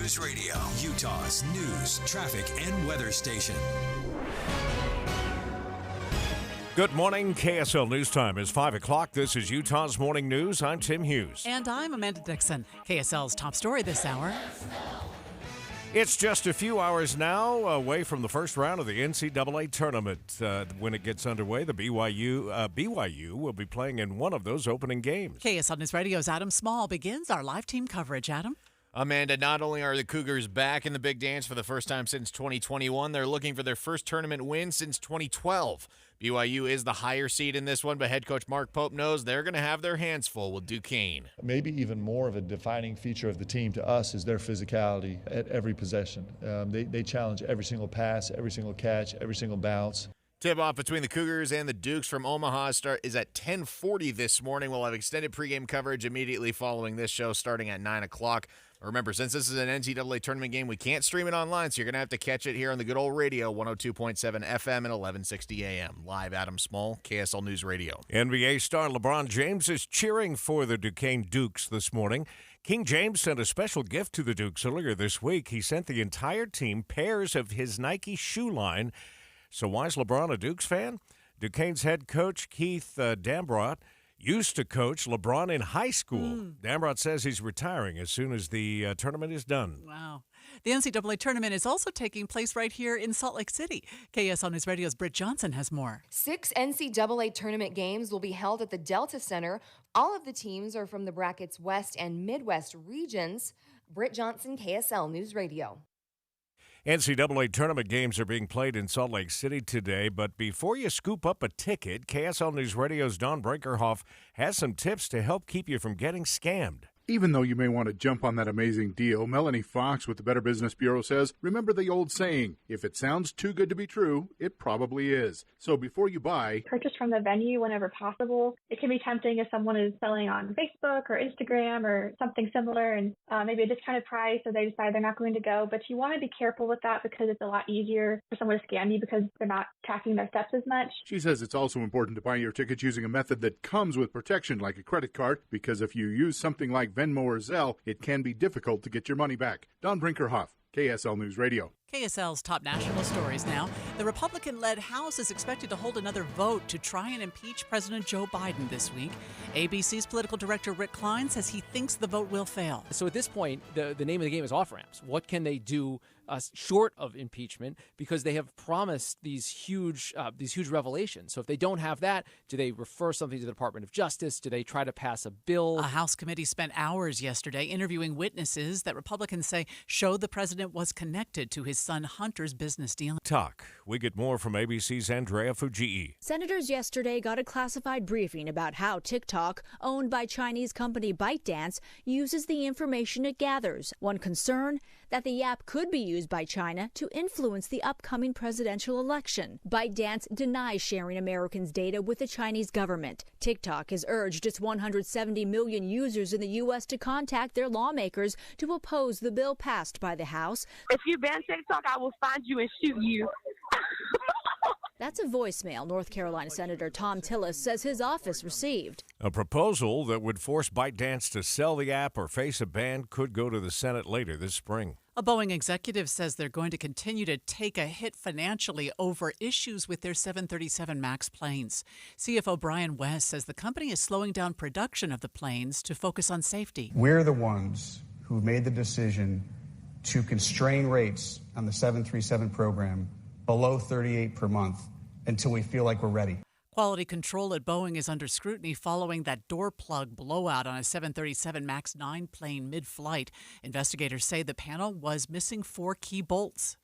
News Radio, Utah's news, traffic, and weather station. Good morning. KSL News Time is 5 o'clock. This is Utah's Morning News. I'm Tim Hughes. And I'm Amanda Dixon. KSL's top story this hour. It's just a few hours now away from the first round of the NCAA tournament. When it gets underway, the BYU will be playing in one of those opening games. KSL News Radio's Adam Small begins our live team coverage. Adam? Amanda, not only are the Cougars back in the big dance for the first time since 2021, they're looking for their first tournament win since 2012. BYU is the higher seed in this one, but head coach Mark Pope knows they're going to have their hands full with Duquesne. Maybe even more of a defining feature of the team to us is their physicality at every possession. They challenge every single pass, every single catch, every single bounce. Tip-off between the Cougars and the Dukes from Omaha is at 10:40 this morning. We'll have extended pregame coverage immediately following this show starting at 9 o'clock. Remember, since this is an NCAA tournament game, we can't stream it online, so you're going to have to catch it here on the good old radio, 102.7 FM and 1160 AM. Live, Adam Small, KSL News Radio. NBA star LeBron James is cheering for the Duquesne Dukes this morning. King James sent a special gift to the Dukes earlier this week. He sent the entire team pairs of his Nike shoe line. So why is LeBron a Dukes fan? Duquesne's head coach, Keith Dambrot, used to coach LeBron in high school. Dambrot says he's retiring as soon as the tournament is done. Wow. The NCAA tournament is also taking place right here in Salt Lake City. KSL News Radio's Britt Johnson has more. 6 NCAA tournament games will be held at the Delta Center. All of the teams are from the bracket's West and Midwest regions. Britt Johnson, KSL News Radio. NCAA tournament games are being played in Salt Lake City today, but before you scoop up a ticket, KSL News Radio's Don Brinkerhoff has some tips to help keep you from getting scammed. Even though you may want to jump on that amazing deal, Melanie Fox with the Better Business Bureau says, remember the old saying, if it sounds too good to be true, it probably is. So before you buy, purchase from the venue whenever possible. It can be tempting if someone is selling on Facebook or Instagram or something similar and maybe a discounted price, so they decide they're not going to go. But you want to be careful with that because it's a lot easier for someone to scam you because they're not tracking their steps as much. She says it's also important to buy your tickets using a method that comes with protection like a credit card, because if you use something like Venmo or Zelle, it can be difficult to get your money back. Don Brinkerhoff, KSL News Radio. KSL's top national stories now. The Republican-led House is expected to hold another vote to try and impeach President Joe Biden this week. ABC's political director Rick Klein says he thinks the vote will fail. So at this point, the name of the game is off-ramps. What can they do short of impeachment? Because they have promised these huge revelations. So if they don't have that, do they refer something to the Department of Justice? Do they try to pass a bill? A House committee spent hours yesterday interviewing witnesses that Republicans say showed the president was connected to his son Hunter's business deal. Talk. We get more from ABC's Andrea Fujii. Senators yesterday got a classified briefing about how TikTok, owned by Chinese company ByteDance, uses the information it gathers. One concern, that the app could be used by China to influence the upcoming presidential election. ByteDance denies sharing Americans' data with the Chinese government. TikTok has urged its 170 million users in the U.S. to contact their lawmakers to oppose the bill passed by the House. If you ban TikTok, I will find you and shoot you. That's a voicemail North Carolina Senator Tom Tillis says his office received. A proposal that would force ByteDance to sell the app or face a ban could go to the Senate later this spring. A Boeing executive says they're going to continue to take a hit financially over issues with their 737 MAX planes. CFO Brian West says the company is slowing down production of the planes to focus on safety. We're the ones who made the decision to constrain rates on the 737 program below 38 per month until we feel like we're ready. Quality control at Boeing is under scrutiny following that door plug blowout on a 737 MAX 9 plane mid-flight. Investigators say the panel was missing 4 key bolts.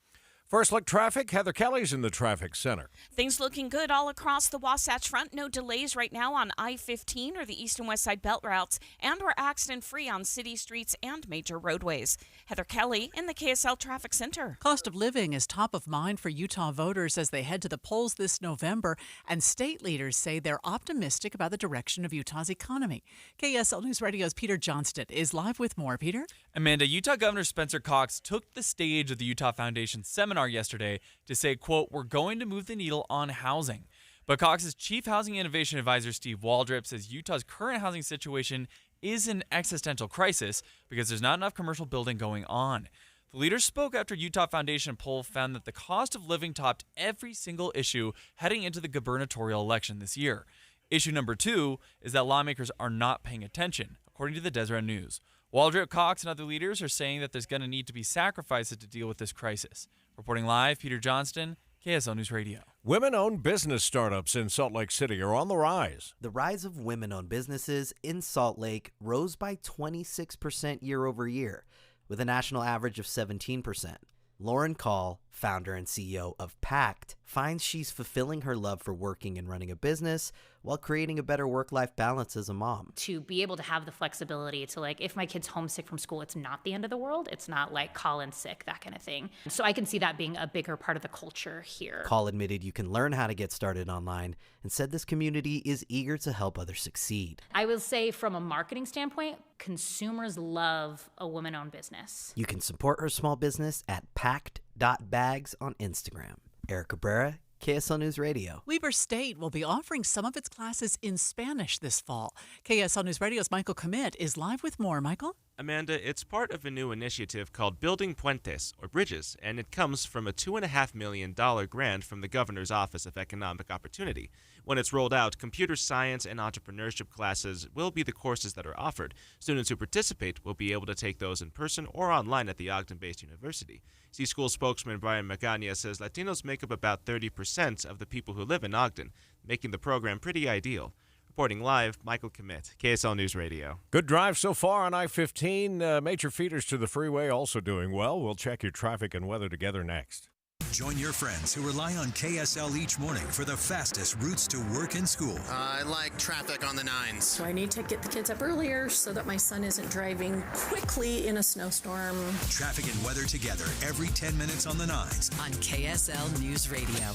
First look traffic. Heather Kelly's in the traffic center. Things looking good all across the Wasatch Front. No delays right now on I-15 or the east and west side belt routes. And we're accident-free on city streets and major roadways. Heather Kelly in the KSL Traffic Center. Cost of living is top of mind for Utah voters as they head to the polls this November. And state leaders say they're optimistic about the direction of Utah's economy. KSL News Radio's Peter Johnston is live with more. Peter? Amanda, Utah Governor Spencer Cox took the stage of the Utah Foundation seminar yesterday to say, quote, we're going to move the needle on housing. But Cox's Chief Housing Innovation Advisor, Steve Waldrop, says Utah's current housing situation is an existential crisis because there's not enough commercial building going on. The leaders spoke after Utah Foundation poll found that the cost of living topped every single issue heading into the gubernatorial election this year. Issue number 2 is that lawmakers are not paying attention, according to the Deseret News. Waldrop, Cox, and other leaders are saying that there's going to need to be sacrifices to deal with this crisis. Reporting live, Peter Johnston, KSL News Radio. Women-owned business startups in Salt Lake City are on the rise. The rise of women-owned businesses in Salt Lake rose by 26% year over year, with a national average of 17%. Lauren Call, founder and CEO of Pact, finds she's fulfilling her love for working and running a business while creating a better work-life balance as a mom. To be able to have the flexibility to, like, if my kid's homesick from school, it's not the end of the world. It's not like call in sick, that kind of thing. So I can see that being a bigger part of the culture here. Call admitted you can learn how to get started online and said this community is eager to help others succeed. I will say from a marketing standpoint, consumers love a woman-owned business. You can support her small business at pact.bags on Instagram. Eric Cabrera, KSL News Radio. Weber State will be offering some of its classes in Spanish this fall. KSL News Radio's Michael Commit is live with more. Michael? Amanda, it's part of a new initiative called Building Puentes, or Bridges, and it comes from a $2.5 million grant from the Governor's Office of Economic Opportunity. When it's rolled out, computer science and entrepreneurship classes will be the courses that are offered. Students who participate will be able to take those in person or online at the Ogden-based university. C-School spokesman Brian Magana says Latinos make up about 30% of the people who live in Ogden, making the program pretty ideal. Reporting live, Michael Commit, KSL News Radio. Good drive so far on I-15. Major feeders to the freeway also doing well. We'll check your traffic and weather together next. Join your friends who rely on KSL each morning for the fastest routes to work and school. I like traffic on the 9s. So I need to get the kids up earlier so that my son isn't driving quickly in a snowstorm. Traffic and weather together every 10 minutes on the 9s. On KSL News Radio.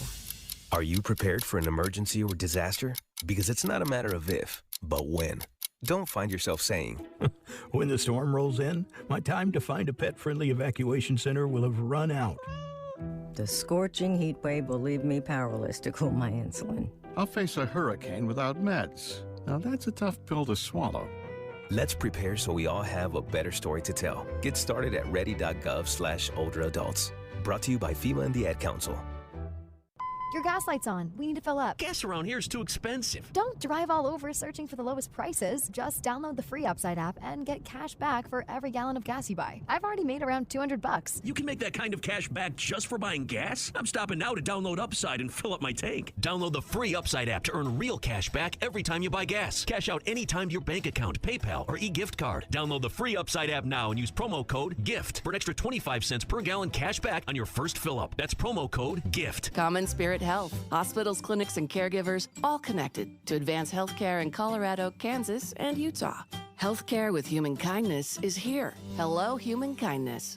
Are you prepared for an emergency or disaster? Because it's not a matter of if, but when. Don't find yourself saying, when the storm rolls in, my time to find a pet-friendly evacuation center will have run out. The scorching heat wave will leave me powerless to cool my insulin. I'll face a hurricane without meds. Now that's a tough pill to swallow. Let's prepare so we all have a better story to tell. Get started at ready.gov/older adults. Brought to you by FEMA and the Ad Council. Your gas light's on. We need to fill up. Gas around here is too expensive. Don't drive all over searching for the lowest prices. Just download the free Upside app and get cash back for every gallon of gas you buy. I've already made around $200. You can make that kind of cash back just for buying gas? I'm stopping now to download Upside and fill up my tank. Download the free Upside app to earn real cash back every time you buy gas. Cash out anytime to your bank account, PayPal, or e-gift card. Download the free Upside app now and use promo code GIFT for an extra 25 cents per gallon cash back on your first fill up. That's promo code GIFT. Common Spirit Health. Hospitals, clinics, and caregivers all connected to advance healthcare in Colorado, Kansas, and Utah. Healthcare with human kindness is here. Hello, human kindness.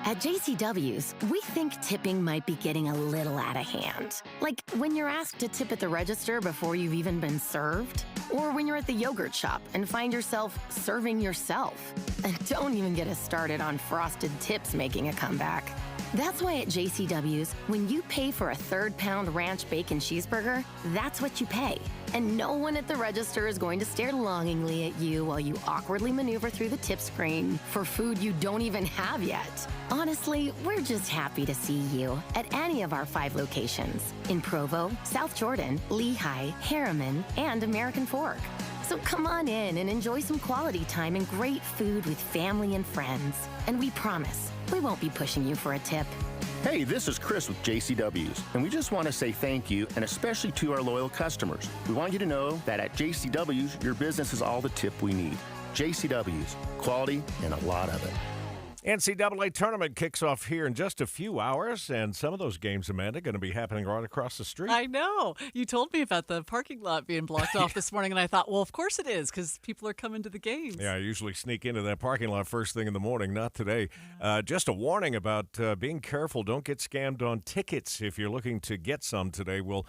At JCW's, we think tipping might be getting a little out of hand. Like when you're asked to tip at the register before you've even been served. Or when you're at the yogurt shop and find yourself serving yourself. And don't even get us started on frosted tips making a comeback. That's why at JCW's, when you pay for a third-pound ranch bacon cheeseburger, that's what you pay. And no one at the register is going to stare longingly at you while you awkwardly maneuver through the tip screen for food you don't even have yet. Honestly, we're just happy to see you at any of our 5 locations in Provo, South Jordan, Lehigh, Harriman, and American Fork. So come on in and enjoy some quality time and great food with family and friends. And we promise, we won't be pushing you for a tip. Hey, this is Chris with JCW's, and we just want to say thank you, and especially to our loyal customers. We want you to know that at JCW's, your business is all the tip we need. JCW's, quality and a lot of it. NCAA tournament kicks off here in just a few hours, and some of those games, Amanda, going to be happening right across the street. I know. You told me about the parking lot being blocked off this morning, and I thought, well, of course it is, because people are coming to the games. Yeah, I usually sneak into that parking lot first thing in the morning. Not today. Just a warning about being careful. Don't get scammed on tickets if you're looking to get some today. We'll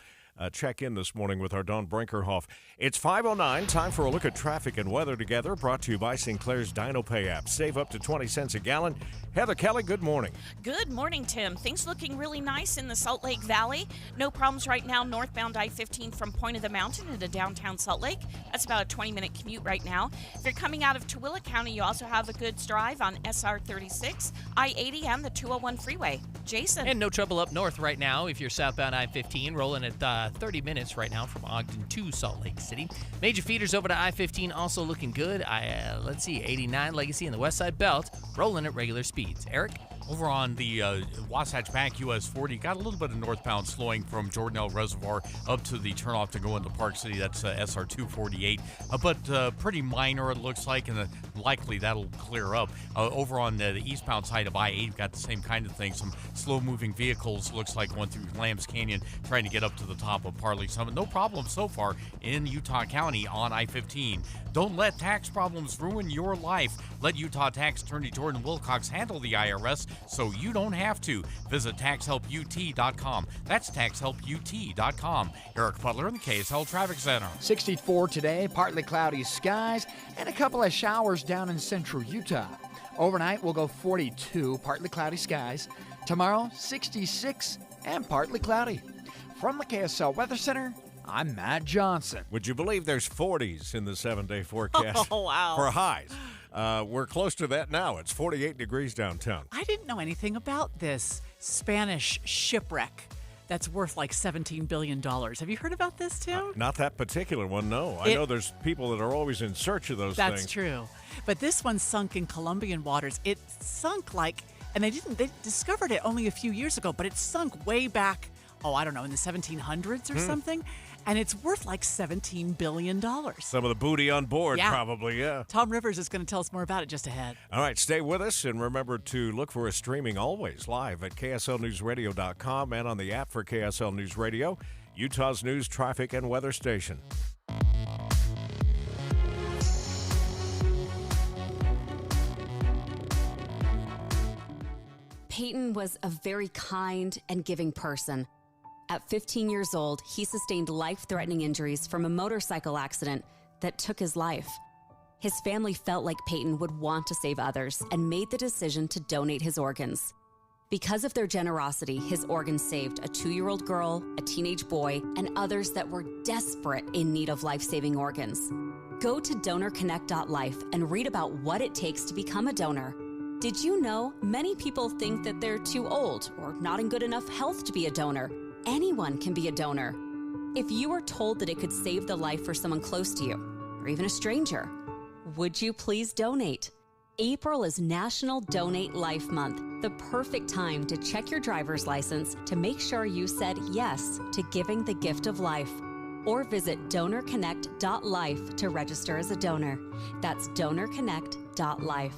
check in this morning with our Dawn Brinkerhoff. It's 5:09, time for a look at traffic and weather together, brought to you by Sinclair's Dino Pay app. Save up to 20 cents a gallon. Heather Kelly, good morning. Good morning, Tim. Things looking really nice in the Salt Lake Valley. No problems right now northbound I-15 from Point of the Mountain into downtown Salt Lake. That's about a 20-minute commute right now. If you're coming out of Tooele County, you also have a good drive on SR 36, I-80, and the 201 freeway. Jason. And no trouble up north right now if you're southbound I-15, rolling at 30 minutes right now from Ogden to Salt Lake City. Major feeders over to I-15 also looking good. Let's see, 89 Legacy in the West Side Belt, rolling at regular speeds. Eric? Over on the Wasatch Bank US 40, got a little bit of northbound slowing from Jordanelle Reservoir up to the turnoff to go into Park City. That's SR 248, but pretty minor it looks like, and likely that'll clear up. Over on the eastbound side of I-8, got the same kind of thing. Some slow-moving vehicles, looks like one through Lambs Canyon, trying to get up to the top of Parley Summit. No problem so far in Utah County on I-15. Don't let tax problems ruin your life. Let Utah Tax Attorney Jordan Wilcox handle the IRS so you don't have to. Visit taxhelput.com. That's taxhelput.com. Eric Butler in the KSL Traffic Center. 64 today, partly cloudy skies, and a couple of showers down in central Utah. Overnight, we'll go 42, partly cloudy skies. Tomorrow, 66 and partly cloudy. From the KSL Weather Center, I'm Matt Johnson. Would you believe there's 40s in the 7-day forecast? Oh, wow. For highs. We're close to that now. It's 48 degrees downtown. I didn't know anything about this Spanish shipwreck that's worth like $17 billion. Have you heard about this, Tim? Not that particular one, no. I know there's people that are always in search of those things. That's true. But this one sunk in Colombian waters. It sunk and they discovered it only a few years ago, but it sunk way back, I don't know, in the 1700s or something. And it's worth like $17 billion. Some of the booty on board, probably, yeah. Tom Rivers is going to tell us more about it just ahead. All right, stay with us, and remember to look for us streaming always live at KSLNewsRadio.com and on the app for KSL News Radio, Utah's news, traffic, and weather station. Peyton was a very kind and giving person. At 15 years old, he sustained life-threatening injuries from a motorcycle accident that took his life. His family felt like Peyton would want to save others and made the decision to donate his organs. Because of their generosity, his organs saved a 2-year-old girl, a teenage boy, and others that were desperate in need of life-saving organs. Go to donorconnect.life and read about what it takes to become a donor. Did you know many people think that they're too old or not in good enough health to be a donor? Anyone can be a donor. If you were told that it could save the life for someone close to you, or even a stranger, would you please donate? April is National Donate Life Month, the perfect time to check your driver's license to make sure you said yes to giving the gift of life. Or visit donorconnect.life to register as a donor. That's donorconnect.life.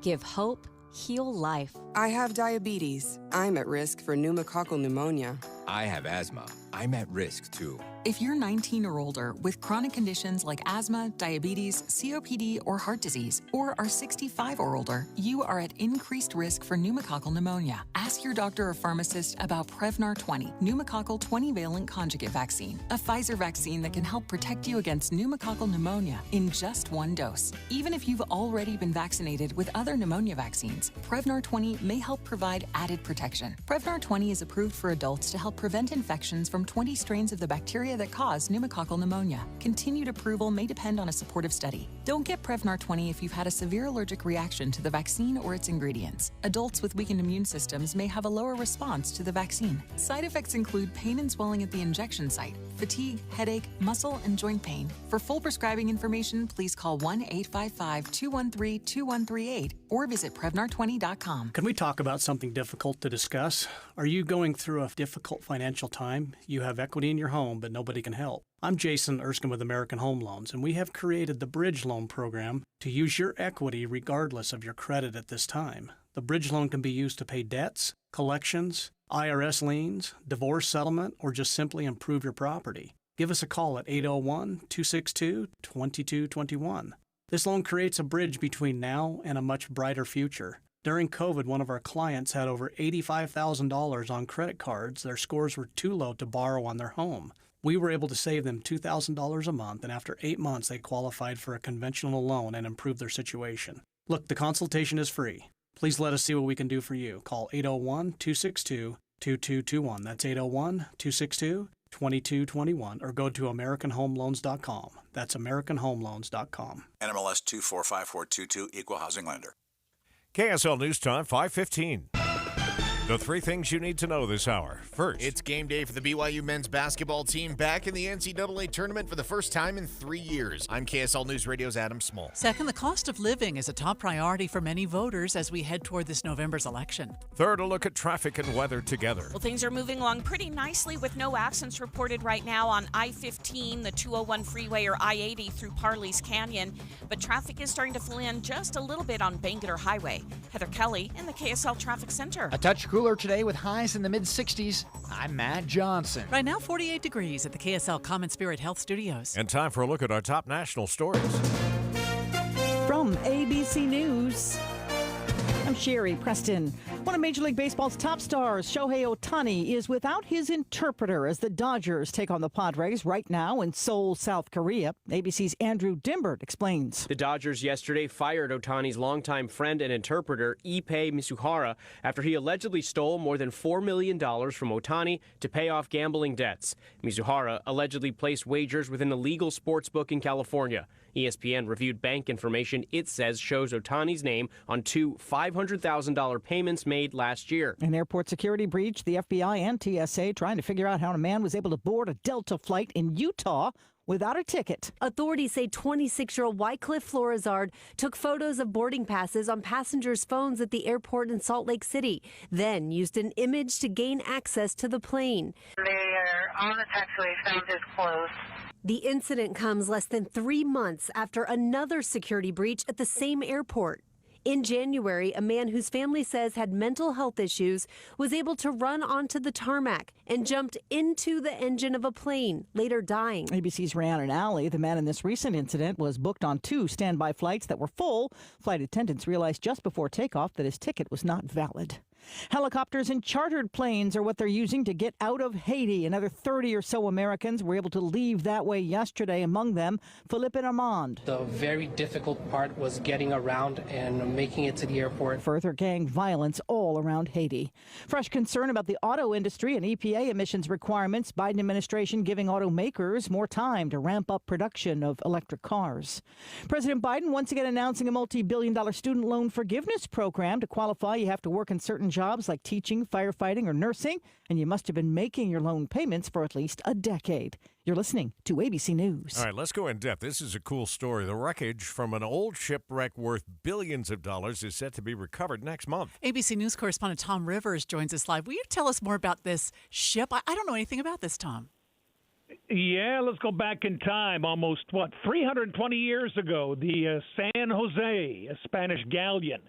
Give hope, heal life. I have diabetes. I'm at risk for pneumococcal pneumonia. I have asthma. I'm at risk too. If you're 19 or older with chronic conditions like asthma, diabetes, COPD, or heart disease, or are 65 or older, you are at increased risk for pneumococcal pneumonia. Ask your doctor or pharmacist about Prevnar 20, pneumococcal 20-valent conjugate vaccine, a Pfizer vaccine that can help protect you against pneumococcal pneumonia in just one dose. Even if you've already been vaccinated with other pneumonia vaccines, Prevnar 20 may help provide added protection. Prevnar 20 is approved for adults to help prevent infections from 20 strains of the bacteria that cause pneumococcal pneumonia. Continued approval may depend on a supportive study. Don't get Prevnar 20 if you've had a severe allergic reaction to the vaccine or its ingredients. Adults with weakened immune systems may have a lower response to the vaccine. Side effects include pain and swelling at the injection site, fatigue, headache, muscle, and joint pain. For full prescribing information, please call 1-855-213-2138 or visit Prevnar20.com. Can we talk about something difficult to discuss? Are you going through a difficult financial time? You have equity in your home, but nobody can help. I'm Jason Erskine with American Home Loans, and we have created the Bridge Loan Program to use your equity regardless of your credit at this time. The Bridge Loan can be used to pay debts, collections, IRS liens, divorce settlement, or just simply improve your property. Give us a call at 801-262-2221. This loan creates a bridge between now and a much brighter future. During COVID, one of our clients had over $85,000 on credit cards. Their scores were too low to borrow on their home. We were able to save them $2,000 a month, and after 8 months, they qualified for a conventional loan and improved their situation. Look, the consultation is free. Please let us see what we can do for you. Call 801-262-2221. That's 801-262-2221, or go to AmericanHomeLoans.com. That's AmericanHomeLoans.com. NMLS 245422, Equal Housing Lender. KSL News Time, 5:15. The three things you need to know this hour. First, it's game day for the BYU men's basketball team back in the NCAA tournament for the first time in 3 years. I'm KSL News Radio's Adam Small. Second, the cost of living is a top priority for many voters as we head toward this November's election. Third, a look at traffic and weather together. Well, things are moving along pretty nicely with no accidents reported right now on I-15, the 201 freeway, or I-80 through Parley's Canyon. But traffic is starting to fill in just a little bit on Bangerter Highway. Heather Kelly in the KSL Traffic Center. A touch cooler today with highs in the mid-60s. I'm Matt Johnson. Right now, 48 degrees at the KSL Common Spirit Health Studios. And time for a look at our top national stories. From ABC News, I'm Sherry Preston. One of Major League Baseball's top stars, Shohei Ohtani, is without his interpreter as the Dodgers take on the Padres right now in Seoul, South Korea. ABC's Andrew Dimbert explains. The Dodgers yesterday fired Ohtani's longtime friend and interpreter, Ippei Misuhara, after he allegedly stole more than $4 million from Ohtani to pay off gambling debts. Misuhara allegedly placed wagers with an illegal sports book in California. ESPN reviewed bank information it says shows Ohtani's name on two $500,000 payments made last year. An airport security breach, the FBI and TSA trying to figure out how a man was able to board a Delta flight in Utah without a ticket. Authorities say 26-year-old Wycliffe Florizard took photos of boarding passes on passengers' phones at the airport in Salt Lake City, then used an image to gain access to the plane. They are on the taxiway, found his clothes. The incident comes less than 3 months after another security breach at the same airport. In January, a man whose family says had mental health issues was able to run onto the tarmac and jumped into the engine of a plane, later dying. ABC's Rhiannon Alley, the man in this recent incident, was booked on 2 standby flights that were full. Flight attendants realized just before takeoff that his ticket was not valid. Helicopters and chartered planes are what they're using to get out of Haiti. Another 30 or so Americans were able to leave that way yesterday, among them Philippe and Armand. The very difficult part was getting around and making it to the airport. Further gang violence all around Haiti. Fresh concern about the auto industry and EPA emissions requirements. Biden administration giving automakers more time to ramp up production of electric cars. President Biden once again announcing a multi-billion-dollar student loan forgiveness program. To qualify, you have to work in certain jobs like teaching, firefighting, or nursing, and you must have been making your loan payments for at least a decade. You're listening to ABC News. All right, let's go in depth. This is a cool story. The wreckage from an old shipwreck worth billions of dollars is set to be recovered next month. ABC News correspondent Tom Rivers joins us live. Will you tell us more about this ship? I don't know anything about this, Tom. Yeah, let's go back in time. Almost, 320 years ago, the San Jose, a Spanish galleon,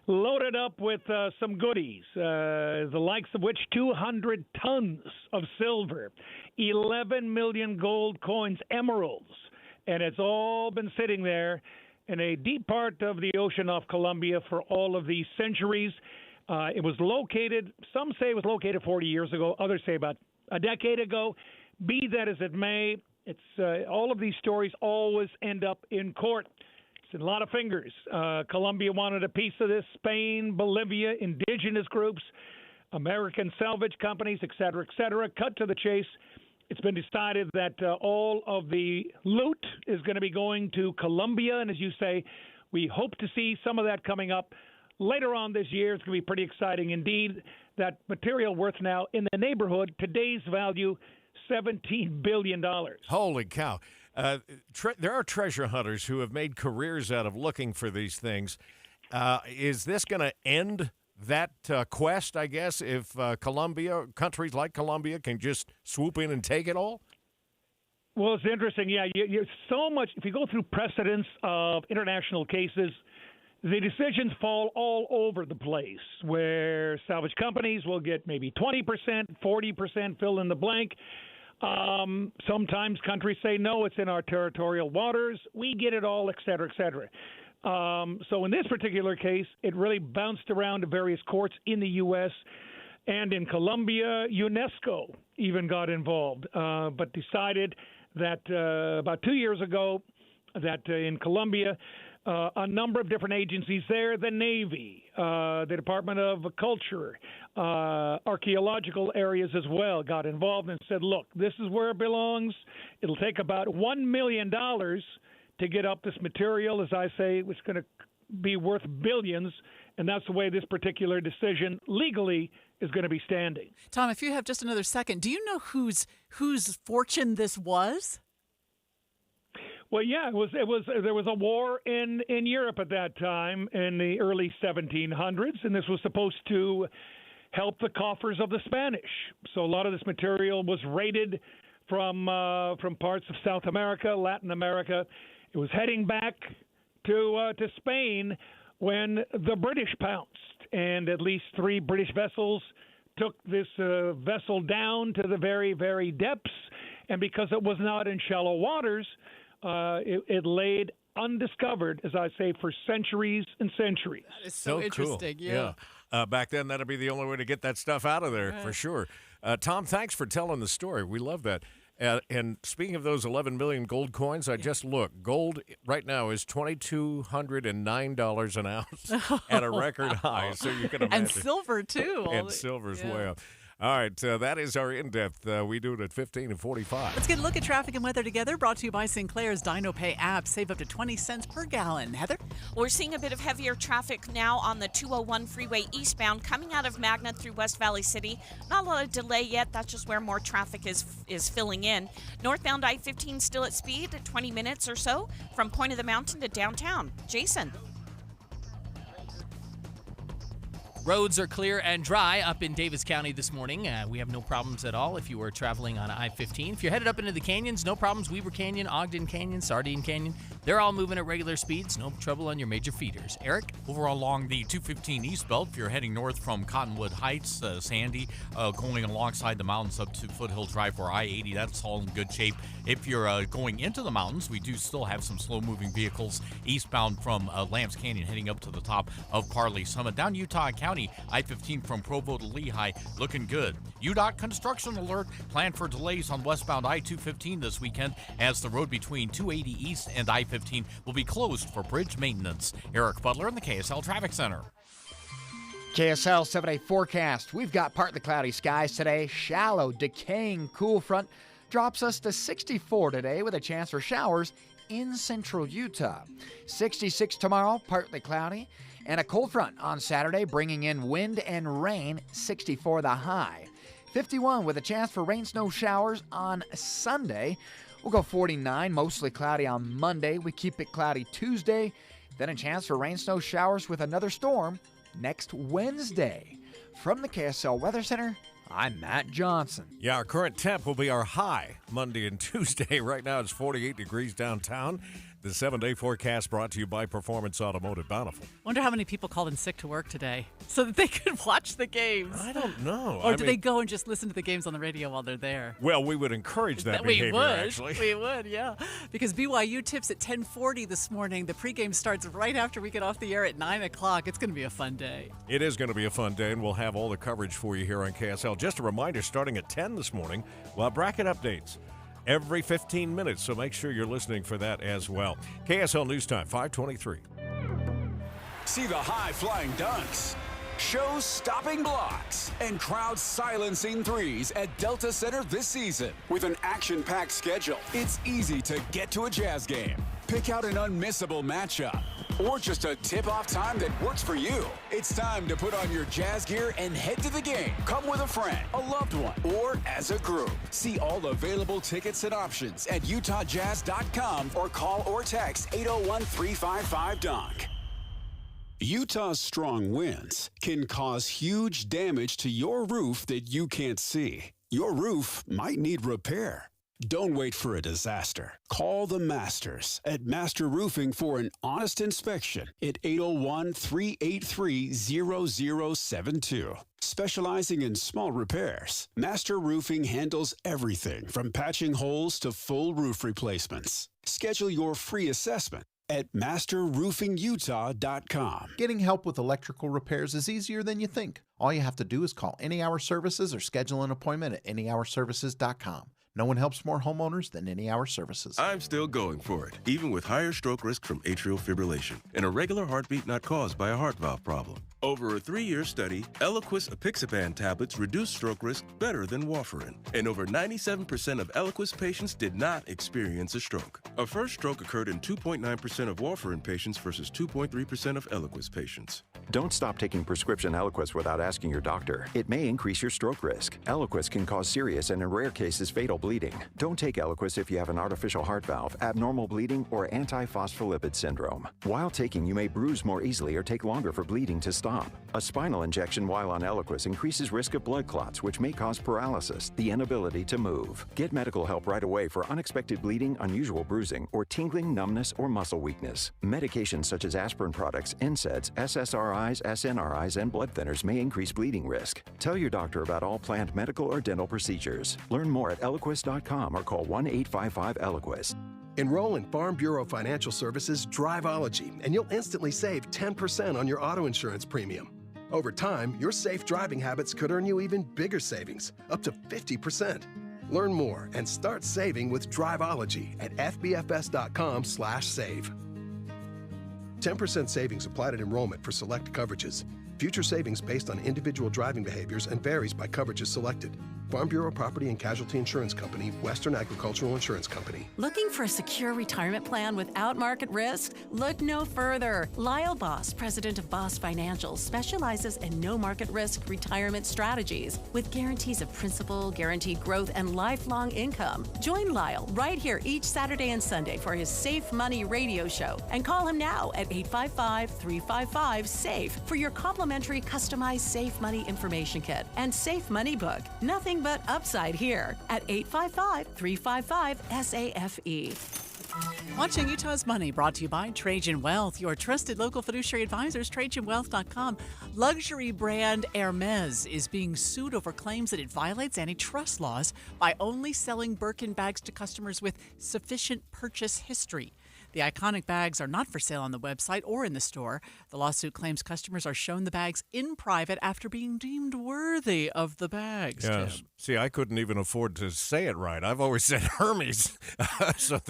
loaded up with some goodies, the likes of which 200 tons of silver, 11 million gold coins, emeralds, and it's all been sitting there in a deep part of the ocean off Colombia for all of these centuries. It was located, some say it was located 40 years ago, others say about a decade ago. Be that as it may, it's all of these stories always end up in court. A lot of fingers. Colombia wanted a piece of this, Spain, Bolivia, indigenous groups, American salvage companies, et cetera, et cetera. Cut to the chase. It's been decided that all of the loot is going to be going to Colombia. And as you say, we hope to see some of that coming up later on this year. It's going to be pretty exciting indeed. That material worth now in the neighborhood, today's value, $17 billion. Holy cow. There are treasure hunters who have made careers out of looking for these things. Is this going to end that quest, I guess, if countries like Colombia can just swoop in and take it all? Well, it's interesting. Yeah, you so much. If you go through precedents of international cases, the decisions fall all over the place, where salvage companies will get maybe 20%, 40%, fill in the blank. Sometimes countries say, no, it's in our territorial waters. We get it all, et cetera, et cetera. So in this particular case, it really bounced around to various courts in the U.S. and in Colombia. UNESCO even got involved, but decided that about 2 years ago that in Colombia, a number of different agencies there, the Navy, the Department of Culture, archaeological areas as well, got involved and said, look, this is where it belongs. It'll take about $1 million to get up this material. As I say, it's going to be worth billions, and that's the way this particular decision legally is going to be standing. Tom, if you have just another second, do you know whose fortune this was? Well, yeah, there was a war in Europe at that time in the early 1700s, and this was supposed to help the coffers of the Spanish. So a lot of this material was raided from parts of South America, Latin America. It was heading back to Spain when the British pounced, and at least 3 British vessels took this vessel down to the very, very depths, and because it was not in shallow waters, it laid undiscovered, as I say, for centuries and centuries. That is so interesting. Cool. Yeah. Back then, that'd be the only way to get that stuff out of there, for sure. Tom, thanks for telling the story. We love that. And speaking of those 11 million gold coins, I just looked. Gold right now is $2,209 an ounce at a record high. So you can imagine. And silver, too. And silver's way up. All right, that is our in-depth. We do it at 15 and 45. Let's get a look at traffic and weather together. Brought to you by Sinclair's DinoPay app. Save up to 20 cents per gallon. Heather? We're seeing a bit of heavier traffic now on the 201 freeway eastbound coming out of Magna through West Valley City. Not a lot of delay yet. That's just where more traffic is filling in. Northbound I-15 still at speed, 20 minutes or so from Point of the Mountain to downtown. Jason? Roads are clear and dry up in Davis County this morning. We have no problems at all if you were traveling on I-15. If you're headed up into the canyons, no problems. Weaver Canyon, Ogden Canyon, Sardine Canyon, they're all moving at regular speeds. No trouble on your major feeders. Eric? Over along the 215 East Belt, if you're heading north from Cottonwood Heights, Sandy, going alongside the mountains up to Foothill Drive or I-80, that's all in good shape. If you're going into the mountains, we do still have some slow-moving vehicles eastbound from Lambs Canyon heading up to the top of Parley Summit. Down Utah County, I-15 from Provo to Lehigh, looking good. UDOT construction alert, planned for delays on westbound I-215 this weekend as the road between 280 East and I-15 will be closed for bridge maintenance. Eric Butler in the KSL Traffic Center. KSL 7-day forecast. We've got partly cloudy skies today. Shallow, decaying cool front drops us to 64 today with a chance for showers in central Utah. 66 tomorrow, partly cloudy. And a cold front on Saturday, bringing in wind and rain, 64 the high. 51 with a chance for rain, snow showers on Sunday. We'll go 49, mostly cloudy on Monday. We keep it cloudy Tuesday. Then a chance for rain, snow showers with another storm next Wednesday. From the KSL Weather Center, I'm Matt Johnson. Yeah, our current temp will be our high Monday and Tuesday. Right now it's 48 degrees downtown. The 7-day forecast brought to you by Performance Automotive Bountiful. Wonder how many people called in sick to work today so that they could watch the games. I don't know. Or do they go and just listen to the games on the radio while they're there? Well, we would encourage that behavior, actually. We would, yeah. Because BYU tips at 10:40 this morning. The pregame starts right after we get off the air at 9 o'clock. It's going to be a fun day. It is going to be a fun day, and we'll have all the coverage for you here on KSL. Just a reminder, starting at 10 this morning, we'll have bracket updates every 15 minutes, so make sure you're listening for that as well. KSL News Time, 5:23. See the high-flying dunks, show-stopping blocks, and crowd-silencing threes at Delta Center this season. With an action-packed schedule, it's easy to get to a Jazz game. Pick out an unmissable matchup or just a tip-off time that works for you. It's time to put on your Jazz gear and head to the game. Come with a friend, a loved one, or as a group. See all available tickets and options at UtahJazz.com or call or text 801-355-DUNK. Utah's strong winds can cause huge damage to your roof that you can't see. Your roof might need repair. Don't wait for a disaster. Call the Masters at Master Roofing for an honest inspection at 801-383-0072. Specializing in small repairs, Master Roofing handles everything from patching holes to full roof replacements. Schedule your free assessment at masterroofingutah.com. Getting help with electrical repairs is easier than you think. All you have to do is call Any Hour Services or schedule an appointment at anyhourservices.com. No one helps more homeowners than Any Hour Services. I'm still going for it, even with higher stroke risk from atrial fibrillation and a regular heartbeat not caused by a heart valve problem. Over a 3-year study, Eliquis apixaban tablets reduce stroke risk better than warfarin, and over 97% of Eliquis patients did not experience a stroke. A first stroke occurred in 2.9% of warfarin patients versus 2.3% of Eliquis patients. Don't stop taking prescription Eliquis without asking your doctor. It may increase your stroke risk. Eliquis can cause serious and in rare cases fatal bleeding. Don't take Eliquis if you have an artificial heart valve, abnormal bleeding, or antiphospholipid syndrome. While taking, you may bruise more easily or take longer for bleeding to stop. A spinal injection while on Eliquis increases risk of blood clots, which may cause paralysis, the inability to move. Get medical help right away for unexpected bleeding, unusual bruising, or tingling, numbness, or muscle weakness. Medications such as aspirin products, NSAIDs, SSRIs, SNRIs, and blood thinners may increase bleeding risk. Tell your doctor about all planned medical or dental procedures. Learn more at Eliquis.com or call 1-855-ELIQUIS. Enroll in Farm Bureau Financial Services Driveology, and you'll instantly save 10% on your auto insurance premium. Over time, your safe driving habits could earn you even bigger savings, up to 50%. Learn more and start saving with Driveology at fbfs.com/save. 10% savings applied at enrollment for select coverages. Future savings based on individual driving behaviors and varies by coverages selected. Farm Bureau Property and Casualty Insurance Company, Western Agricultural Insurance Company. Looking for a secure retirement plan without market risk? Look no further. Lyle Boss, president of Boss Financial, specializes in no market risk retirement strategies with guarantees of principal, guaranteed growth, and lifelong income. Join Lyle right here each Saturday and Sunday for his Safe Money radio show and call him now at 855-355-SAFE for your complimentary customized Safe Money information kit and Safe Money book. Nothing but upside here at 855-355-SAFE. Watching Utah's Money, brought to you by Trajan Wealth, your trusted local fiduciary advisors, TrajanWealth.com. Luxury brand Hermes is being sued over claims that it violates antitrust laws by only selling Birkin bags to customers with sufficient purchase history. The iconic bags are not for sale on the website or in the store. The lawsuit claims customers are shown the bags in private after being deemed worthy of the bags. Yes. Tim. See, I couldn't even afford to say it right. I've always said Hermes. So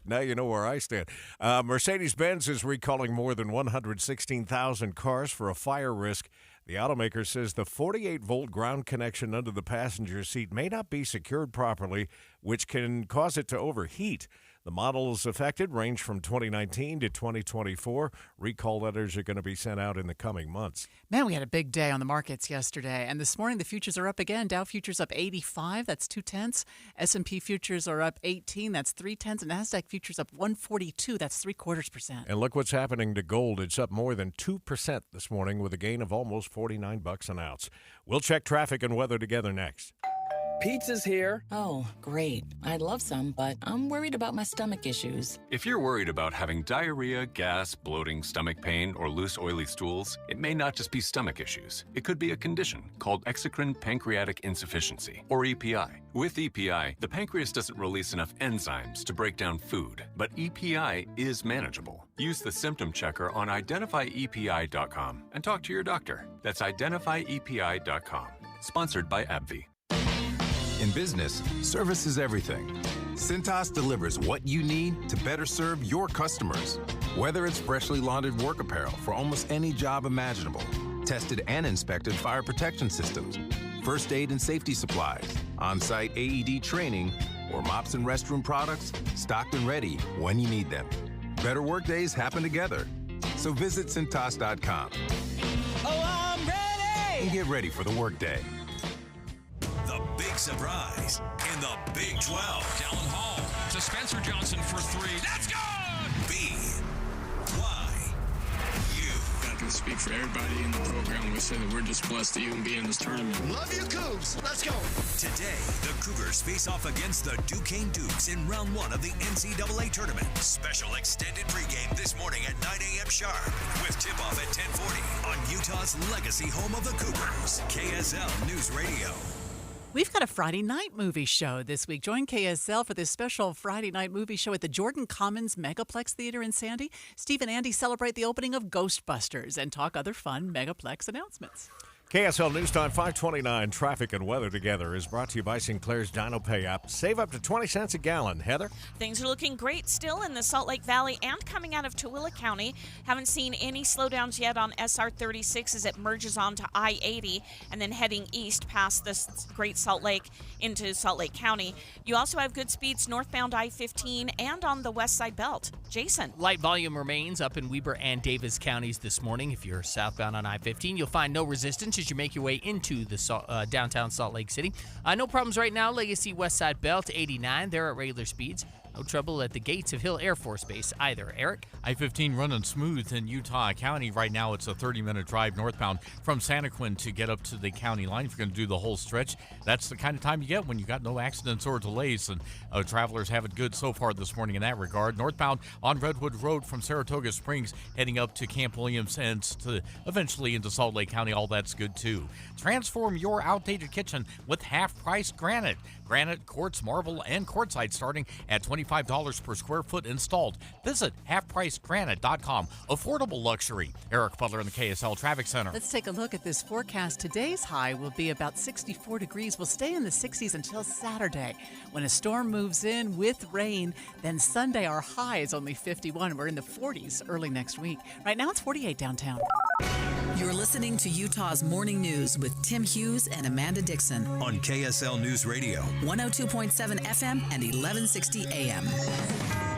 now you know where I stand. Mercedes-Benz is recalling more than 116,000 cars for a fire risk. The automaker says the 48-volt ground connection under the passenger seat may not be secured properly, which can cause it to overheat. The models affected range from 2019 to 2024. Recall letters are going to be sent out in the coming months. Man, we had a big day on the markets yesterday, and this morning the futures are up again. Dow futures up 85, that's 0.2. S&P futures are up 18, that's 0.3, and Nasdaq futures up 142, that's 0.75%. And look what's happening to gold. It's up more than 2% this morning with a gain of almost $49 an ounce. We'll check traffic and weather together next. Pizza's here. Oh, great. I'd love some, but I'm worried about my stomach issues. If you're worried about having diarrhea, gas, bloating, stomach pain, or loose, oily stools, it may not just be stomach issues. It could be a condition called exocrine pancreatic insufficiency, or EPI. With EPI, the pancreas doesn't release enough enzymes to break down food, but EPI is manageable. Use the symptom checker on identifyepi.com and talk to your doctor. That's identifyepi.com. Sponsored by AbbVie. In business, service is everything. Cintas delivers what you need to better serve your customers. Whether it's freshly laundered work apparel for almost any job imaginable, tested and inspected fire protection systems, first aid and safety supplies, on-site AED training, or mops and restroom products, stocked and ready when you need them. Better work days happen together. So visit Cintas.com. Oh, I'm ready! And get ready for the workday. The big surprise in the Big 12. Dallin Hall to Spencer Johnson for three. That's good! BYU. I can speak for everybody in the program. We say that we're just blessed to even be in this tournament. Love you, Cougs. Let's go. Today, the Cougars face off against the Duquesne Dukes in round 1 of the NCAA tournament. Special extended pregame this morning at 9 a.m. sharp with tip-off at 10:40 on Utah's legacy home of the Cougars, KSL News Radio. We've got a Friday night movie show this week. Join KSL for this special Friday night movie show at the Jordan Commons Megaplex Theater in Sandy. Steve and Andy celebrate the opening of Ghostbusters and talk other fun Megaplex announcements. KSL News Time 529 traffic and weather together is brought to you by Sinclair's Dino Pay app. Save up to 20 cents a gallon. Heather? Things are looking great still in the Salt Lake Valley and coming out of Tooele County. Haven't seen any slowdowns yet on SR 36 as it merges onto I-80 and then heading east past the Great Salt Lake into Salt Lake County. You also have good speeds northbound I-15 and on the west side belt. Jason? Light volume remains up in Weber and Davis counties this morning. If you're southbound on I-15, you'll find no resistance as you make your way into the downtown Salt Lake City. No problems right now. Legacy West Side Belt 89. They're at regular speeds. No trouble at the gates of Hill Air Force Base either. Eric? I-15 running smooth in Utah County. Right now it's a 30-minute drive northbound from Santaquin to get up to the county line. If you're going to do the whole stretch, that's the kind of time you get when you got no accidents or delays. And travelers have it good so far this morning in that regard. Northbound on Redwood Road from Saratoga Springs heading up to Camp Williams and to eventually into Salt Lake County. All that's good too. Transform your outdated kitchen with half-price granite. Granite, quartz, marble, and quartzite starting at $25 per square foot installed. Visit halfpricegranite.com. Affordable luxury. Eric Butler in the KSL Traffic Center. Let's take a look at this forecast. Today's high will be about 64 degrees. We'll stay in the 60s until Saturday when a storm moves in with rain. Then Sunday, our high is only 51. We're in the 40s early next week. Right now, it's 48 downtown. You're listening to Utah's Morning News with Tim Hughes and Amanda Dixon on KSL News Radio. 102.7 FM and 1160 AM.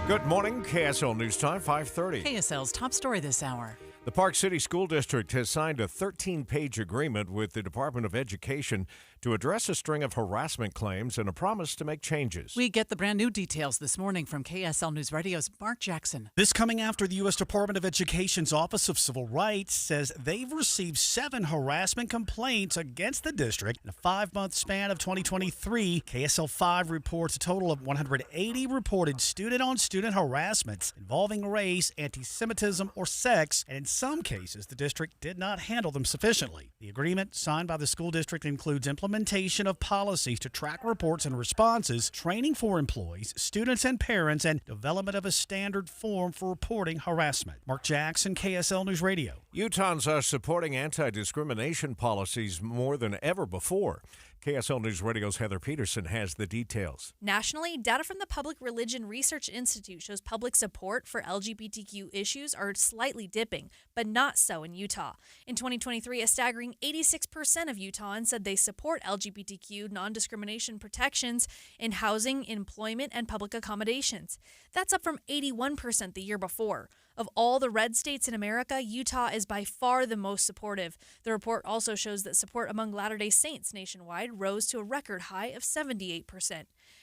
Good morning, KSL News Time 5:30. KSL's top story this hour. The Park City School District has signed a 13-page agreement with the Department of Education to address a string of harassment claims and a promise to make changes. We get the brand new details this morning from KSL News Radio's Mark Jackson. This coming after the U.S. Department of Education's Office of Civil Rights says they've received 7 harassment complaints against the district in a 5-month span of 2023. KSL 5 reports a total of 180 reported student-on-student harassments involving race, anti-Semitism, or sex, and in some cases, the district did not handle them sufficiently. The agreement signed by the school district includes implementation of policies to track reports and responses, training for employees, students, and parents, and development of a standard form for reporting harassment. Mark Jackson, KSL News Radio. Utahns are supporting anti-discrimination policies more than ever before. KSL News Radio's Heather Peterson has the details. Nationally, data from the Public Religion Research Institute shows public support for LGBTQ issues are slightly dipping, but not so in Utah. In 2023, a staggering 86% of Utahns said they support LGBTQ non-discrimination protections in housing, employment, and public accommodations. That's up from 81% the year before. Of all the red states in America, Utah is by far the most supportive. The report also shows that support among Latter-day Saints nationwide rose to a record high of 78%.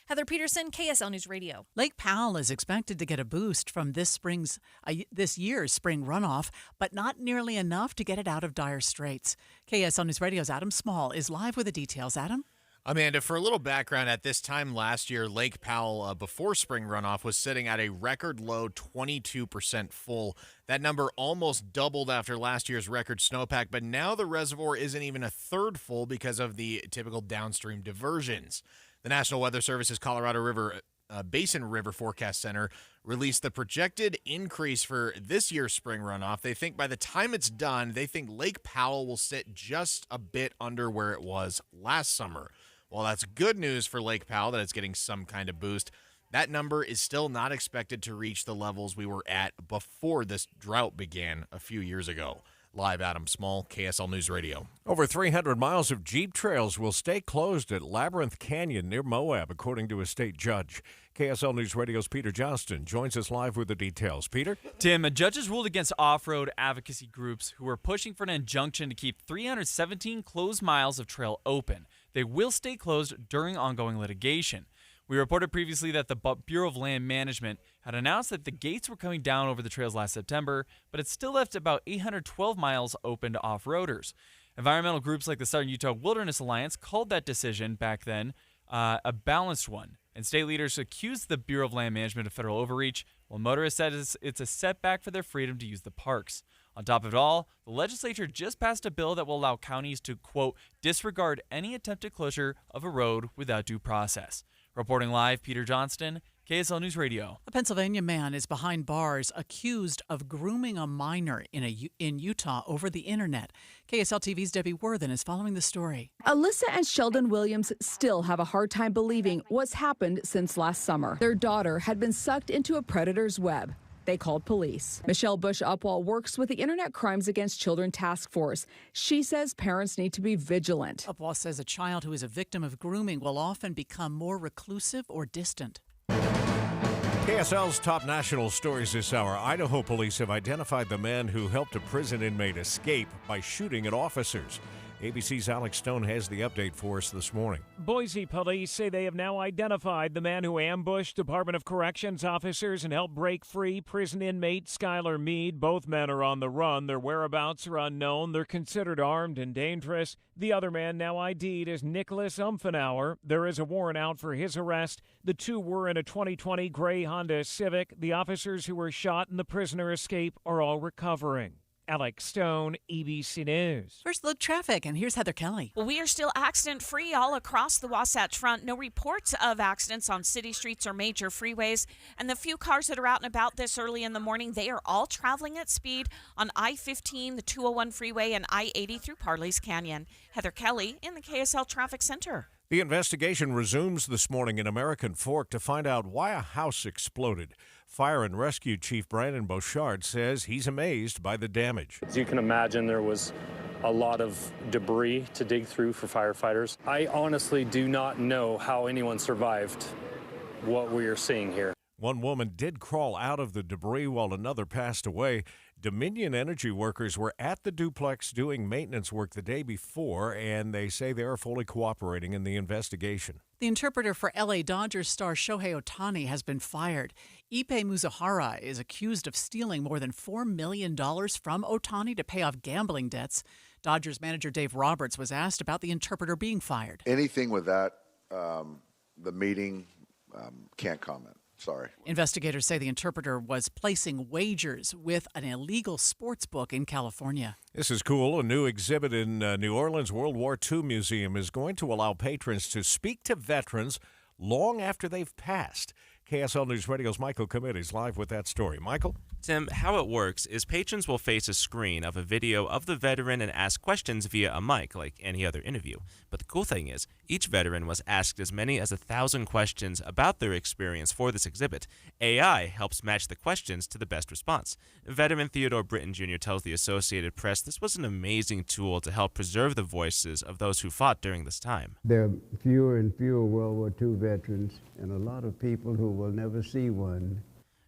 Heather Peterson, KSL News Radio. Lake Powell is expected to get a boost from this year's spring runoff, but not nearly enough to get it out of dire straits. KSL News Radio's Adam Small is live with the details. Adam? Amanda, for a little background, at this time last year, Lake Powell, before spring runoff, was sitting at a record low 22% full. That number almost doubled after last year's record snowpack, but now the reservoir isn't even a third full because of the typical downstream diversions. The National Weather Service's Colorado River Basin River Forecast Center released the projected increase for this year's spring runoff. They think by the time it's done, they think Lake Powell will sit just a bit under where it was last summer. While that's good news for Lake Powell that it's getting some kind of boost, that number is still not expected to reach the levels we were at before this drought began a few years ago. Live, Adam Small, KSL News Radio. Over 300 miles of Jeep trails will stay closed at Labyrinth Canyon near Moab, according to a state judge. KSL News Radio's Peter Johnston joins us live with the details. Peter? Tim, judges ruled against off-road advocacy groups who were pushing for an injunction to keep 317 closed miles of trail open. They will stay closed during ongoing litigation. We reported previously that the Bureau of Land Management had announced that the gates were coming down over the trails last September, but it still left about 812 miles open to off-roaders. Environmental groups like the Southern Utah Wilderness Alliance called that decision back then a balanced one, and state leaders accused the Bureau of Land Management of federal overreach, while motorists said it's a setback for their freedom to use the parks. On top of it all, the legislature just passed a bill that will allow counties to, quote, disregard any attempted closure of a road without due process. Reporting live, Peter Johnston, KSL News Radio. A Pennsylvania man is behind bars accused of grooming a minor in Utah over the internet. KSL TV's Debbie Worthen is following the story. Alyssa and Sheldon Williams still have a hard time believing what's happened since last summer. Their daughter had been sucked into a predator's web. They called police. Michelle Bush-Upwall works with the Internet Crimes Against Children Task Force. She says parents need to be vigilant. Upwall says a child who is a victim of grooming will often become more reclusive or distant. KSL's top national stories this hour. Idaho police have identified the man who helped a prison inmate escape by shooting at officers. ABC's Alex Stone has the update for us this morning. Boise police say they have now identified the man who ambushed Department of Corrections officers and helped break free prison inmate Skylar Mead. Both men are on the run. Their whereabouts are unknown. They're considered armed and dangerous. The other man, now ID'd as Nicholas Umfenauer. There is a warrant out for his arrest. The two were in a 2020 gray Honda Civic. The officers who were shot in the prisoner escape are all recovering. Alex Stone, ABC News. First look traffic, and here's Heather Kelly. Well, we are still accident-free all across the Wasatch Front. No reports of accidents on city streets or major freeways. And the few cars that are out and about this early in the morning, they are all traveling at speed on I-15, the 201 freeway, and I-80 through Parley's Canyon. Heather Kelly in the KSL Traffic Center. The investigation resumes this morning in American Fork to find out why a house exploded. Fire and Rescue Chief Brandon Beauchard says he's amazed by the damage. As you can imagine, there was a lot of debris to dig through for firefighters. I honestly do not know how anyone survived what we are seeing here. One woman did crawl out of the debris while another passed away. Dominion Energy workers were at the duplex doing maintenance work the day before, and they say they are fully cooperating in the investigation. The interpreter for LA Dodgers star Shohei Ohtani has been fired. Ippei Mizuhara is accused of stealing more than $4 million from Ohtani to pay off gambling debts. Dodgers manager Dave Roberts was asked about the interpreter being fired. Anything with that, the meeting, can't comment. Sorry. Investigators say the interpreter was placing wagers with an illegal sports book in California. This is cool. A new exhibit in New Orleans World War II Museum is going to allow patrons to speak to veterans long after they've passed. KSL News Radio's Michael Commute is live with that story. Michael? Tim, how it works is patrons will face a screen of a video of the veteran and ask questions via a mic like any other interview. But the cool thing is, each veteran was asked as many as 1,000 questions about their experience for this exhibit. AI helps match the questions to the best response. Veteran Theodore Britton Jr. tells the Associated Press this was an amazing tool to help preserve the voices of those who fought during this time. There are fewer and fewer World War II veterans and a lot of people who will never see one.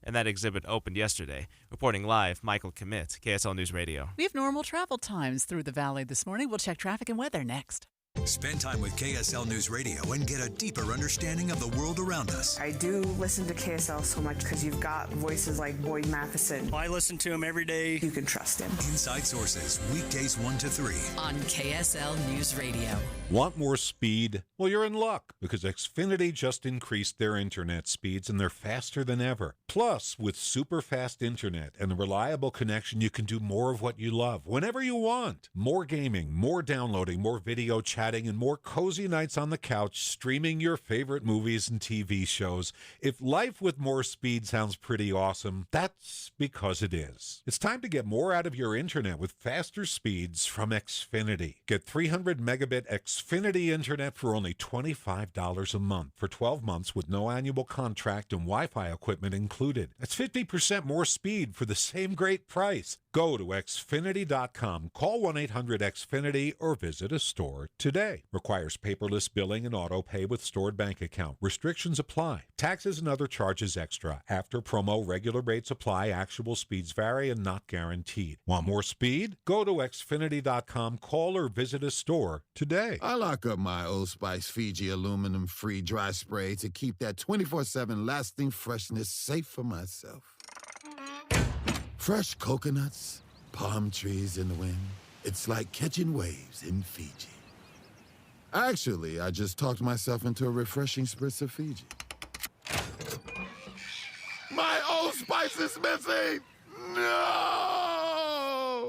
And that exhibit opened yesterday. Reporting live, Michael Commit, KSL News Radio. We have normal travel times through the valley this morning. We'll check traffic and weather next. Spend time with KSL News Radio and get a deeper understanding of the world around us. I do listen to KSL so much because you've got voices like Boyd Matheson. I listen to him every day. You can trust him. Inside Sources, weekdays 1 to 3. On KSL News Radio. Want more speed? Well, you're in luck because Xfinity just increased their internet speeds and they're faster than ever. Plus, with super fast internet and a reliable connection, you can do more of what you love whenever you want. More gaming, more downloading, more video chatting, and more cozy nights on the couch streaming your favorite movies and TV shows. If life with more speed sounds pretty awesome, that's because it is. It's time to get more out of your internet with faster speeds from Xfinity. Get 300 megabit Xfinity internet for only $25 a month for 12 months with no annual contract and Wi-Fi equipment included. That's 50% more speed for the same great price. Go to Xfinity.com, call 1-800-XFINITY, or visit a store today. Requires paperless billing and auto pay with stored bank account. Restrictions apply. Taxes and other charges extra. After promo, regular rates apply. Actual speeds vary and not guaranteed. Want more speed? Go to Xfinity.com, call or visit a store today. I lock up my Old Spice Fiji aluminum-free dry spray to keep that 24/7 lasting freshness safe for myself. Fresh coconuts, palm trees in the wind. It's like catching waves in Fiji. Actually, I just talked myself into a refreshing spritz of Fiji. My Old Spice is missing! No!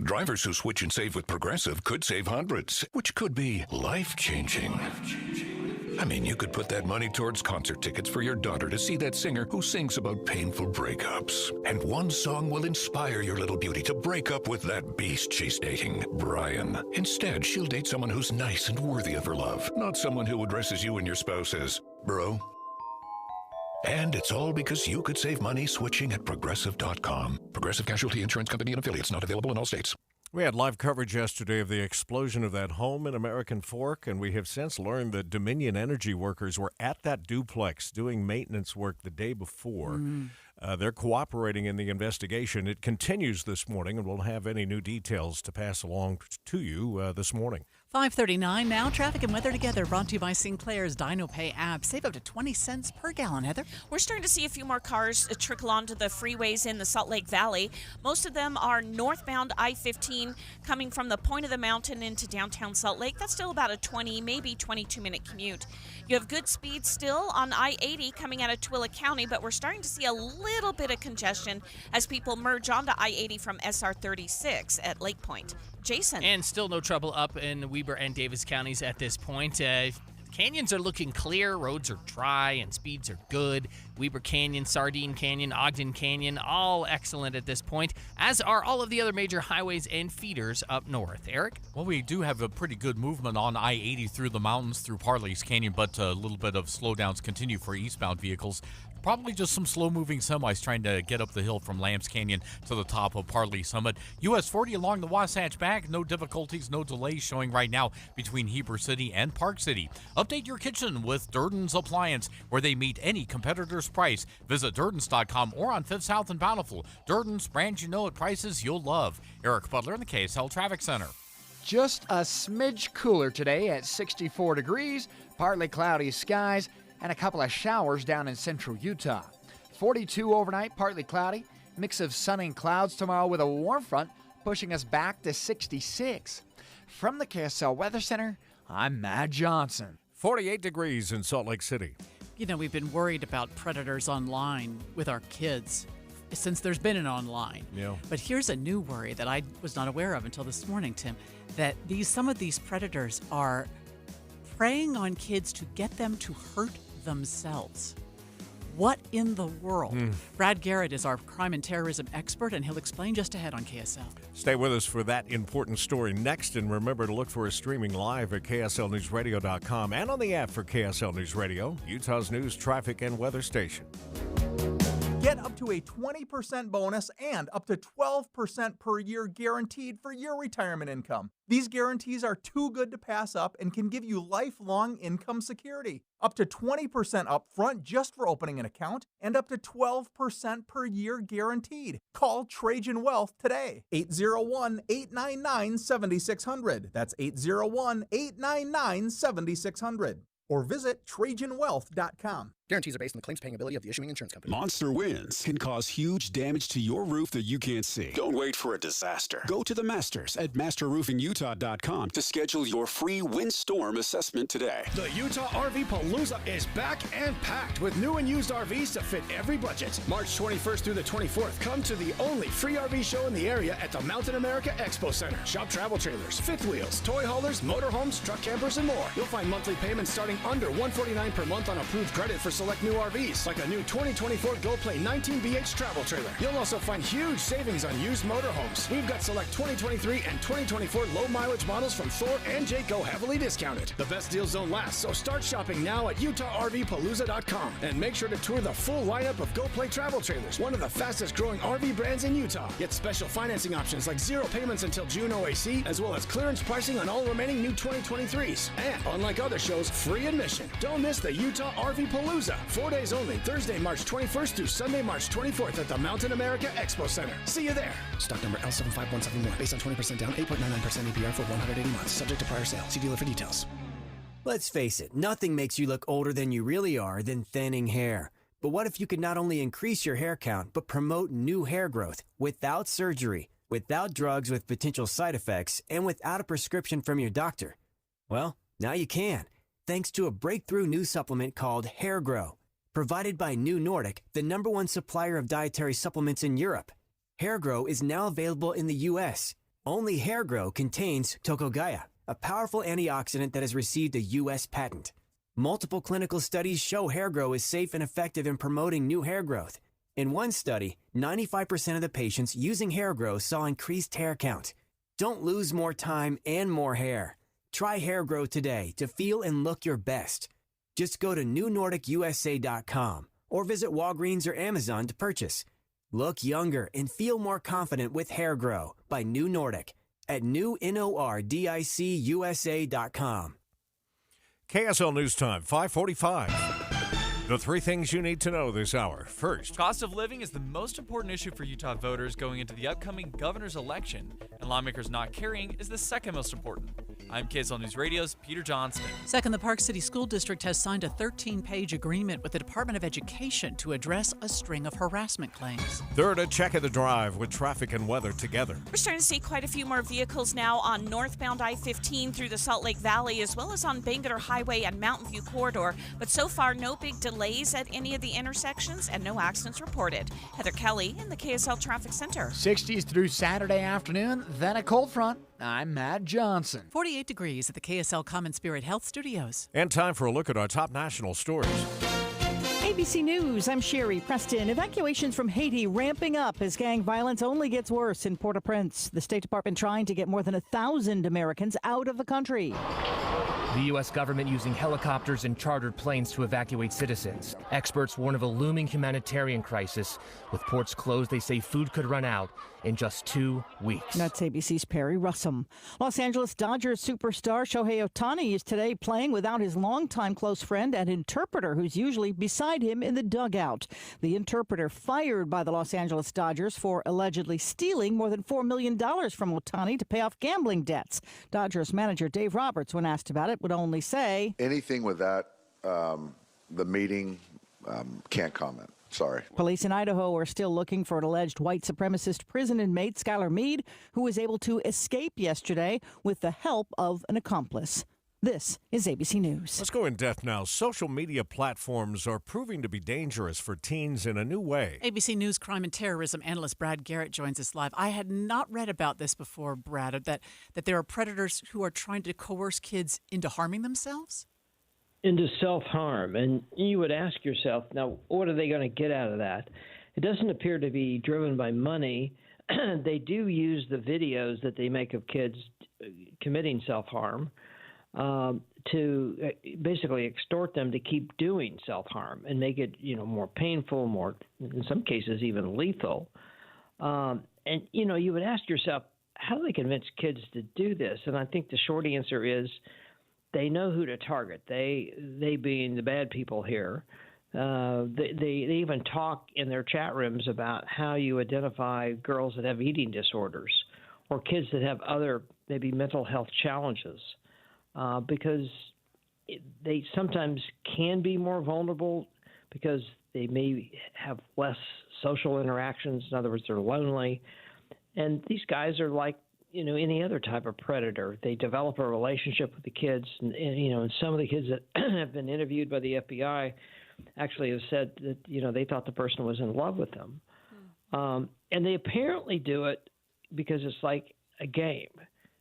Drivers who switch and save with Progressive could save hundreds, which could be life-changing. I mean, you could put that money towards concert tickets for your daughter to see that singer who sings about painful breakups. And one song will inspire your little beauty to break up with that beast she's dating, Brian. Instead, she'll date someone who's nice and worthy of her love, not someone who addresses you and your spouse as, bro. And it's all because you could save money switching at Progressive.com. Progressive Casualty Insurance Company and affiliates, not available in all states. We had live coverage yesterday of the explosion of that home in American Fork, and we have since learned that Dominion Energy workers were at that duplex doing maintenance work the day before. They're cooperating in the investigation. It continues this morning, and we'll have any new details to pass along to you this morning. 5:39 now. Traffic and weather together brought to you by Sinclair's DinoPay app. Save up to 20 cents per gallon, Heather. We're starting to see a few more cars trickle onto the freeways in the Salt Lake Valley. Most of them are northbound I-15 coming from the point of the mountain into downtown Salt Lake. That's still about a 20, maybe 22-minute commute. You have good speed still on I-80 coming out of Tooele County, but we're starting to see a little bit of congestion as people merge onto I-80 from SR 36 at Lake Point. Jason. And still no trouble up in Weber and Davis counties at this point. Canyons are looking clear, roads are dry, and speeds are good. Weber Canyon, Sardine Canyon, Ogden Canyon, all excellent at this point, as are all of the other major highways and feeders up north. Eric? Well, we do have a pretty good movement on I-80 through the mountains through Parley's Canyon, but a little bit of slowdowns continue for eastbound vehicles. Probably just some slow-moving semis trying to get up the hill from Lambs Canyon to the top of Parley Summit. US 40 along the Wasatch Back. No difficulties, no delays showing right now between Heber City and Park City. Update your kitchen with Durden's Appliance, where they meet any competitor's price. Visit Durdens.com or on 5th South and Bountiful. Durden's, brands you know at prices you'll love. Eric Butler in the KSL Traffic Center. Just a smidge cooler today at 64 degrees, partly cloudy skies, and a couple of showers down in central Utah. 42 overnight, partly cloudy. Mix of sun and clouds tomorrow with a warm front pushing us back to 66. From the KSL Weather Center, I'm Matt Johnson. 48 degrees in Salt Lake City. You know, we've been worried about predators online with our kids since there's been an online. Yeah. But here's a new worry that I was not aware of until this morning, Tim, that some of these predators are preying on kids to get them to hurt themselves. What in the world? Brad Garrett is our crime and terrorism expert, and he'll explain just ahead on KSL. Stay with us for that important story next, and remember to look for us streaming live at KSLNewsRadio.com and on the app for KSL News Radio, Utah's news, traffic, and weather station. Get up to a 20% bonus and up to 12% per year guaranteed for your retirement income. These guarantees are too good to pass up and can give you lifelong income security. Up to 20% up front just for opening an account and up to 12% per year guaranteed. Call Trajan Wealth today. 801-899-7600. That's 801-899-7600. Or visit TrajanWealth.com. Guarantees are based on the claims paying ability of the issuing insurance company. Monster winds can cause huge damage to your roof that you can't see. Don't wait for a disaster. Go to the Masters at MasterRoofingUtah.com to schedule your free windstorm assessment today. The Utah RV Palooza is back and packed with new and used RVs to fit every budget. March 21st through the 24th, come to the only free RV show in the area at the Mountain America Expo Center. Shop travel trailers, fifth wheels, toy haulers, motorhomes, truck campers, and more. You'll find monthly payments starting under $149 per month on approved credit for select new RVs, like a new 2024 GoPlay 19BH travel trailer. You'll also find huge savings on used motorhomes. We've got select 2023 and 2024 low mileage models from Thor and Jayco heavily discounted. The best deals don't last, so start shopping now at UtahRVPalooza.com and make sure to tour the full lineup of GoPlay travel trailers, one of the fastest growing RV brands in Utah. Get special financing options like 0 payments until June OAC, as well as clearance pricing on all remaining new 2023s. And unlike other shows, free admission. Don't miss the Utah RV Palooza. 4 days only, Thursday, March 21st through Sunday, March 24th at the Mountain America Expo Center. See you there. Stock number L75171. Based on 20% down, 8.99% APR for 180 months. Subject to prior sale. See dealer for details. Let's face it, nothing makes you look older than you really are than thinning hair. But what if you could not only increase your hair count, but promote new hair growth without surgery, without drugs with potential side effects, and without a prescription from your doctor? Well, now you can, thanks to a breakthrough new supplement called Hair Grow, provided by New Nordic, the #1 supplier of dietary supplements in Europe. Hair Grow is now available in the U.S., Only Hair Grow contains Tocogaya, a powerful antioxidant that has received a U.S. patent. Multiple clinical studies show Hair Grow is safe and effective in promoting new hair growth. In one study, 95% of the patients using Hair Grow saw increased hair count. Don't lose more time and more hair. Try Hair Grow today to feel and look your best. Just go to newnordicusa.com or visit Walgreens or Amazon to purchase. Look younger and feel more confident with Hair Grow by New Nordic at newnordicusa.com. KSL News Time, 5:45. The three things you need to know this hour. First, cost of living is the most important issue for Utah voters going into the upcoming governor's election, and lawmakers not caring is the second most important. I'm KSL News Radio's Peter Johnston. Second, the Park City School District has signed a 13-page agreement with the Department of Education to address a string of harassment claims. Third, a check of the drive with traffic and weather together. We're starting to see quite a few more vehicles now on northbound I-15 through the Salt Lake Valley, as well as on Bangerter Highway and Mountain View Corridor. But so far, no big delays at any of the intersections and no accidents reported. Heather Kelly in the KSL Traffic Center. 60s through Saturday afternoon, then a cold front. I'm Matt Johnson. 48 degrees at the KSL Common Spirit Health Studios. And time for a look at our top national stories. ABC News, I'm Sherry Preston. Evacuations from Haiti ramping up as gang violence only gets worse in Port-au-Prince. The State Department trying to get more than 1,000 Americans out of the country. The U.S. government using helicopters and chartered planes to evacuate citizens. Experts warn of a looming humanitarian crisis. With ports closed, they say food could run out in just 2 weeks. That's ABC's Perry Russum. Los Angeles Dodgers superstar Shohei Ohtani is today playing without his longtime close friend and interpreter who's usually beside him in the dugout. The interpreter fired by the Los Angeles Dodgers for allegedly stealing more than $4 million from Ohtani to pay off gambling debts. Dodgers manager Dave Roberts, when asked about it, would only say, anything with that, the meeting, can't comment. Sorry. Police in Idaho are still looking for an alleged white supremacist prison inmate, Skylar Mead, who was able to escape yesterday with the help of an accomplice. This is ABC News. Let's go in depth now. Social media platforms are proving to be dangerous for teens in a new way. ABC News crime and terrorism analyst Brad Garrett joins us live. I had not read about this before, Brad, that there are predators who are trying to coerce kids into harming themselves? Into self-harm. And you would ask yourself, now, what are they going to get out of that? It doesn't appear to be driven by money. They do use the videos that they make of kids committing self-harm to basically extort them to keep doing self-harm and make it, more painful, more, in some cases, even lethal. And, you would ask yourself, how do they convince kids to do this? And I think the short answer is they know who to target. They being the bad people here. They even talk in their chat rooms about how you identify girls that have eating disorders or kids that have other maybe mental health challenges. Because they sometimes can be more vulnerable because they may have less social interactions. In other words, they're lonely. And these guys are like, any other type of predator. They develop a relationship with the kids. And some of the kids that have been interviewed by the FBI actually have said that, they thought the person was in love with them. And they apparently do it because it's like a game.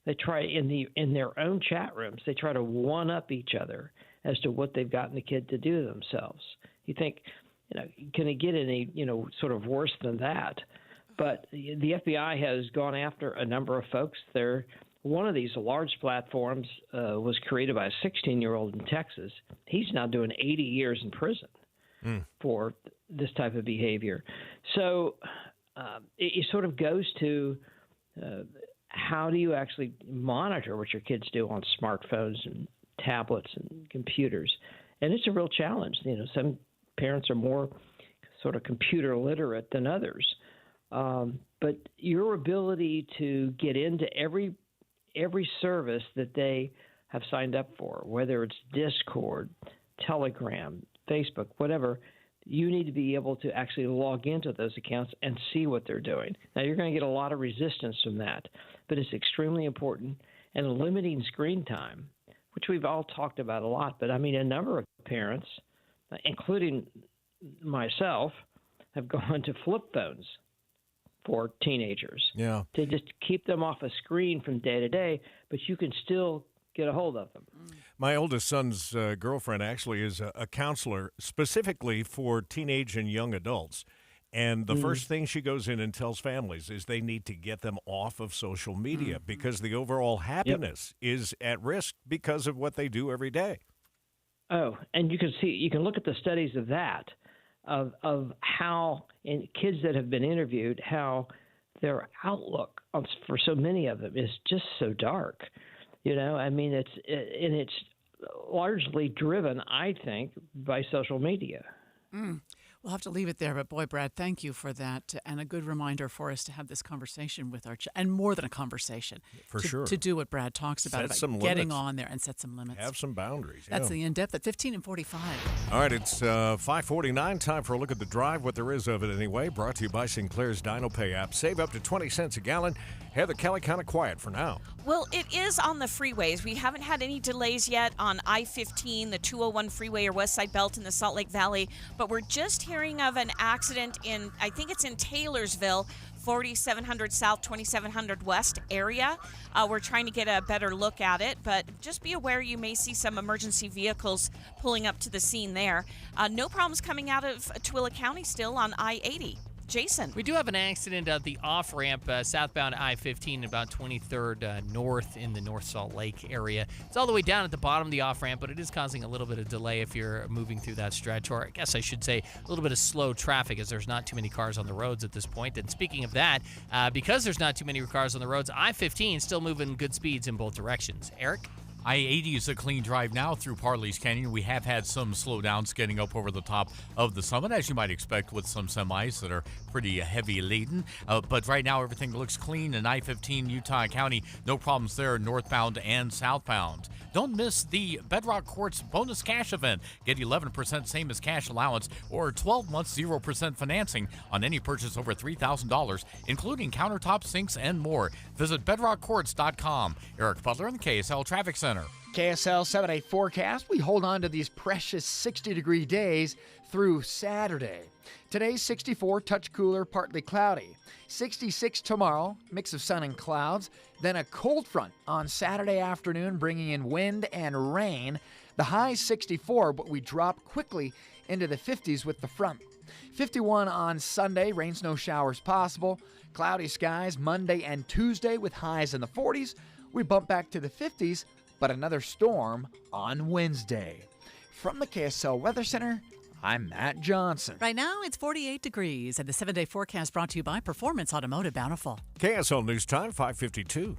They try in their own chat rooms, they try to one-up each other as to what they've gotten the kid to do themselves. You think, can it get any, sort of worse than that? But the FBI has gone after a number of folks. One of these large platforms was created by a 16-year-old in Texas. He's now doing 80 years in prison for this type of behavior. So it sort of goes to how do you actually monitor what your kids do on smartphones and tablets and computers? And it's a real challenge. Some parents are more sort of computer literate than others. But your ability to get into every service that they have signed up for, whether it's Discord, Telegram, Facebook, whatever, you need to be able to actually log into those accounts and see what they're doing. Now, you're going to get a lot of resistance from that, but it's extremely important. And limiting screen time, which we've all talked about a lot, but I mean, a number of parents, including myself, have gone to flip phones for teenagers. Yeah. To just keep them off a screen from day to day, but you can still get a hold of them. My oldest son's girlfriend actually is a counselor specifically for teenage and young adults. And the first thing she goes in and tells families is they need to get them off of social media because the overall happiness is at risk because of what they do every day. Oh, and you can look at the studies of that, of how in kids that have been interviewed, how their outlook for so many of them is just so dark. I mean, it's largely driven, I think, by social media. We'll have to leave it there, but boy, Brad, thank you for that, and a good reminder for us to have this conversation with our and more than a conversation. Sure. To do what Brad talks about Some getting limits. on there and set some limits. Have some boundaries. That's the in-depth at 15:45. All right, it's 5:49. Time for a look at the drive, what there is of it anyway. Brought to you by Sinclair's Dino Pay app. Save up to 20 cents a gallon. Heather Kelly, kind of quiet for now. Well, it is on the freeways. We haven't had any delays yet on I-15, the 201 freeway or West Side Belt in the Salt Lake Valley, but we're just hearing of an accident I think it's in Taylorsville, 4700 South, 2700 West area. We're trying to get a better look at it, but just be aware you may see some emergency vehicles pulling up to the scene there. No problems coming out of Tooele County still on I-80. Jason. We do have an accident at the off-ramp southbound I-15 about 23rd north in the North Salt Lake area. It's all the way down at the bottom of the off-ramp, but it is causing a little bit of delay if you're moving through that stretch, or I guess I should say a little bit of slow traffic as there's not too many cars on the roads at this point. And speaking of that, because there's not too many cars on the roads, I-15 still moving good speeds in both directions. Eric? I-80 is a clean drive now through Parley's Canyon. We have had some slowdowns getting up over the top of the summit, as you might expect with some semis that are pretty heavy laden. But right now, everything looks clean in I-15, Utah County. No problems there, northbound and southbound. Don't miss the Bedrock Quartz bonus cash event. Get 11% same as cash allowance or 12 months 0% financing on any purchase over $3,000, including countertop sinks and more. Visit bedrockquartz.com. Eric Butler in the KSL Traffic Center. KSL 7-day forecast. We hold on to these precious 60-degree days through Saturday. Today's 64, touch cooler, partly cloudy. 66 tomorrow, mix of sun and clouds. Then a cold front on Saturday afternoon, bringing in wind and rain. The high 64, but we drop quickly into the 50s with the front. 51 on Sunday, rain, snow showers possible. Cloudy skies Monday and Tuesday with highs in the 40s. We bump back to the 50s, but another storm on Wednesday. From the KSL Weather Center, I'm Matt Johnson. Right now, it's 48 degrees, and the 7-day forecast brought to you by Performance Automotive Bountiful. KSL News Time, 5:52.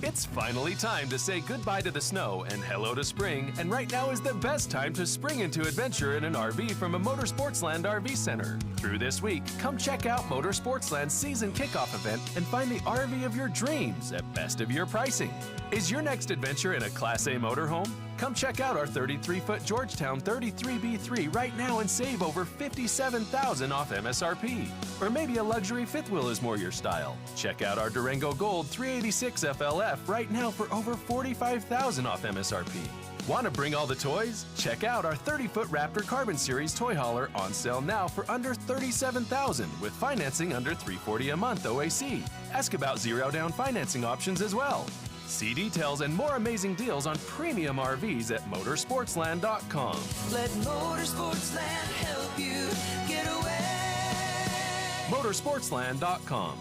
It's finally time to say goodbye to the snow and hello to spring, and right now is the best time to spring into adventure in an RV from a Motorsportsland RV Center. Through this week, come check out Motorsportsland's season kickoff event and find the RV of your dreams at best of your pricing. Is your next adventure in a Class A motorhome? Come check out our 33-foot Georgetown 33B3 right now and save over $57,000 off MSRP. Or maybe a luxury fifth wheel is more your style. Check out our Durango Gold 386 FLF right now for over $45,000 off MSRP. Want to bring all the toys? Check out our 30-foot Raptor Carbon Series toy hauler on sale now for under $37,000 with financing under $340 a month OAC. Ask about zero-down financing options as well. See details and more amazing deals on premium RVs at motorsportsland.com. Let Motorsportsland help you get away. Motorsportsland.com.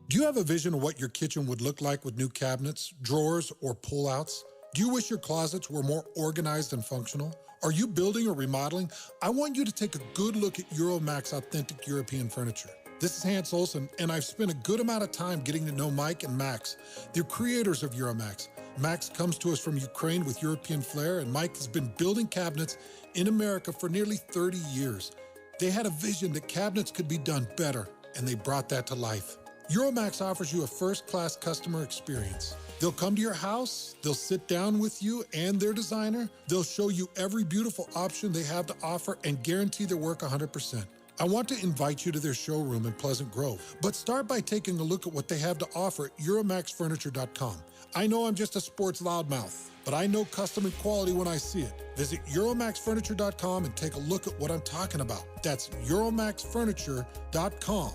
Do you have a vision of what your kitchen would look like with new cabinets, drawers, or pull-outs? Do you wish your closets were more organized and functional? Are you building or remodeling? I want you to take a good look at Euromax Authentic European Furniture. This is Hans Olsen, and I've spent a good amount of time getting to know Mike and Max, the creators of Euromax. Max comes to us from Ukraine with European flair, and Mike has been building cabinets in America for nearly 30 years. They had a vision that cabinets could be done better, and they brought that to life. Euromax offers you a first-class customer experience. They'll come to your house, they'll sit down with you and their designer, they'll show you every beautiful option they have to offer and guarantee their work 100%. I want to invite you to their showroom in Pleasant Grove, but start by taking a look at what they have to offer at EuromaxFurniture.com. I know I'm just a sports loudmouth, but I know custom and quality when I see it. Visit EuromaxFurniture.com and take a look at what I'm talking about. That's EuromaxFurniture.com.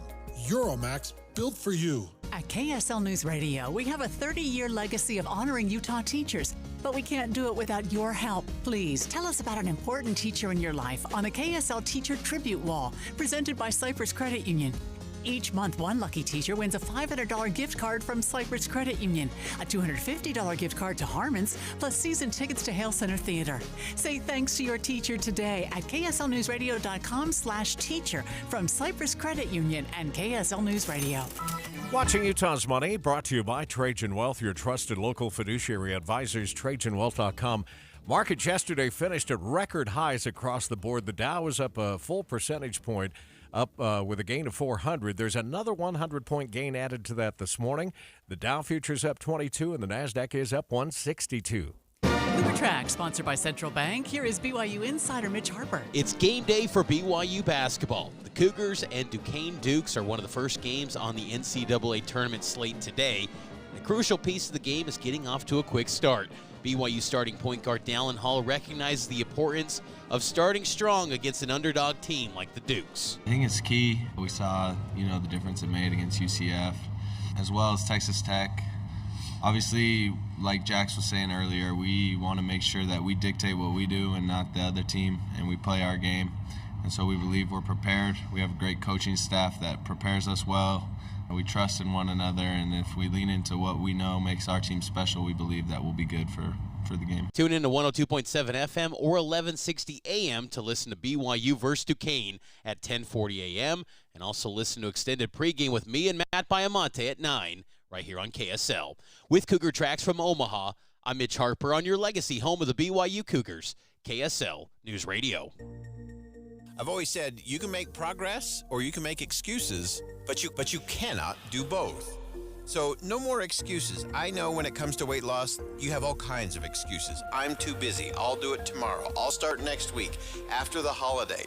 Euromax, built for you. At KSL News Radio, we have a 30-year legacy of honoring Utah teachers, but we can't do it without your help. Please tell us about an important teacher in your life on a KSL Teacher Tribute Wall presented by Cypress Credit Union. Each month, one lucky teacher wins a $500 gift card from Cypress Credit Union, a $250 gift card to Harmon's, plus season tickets to Hale Center Theater. Say thanks to your teacher today at kslnewsradio.com/teacher from Cypress Credit Union and KSL News Radio. Watching Utah's Money, brought to you by Trajan Wealth, your trusted local fiduciary advisors, TrajanWealth.com. Markets yesterday finished at record highs across the board. The Dow was up a full percentage point, up with a gain of 400. There's another 100-point gain added to that this morning. The Dow futures up 22 and the NASDAQ is up 162. Cougar Track, sponsored by Central Bank. Here is BYU insider Mitch Harper. It's game day for BYU basketball. The Cougars and Duquesne Dukes are one of the first games on the NCAA tournament slate today. And a crucial piece of the game is getting off to a quick start. BYU starting point guard Dallin Hall recognizes the importance of starting strong against an underdog team like the Dukes. I think it's key. We saw, the difference it made against UCF, as well as Texas Tech. Obviously, like Jax was saying earlier, we want to make sure that we dictate what we do and not the other team, and we play our game. And so we believe we're prepared. We have a great coaching staff that prepares us well. We trust in one another, and if we lean into what we know makes our team special, we believe that we'll be good for the game. Tune in to 102.7 FM or 1160 AM to listen to BYU versus Duquesne at 10:40 AM, and also listen to extended pregame with me and Matt Biamonte at 9 right here on KSL. With Cougar Tracks from Omaha, I'm Mitch Harper on your legacy home of the BYU Cougars, KSL News Radio. I've always said you can make progress or you can make excuses, but you cannot do both. So no more excuses. I know when it comes to weight loss, you have all kinds of excuses. I'm too busy. I'll do it tomorrow. I'll start next week after the holiday.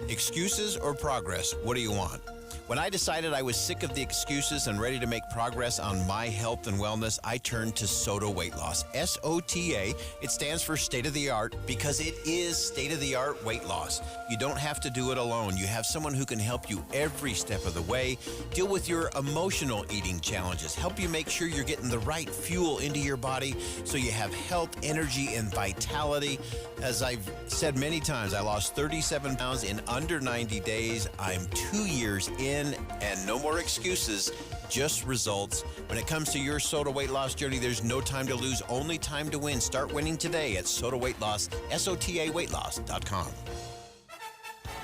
Excuses or progress? What do you want? When I decided I was sick of the excuses and ready to make progress on my health and wellness, I turned to SOTA Weight Loss. SOTA, it stands for state-of-the-art because it is state-of-the-art weight loss. You don't have to do it alone. You have someone who can help you every step of the way, deal with your emotional eating challenges, help you make sure you're getting the right fuel into your body so you have health, energy, and vitality. As I've said many times, I lost 37 pounds in under 90 days. I'm 2 years in, and no more excuses, just results. When it comes to your SOTA weight loss journey, there's no time to lose, only time to win. Start winning today at SOTA Weight Loss, SOTAweightloss.com.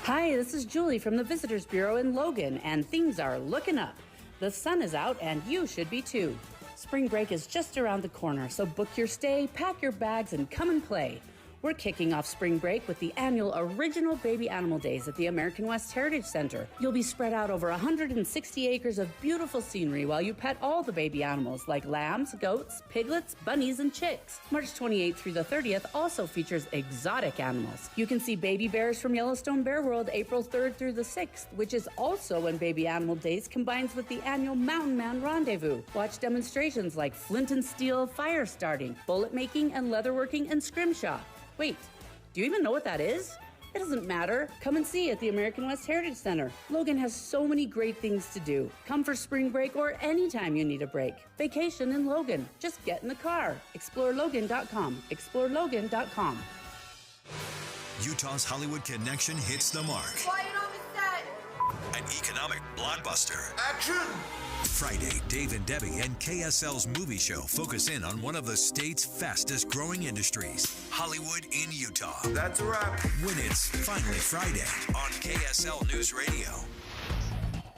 Hi, this is Julie from the Visitors Bureau in Logan, and things are looking up. The sun is out, and you should be too. Spring break is just around the corner, so book your stay, pack your bags, and come and play. We're kicking off spring break with the annual Original Baby Animal Days at the American West Heritage Center. You'll be spread out over 160 acres of beautiful scenery while you pet all the baby animals like lambs, goats, piglets, bunnies, and chicks. March 28th through the 30th also features exotic animals. You can see baby bears from Yellowstone Bear World April 3rd through the 6th, which is also when Baby Animal Days combines with the annual Mountain Man Rendezvous. Watch demonstrations like flint and steel fire starting, bullet making, and leatherworking and scrimshaw. Wait, do you even know what that is? It doesn't matter. Come and see at the American West Heritage Center. Logan has so many great things to do. Come for spring break or anytime you need a break. Vacation in Logan. Just get in the car. ExploreLogan.com. ExploreLogan.com. Utah's Hollywood connection hits the mark. An economic blockbuster. Action! Friday, Dave and Debbie and KSL's movie show focus in on one of the state's fastest growing industries, Hollywood in Utah. That's a wrap. When it's finally Friday on KSL News Radio.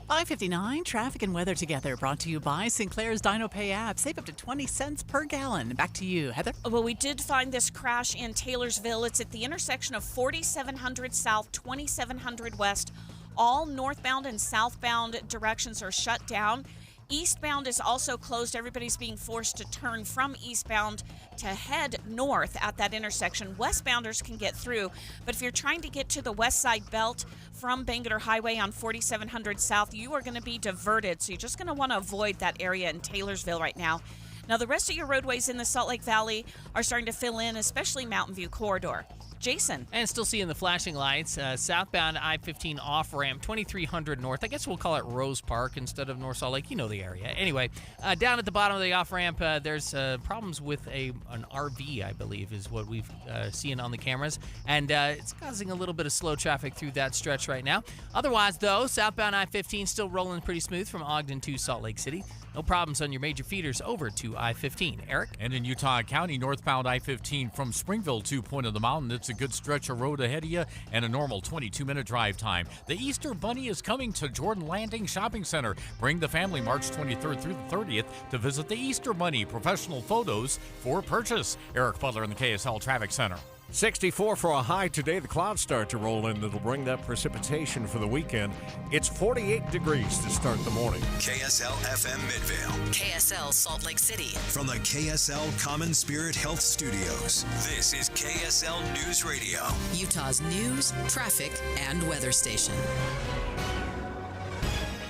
5:59, traffic and weather together, brought to you by Sinclair's Dino Pay app. Save up to 20 cents per gallon. Back to you, Heather. Well, we did find this crash in Taylorsville. It's at the intersection of 4700 South, 2700 West. All northbound and southbound directions are shut down. Eastbound is also closed. Everybody's being forced to turn from eastbound to head north at that intersection. Westbounders can get through, but if you're trying to get to the west side belt from Bangerter Highway on 4700 South, you are going to be diverted. So you're just going to want to avoid that area in Taylorsville right now. Now, the rest of your roadways in the Salt Lake Valley are starting to fill in, especially Mountain View Corridor. Jason. And still seeing the flashing lights. Southbound I-15 off-ramp, 2300 north. I guess we'll call it Rose Park instead of North Salt Lake. You know the area. Anyway, down at the bottom of the off-ramp, there's problems with an RV, I believe, is what we've seen on the cameras. And it's causing a little bit of slow traffic through that stretch right now. Otherwise, though, southbound I-15 still rolling pretty smooth from Ogden to Salt Lake City. No problems on your major feeders over to I-15. Eric? And in Utah County, northbound I-15 from Springville to Point of the Mountain, it's a good stretch of road ahead of you and a normal 22-minute drive time. The Easter Bunny is coming to Jordan Landing Shopping Center. Bring the family March 23rd through the 30th to visit the Easter Bunny. Professional photos for purchase. Eric Butler in the KSL Traffic Center. 64 for a high today. The clouds start to roll in. That'll bring that precipitation for the weekend. It's 48 degrees to start the morning. KSL FM Midvale. KSL Salt Lake City. From the KSL Common Spirit Health Studios, this is KSL News Radio. Utah's news, traffic, and weather station.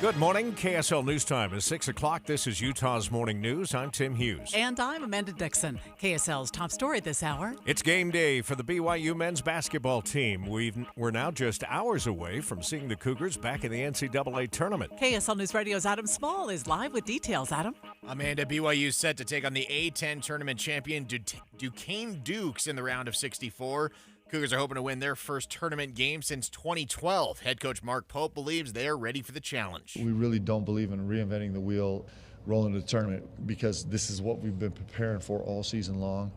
Good morning. KSL News Time is 6 o'clock. This is Utah's Morning News. I'm Tim Hughes. And I'm Amanda Dixon. KSL's top story this hour. It's game day for the BYU men's basketball team. We're now just hours away from seeing the Cougars back in the NCAA tournament. KSL News Radio's Adam Small is live with details. Adam? Amanda, BYU set to take on the A10 tournament champion Duquesne Dukes in the round of 64. Cougars are hoping to win their first tournament game since 2012. Head coach Mark Pope believes they are ready for the challenge. We really don't believe in reinventing the wheel rolling to the tournament because this is what we've been preparing for all season long.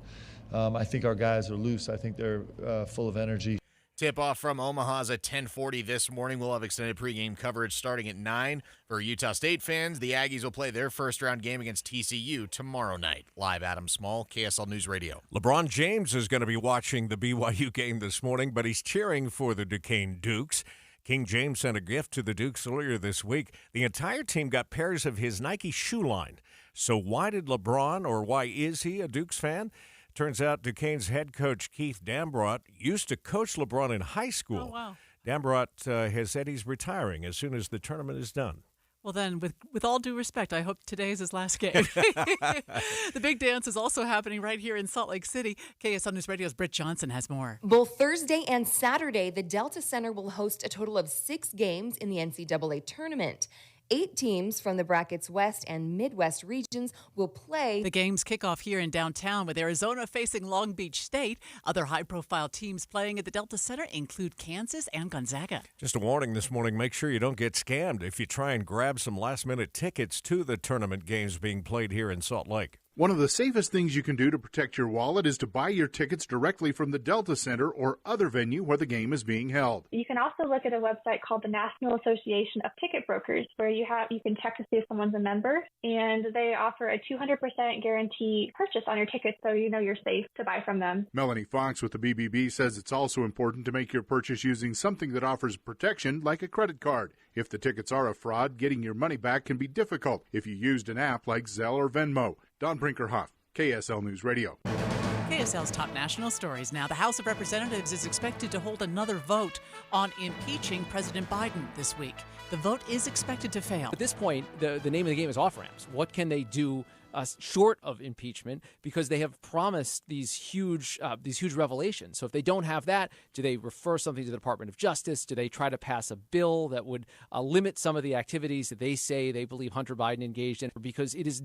I think our guys are loose. I think they're full of energy. Tip-off from Omaha's at 10:40 this morning. We'll have extended pregame coverage starting at 9. For Utah State fans, the Aggies will play their first-round game against TCU tomorrow night. Live, Adam Small, KSL News Radio. LeBron James is going to be watching the BYU game this morning, but he's cheering for the Duquesne Dukes. King James sent a gift to the Dukes earlier this week. The entire team got pairs of his Nike shoe line. So why did LeBron, or why is he a Dukes fan? Turns out Duquesne's head coach, Keith Dambrot, used to coach LeBron in high school. Oh, wow. Dambrot has said he's retiring as soon as the tournament is done. Well, then, with all due respect, I hope today is his last game. The big dance is also happening right here in Salt Lake City. KSL News Radio's Britt Johnson has more. Both Thursday and Saturday, the Delta Center will host a total of 6 games in the NCAA tournament. 8 teams from the bracket's West and Midwest regions will play. The games kick off here in downtown with Arizona facing Long Beach State. Other high-profile teams playing at the Delta Center include Kansas and Gonzaga. Just a warning this morning, make sure you don't get scammed if you try and grab some last-minute tickets to the tournament games being played here in Salt Lake. One of the safest things you can do to protect your wallet is to buy your tickets directly from the Delta Center or other venue where the game is being held. You can also look at a website called the National Association of Ticket Brokers, where you can check to see if someone's a member, and they offer a 200% guarantee purchase on your tickets, so you know you're safe to buy from them. Melanie Fox with the BBB says it's also important to make your purchase using something that offers protection, like a credit card. If the tickets are a fraud, getting your money back can be difficult if you used an app like Zelle or Venmo. Don Brinkerhoff, KSL News Radio. KSL's top national stories now. The House of Representatives is expected to hold another vote on impeaching President Biden this week. The vote is expected to fail. At this point, the name of the game is off-ramps. What can they do short of impeachment, because they have promised these huge revelations? So if they don't have that, do they refer something to the Department of Justice? Do they try to pass a bill that would limit some of the activities that they say they believe Hunter Biden engaged in? Because it is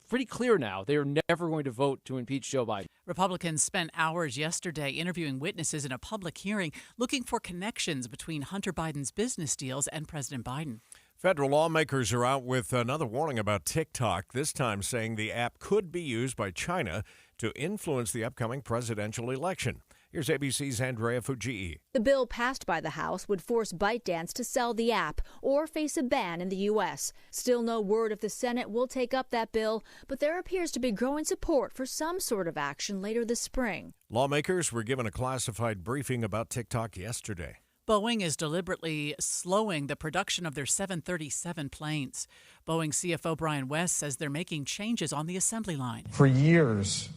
pretty clear now they are never going to vote to impeach Joe Biden. Republicans spent hours yesterday interviewing witnesses in a public hearing looking for connections between Hunter Biden's business deals and President Biden. Federal lawmakers are out with another warning about TikTok, this time saying the app could be used by China to influence the upcoming presidential election. Here's ABC's Andrea Fujii. The bill passed by the House would force ByteDance to sell the app or face a ban in the U.S. Still no word if the Senate will take up that bill, but there appears to be growing support for some sort of action later this spring. Lawmakers were given a classified briefing about TikTok yesterday. Boeing is deliberately slowing the production of their 737 planes. Boeing CFO Brian West says they're making changes on the assembly line. For years,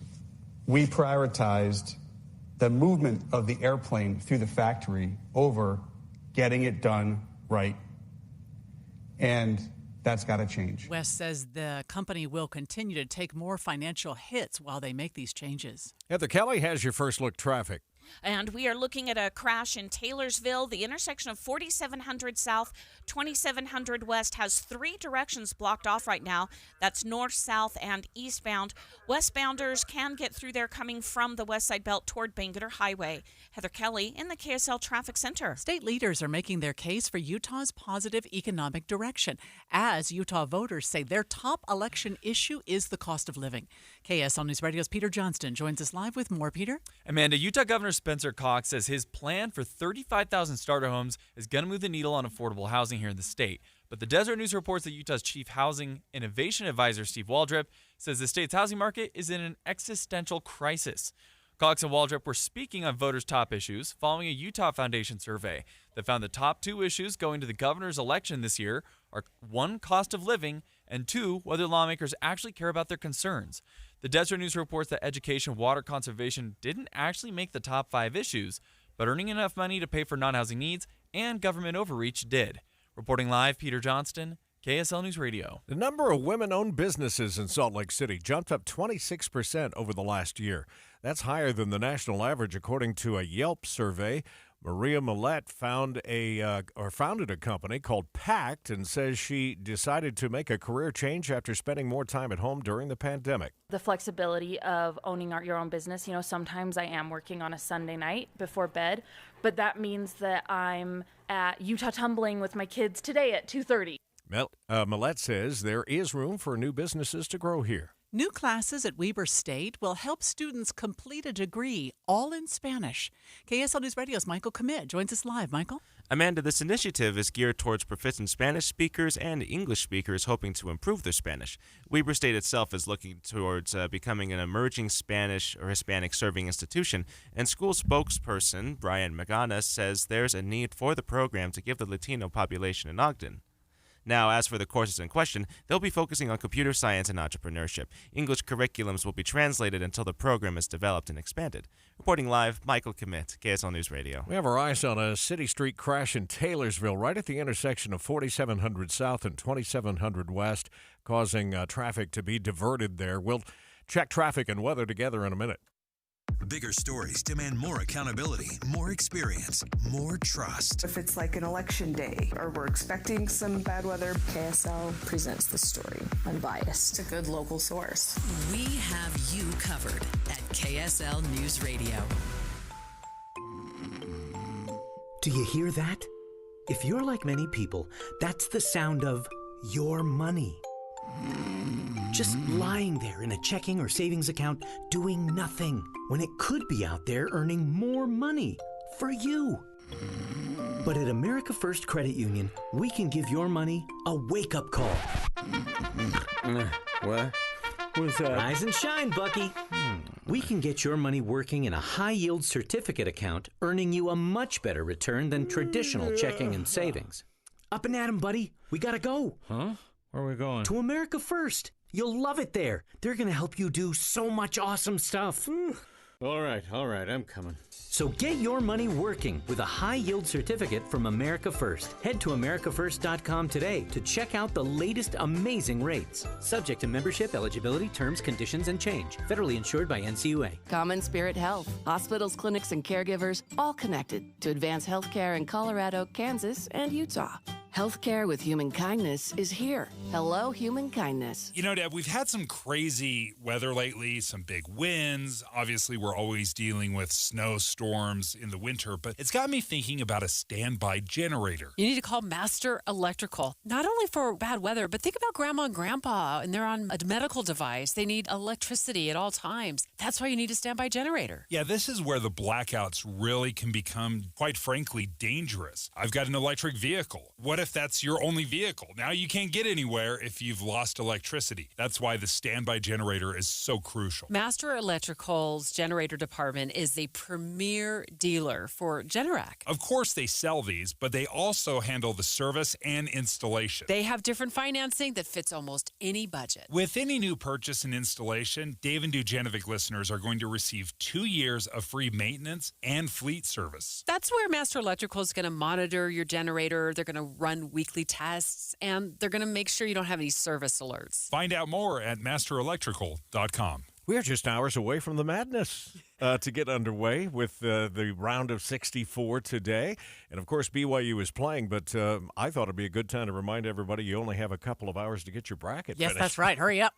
we prioritized the movement of the airplane through the factory over getting it done right. And That's got to change. West says the company will continue to take more financial hits while they make these changes. Heather Kelly has your first look traffic. And we are looking at a crash in Taylorsville. The intersection of 4700 South, 2700 West has 3 directions blocked off right now. That's north, south, and eastbound. Westbounders can get through there coming from the West Side Belt toward Bangerter Highway. Heather Kelly in the KSL Traffic Center. State leaders are making their case for Utah's positive economic direction, as Utah voters say their top election issue is the cost of living. KSL News Radio's Peter Johnston joins us live with more. Peter? Amanda, Utah Governor Spencer Cox says his plan for 35,000 starter homes is going to move the needle on affordable housing here in the state. But the Desert News reports that Utah's Chief Housing Innovation Advisor, Steve Waldrop, says the state's housing market is in an existential crisis. Cox and Waldrop were speaking on voters' top issues following a Utah Foundation survey that found the top 2 issues going to the governor's election this year are 1, cost of living, and 2, whether lawmakers actually care about their concerns. The Desert News reports that education and water conservation didn't actually make the top 5 issues, but earning enough money to pay for non-housing needs and government overreach did. Reporting live, Peter Johnston, KSL News Radio. The number of women-owned businesses in Salt Lake City jumped up 26% over the last year. That's higher than the national average, according to a Yelp survey. Maria Millette founded a company called Pact and says she decided to make a career change after spending more time at home during the pandemic. The flexibility of owning your own business. Sometimes I am working on a Sunday night before bed, but that means that I'm at Utah Tumbling with my kids today at 2:30. Millette says there is room for new businesses to grow here. New classes at Weber State will help students complete a degree, all in Spanish. KSL News Radio's Michael Commit joins us live. Michael? Amanda, this initiative is geared towards proficient Spanish speakers and English speakers hoping to improve their Spanish. Weber State itself is looking towards becoming an emerging Spanish or Hispanic serving institution, and school spokesperson Brian Magana says there's a need for the program to give the Latino population in Ogden. Now, as for the courses in question, they'll be focusing on computer science and entrepreneurship. English curriculums will be translated until the program is developed and expanded. Reporting live, Michael Commit, KSL News Radio. We have our eyes on a city street crash in Taylorsville, right at the intersection of 4700 South and 2700 West, causing traffic to be diverted there. We'll check traffic and weather together in a minute. Bigger stories demand more accountability, more experience, more trust. If it's like an election day or we're expecting some bad weather, KSL presents the story. Unbiased. It's a good local source. We have you covered at KSL News Radio. Do you hear that? If you're like many people, that's the sound of your money. Just lying there in a checking or savings account doing nothing when it could be out there earning more money for you. But at America First Credit Union, we can give your money a wake-up call. What? What's that? Rise and shine, Bucky. We can get your money working in a high-yield certificate account, earning you a much better return than traditional checking and savings. Up and at 'em, buddy. We gotta go. Huh? Where are we going? To America First. You'll love it there. They're going to help you do so much awesome stuff. All right, I'm coming. So get your money working with a high-yield certificate from America First. Head to americafirst.com today to check out the latest amazing rates. Subject to membership, eligibility, terms, conditions, and change. Federally insured by NCUA. Common Spirit Health. Hospitals, clinics, and caregivers all connected to advance healthcare in Colorado, Kansas, and Utah. Healthcare with human kindness is here. Hello, human kindness. Deb, we've had some crazy weather lately, some big winds. Obviously, we're always dealing with snowstorms in the winter, but it's got me thinking about a standby generator. You need to call Master Electrical, not only for bad weather, but think about Grandma and Grandpa, and they're on a medical device. They need electricity at all times. That's why you need a standby generator. Yeah, this is where the blackouts really can become, quite frankly, dangerous. I've got an electric vehicle. What if that's your only vehicle? Now you can't get anywhere if you've lost electricity. That's why the standby generator is so crucial. Master Electrical's generator department is the premier dealer for Generac. Of course they sell these, but they also handle the service and installation. They have different financing that fits almost any budget. With any new purchase and installation, Dave and Dujanovic listeners are going to receive 2 years of free maintenance and fleet service. That's where Master Electrical is going to monitor your generator. They're going to run run weekly tests, and they're going to make sure you don't have any service alerts. Find out more at masterelectrical.com. We are just hours away from the madness to get underway with the round of 64 today. And, of course, BYU is playing, but I thought it'd be a good time to remind everybody you only have a couple of hours to get your bracket Yes, finished. that's right. Hurry up.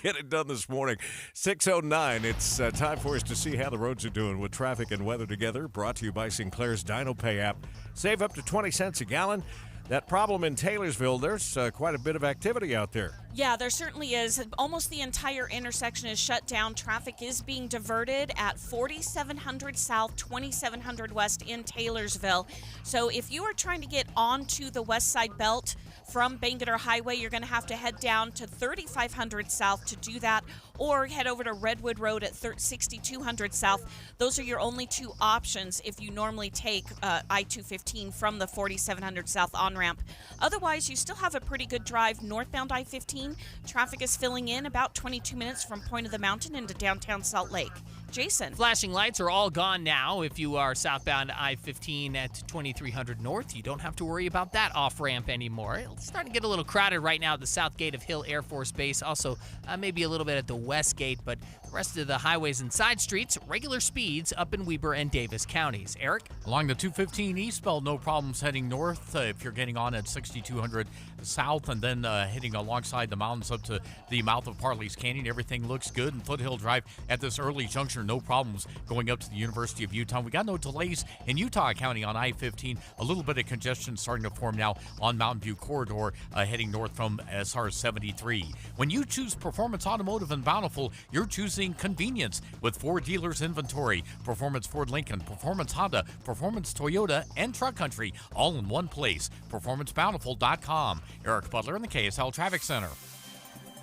Get it done this morning. 6:09. It's time for us to see how the roads are doing with traffic and weather together. Brought to you by Sinclair's DinoPay app. Save up to 20 cents a gallon. That problem in Taylorsville, there's quite a bit of activity out there. Yeah, there certainly is. Almost the entire intersection is shut down. Traffic is being diverted at 4700 South, 2700 West in Taylorsville. So if you are trying to get onto the West Side Belt from Bangerter Highway, you're going to have to head down to 3500 South to do that, or head over to Redwood Road at 6200 South. Those are your only two options if you normally take I-215 from the 4700 South on-ramp. Otherwise, you still have a pretty good drive northbound I-15. Traffic is filling in about 22 minutes from Point of the Mountain into downtown Salt Lake. Jason. Flashing lights are all gone now. If you are southbound I-15 at 2300 North, you don't have to worry about that off-ramp anymore. It's starting to get a little crowded right now at the south gate of Hill Air Force Base. Also, maybe a little bit at the west gate, but the rest of the highways and side streets, regular speeds up in Weber and Davis counties. Eric? Along the 215 eastbound, no problems heading north if you're getting on at 6200 south and then heading alongside the mountains up to the mouth of Parley's Canyon. Everything looks good. And Foothill Drive at this early juncture, no problems going up to the University of Utah. We got no delays in Utah County on I-15. A little bit of congestion starting to form now on Mountain View Corridor heading north from SR 73. When you choose Performance Automotive and Bountiful, you're choosing convenience with 4 dealers inventory. Performance Ford Lincoln, Performance Honda, Performance Toyota, and Truck Country, all in one place. PerformanceBountiful.com. Eric Butler in the KSL Traffic Center.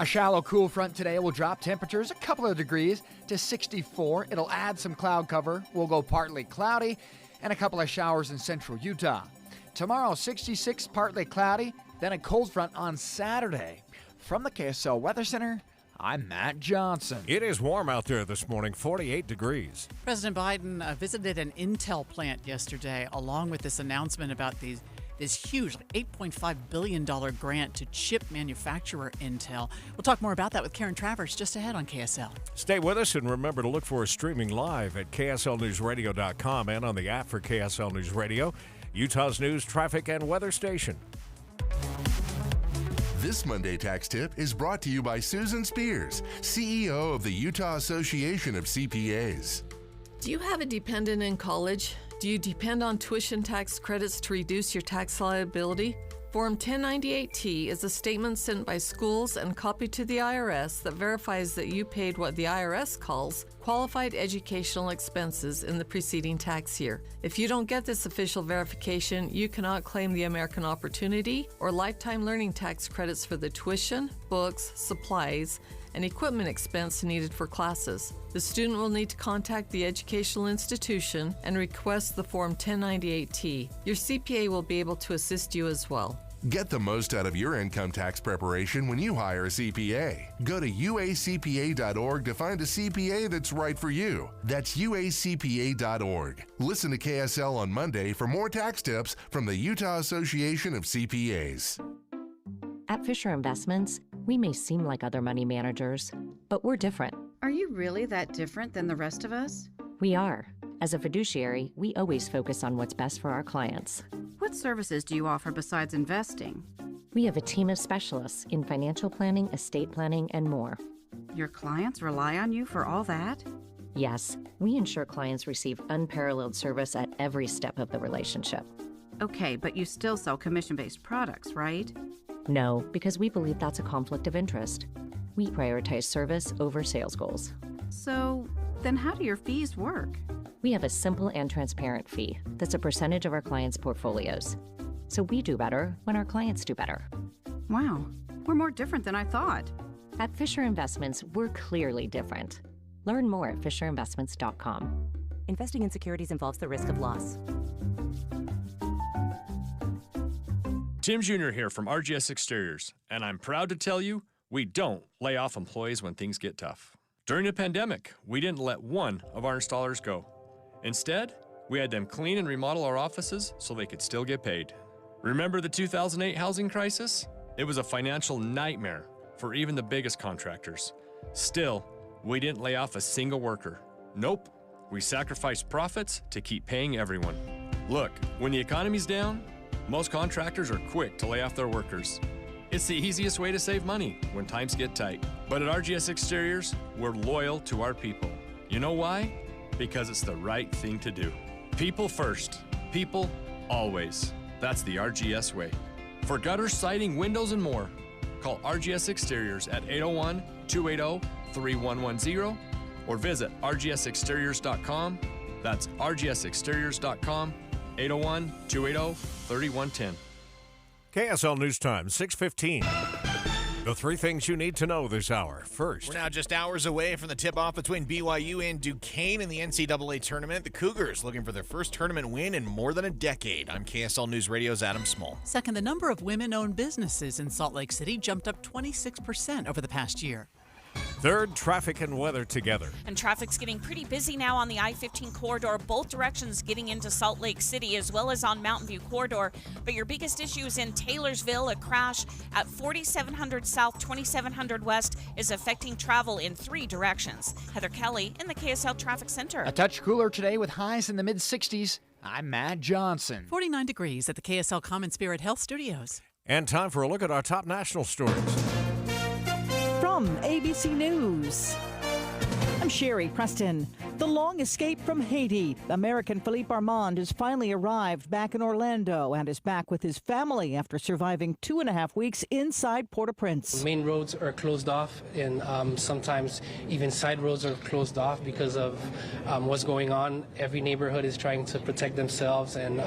A shallow cool front today will drop temperatures a couple of degrees to 64. It'll add some cloud cover. We'll go partly cloudy and a couple of showers in central Utah. Tomorrow, 66, partly cloudy, then a cold front on Saturday. From the KSL Weather Center, I'm Matt Johnson. It is warm out there this morning, 48 degrees. President Biden visited an Intel plant yesterday, along with this announcement about this huge $8.5 billion grant to chip manufacturer Intel. We'll talk more about that with Karen Travers just ahead on KSL. Stay with us and remember to look for us streaming live at KSLNewsRadio.com and on the app for KSL News Radio, Utah's news, traffic, and weather station. This Monday Tax Tip is brought to you by Susan Spears, CEO of the Utah Association of CPAs. Do you have a dependent in college? Do you depend on tuition tax credits to reduce your tax liability? Form 1098-T is a statement sent by schools and copied to the IRS that verifies that you paid what the IRS calls qualified educational expenses in the preceding tax year. If you don't get this official verification, you cannot claim the American Opportunity or Lifetime Learning Tax credits for the tuition, books, supplies, and equipment expense needed for classes. The student will need to contact the educational institution and request the Form 1098-T. Your CPA will be able to assist you as well. Get the most out of your income tax preparation when you hire a CPA. Go to uacpa.org to find a CPA that's right for you. That's uacpa.org. Listen to KSL on Monday for more tax tips from the Utah Association of CPAs. At Fisher Investments, we may seem like other money managers, but we're different. Are you really that different than the rest of us? We are. As a fiduciary, we always focus on what's best for our clients. What services do you offer besides investing? We have a team of specialists in financial planning, estate planning, and more. Your clients rely on you for all that? Yes, we ensure clients receive unparalleled service at every step of the relationship. Okay, but you still sell commission-based products, right? No, because we believe that's a conflict of interest. We prioritize service over sales goals. So, then how do your fees work? We have a simple and transparent fee that's a percentage of our clients' portfolios. So we do better when our clients do better. Wow, we're more different than I thought. At Fisher Investments, we're clearly different. Learn more at fisherinvestments.com. Investing in securities involves the risk of loss. Tim Jr. here from RGS Exteriors, and I'm proud to tell you we don't lay off employees when things get tough. During the pandemic, we didn't let one of our installers go. Instead, we had them clean and remodel our offices so they could still get paid. Remember the 2008 housing crisis? It was a financial nightmare for even the biggest contractors. Still, we didn't lay off a single worker. Nope, we sacrificed profits to keep paying everyone. Look, when the economy's down, most contractors are quick to lay off their workers. It's the easiest way to save money when times get tight. But at RGS Exteriors, we're loyal to our people. You know why? Because it's the right thing to do. People first. People always. That's the RGS way. For gutters, siding, windows, and more, call RGS Exteriors at 801-280-3110 or visit rgsexteriors.com. That's rgsexteriors.com, 801-280-3110. KSL News Time, 6:15. The three things you need to know this hour. First, we're now just hours away from the tip-off between BYU and Duquesne in the NCAA tournament. The Cougars looking for their first tournament win in more than a decade. I'm KSL News Radio's Adam Small. Second, the number of women-owned businesses in Salt Lake City jumped up 26% over the past year. Third, traffic and weather together. And traffic's getting pretty busy now on the I-15 corridor, both directions getting into Salt Lake City as well as on Mountain View corridor. But your biggest issue is in Taylorsville. A crash at 4700 South, 2700 West is affecting travel in three directions. Heather Kelly in the KSL Traffic Center. A touch cooler today with highs in the mid-60s. I'm Matt Johnson. 49 degrees at the KSL Common Spirit Health Studios. And time for a look at our top national stories. From ABC News, I'm Sherry Preston. The long escape from Haiti. American Philippe Armand has finally arrived back in Orlando and is back with his family after surviving 2.5 weeks inside Port-au-Prince. Main roads are closed off, and sometimes even side roads are closed off because of what's going on. Every neighborhood is trying to protect themselves and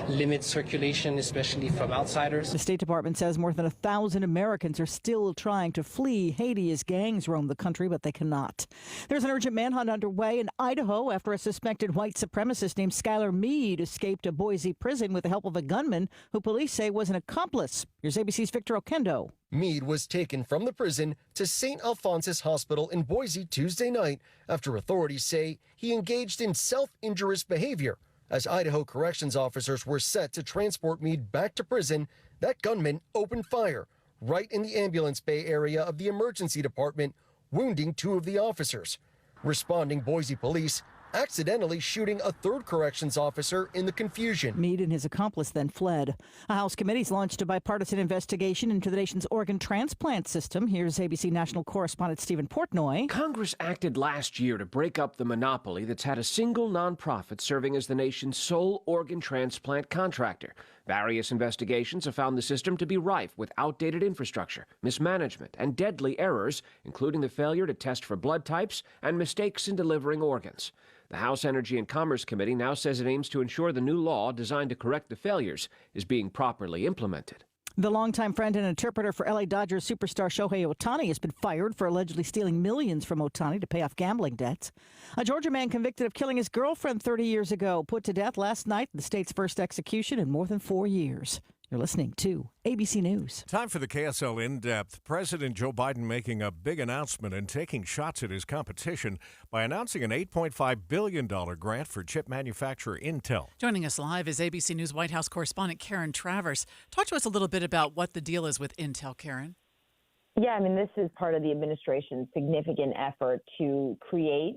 limit circulation, especially from outsiders. The State Department says more than 1,000 Americans are still trying to flee Haiti as gangs roam the country, but they cannot. There's an urgent manhunt underway in Idaho after a suspected white supremacist named Skylar Meade escaped a Boise prison with the help of a gunman who police say was an accomplice. Here's ABC's Victor Okendo. Meade was taken from the prison to St. Alphonsus Hospital in Boise Tuesday night after authorities say he engaged in self-injurious behavior. As Idaho corrections officers were set to transport Meade back to prison, that gunman opened fire right in the ambulance bay area of the emergency department, wounding 2 of the officers. Responding Boise police accidentally shooting a third corrections officer in the confusion. Meade and his accomplice then fled. A House committee's launched a bipartisan investigation into the nation's organ transplant system. Here's ABC national correspondent Stephen Portnoy. Congress acted last year to break up the monopoly that's had a single nonprofit serving as the nation's sole organ transplant contractor. Various investigations have found the system to be rife with outdated infrastructure, mismanagement, and deadly errors, including the failure to test for blood types and mistakes in delivering organs. The House Energy and Commerce Committee now says it aims to ensure the new law designed to correct the failures is being properly implemented. The longtime friend and interpreter for LA Dodgers superstar Shohei Ohtani has been fired for allegedly stealing millions from Ohtani to pay off gambling debts. A Georgia man convicted of killing his girlfriend 30 years ago put to death last night, the state's first execution in more than 4 years. You're listening to ABC News. Time for the KSL In-Depth. President Joe Biden making a big announcement and taking shots at his competition by announcing an $8.5 billion grant for chip manufacturer Intel. Joining us live is ABC News White House correspondent Karen Travers. Talk to us a little bit about what the deal is with Intel, Karen. Yeah, I mean, this is part of the administration's significant effort to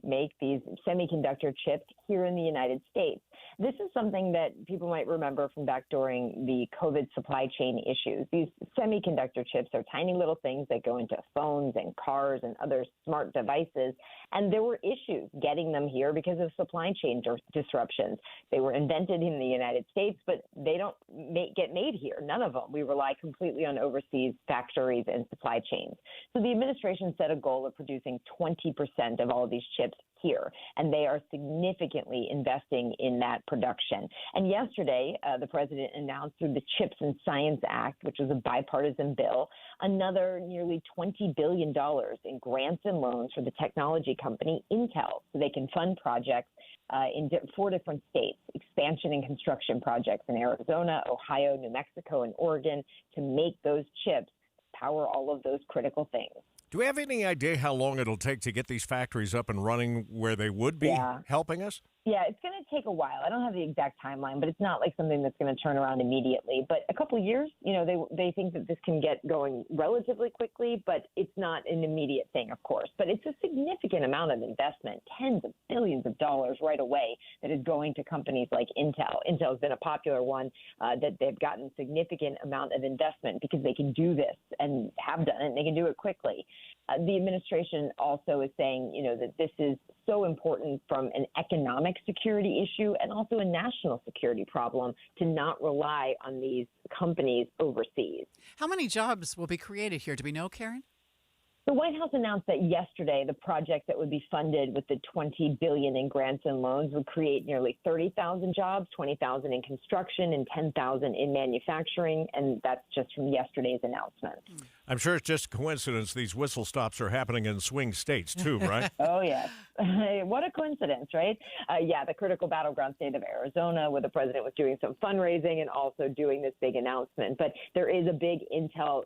make these semiconductor chips here in the United States. This is something that people might remember from back during the COVID supply chain issues. These semiconductor chips are tiny little things that go into phones and cars and other smart devices. And there were issues getting them here because of supply chain disruptions. They were invented in the United States, but they don't get made here. None of them. We rely completely on overseas factories and supply chains. So the administration set a goal of producing 20% of all of these chips here, and they are significantly investing in that production. And yesterday, the president announced through the CHIPS and Science Act, which was a bipartisan bill, another nearly $20 billion in grants and loans for the technology company Intel, so they can fund projects in 4 different states, expansion and construction projects in Arizona, Ohio, New Mexico, and Oregon to make those chips power all of those critical things. Do we have any idea how long it'll take to get these factories up and running where they would be helping us? Yeah, it's going to take a while. I don't have the exact timeline, but it's not like something that's going to turn around immediately. But a couple of years, they think that this can get going relatively quickly, but it's not an immediate thing, of course. But it's a significant amount of investment, tens of billions of dollars right away that is going to companies like Intel. Intel has been a popular one that they've gotten significant amount of investment because they can do this and have done it, and they can do it quickly. The administration also is saying, that this is so important from an economic security issue and also a national security problem to not rely on these companies overseas. How many jobs will be created here? Do we know, Karen? The White House announced that yesterday the project that would be funded with the $20 billion in grants and loans would create nearly 30,000 jobs, 20,000 in construction and 10,000 in manufacturing, and that's just from yesterday's announcement. I'm sure it's just a coincidence these whistle stops are happening in swing states too, right? Oh, yes. What a coincidence, right? The critical battleground state of Arizona, where the president was doing some fundraising and also doing this big announcement. But there is a big Intel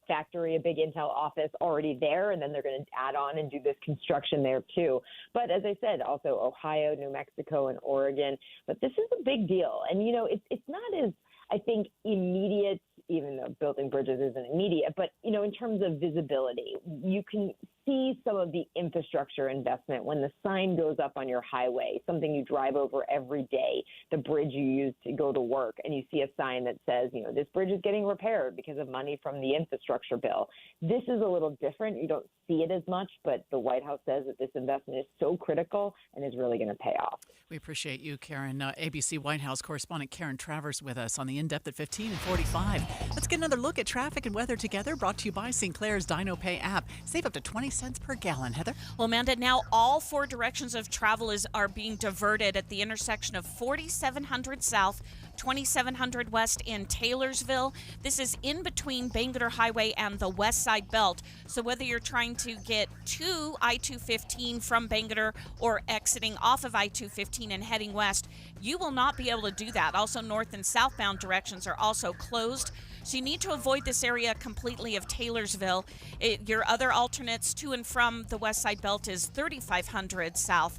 factory, a big Intel office already there, and then they're going to add on and do this construction there too. But as I said, also Ohio, New Mexico, and Oregon. But this is a big deal. And, it's not as, I think, immediate, even though building bridges isn't immediate, but, in terms of visibility, you can see some of the infrastructure investment when the sign goes up on your highway, something you drive over every day, the bridge you use to go to work, and you see a sign that says, this bridge is getting repaired because of money from the infrastructure bill. This is a little different. You don't see it as much, but the White House says that this investment is so critical and is really going to pay off. We appreciate you, Karen. ABC White House correspondent Karen Travers with us on the In-Depth at 15 and 45. Let's get another look at traffic and weather together, brought to you by Sinclair's Dino Pay app. Save up to 20 cents per gallon. Heather? Well, Amanda, now all four directions of travel are being diverted at the intersection of 4700 South, 2700 West in Taylorsville. This is in between Bangor Highway and the West Side Belt. So whether you're trying to get to I-215 from Bangor or exiting off of I-215 and heading west, you will not be able to do that. Also, north and southbound directions are also closed. So you need to avoid this area completely of Taylorsville. Your other alternates to and from the West Side Belt is 3500 South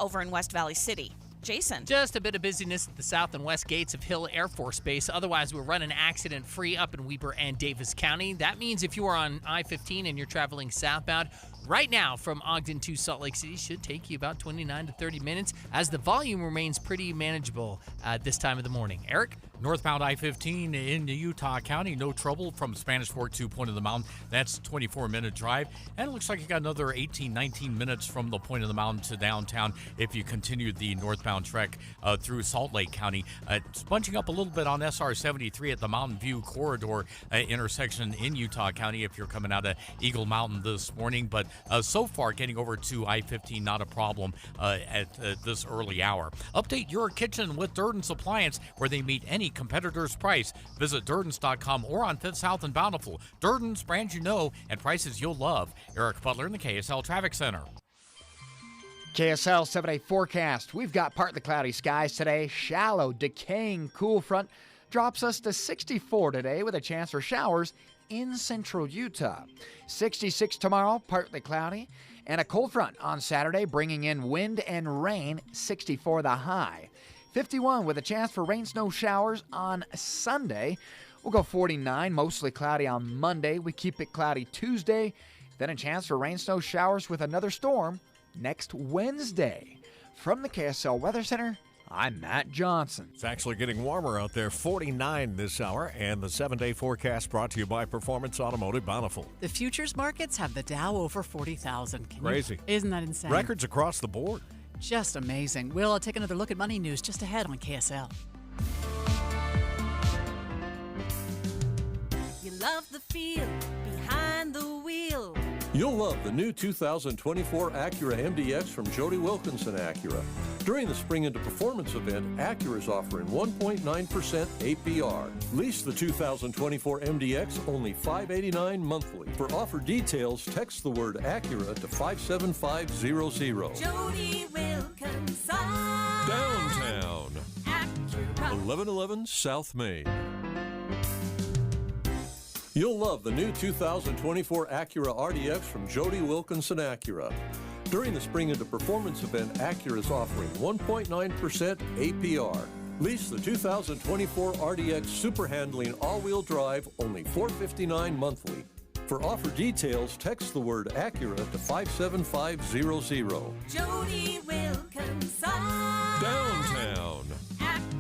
over in West Valley City. Jason. Just a bit of busyness at the south and west gates of Hill Air Force Base. Otherwise, we're running accident-free up in Weber and Davis County. That means if you are on I-15 and you're traveling southbound, right now from Ogden to Salt Lake City should take you about 29 to 30 minutes as the volume remains pretty manageable at this time of the morning. Eric? Northbound I-15 in Utah County, no trouble from Spanish Fork to Point of the Mountain. That's a 24-minute drive. And it looks like you got another 18, 19 minutes from the Point of the Mountain to downtown if you continue the northbound trek through Salt Lake County. It's bunching up a little bit on SR-73 at the Mountain View Corridor intersection in Utah County if you're coming out of Eagle Mountain this morning. But so far, getting over to I-15, not a problem at this early hour. Update your kitchen with Durden's Appliance, where they meet any competitor's price. Visit Durdens.com or on 5th South and Bountiful. Durden's, brands you know and prices you'll love. Eric Butler in the KSL Traffic Center. KSL 7-day forecast. We've got partly cloudy skies today. Shallow, decaying cool front drops us to 64 today with a chance for showers in central Utah. 66 tomorrow, partly cloudy. And a cold front on Saturday, bringing in wind and rain, 64 the high. 51 with a chance for rain, snow showers on Sunday. We'll go 49, mostly cloudy on Monday. We keep it cloudy Tuesday. Then a chance for rain, snow showers with another storm next Wednesday. From the KSL Weather Center, I'm Matt Johnson. It's actually getting warmer out there, 49 this hour, and the 7-day forecast brought to you by Performance Automotive Bountiful. The futures markets have the Dow over 40,000. Crazy. Isn't that insane? Records across the board. Just amazing. We'll take another look at money news just ahead on KSL. You love the feel behind the wheel. You'll love the new 2024 Acura MDX from Jody Wilkinson Acura. During the Spring into Performance event, Acura is offering 1.9% APR. Lease the 2024 MDX only $589 monthly. For offer details, text the word Acura to 57500. Jody Wilkinson. Downtown. Acura. 1111 South Main. You'll love the new 2024 Acura RDX from Jody Wilkinson Acura. During the Spring into Performance event, Acura is offering 1.9% APR. Lease the 2024 RDX Super Handling all-wheel drive, only $459 monthly. For offer details, text the word Acura to 57500. Jody Wilkinson. Downtown.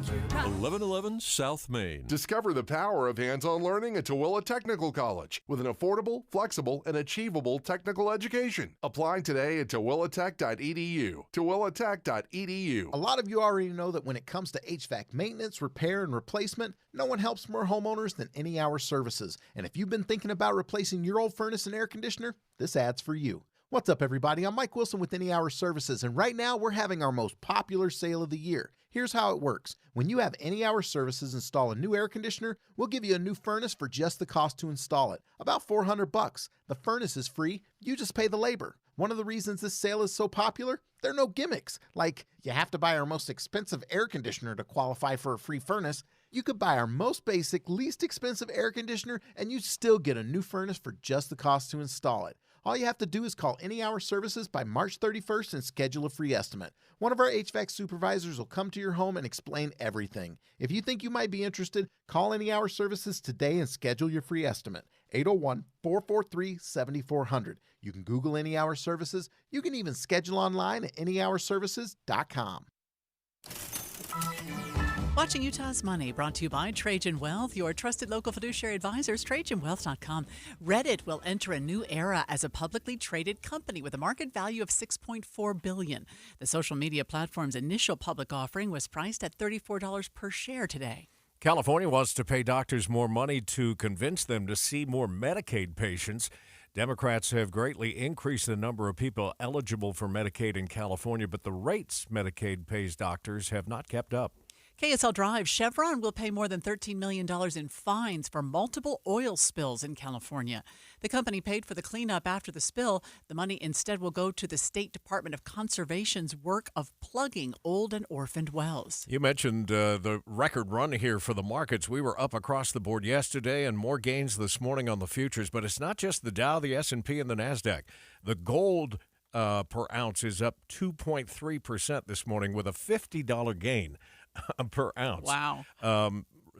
1111 South Main. Discover the power of hands-on learning at Tooele Technical College with an affordable, flexible, and achievable technical education. Apply today at tooeletech.edu. tooeletech.edu. A lot of you already know that when it comes to HVAC maintenance, repair, and replacement, no one helps more homeowners than Any Hour Services. And if you've been thinking about replacing your old furnace and air conditioner, this ad's for you. What's up, everybody? I'm Mike Wilson with Any Hour Services, and right now we're having our most popular sale of the year. Here's how it works. When you have Any Hour Services install a new air conditioner, we'll give you a new furnace for just the cost to install it, about $400. The furnace is free, you just pay the labor. One of the reasons this sale is so popular, there are no gimmicks, like you have to buy our most expensive air conditioner to qualify for a free furnace. You could buy our most basic, least expensive air conditioner, and you'd still get a new furnace for just the cost to install it. All you have to do is call Any Hour Services by March 31st and schedule a free estimate. One of our HVAC supervisors will come to your home and explain everything. If you think you might be interested, call Any Hour Services today and schedule your free estimate. 801-443-7400. You can Google Any Hour Services. You can even schedule online at anyhourservices.com. Watching Utah's Money, brought to you by Trajan Wealth, your trusted local fiduciary advisors, TrajanWealth.com. Reddit will enter a new era as a publicly traded company with a market value of $6.4 billion. The social media platform's initial public offering was priced at $34 per share today. California wants to pay doctors more money to convince them to see more Medicaid patients. Democrats have greatly increased the number of people eligible for Medicaid in California, but the rates Medicaid pays doctors have not kept up. KSL Drive, Chevron will pay more than $13 million in fines for multiple oil spills in California. The company paid for the cleanup after the spill. The money instead will go to the State Department of Conservation's work of plugging old and orphaned wells. You mentioned the record run here for the markets. We were up across the board yesterday and more gains this morning on the futures, but it's not just the Dow, the S&P, and the NASDAQ. The gold per ounce is up 2.3% this morning with a $50 gain per ounce. Wow.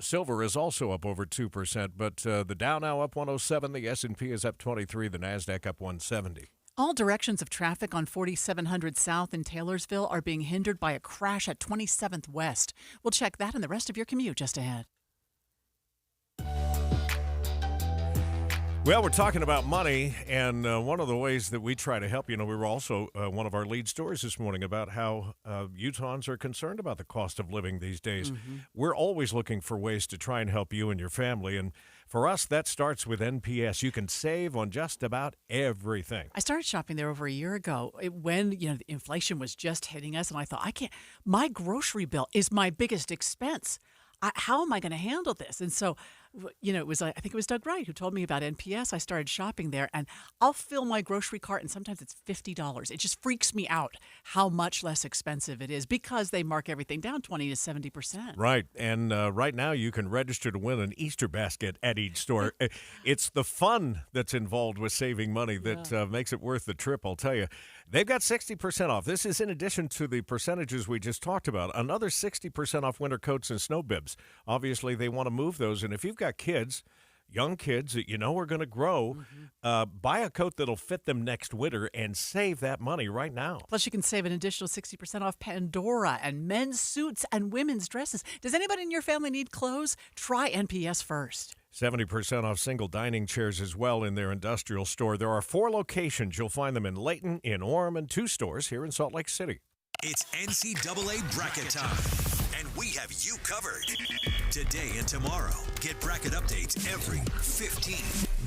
Silver is also up over 2%, but the Dow now up 107, the S&P is up 23, the NASDAQ up 170. All directions of traffic on 4700 South in Taylorsville are being hindered by a crash at 27th West. We'll check that and the rest of your commute just ahead. Well, we're talking about money, and one of the ways that we try to help, we were also one of our lead stories this morning about how Utahns are concerned about the cost of living these days. Mm-hmm. We're always looking for ways to try and help you and your family, and for us, that starts with NPS. You can save on just about everything. I started shopping there over a year ago when, the inflation was just hitting us, and I thought, my grocery bill is my biggest expense. How am I going to handle this? And so, it was, I think it was Doug Wright who told me about NPS. I started shopping there, and I'll fill my grocery cart, and sometimes it's $50. It just freaks me out how much less expensive it is because they mark everything down 20 to 70%. Right. And right now you can register to win an Easter basket at each store. It's the fun that's involved with saving money that makes it worth the trip, I'll tell you. They've got 60% off. This is in addition to the percentages we just talked about. Another 60% off winter coats and snow bibs. Obviously, they want to move those. And if you've got kids, young kids that are going to grow, buy a coat that'll fit them next winter and save that money right now. Plus, you can save an additional 60% off Pandora and men's suits and women's dresses. Does anybody in your family need clothes? Try NPS first. 70% off single dining chairs as well in their industrial store. There are 4 locations. You'll find them in Layton, in Orem, and 2 stores here in Salt Lake City. It's NCAA bracket time, and we have you covered. Today and tomorrow, get bracket updates every 15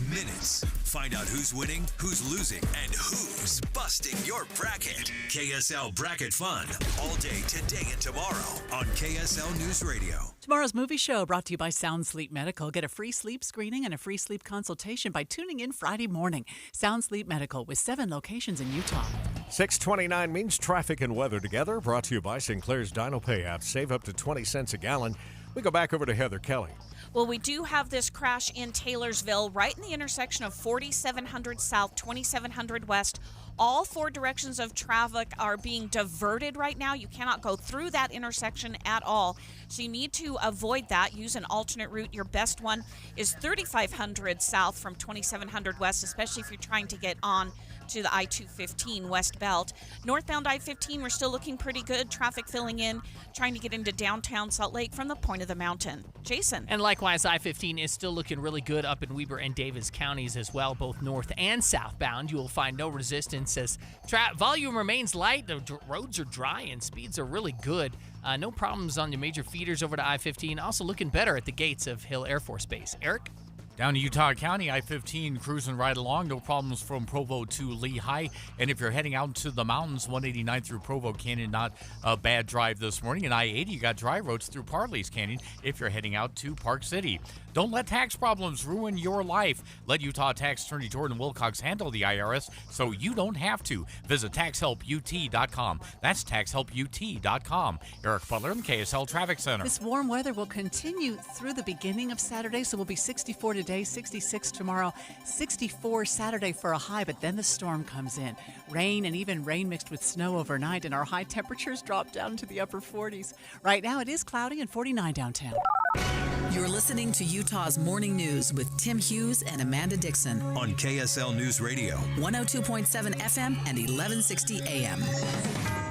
minutes. Find out who's winning, who's losing, and who's busting your bracket. KSL Bracket Fun, all day today and tomorrow on KSL News Radio. Tomorrow's movie show brought to you by Sound Sleep Medical. Get a free sleep screening and a free sleep consultation by tuning in Friday morning. Sound Sleep Medical with 7 locations in Utah. 629 means traffic and weather together. Brought to you by Sinclair's Dino Pay app. Save up to 20 cents a gallon. We go back over to Heather Kelly. Well, we do have this crash in Taylorsville, right in the intersection of 4700 South, 2700 West. All 4 directions of traffic are being diverted right now. You cannot go through that intersection at all. So you need to avoid that. Use an alternate route. Your best one is 3500 south from 2700 west, especially if you're trying to get on to the I-215 West Belt. Northbound I-15, we're still looking pretty good. Traffic filling in, trying to get into downtown Salt Lake from the point of the mountain. Jason. And likewise, I-15 is still looking really good up in Weber and Davis counties as well, both north and southbound. You will find no resistance as volume remains light. The roads are dry and speeds are really good. No problems on your major feeders over to I-15. Also looking better at the gates of Hill Air Force Base. Eric? Down to Utah County, I-15 cruising right along. No problems from Provo to Lehigh. And if you're heading out into the mountains, 189 through Provo Canyon, not a bad drive this morning. And I-80, you got dry roads through Parley's Canyon if you're heading out to Park City. Don't let tax problems ruin your life. Let Utah Tax Attorney Jordan Wilcox handle the IRS so you don't have to. Visit taxhelput.com. That's taxhelput.com. Eric Butler in KSL Traffic Center. This warm weather will continue through the beginning of Saturday, so we'll be 64 today, 66 tomorrow, 64 Saturday for a high, but then the storm comes in. Rain and even rain mixed with snow overnight, and our high temperatures drop down to the upper 40s. Right now it is cloudy and 49 downtown. You're listening to Utah's Morning News with Tim Hughes and Amanda Dixon on KSL News Radio, 102.7 FM and 1160 AM.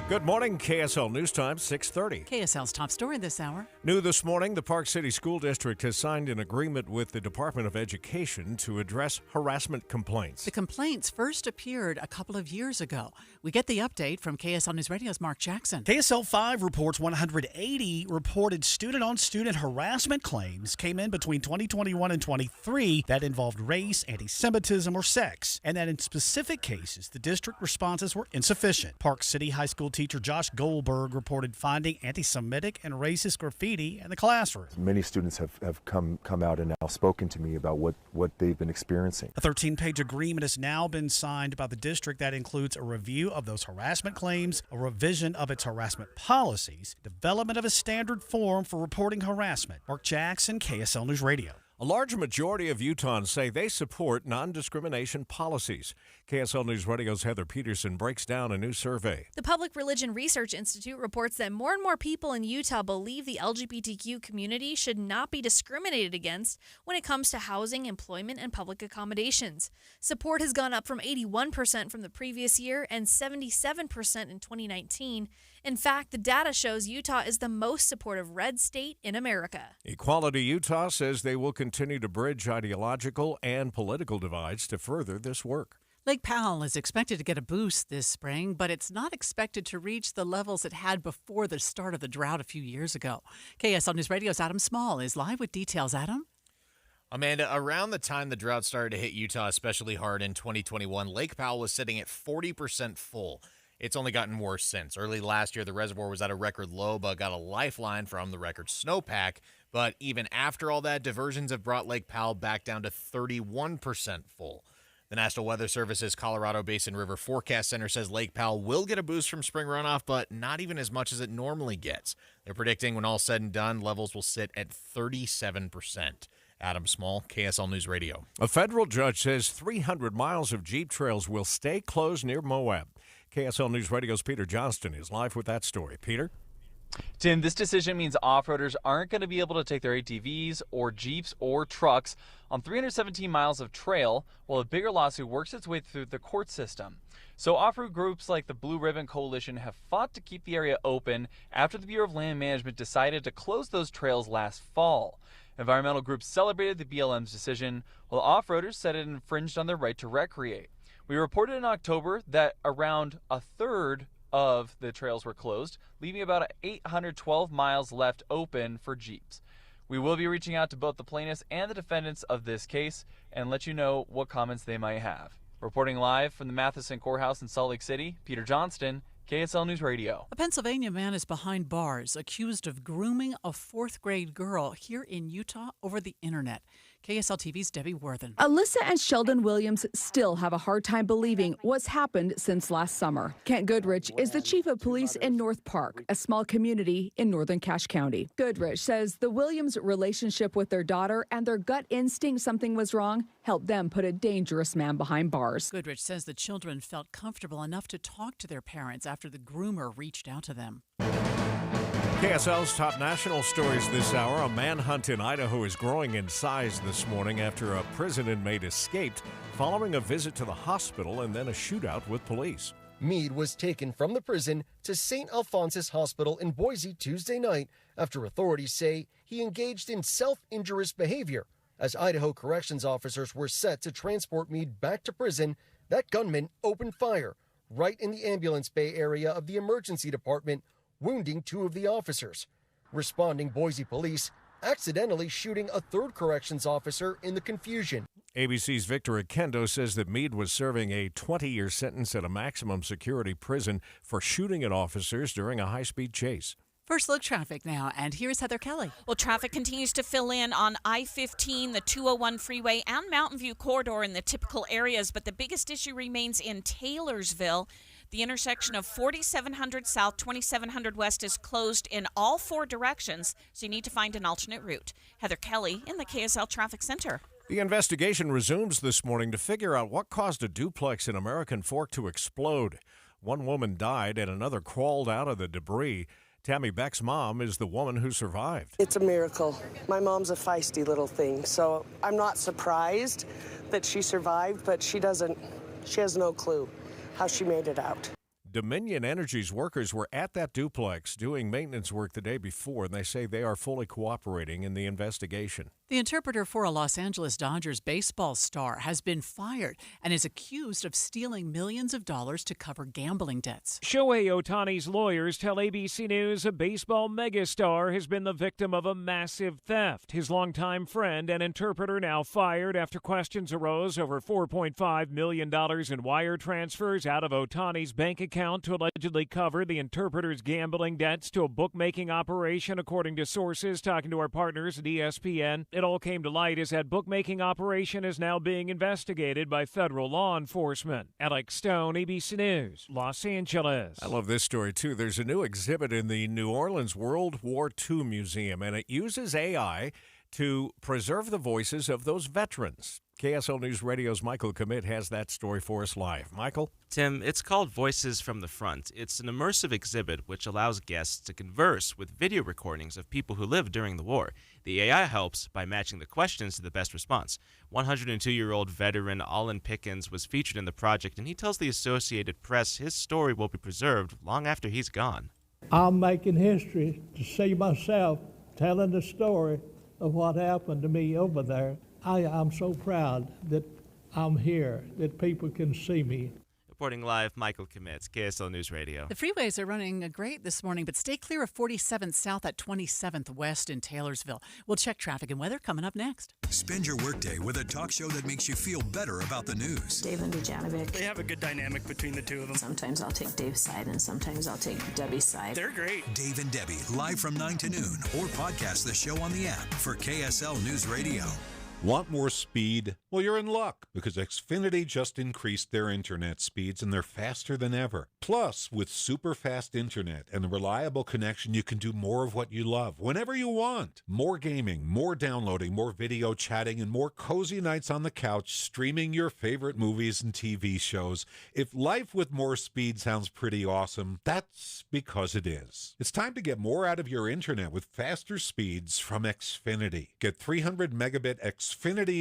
Good morning, KSL News Time, 6:30. KSL's top story this hour. New this morning, the Park City School District has signed an agreement with the Department of Education to address harassment complaints. The complaints first appeared a couple of years ago. We get the update from KSL News Radio's Mark Jackson. KSL 5 reports 180 reported student-on-student harassment claims came in between 2021 and 23 that involved race, anti-Semitism, or sex, and that in specific cases, the district responses were insufficient. Park City High School teacher Josh Goldberg reported finding anti-Semitic and racist graffiti in the classroom. Many students have come out and now spoken to me about what they've been experiencing. A 13-page agreement has now been signed by the district that includes a review of those harassment claims, a revision of its harassment policies, development of a standard form for reporting harassment. Mark Jackson, KSL News Radio. A large majority of Utahns say they support non-discrimination policies. KSL News Radio's Heather Peterson breaks down a new survey. The Public Religion Research Institute reports that more and more people in Utah believe the LGBTQ community should not be discriminated against when it comes to housing, employment, and public accommodations. Support has gone up from 81% from the previous year and 77% in 2019. In fact, the data shows Utah is the most supportive red state in America. Equality Utah says they will continue to bridge ideological and political divides to further this work. Lake Powell is expected to get a boost this spring, but it's not expected to reach the levels it had before the start of the drought a few years ago. KSL News Radio's Adam Small is live with details. Adam? Amanda, around the time the drought started to hit Utah especially hard in 2021, Lake Powell was sitting at 40% full. It's only gotten worse since. Early last year, the reservoir was at a record low, but got a lifeline from the record snowpack. But even after all that, diversions have brought Lake Powell back down to 31% full. The National Weather Service's Colorado Basin River Forecast Center says Lake Powell will get a boost from spring runoff, but not even as much as it normally gets. They're predicting when all said and done, levels will sit at 37%. Adam Small, KSL News Radio. A federal judge says 300 miles of Jeep trails will stay closed near Moab. KSL News Radio's Peter Johnston is live with that story. Peter? Tim, this decision means off-roaders aren't going to be able to take their ATVs or Jeeps or trucks on 317 miles of trail while a bigger lawsuit works its way through the court system. So off-road groups like the Blue Ribbon Coalition have fought to keep the area open after the Bureau of Land Management decided to close those trails last fall. Environmental groups celebrated the BLM's decision, while off-roaders said it infringed on their right to recreate. We reported in October that around a third of the trails were closed, leaving about 812 miles left open for Jeeps. We will be reaching out to both the plaintiffs and the defendants of this case and let you know what comments they might have. Reporting live from the Matheson Courthouse in Salt Lake City, Peter Johnston, KSL News Radio. A Pennsylvania man is behind bars accused of grooming a fourth-grade girl here in Utah over the internet. KSL TV's Debbie Worthen. Alyssa and Sheldon Williams still have a hard time believing what's happened since last summer. Kent Goodrich is the chief of police in North Park, a small community in northern Cache County. Goodrich says the Williams' relationship with their daughter and their gut instinct something was wrong helped them put a dangerous man behind bars. Goodrich says the children felt comfortable enough to talk to their parents after the groomer reached out to them. KSL's top national stories this hour. A manhunt in Idaho is growing in size this morning after a prison inmate escaped following a visit to the hospital and then a shootout with police. Meade was taken from the prison to St. Alphonsus Hospital in Boise Tuesday night after authorities say he engaged in self-injurious behavior. As Idaho corrections officers were set to transport Meade back to prison, that gunman opened fire right in the ambulance bay area of the emergency department, wounding 2 of the officers. Responding Boise police accidentally shooting a 3rd corrections officer in the confusion. ABC's Victor Akendo says that Meade was serving a 20-year sentence at a maximum security prison for shooting at officers during a high-speed chase. First look traffic now, and here's Heather Kelly. Well, traffic continues to fill in on I-15, the 201 freeway, and Mountain View corridor in the typical areas, but the biggest issue remains in Taylorsville. The intersection of 4700 South, 2700 West is closed in all 4 directions, so you need to find an alternate route. Heather Kelly in the KSL Traffic Center. The investigation resumes this morning to figure out what caused a duplex in American Fork to explode. One woman died and another crawled out of the debris. Tammy Beck's mom is the woman who survived. It's a miracle. My mom's a feisty little thing, so I'm not surprised that she survived, but she has no clue how she made it out. Dominion Energy's workers were at that duplex doing maintenance work the day before, and they say they are fully cooperating in the investigation. The interpreter for a Los Angeles Dodgers baseball star has been fired and is accused of stealing millions of dollars to cover gambling debts. Shohei Ohtani's lawyers tell ABC News a baseball megastar has been the victim of a massive theft. His longtime friend and interpreter now fired after questions arose over $4.5 million in wire transfers out of Ohtani's bank account to allegedly cover the interpreter's gambling debts to a bookmaking operation, according to sources talking to our partners at ESPN. It all came to light as that bookmaking operation is now being investigated by federal law enforcement. Alex Stone, ABC News, Los Angeles. I love this story, too. There's a new exhibit in the New Orleans World War II Museum, and it uses AI to preserve the voices of those veterans. KSL News Radio's Michael Commit has that story for us live. Michael? Tim, it's called Voices from the Front. It's an immersive exhibit which allows guests to converse with video recordings of people who lived during the war. The AI helps by matching the questions to the best response. 102-year-old veteran Olin Pickens was featured in the project, and he tells the Associated Press his story will be preserved long after he's gone. I'm making history to see myself telling the story of what happened to me over there. I'm so proud that I'm here, that people can see me. Reporting live, Michael Commits, KSL News Radio. The freeways are running great this morning, but stay clear of 47th South at 27th West in Taylorsville. We'll check traffic and weather coming up next. Spend your workday with a talk show that makes you feel better about the news. Dave and Bujanovic. They have a good dynamic between the two of them. Sometimes I'll take Dave's side and sometimes I'll take Debbie's side. They're great. Dave and Debbie, live from 9 to noon, or podcast the show on the app for KSL News Radio. Want more speed? Well, you're in luck because Xfinity just increased their internet speeds and they're faster than ever. Plus, with super fast internet and a reliable connection, you can do more of what you love whenever you want. More gaming, more downloading, more video chatting, and more cozy nights on the couch streaming your favorite movies and TV shows. If life with more speed sounds pretty awesome, that's because it is. It's time to get more out of your internet with faster speeds from Xfinity. Get 300 megabit Xfinity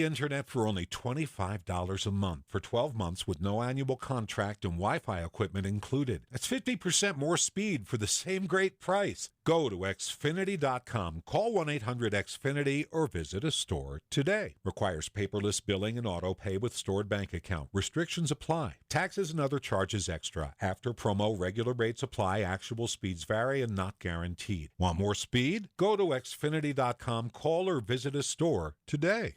internet for only $25 a month for 12 months with no annual contract and Wi-Fi equipment included. That's 50% more speed for the same great price. Go to Xfinity.com, call 1-800-XFINITY, or visit a store today. Requires paperless billing and auto pay with stored bank account. Restrictions apply. Taxes and other charges extra. After promo, regular rates apply. Actual speeds vary and not guaranteed. Want more speed? Go to Xfinity.com, call or visit a store today.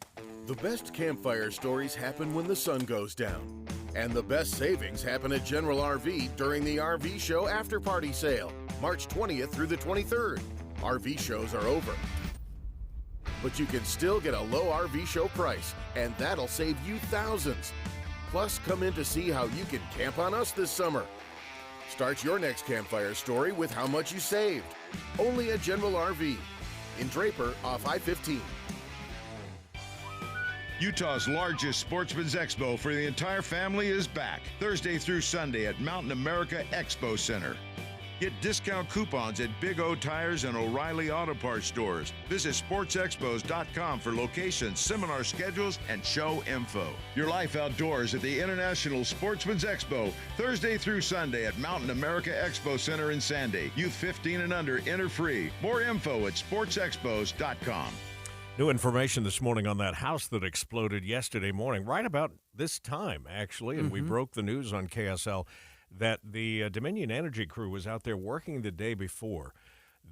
The best campfire stories happen when the sun goes down. And the best savings happen at General RV during the RV Show After Party Sale, March 20th through the 23rd. RV shows are over. but you can still get a low RV show price, and that'll save you thousands. Plus, come in to see how you can camp on us this summer. Start your next campfire story with how much you saved. Only at General RV in Draper off I-15. Utah's largest sportsman's expo for the entire family is back Thursday through Sunday at Mountain America Expo Center. Get discount coupons at Big O Tires and O'Reilly Auto Parts stores. Visit sportsexpos.com for locations, seminar schedules, and show info. Your life outdoors at the International Sportsman's Expo, Thursday through Sunday at Mountain America Expo Center in Sandy. Youth 15 and under enter free. More info at sportsexpos.com. New information this morning on that house that exploded yesterday morning, right about this time, actually, and we broke the news on KSL that the Dominion Energy crew was out there working the day before.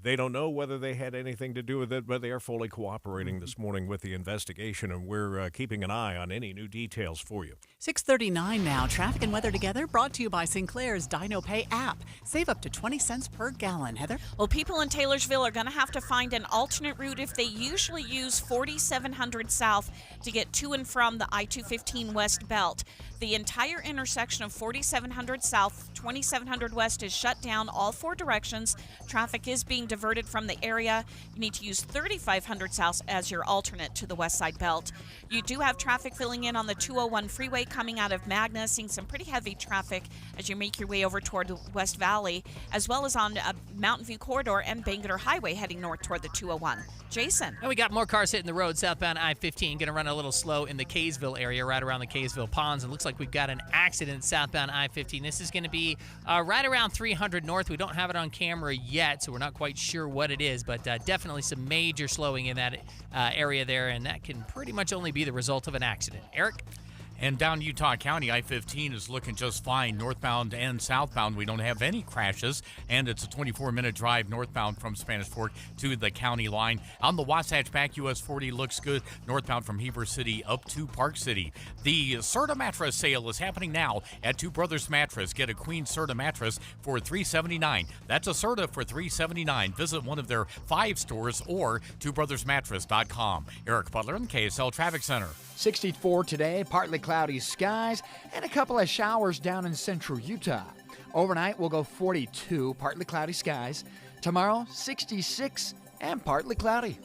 They don't know whether they had anything to do with it, but they are fully cooperating this morning with the investigation, and we're keeping an eye on any new details for you. 6:39 now. Traffic and weather together, brought to you by Sinclair's Dino Pay app. Save up to 20 cents per gallon. Heather? Well, people in Taylorsville are going to have to find an alternate route if they usually use 4700 South to get to and from the I-215 West Belt. The entire intersection of 4700 South, 2700 West is shut down all four directions. Traffic is being diverted from the area. You need to use 3500 South as your alternate to the West Side Belt. You do have traffic filling in on the 201 freeway coming out of Magna, seeing some pretty heavy traffic as you make your way over toward the West Valley, as well as on Mountain View Corridor and Bangerter Highway heading north toward the 201. Jason. And we got more cars hitting the road southbound I-15. Going to run a little slow in the Kaysville area, right around the Kaysville Ponds. It looks like we've got an accident southbound I-15. This is going to be right around 300 north. We don't have it on camera yet, so we're not quite sure what it is, but definitely some major slowing in that area there, and that can pretty much only be the result of an accident. Eric? And down Utah County, I-15 is looking just fine. Northbound and southbound, we don't have any crashes, and it's a 24-minute drive northbound from Spanish Fork to the county line. On the Wasatch Back, US 40 looks good northbound from Heber City up to Park City. The Serta mattress sale is happening now at Two Brothers Mattress. Get a queen Serta mattress for $379. That's a Serta for $379. Visit one of their 5 stores or twobrothersmattress.com. Eric Butler in KSL Traffic Center. 64 today, partly cloudy skies, and a couple of showers down in central Utah. Overnight, we'll go 42, partly cloudy skies. Tomorrow, 66 and partly cloudy.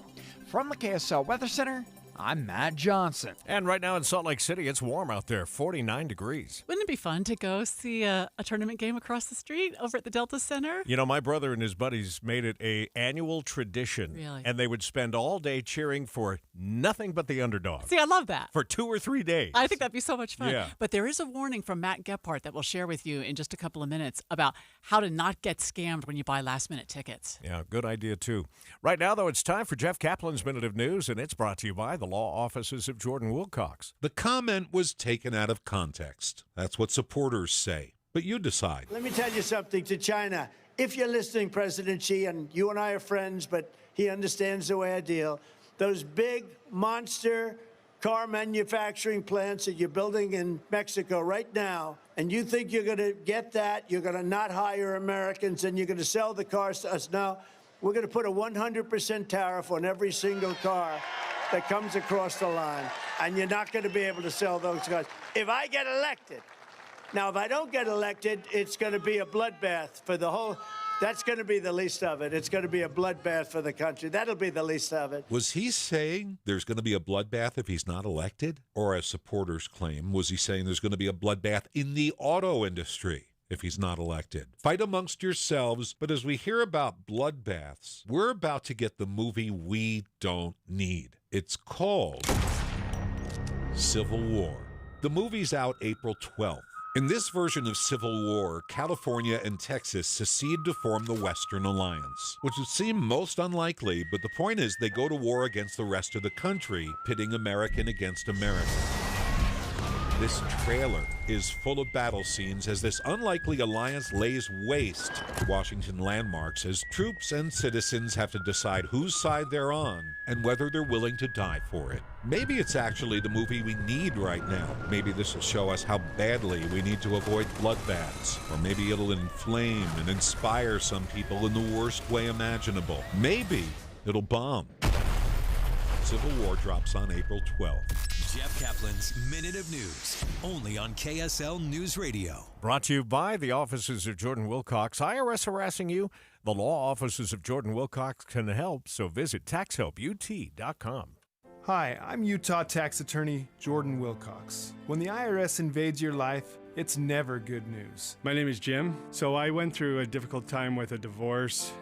From the KSL Weather Center, I'm Matt Johnson. And right now in Salt Lake City, it's warm out there, 49 degrees. Wouldn't it be fun to go see a tournament game across the street over at the Delta Center? You know, my brother and his buddies made it an annual tradition. Really? And they would spend all day cheering for nothing but the underdog. See, I love that. For 2 or 3 days. I think that'd be so much fun. Yeah. But there is a warning from Matt Gephardt that we'll share with you in just a couple of minutes about how to not get scammed when you buy last-minute tickets. Yeah, good idea, too. Right now, though, it's time for Jeff Kaplan's Minute of News, and it's brought to you by the law offices of Jordan Wilcox. The comment was taken out of context. That's what supporters say. But you decide. Let me tell you something to China. If you're listening, President Xi, and you and I are friends, but he understands the way I deal, those big monster car manufacturing plants that you're building in Mexico right now, and you think you're going to get that, you're going to not hire Americans, and you're going to sell the cars to us. Now, we're going to put a 100% tariff on every single car that comes across the line, and you're not going to be able to sell those cars. If I get elected, now if I don't get elected, it's going to be a bloodbath for the whole, that's going to be the least of it. It's going to be a bloodbath for the country. That'll be the least of it. Was he saying there's going to be a bloodbath if he's not elected? Or as supporters claim, was he saying there's going to be a bloodbath in the auto industry if he's not elected? Fight amongst yourselves, but as we hear about bloodbaths, we're about to get the movie we don't need. It's called Civil War. The movie's out April 12th. In this version of Civil War, California and Texas secede to form the Western Alliance, which would seem most unlikely, but the point is they go to war against the rest of the country, pitting American against American. This trailer is full of battle scenes as this unlikely alliance lays waste to Washington landmarks as troops and citizens have to decide whose side they're on and whether they're willing to die for it. Maybe it's actually the movie we need right now. Maybe this will show us how badly we need to avoid bloodbaths. Or maybe it'll inflame and inspire some people in the worst way imaginable. Maybe it'll bomb. Civil War drops on April 12th. Jeff Kaplan's Minute of News, only on KSL News Radio. Brought to you by the offices of Jordan Wilcox. IRS harassing you? The law offices of Jordan Wilcox can help, so visit taxhelput.com. Hi, I'm Utah tax attorney Jordan Wilcox. When the IRS invades your life, it's never good news. My name is Jim. So I went through a difficult time with a divorce.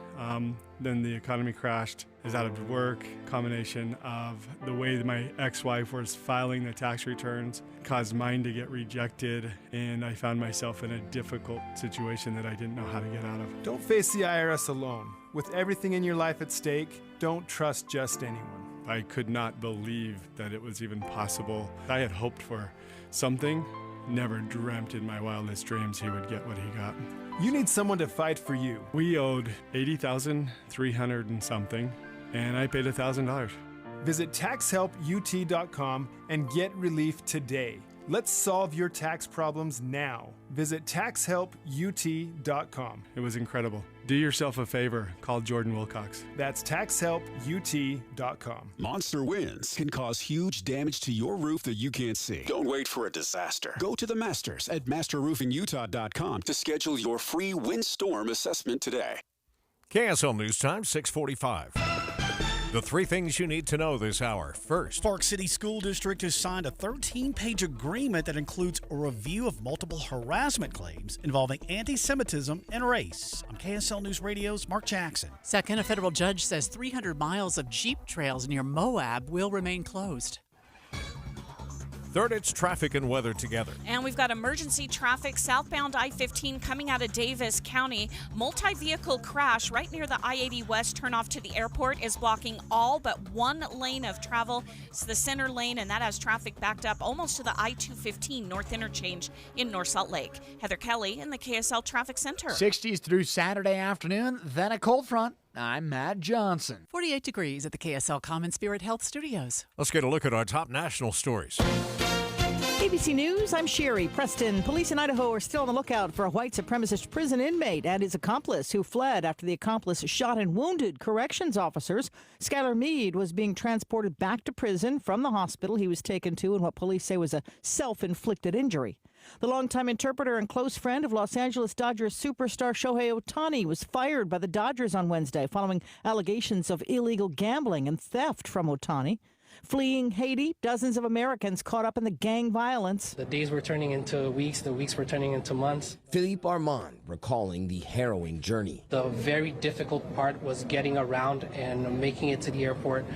Then the economy crashed. I was out of work. Combination of the way that my ex-wife was filing the tax returns caused mine to get rejected, and I found myself in a difficult situation that I didn't know how to get out of. Don't face the IRS alone. With everything in your life at stake, don't trust just anyone. I could not believe that it was even possible. I had hoped for something, never dreamt in my wildest dreams he would get what he got. You need someone to fight for you. We owed $80,300 and something, and I paid $1,000. Visit taxhelput.com and get relief today. Let's solve your tax problems now. Visit taxhelput.com. It was incredible. Do yourself a favor. Call Jordan Wilcox. That's taxhelput.com. Monster winds can cause huge damage to your roof that you can't see. Don't wait for a disaster. Go to the Masters at masterroofingutah.com to schedule your free windstorm assessment today. KSL News Time, 6:45. The three things you need to know this hour. First, Park City School District has signed a 13-page agreement that includes a review of multiple harassment claims involving anti-Semitism and race. On KSL News Radio's Mark Jackson. Second, a federal judge says 300 miles of Jeep trails near Moab will remain closed. Third, it's traffic and weather together. And we've got emergency traffic southbound I-15 coming out of Davis County. Multi-vehicle crash right near the I-80 West turnoff to the airport is blocking all but one lane of travel. It's the center lane, and that has traffic backed up almost to the I-215 North Interchange in North Salt Lake. Heather Kelly in the KSL Traffic Center. 60s through Saturday afternoon, then a cold front. I'm Matt Johnson. 48 degrees at the KSL Common Spirit Health Studios. Let's get a look at our top national stories. ABC News, I'm Sherry Preston. Police in Idaho are still on the lookout for a white supremacist prison inmate and his accomplice who fled after the accomplice shot and wounded corrections officers. Skylar Mead was being transported back to prison from the hospital he was taken to in what police say was a self-inflicted injury. The longtime interpreter and close friend of Los Angeles Dodgers superstar Shohei Ohtani was fired by the Dodgers on Wednesday following allegations of illegal gambling and theft from Ohtani. Fleeing Haiti, dozens of Americans caught up in the gang violence. The days were turning into weeks, the weeks were turning into months. Philippe Armand recalling the harrowing journey. The very difficult part was getting around and making it to the airport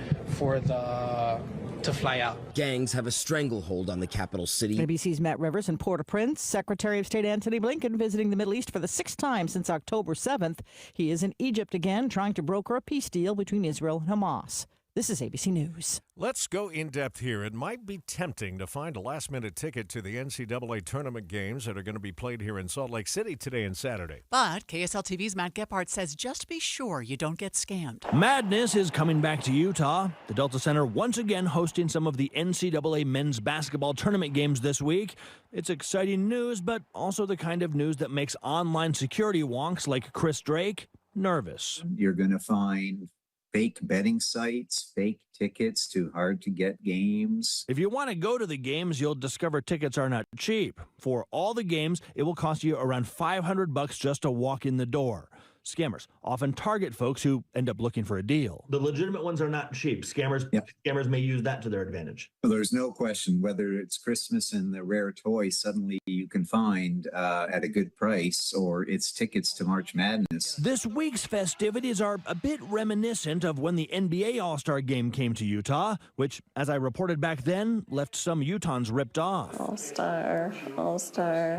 to fly out. Gangs have a stranglehold on the capital city. ABC's Matt Rivers in Port-au-Prince. Secretary of State Antony Blinken visiting the Middle East for the sixth time since October 7th. He is in Egypt again, trying to broker a peace deal between Israel and Hamas. This is ABC News. Let's go in depth here. It might be tempting to find a last-minute ticket to the NCAA tournament games that are going to be played here in Salt Lake City today and Saturday. But KSL TV's Matt Gephardt says just be sure you don't get scammed. Madness is coming back to Utah. The Delta Center once again hosting some of the NCAA men's basketball tournament games this week. It's exciting news, but also the kind of news that makes online security wonks like Chris Drake nervous. You're going to find fake betting sites, fake tickets to hard-to-get games. If you want to go to the games, you'll discover tickets are not cheap. For all the games, it will cost you around $500 just to walk in the door. Scammers often target folks who end up looking for a deal. The legitimate ones are not cheap. Scammers may use that to their advantage. Well, there's no question whether it's Christmas and the rare toy suddenly you can find at a good price, or it's tickets to March Madness. This week's festivities are a bit reminiscent of when the NBA All-Star Game came to Utah, which, as I reported back then, left some Utahns ripped off. All-Star.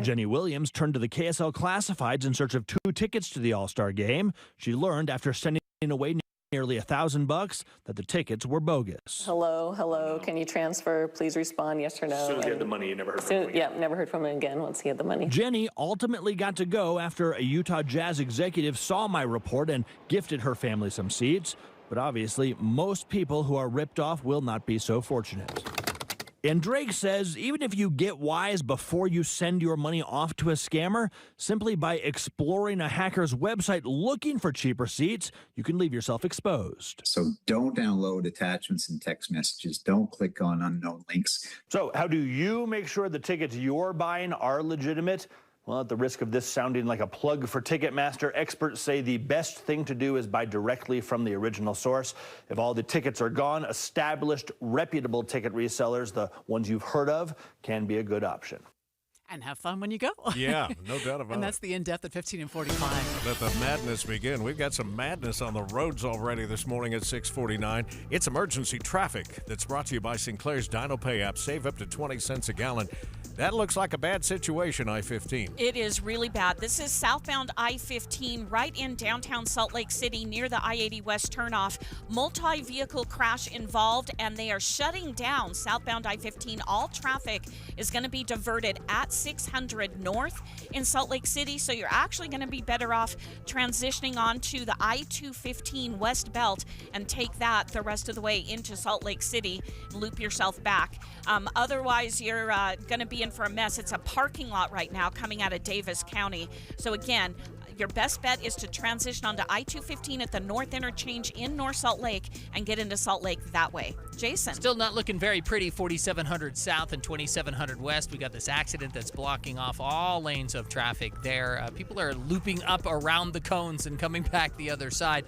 Jenny Williams turned to the KSL Classifieds in search of 2 tickets to the All-Star Game. She learned after sending away nearly $1,000 that the tickets were bogus. Hello. Can you transfer? Please respond yes or no. As soon as you had the money, you never heard from him again. Never heard from him again once he had the money. Jenny ultimately got to go after a Utah Jazz executive saw my report and gifted her family some seats. But obviously, most people who are ripped off will not be so fortunate. And Drake says even if you get wise before you send your money off to a scammer, simply by exploring a hacker's website looking for cheaper seats, you can leave yourself exposed. So don't download attachments and text messages. Don't click on unknown links. So how do you make sure the tickets you're buying are legitimate? Well, at the risk of this sounding like a plug for Ticketmaster, experts say the best thing to do is buy directly from the original source. If all the tickets are gone, established, reputable ticket resellers, the ones you've heard of, can be a good option. And have fun when you go. Yeah, no doubt about it. And that's the In-Depth at 15 and 45. Let the madness begin. We've got some madness on the roads already this morning at 6:49. It's emergency traffic that's brought to you by Sinclair's Dino Pay app. Save up to 20 cents a gallon. That looks like a bad situation, I-15. It is really bad. This is southbound I-15 right in downtown Salt Lake City near the I-80 West turnoff. Multi-vehicle crash involved, and they are shutting down southbound I-15. All traffic is going to be diverted at 600 North in Salt Lake City, so you're actually going to be better off transitioning onto the I-215 West Belt and take that the rest of the way into Salt Lake City, loop yourself back. Otherwise, you're going to be in for a mess. It's a parking lot right now coming out of Davis County. So again, your best bet is to transition onto I-215 at the North Interchange in North Salt Lake and get into Salt Lake that way. Jason. Still not looking very pretty, 4700 South and 2700 West. We got this accident that's blocking off all lanes of traffic there. People are looping up around the cones and coming back the other side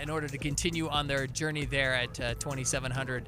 in order to continue on their journey there at 2700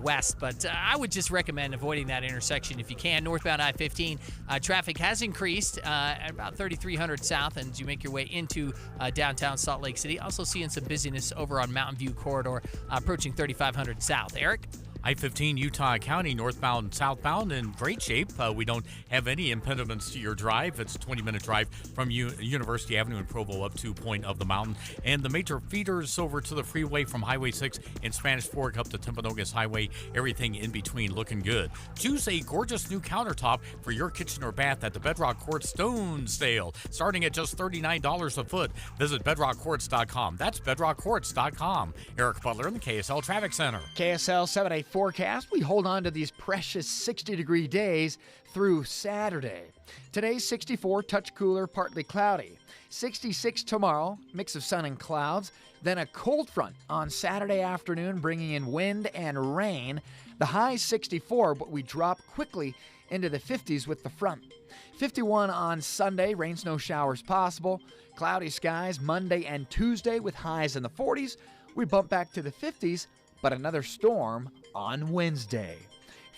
West. But I would just recommend avoiding that intersection if you can. Northbound I-15 traffic has increased at about 3300 South, and as you make your way into downtown Salt Lake City. Also seeing some busyness over on Mountain View Corridor approaching 3500 South. Eric? I-15 Utah County, northbound and southbound, in great shape. We don't have any impediments to your drive. It's a 20-minute drive from University Avenue in Provo up to Point of the Mountain. And the major feeders over to the freeway from Highway 6 in Spanish Fork up to Timpanogos Highway, everything in between looking good. Choose a gorgeous new countertop for your kitchen or bath at the Bedrock Quartz Stone Sale, starting at just $39 a foot. Visit bedrockquartz.com. That's bedrockquartz.com. Eric Butler in the KSL Traffic Center. KSL 7-day forecast. We hold on to these precious 60-degree days through Saturday. Today's 64, touch cooler, partly cloudy. 66 tomorrow, mix of sun and clouds. Then a cold front on Saturday afternoon, bringing in wind and rain. The high 64, but we drop quickly into the 50s with the front. 51 on Sunday, rain, snow showers possible. Cloudy skies Monday and Tuesday with highs in the 40s. We bump back to the 50s, but another storm on Wednesday.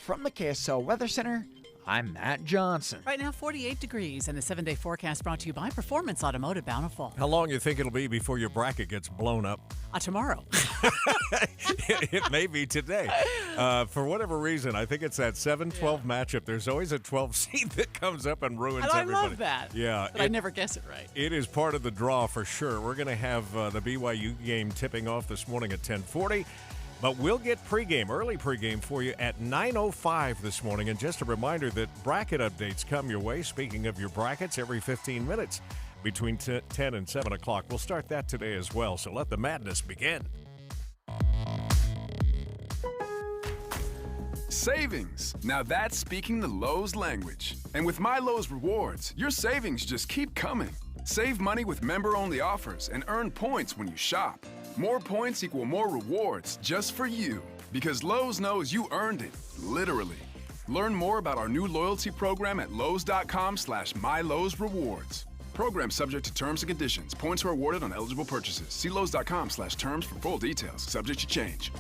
From the KSL Weather Center, I'm Matt Johnson. Right now, 48 degrees, and the 7-day forecast brought to you by Performance Automotive Bountiful. How long do you think it'll be before your bracket gets blown up? Tomorrow. It may be today. For whatever reason, I think it's that 7-12 matchup. There's always a 12 seed that comes up and ruins everybody. I love that. Yeah. But I never guess it right. It is part of the draw for sure. We're going to have the BYU game tipping off this morning at 10:40. But we'll get early pregame for you at 9:05 this morning. And just a reminder that bracket updates come your way. Speaking of your brackets, every 15 minutes between 10 and 7 o'clock. We'll start that today as well. So let the madness begin. Savings. Now that's speaking the Lowe's language. And with My Lowe's Rewards, your savings just keep coming. Save money with member-only offers and earn points when you shop. More points equal more rewards just for you. Because Lowe's knows you earned it, literally. Learn more about our new loyalty program at Lowes.com/MyLowe'sRewards. Program subject to terms and conditions. Points are awarded on eligible purchases. See Lowes.com/terms for full details. Subject to change.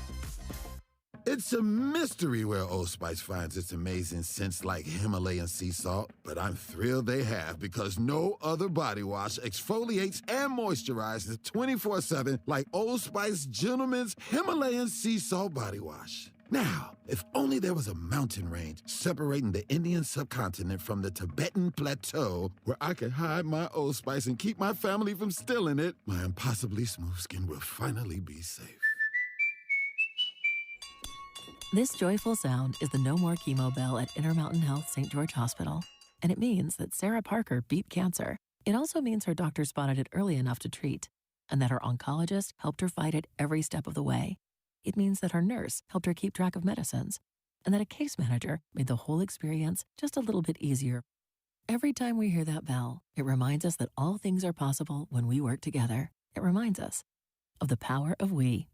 It's a mystery where Old Spice finds its amazing scents like Himalayan sea salt, but I'm thrilled they have because no other body wash exfoliates and moisturizes 24/7 like Old Spice Gentleman's Himalayan sea salt body wash. Now, if only there was a mountain range separating the Indian subcontinent from the Tibetan plateau where I could hide my Old Spice and keep my family from stealing it, my impossibly smooth skin will finally be safe. This joyful sound is the No More Chemo bell at Intermountain Health St. George Hospital. And it means that Sarah Parker beat cancer. It also means her doctor spotted it early enough to treat, and that her oncologist helped her fight it every step of the way. It means that her nurse helped her keep track of medicines, and that a case manager made the whole experience just a little bit easier. Every time we hear that bell, it reminds us that all things are possible when we work together. It reminds us of the power of we.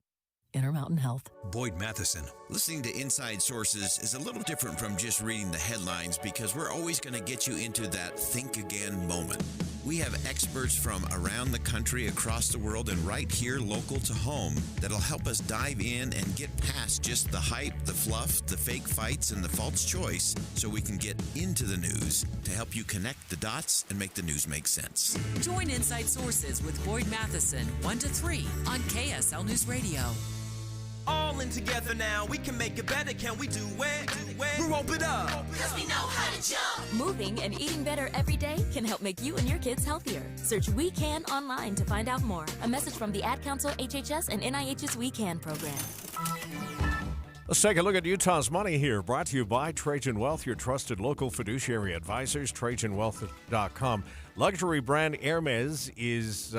Intermountain Health. Boyd Matheson. Listening to Inside Sources is a little different from just reading the headlines because we're always going to get you into that think again moment. We have experts from around the country, across the world, and right here local to home that'll help us dive in and get past just the hype, the fluff, the fake fights, and the false choice so we can get into the news to help you connect the dots and make the news make sense. Join Inside Sources with Boyd Matheson, 1 to 3 on KSL News Radio. All in together now, we can make it better. Can we do it? We'll rope it up. Because we know how to jump. Moving and eating better every day can help make you and your kids healthier. Search We Can online to find out more. A message from the Ad Council, HHS, and NIH's We Can program. Let's take a look at Utah's money here. Brought to you by Trajan Wealth, your trusted local fiduciary advisors, TrajanWealth.com. Luxury brand Hermes is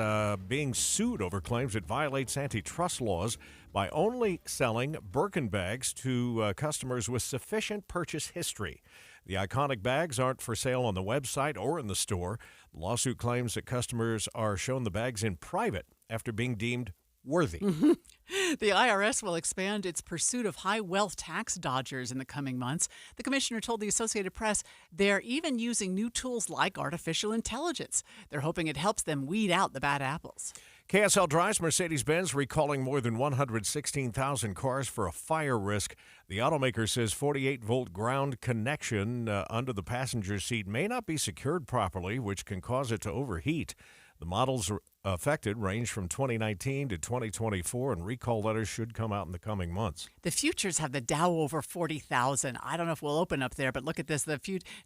being sued over claims it violates antitrust laws by only selling Birkin bags to customers with sufficient purchase history. The iconic bags aren't for sale on the website or in the store. The lawsuit claims that customers are shown the bags in private after being deemed worthy. The IRS will expand its pursuit of high-wealth tax dodgers in the coming months. The commissioner told the Associated Press they're even using new tools like artificial intelligence. They're hoping it helps them weed out the bad apples. KSL drives Mercedes-Benz recalling more than 116,000 cars for a fire risk. The automaker says 48-volt ground connection under the passenger seat may not be secured properly, which can cause it to overheat. The models affected range from 2019 to 2024, and recall letters should come out in the coming months. The futures have the Dow over 40,000. I don't know if we'll open up there, but look at this. The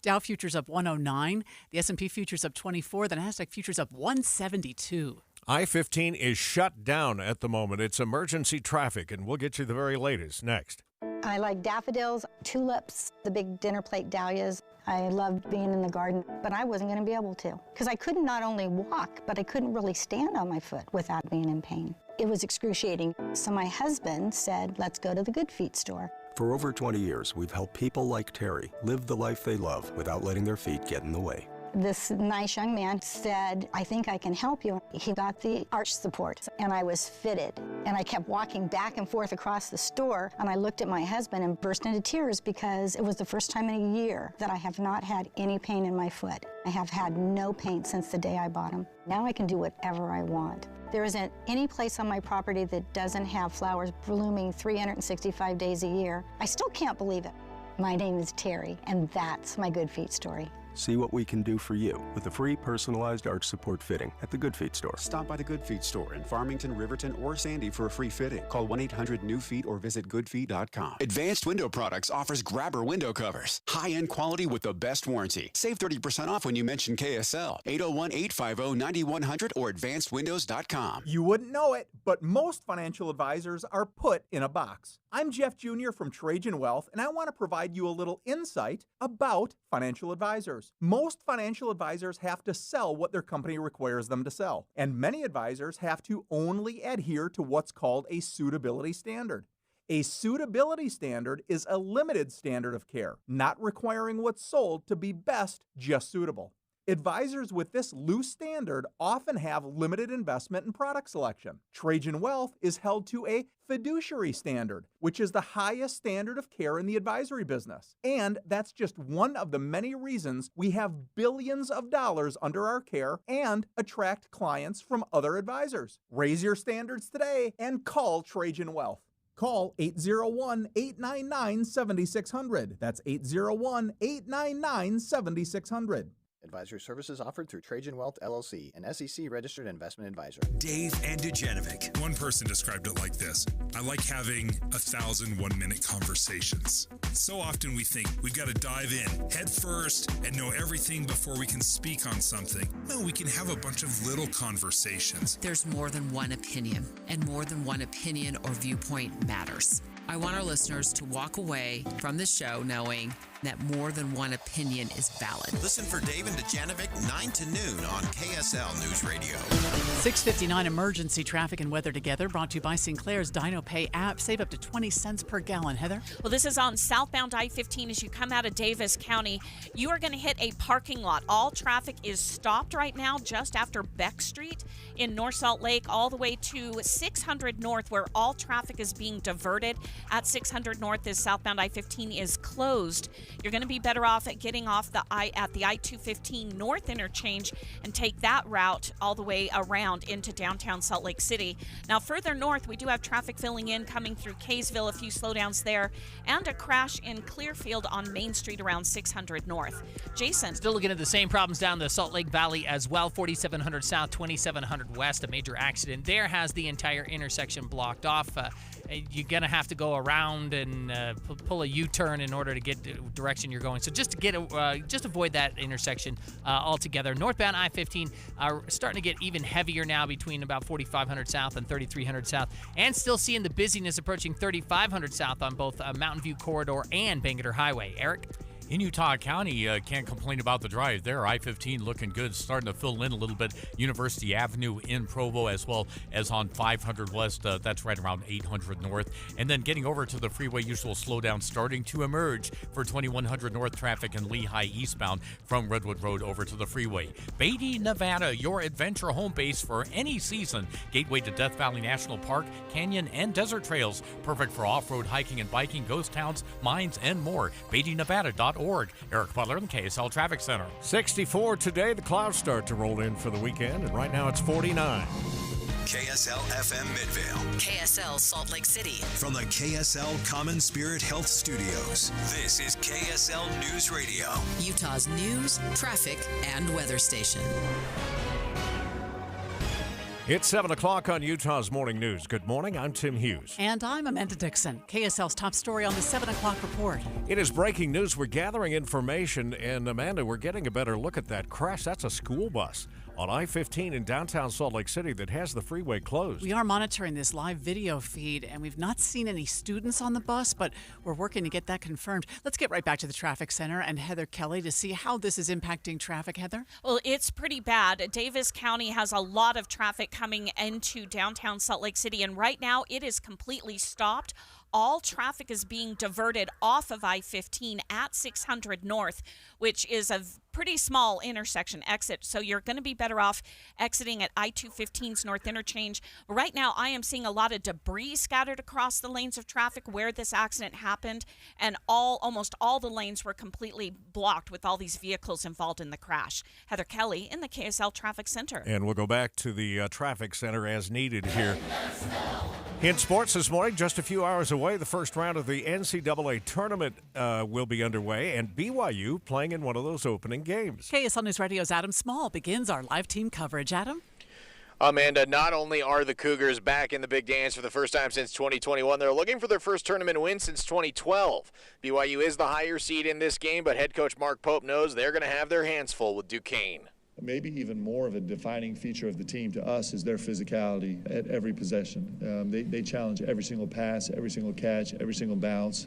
Dow futures up 109, the S&P futures up 24, the Nasdaq futures up 172. I-15 is shut down at the moment. It's emergency traffic, and we'll get you the very latest next. I like daffodils, tulips, the big dinner plate dahlias. I loved being in the garden, but I wasn't going to be able to because I couldn't not only walk, but I couldn't really stand on my foot without being in pain. It was excruciating. So my husband said, let's go to the Good Feet store. For over 20 years, we've helped people like Terry live the life they love without letting their feet get in the way. This nice young man said, I think I can help you. He got the arch support, and I was fitted. And I kept walking back and forth across the store, and I looked at my husband and burst into tears because it was the first time in a year that I have not had any pain in my foot. I have had no pain since the day I bought them. Now I can do whatever I want. There isn't any place on my property that doesn't have flowers blooming 365 days a year. I still can't believe it. My name is Terry, and that's my Good Feet story. See what we can do for you with a free personalized arch support fitting at the Good Feet store. Stop by the Good Feet store in Farmington, Riverton, or Sandy for a free fitting. Call 1-800-NEW-FEET or visit goodfeet.com. Advanced Window Products offers grabber window covers. High-end quality with the best warranty. Save 30% off when you mention KSL. 801-850-9100 or advancedwindows.com. You wouldn't know it, but most financial advisors are put in a box. I'm Jeff Jr. from Trajan Wealth, and I want to provide you a little insight about financial advisors. Most financial advisors have to sell what their company requires them to sell, and many advisors have to only adhere to what's called a suitability standard. A suitability standard is a limited standard of care, not requiring what's sold to be best just suitable. Advisors with this loose standard often have limited investment and product selection. Trajan Wealth is held to a fiduciary standard, which is the highest standard of care in the advisory business. And that's just one of the many reasons we have billions of dollars under our care and attract clients from other advisors. Raise your standards today and call Trajan Wealth. Call 801-899-7600. That's 801-899-7600. Advisory services offered through Trajan Wealth, LLC, an SEC-registered investment advisor. Dave and Dujanovic. One person described it like this: I like having 1,000 one-minute conversations. So often we think we've got to dive in head first and know everything before we can speak on something. No, we can have a bunch of little conversations. There's more than one opinion, and more than one opinion or viewpoint matters. I want our listeners to walk away from the show knowing that more than one opinion is valid. Listen for Dave and Dejanovic 9 to noon on KSL News Radio. 6:59 emergency traffic and weather together, brought to you by Sinclair's Dino Pay app. Save up to 20 cents per gallon. Heather? Well, this is on southbound I-15 as you come out of Davis County. You are going to hit a parking lot. All traffic is stopped right now just after Beck Street in North Salt Lake, all the way to 600 North, where all traffic is being diverted. At 600 North, as southbound I-15 is closed. You're going to be better off at getting off at the I-215 North interchange and take that route all the way around into downtown Salt Lake City. Now, further north, we do have traffic filling in coming through Kaysville, a few slowdowns there, and a crash in Clearfield on Main Street around 600 North. Jason? Still looking at the same problems down the Salt Lake Valley as well. 4700 South, 2700 West. A major accident there has the entire intersection blocked off. You're going to have to go around and pull a U-turn in order to get the direction you're going. So just avoid that intersection altogether. Northbound I-15 starting to get even heavier now between about 4500 South and 3300 South, and still seeing the busyness approaching 3500 South on both Mountain View Corridor and Bangerter Highway. Eric? In Utah County, can't complain about the drive there. I-15 looking good, starting to fill in a little bit. University Avenue in Provo, as well as on 500 West. That's right around 800 North. And then getting over to the freeway, usual slowdown starting to emerge for 2100 North traffic and Lehigh eastbound from Redwood Road over to the freeway. Beatty, Nevada, your adventure home base for any season. Gateway to Death Valley National Park, canyon, and desert trails. Perfect for off-road hiking and biking, ghost towns, mines, and more. BeattyNevada.org. Eric Butler in the KSL Traffic Center. 64 today. The clouds start to roll in for the weekend, and right now it's 49. KSL FM Midvale. KSL Salt Lake City. From the KSL Common Spirit Health Studios, this is KSL News Radio. Utah's news, traffic, and weather station. It's 7 o'clock on Utah's Morning News. Good morning, I'm Tim Hughes. And I'm Amanda Dixon. KSL's top story on the 7 o'clock report. It is breaking news. We're gathering information, and Amanda, we're getting a better look at that crash. That's a school bus on I-15 in downtown Salt Lake City that has the freeway closed. We are monitoring this live video feed, and we've not seen any students on the bus, but we're working to get that confirmed. Let's get right back to the traffic center and Heather Kelly to see how this is impacting traffic. Heather? Well, it's pretty bad. Davis County has a lot of traffic coming into downtown Salt Lake City, and right now it is completely stopped. All traffic is being diverted off of I-15 at 600 North, which is a pretty small intersection exit. So you're going to be better off exiting at I-215's North Interchange. Right now, I am seeing a lot of debris scattered across the lanes of traffic where this accident happened, and almost all the lanes were completely blocked with all these vehicles involved in the crash. Heather Kelly in the KSL Traffic Center. And we'll go back to the traffic center as needed here. In sports this morning, just a few hours away, the first round of the NCAA tournament will be underway, and BYU playing in one of those opening games. KSL News Radio's Adam Small begins our live team coverage. Adam? Amanda, not only are the Cougars back in the big dance for the first time since 2021, they're looking for their first tournament win since 2012. BYU is the higher seed in this game, but head coach Mark Pope knows they're going to have their hands full with Duquesne. Maybe even more of a defining feature of the team to us is their physicality at every possession. They challenge every single pass, every single catch, every single bounce.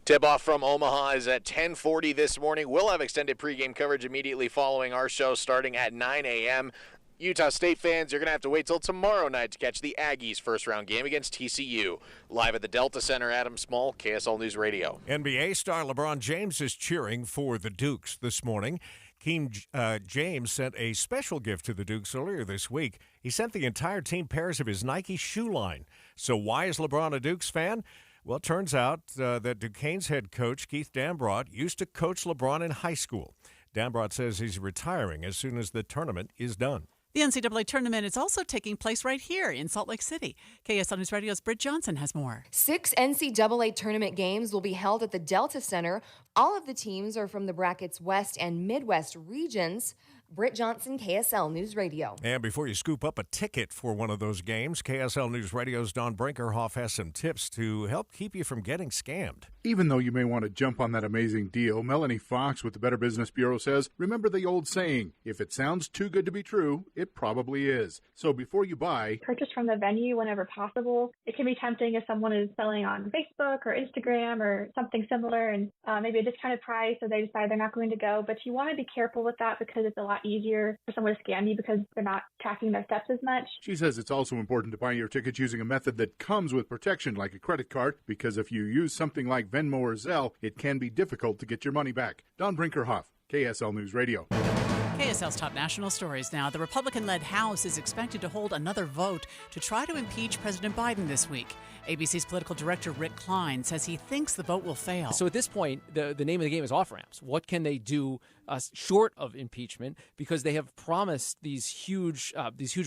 Tip-off from Omaha is at 10:40 this morning. We'll have extended pregame coverage immediately following our show starting at 9 a.m. Utah State fans, you're going to have to wait till tomorrow night to catch the Aggies' first-round game against TCU. Live at the Delta Center, Adam Small, KSL News Radio. NBA star LeBron James is cheering for the Dukes this morning. King James sent a special gift to the Dukes earlier this week. He sent the entire team pairs of his Nike shoe line. So why is LeBron a Dukes fan? Well, it turns out that Duquesne's head coach, Keith Dambrot, used to coach LeBron in high school. Dambrot says he's retiring as soon as the tournament is done. The NCAA tournament is also taking place right here in Salt Lake City. KSL News Radio's Britt Johnson has more. 6 NCAA tournament games will be held at the Delta Center. All of the teams are from the bracket's West and Midwest regions. Britt Johnson, KSL News Radio. And before you scoop up a ticket for one of those games, KSL News Radio's Don Brinkerhoff has some tips to help keep you from getting scammed. Even though you may want to jump on that amazing deal, Melanie Fox with the Better Business Bureau says, remember the old saying, if it sounds too good to be true, it probably is. So before you buy, purchase from the venue whenever possible. It can be tempting if someone is selling on Facebook or Instagram or something similar and maybe a discounted price, so they decide they're not going to go. But you want to be careful with that because it's a lot easier for someone to scam you because they're not tracking their steps as much. She says it's also important to buy your tickets using a method that comes with protection like a credit card, because if you use something like Venmo or Zelle, it can be difficult to get your money back. Don Brinkerhoff, KSL News Radio. KSL's top national stories now. The Republican-led House is expected to hold another vote to try to impeach President Biden this week. ABC's political director Rick Klein says he thinks the vote will fail. So at this point, the name of the game is off-ramps. What can they do short of impeachment? Because they have promised these huge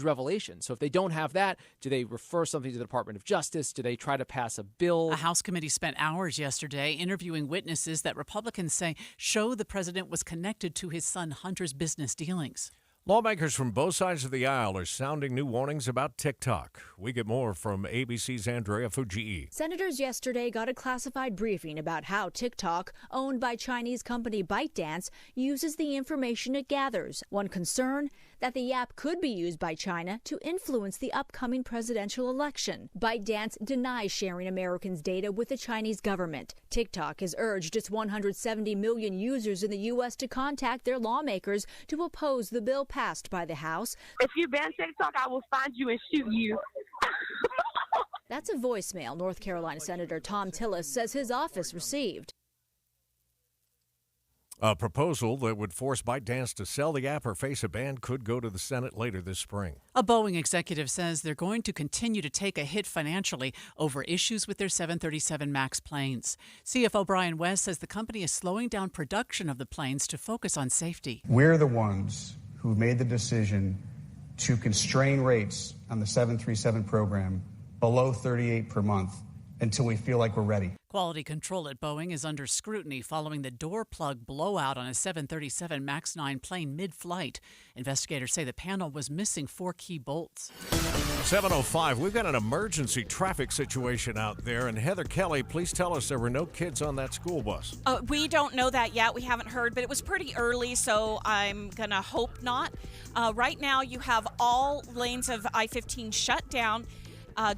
revelations. So if they don't have that, do they refer something to the Department of Justice? Do they try to pass a bill? A House committee spent hours yesterday interviewing witnesses that Republicans say show the president was connected to his son Hunter's business dealings. Lawmakers from both sides of the aisle are sounding new warnings about TikTok. We get more from ABC's Andrea Fujii. Senators yesterday got a classified briefing about how TikTok, owned by Chinese company ByteDance, uses the information it gathers. One concern, that the app could be used by China to influence the upcoming presidential election. ByteDance denies sharing Americans' data with the Chinese government. TikTok has urged its 170 million users in the U.S. to contact their lawmakers to oppose the bill passed by the House. If you ban TikTok, I will find you and shoot you. That's a voicemail North Carolina Senator Tom Tillis says his office received. A proposal that would force ByteDance to sell the app or face a ban could go to the Senate later this spring. A Boeing executive says they're going to continue to take a hit financially over issues with their 737 MAX planes. CFO Brian West says the company is slowing down production of the planes to focus on safety. We're the ones who made the decision to constrain rates on the 737 program below 38 per month until we feel like we're ready. Quality control at Boeing is under scrutiny following the door plug blowout on a 737 MAX 9 plane mid-flight. Investigators say the panel was missing 4 key bolts. 7:05, we've got an emergency traffic situation out there. And Heather Kelly, please tell us there were no kids on that school bus. We don't know that yet. We haven't heard, but it was pretty early, so I'm going to hope not. Right now, you have all lanes of I-15 shut down.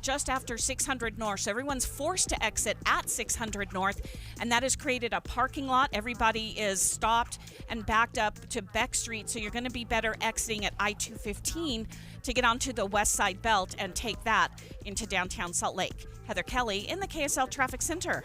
Just after 600 North. So everyone's forced to exit at 600 North, and that has created a parking lot. Everybody is stopped and backed up to Beck Street, so you're going to be better exiting at I-215 to get onto the West Side Belt and take that into downtown Salt Lake. Heather Kelly in the KSL Traffic Center.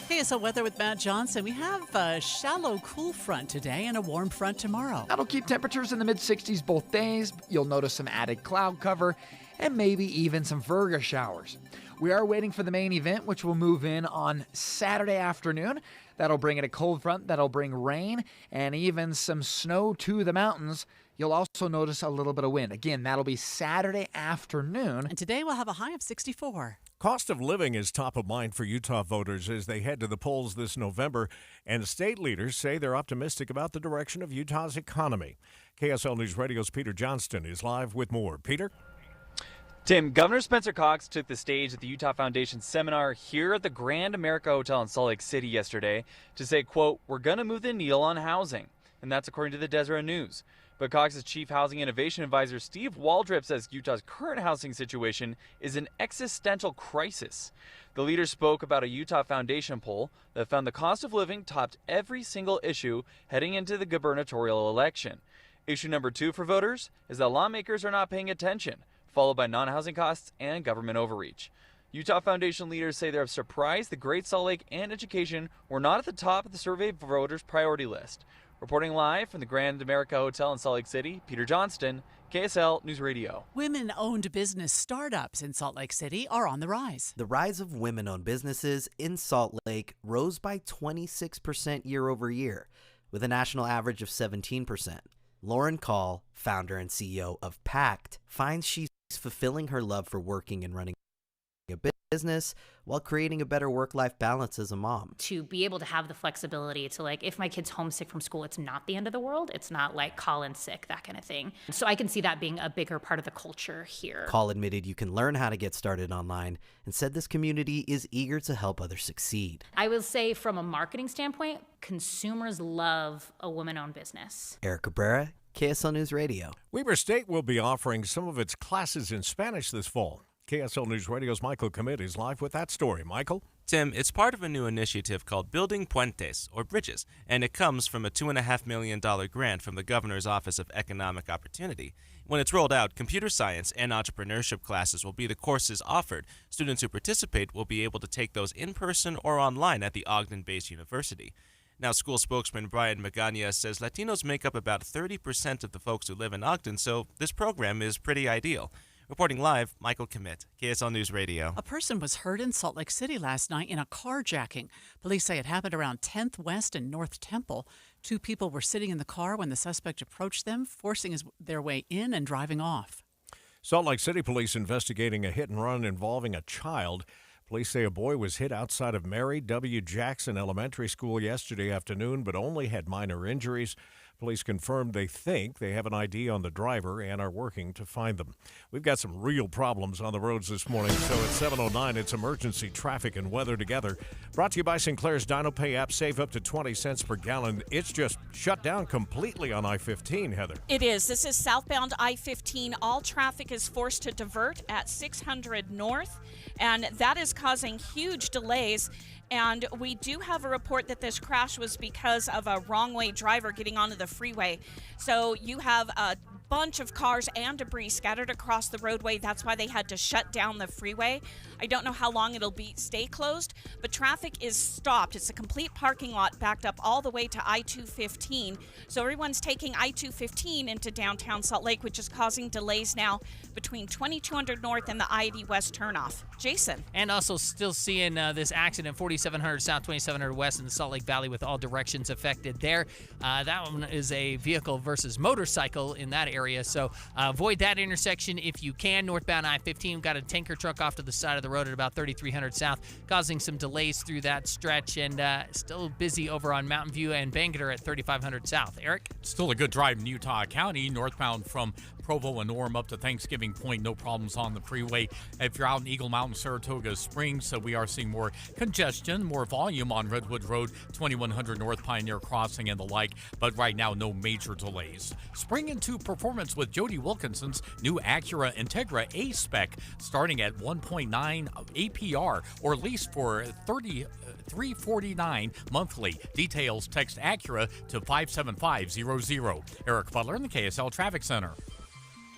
KSL weather with Matt Johnson. We have a shallow cool front today and a warm front tomorrow. That'll keep temperatures in the mid-60s both days. You'll notice some added cloud cover and maybe even some virga showers. We are waiting for the main event, which will move in on Saturday afternoon. That'll bring in a cold front, that'll bring rain and even some snow to the mountains. You'll also notice a little bit of wind. Again, that'll be Saturday afternoon. And today we'll have a high of 64. Cost of living is top of mind for Utah voters as they head to the polls this November, and state leaders say they're optimistic about the direction of Utah's economy. KSL News Radio's Peter Johnston is live with more. Peter? Tim, Governor Spencer Cox took the stage at the Utah Foundation seminar here at the Grand America Hotel in Salt Lake City yesterday to say, quote, we're going to move the needle on housing. And that's according to the Deseret News. But Cox's Chief Housing Innovation Advisor Steve Waldrop says Utah's current housing situation is an existential crisis. The leader spoke about a Utah Foundation poll that found the cost of living topped every single issue heading into the gubernatorial election. Issue number 2 for voters is that lawmakers are not paying attention, followed by non-housing costs and government overreach. Utah Foundation leaders say they're surprised the Great Salt Lake and education were not at the top of the survey voters' priority list. Reporting live from the Grand America Hotel in Salt Lake City, Peter Johnston, KSL News Radio. Women-owned business startups in Salt Lake City are on the rise. The rise of women-owned businesses in Salt Lake rose by 26% year over year, with a national average of 17%. Lauren Call, founder and CEO of Pact, finds she's fulfilling her love for working and running a business business while creating a better work-life balance as a mom. To be able to have the flexibility to, like, if my kid's homesick from school, it's not the end of the world. It's not like call in sick, that kind of thing. So I can see that being a bigger part of the culture here. Call admitted you can learn how to get started online and said this community is eager to help others succeed. I will say from a marketing standpoint, consumers love a woman-owned business. Eric Cabrera, KSL News Radio. Weber State will be offering some of its classes in Spanish this fall. KSL News Radio's Michael Commit is live with that story. Michael? Tim, it's part of a new initiative called Building Puentes, or Bridges, and it comes from a $2.5 million grant from the Governor's Office of Economic Opportunity. When it's rolled out, computer science and entrepreneurship classes will be the courses offered. Students who participate will be able to take those in person or online at the Ogden-based university. Now, school spokesman Brian Magana says Latinos make up about 30% of the folks who live in Ogden, so this program is pretty ideal. Reporting live, Michael Commit, KSL News Radio. A person was hurt in Salt Lake City last night in a carjacking. Police say it happened around 10th West and North Temple. 2 people were sitting in the car when the suspect approached them, forcing their way in and driving off. Salt Lake City police investigating a hit and run involving a child. Police say a boy was hit outside of Mary W. Jackson Elementary School yesterday afternoon, but only had minor injuries. Police confirmed they think they have an ID on the driver and are working to find them. We've got some real problems on the roads this morning, so at 7:09, it's emergency traffic and weather together. Brought to you by Sinclair's DinoPay app. Save up to 20 cents per gallon. It's just shut down completely on I-15, Heather. It is. This is southbound I-15. All traffic is forced to divert at 600 North, and that is causing huge delays. And we do have a report that this crash was because of a wrong-way driver getting onto the freeway. So you have a bunch of cars and debris scattered across the roadway. That's why they had to shut down the freeway. I don't know how long it'll stay closed, but traffic is stopped. It's a complete parking lot backed up all the way to I-215. So everyone's taking I-215 into downtown Salt Lake, which is causing delays now between 2200 North and the I-80 West turnoff. Jason. And also still seeing this accident, 4700 South, 2700 West in the Salt Lake Valley with all directions affected there. That one is a vehicle versus motorcycle in that area, so avoid that intersection if you can. Northbound I-15, we've got a tanker truck off to the side of the road at about 3300 South, causing some delays through that stretch, and still busy over on Mountain View and Bangerter at 3500 South. Eric? Still a good drive in Utah County, northbound from Provo and Orem up to Thanksgiving Point. No problems on the freeway. If you're out in Eagle Mountain, Saratoga Springs, so we are seeing more congestion, more volume on Redwood Road, 2100 North Pioneer Crossing and the like, but right now no major delays. Spring into performance with Jody Wilkinson's new Acura Integra A-Spec, starting at 1.9 APR, or lease for $349 monthly. Details, text Acura to 57500. Eric Butler in the KSL Traffic Center.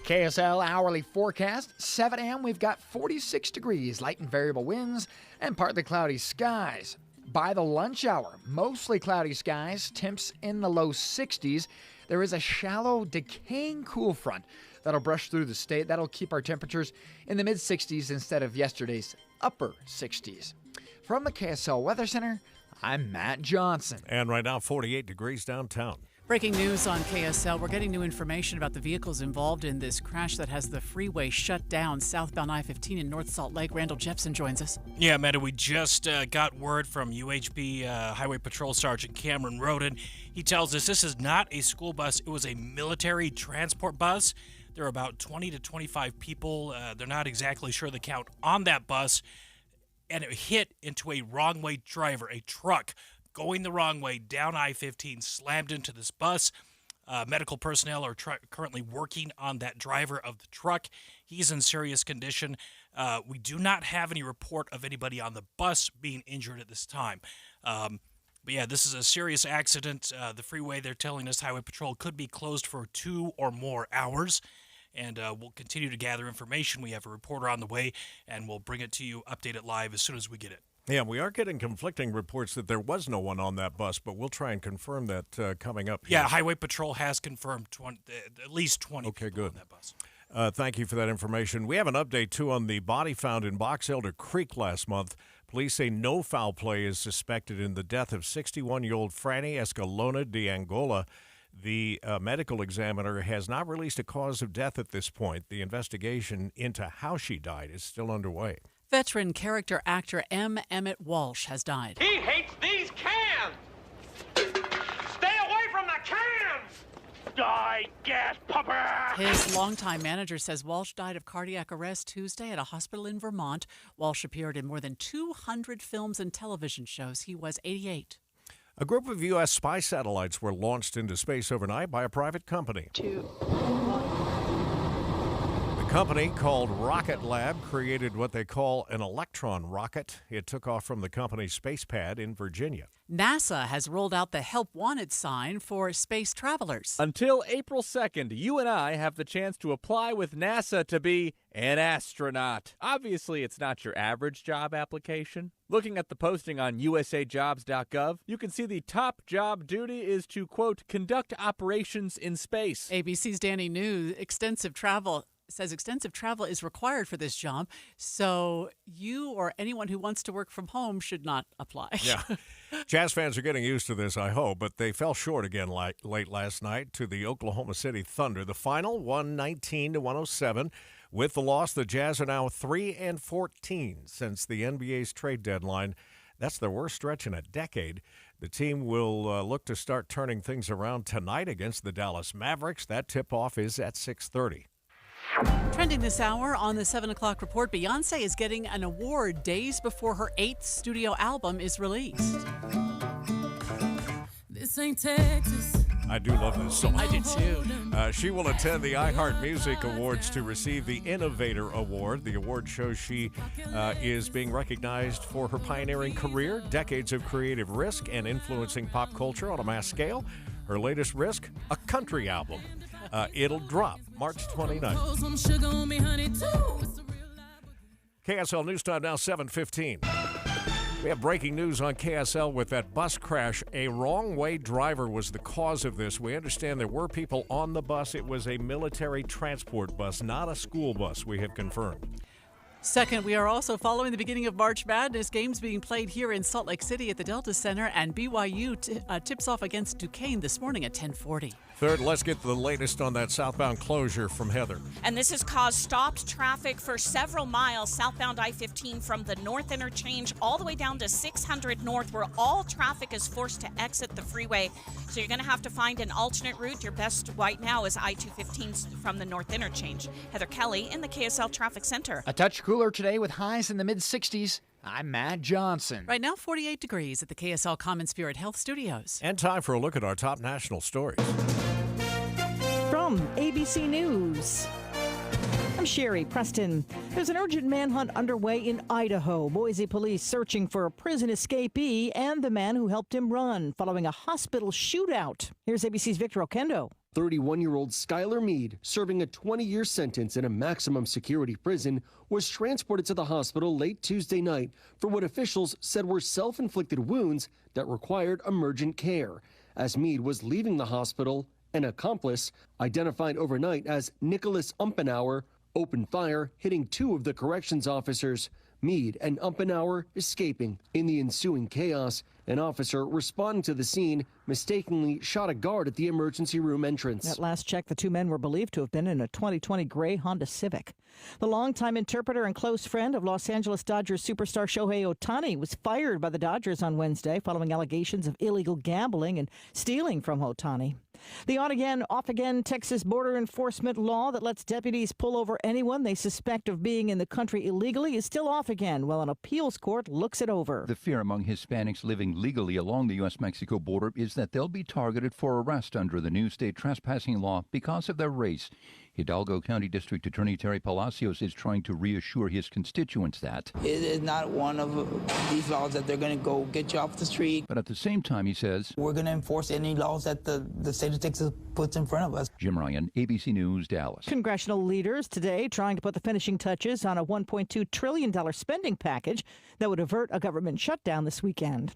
KSL hourly forecast, 7 a.m. we've got 46 degrees, light and variable winds, and partly cloudy skies. By the lunch hour, mostly cloudy skies, temps in the low 60s. There is a shallow, decaying cool front that'll brush through the state. That'll keep our temperatures in the mid-60s instead of yesterday's upper 60s. From the KSL Weather Center, I'm Matt Johnson. And right now, 48 degrees downtown. Breaking news on KSL. We're getting new information about the vehicles involved in this crash that has the freeway shut down southbound I-15 in North Salt Lake. Randall Jepson joins us. Yeah, Matt, we just got word from UHB Highway Patrol Sergeant Cameron Roden. He tells us this is not a school bus. It was a military transport bus. There are about 20 to 25 people. They're not exactly sure the count on that bus. And it hit into a wrong-way driver, a truck, going the wrong way down I-15, slammed into this bus. Medical personnel are currently working on that driver of the truck. He's in serious condition. We do not have any report of anybody on the bus being injured at this time. But yeah, this is a serious accident. The freeway, they're telling us, Highway Patrol could be closed for 2 or more hours. And we'll continue to gather information. We have a reporter on the way, and we'll bring it to you, update it live as soon as we get it. Yeah, we are getting conflicting reports that there was no one on that bus, but we'll try and confirm that coming up here. Yeah, Highway Patrol has confirmed at least 20 people on that bus. Thank you for that information. We have an update, too, on the body found in Box Elder Creek last month. Police say no foul play is suspected in the death of 61-year-old Franny Escalona de Angola. The medical examiner has not released a cause of death at this point. The investigation into how she died is still underway. Veteran character actor M. Emmett Walsh has died. He hates these cans! Stay away from the cans! Die, gas pupper! His longtime manager says Walsh died of cardiac arrest Tuesday at a hospital in Vermont. Walsh appeared in more than 200 films and television shows. He was 88. A group of U.S. spy satellites were launched into space overnight by a private company. The company, called Rocket Lab, created what they call an electron rocket. It took off from the company's space pad in Virginia. NASA has rolled out the Help Wanted sign for space travelers. Until April 2nd, you and I have the chance to apply with NASA to be an astronaut. Obviously, it's not your average job application. Looking at the posting on usajobs.gov, you can see the top job duty is to, quote, conduct operations in space. ABC's Danny New says extensive travel is required for this job, so you or anyone who wants to work from home should not apply. Yeah. Jazz fans are getting used to this, I hope, but they fell short again late last night to the Oklahoma City Thunder. The final, 119-107. With the loss, the Jazz are now 3-14 since the NBA's trade deadline. That's their worst stretch in a decade. The team will look to start turning things around tonight against the Dallas Mavericks. That tip-off is at 6:30. Trending this hour on the 7 o'clock report, Beyonce is getting an award days before her 8th studio album is released. This ain't Texas. I do love this song. I do too. She will attend the iHeart Music Awards to receive the Innovator Award. The award shows she is being recognized for her pioneering career, decades of creative risk, and influencing pop culture on a mass scale. Her latest risk, a country album. It'll drop March 29th. KSL News Time now 7:15. We have breaking news on KSL with that bus crash. A wrong-way driver was the cause of this. We understand there were people on the bus. It was a military transport bus, not a school bus, we have confirmed. Second, we are also following the beginning of March Madness. Games being played here in Salt Lake City at the Delta Center, and BYU tips off against Duquesne this morning at 10:40. Third, let's get the latest on that southbound closure from Heather. And this has caused stopped traffic for several miles southbound I-15 from the North Interchange all the way down to 600 North, where all traffic is forced to exit the freeway. So you're going to have to find an alternate route. Your best right now is I-215 from the North Interchange. Heather Kelly in the KSL Traffic Center. A touch cooler today with highs in the mid-60s. I'm Matt Johnson. Right now, 48 degrees at the KSL Common Spirit Health Studios. And time for a look at our top national stories. From ABC News, I'm Sherry Preston. There's an urgent manhunt underway in Idaho. Boise police searching for a prison escapee and the man who helped him run following a hospital shootout. Here's ABC's Victor Okendo. 31-year-old Skylar Mead, serving a 20-year sentence in a maximum security prison, was transported to the hospital late Tuesday night for what officials said were self-inflicted wounds that required emergent care. As Mead was leaving the hospital, an accomplice, identified overnight as Nicholas Umpenauer, opened fire, hitting two of the corrections officers. Mead and Umpenauer escaping. In the ensuing chaos, an officer responding to the scene mistakenly shot a guard at the emergency room entrance. At last check, the two men were believed to have been in a 2020 gray Honda Civic. The longtime interpreter and close friend of Los Angeles Dodgers superstar Shohei Ohtani was fired by the Dodgers on Wednesday following allegations of illegal gambling and stealing from Ohtani. The on-again, off-again Texas border enforcement law that lets deputies pull over anyone they suspect of being in the country illegally is still off again while an appeals court looks it over. The fear among Hispanics living legally along the U.S.-Mexico border is that they'll be targeted for arrest under the new state trespassing law because of their race. Hidalgo County District Attorney Terry Palacios is trying to reassure his constituents that it is not one of these laws that they're going to go get you off the street. But at the same time, he says, we're going to enforce any laws that the state of Texas puts in front of us. Jim Ryan, ABC News, Dallas. Congressional leaders today trying to put the finishing touches on a $1.2 trillion spending package that would avert a government shutdown this weekend.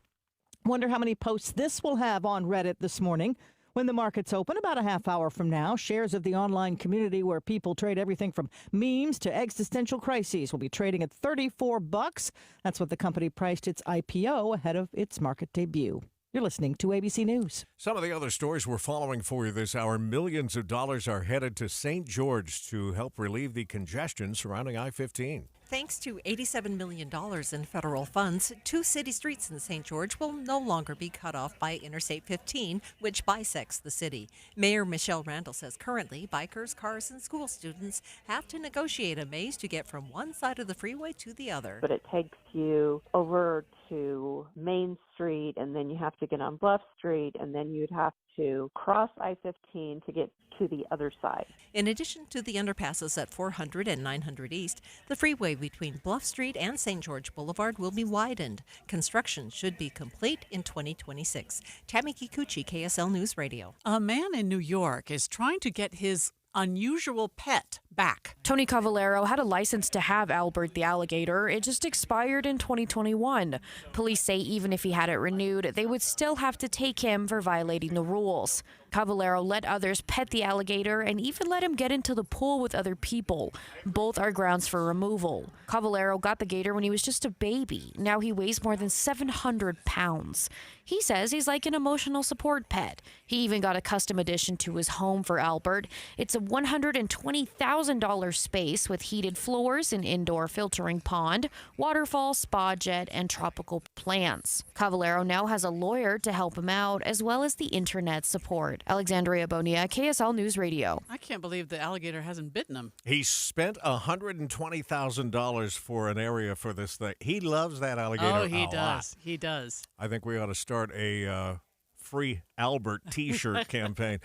Wonder how many posts this will have on Reddit this morning. When the markets open about a half hour from now, shares of the online community where people trade everything from memes to existential crises will be trading at $34. That's what the company priced its IPO ahead of its market debut. You're listening to ABC News. Some of the other stories we're following for you this hour. Millions of dollars are headed to St. George to help relieve the congestion surrounding I-15. Thanks to $87 million in federal funds, 2 city streets in St. George will no longer be cut off by Interstate 15, which bisects the city. Mayor Michelle Randall says currently bikers, cars, and school students have to negotiate a maze to get from one side of the freeway to the other. But it takes you over to Main Street, and then you have to get on Bluff Street, and then you'd have to cross I-15 to get to the other side. In addition to the underpasses at 400 and 900 East, the freeway between Bluff Street and St. George Boulevard will be widened. Construction should be complete in 2026. Tammy Kikuchi, KSL News Radio. A man in New York is trying to get his unusual pet back. Tony Cavallero had a license to have Albert the alligator. It just expired in 2021. Police say even if he had it renewed, they would still have to take him for violating the rules. Cavallero let others pet the alligator and even let him get into the pool with other people. Both are grounds for removal. Cavallero got the gator when he was just a baby. Now he weighs more than 700 pounds. He says he's like an emotional support pet. He even got a custom addition to his home for Albert. It's a $120,000 space with heated floors, an indoor filtering pond, waterfall, spa jet, and tropical plants. Cavallero now has a lawyer to help him out, as well as the internet support. Alexandria Bonilla, KSL News Radio. I can't believe the alligator hasn't bitten him. He spent $120,000 for an area for this thing. He loves that alligator. Oh, he a does. lot. He does. I think we ought to start a free Albert T-shirt campaign.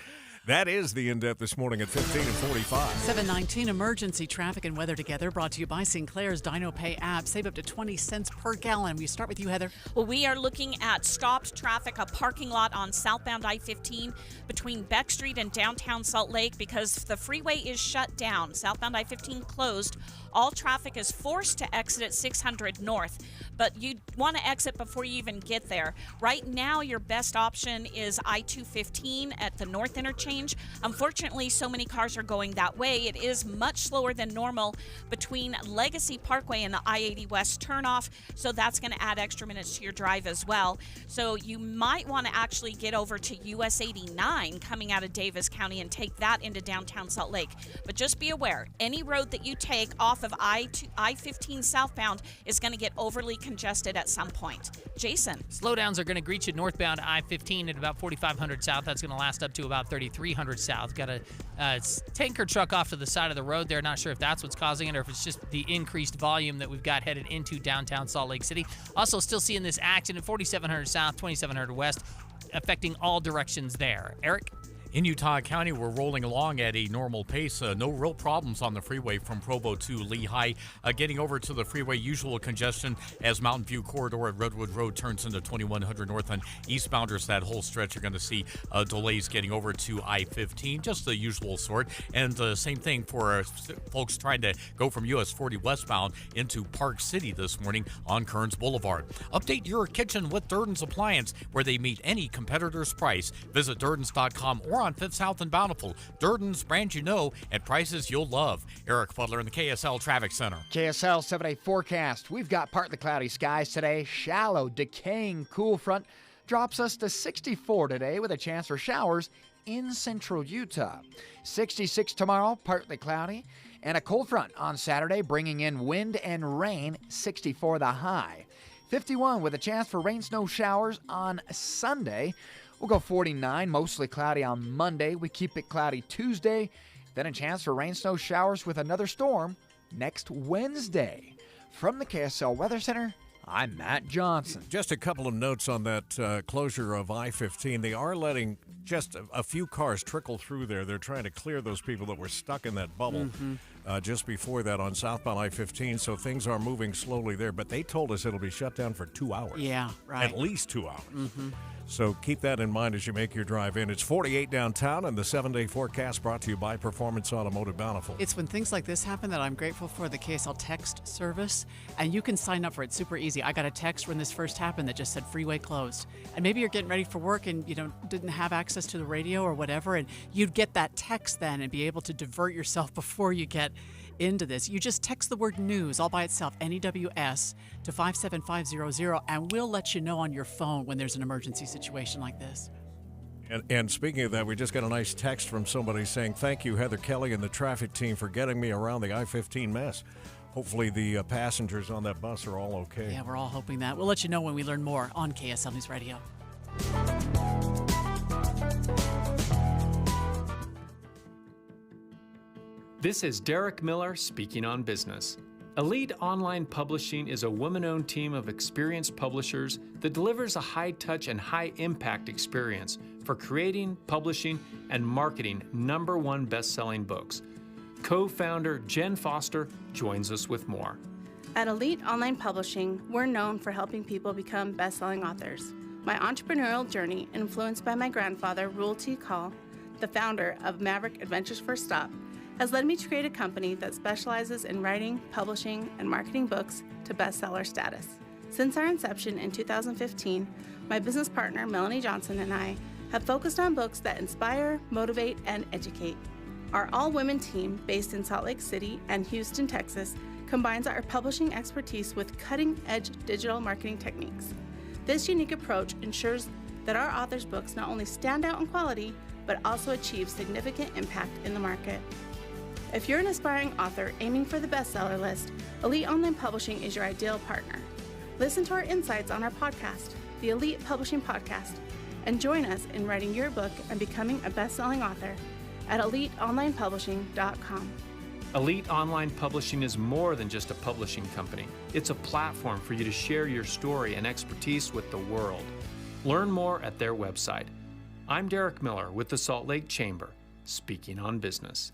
That is the In-Depth this morning at 15:45. 7:19 emergency traffic and weather together brought to you by Sinclair's Dino Pay app. Save up to 20 cents per gallon. We start with you, Heather. Well, we are looking at stopped traffic, a parking lot on southbound I-15 between Beck Street and downtown Salt Lake because the freeway is shut down. Southbound I-15 closed. All traffic is forced to exit at 600 North, but you want to exit before you even get there. Right now, your best option is I-215 at the North Interchange. Unfortunately, so many cars are going that way. It is much slower than normal between Legacy Parkway and the I-80 West turnoff, so that's going to add extra minutes to your drive as well. So you might want to actually get over to US 89 coming out of Davis County and take that into downtown Salt Lake. But just be aware, any road that you take off of I-15 southbound is going to get overly congested at some point. Jason. Slowdowns are going to greet you northbound I-15 at about 4,500 south. That's going to last up to about 3,300 south. Got a tanker truck off to the side of the road there. Not sure if that's what's causing it or if it's just the increased volume that we've got headed into downtown Salt Lake City. Also still seeing this accident, 4,700 south, 2,700 west, affecting all directions there. Eric? In Utah County, we're rolling along at a normal pace. No real problems on the freeway from Provo to Lehigh. Getting over to the freeway, usual congestion as Mountain View Corridor at Redwood Road turns into 2100 North on eastbounders. That whole stretch, you're going to see delays getting over to I-15, just the usual sort. And the same thing for folks trying to go from US 40 westbound into Park City this morning on Kearns Boulevard. Update your kitchen with Durden's Appliance, where they meet any competitor's price. Visit Durdens.com or on 5th South and Bountiful. Durden's, brand you know, at prices you'll love. Eric Butler in the KSL Traffic Center. KSL 7-day forecast. We've got partly cloudy skies today. Shallow, decaying cool front drops us to 64 today with a chance for showers in central Utah. 66 tomorrow, partly cloudy. And a cold front on Saturday, bringing in wind and rain, 64 the high. 51 with a chance for rain, snow showers on Sunday. We'll go 49, mostly cloudy on Monday. We keep it cloudy Tuesday. Then a chance for rain, snow showers with another storm next Wednesday. From the KSL Weather Center, I'm Matt Johnson. Just a couple of notes on that closure of I-15. They are letting just a few cars trickle through there. They're trying to clear those people that were stuck in that bubble just before that on southbound I-15. So things are moving slowly there. But they told us it'll be shut down for 2 hours. Yeah, right. At least 2 hours. So keep that in mind as you make your drive in. It's 48 downtown, and the 7-day forecast brought to you by Performance Automotive Bountiful. It's when things like this happen that I'm grateful for the KSL text service, and you can sign up for it super easy. I got a text when this first happened that just said freeway closed, and maybe you're getting ready for work and didn't have access to the radio or whatever, and you'd get that text then and be able to divert yourself before you get into this. You just text the word news all by itself, NEWS, to 57500, and we'll let you know on your phone when there's an emergency situation. situation like this. And speaking of that, we just got a nice text from somebody saying, thank you, Heather Kelly and the traffic team, for getting me around the I-15 mess. Hopefully the passengers on that bus are all okay. Yeah, we're all hoping that. We'll let you know when we learn more on KSL News Radio. This is Derek Miller speaking on business. Elite Online Publishing is a woman-owned team of experienced publishers that delivers a high-touch and high-impact experience for creating, publishing, and marketing #1 best-selling books. Co-founder Jen Foster joins us with more. At Elite Online Publishing, we're known for helping people become best-selling authors. My entrepreneurial journey, influenced by my grandfather, Rule T. Call, the founder of Maverick Adventures First Stop, has led me to create a company that specializes in writing, publishing, and marketing books to bestseller status. Since our inception in 2015, my business partner, Melanie Johnson, and I have focused on books that inspire, motivate, and educate. Our all-women team, based in Salt Lake City and Houston, Texas, combines our publishing expertise with cutting-edge digital marketing techniques. This unique approach ensures that our authors' books not only stand out in quality, but also achieve significant impact in the market. If you're an aspiring author aiming for the bestseller list, Elite Online Publishing is your ideal partner. Listen to our insights on our podcast, the Elite Publishing Podcast, and join us in writing your book and becoming a best-selling author at EliteOnlinePublishing.com. Elite Online Publishing is more than just a publishing company. It's a platform for you to share your story and expertise with the world. Learn more at their website. I'm Derek Miller with the Salt Lake Chamber, speaking on business.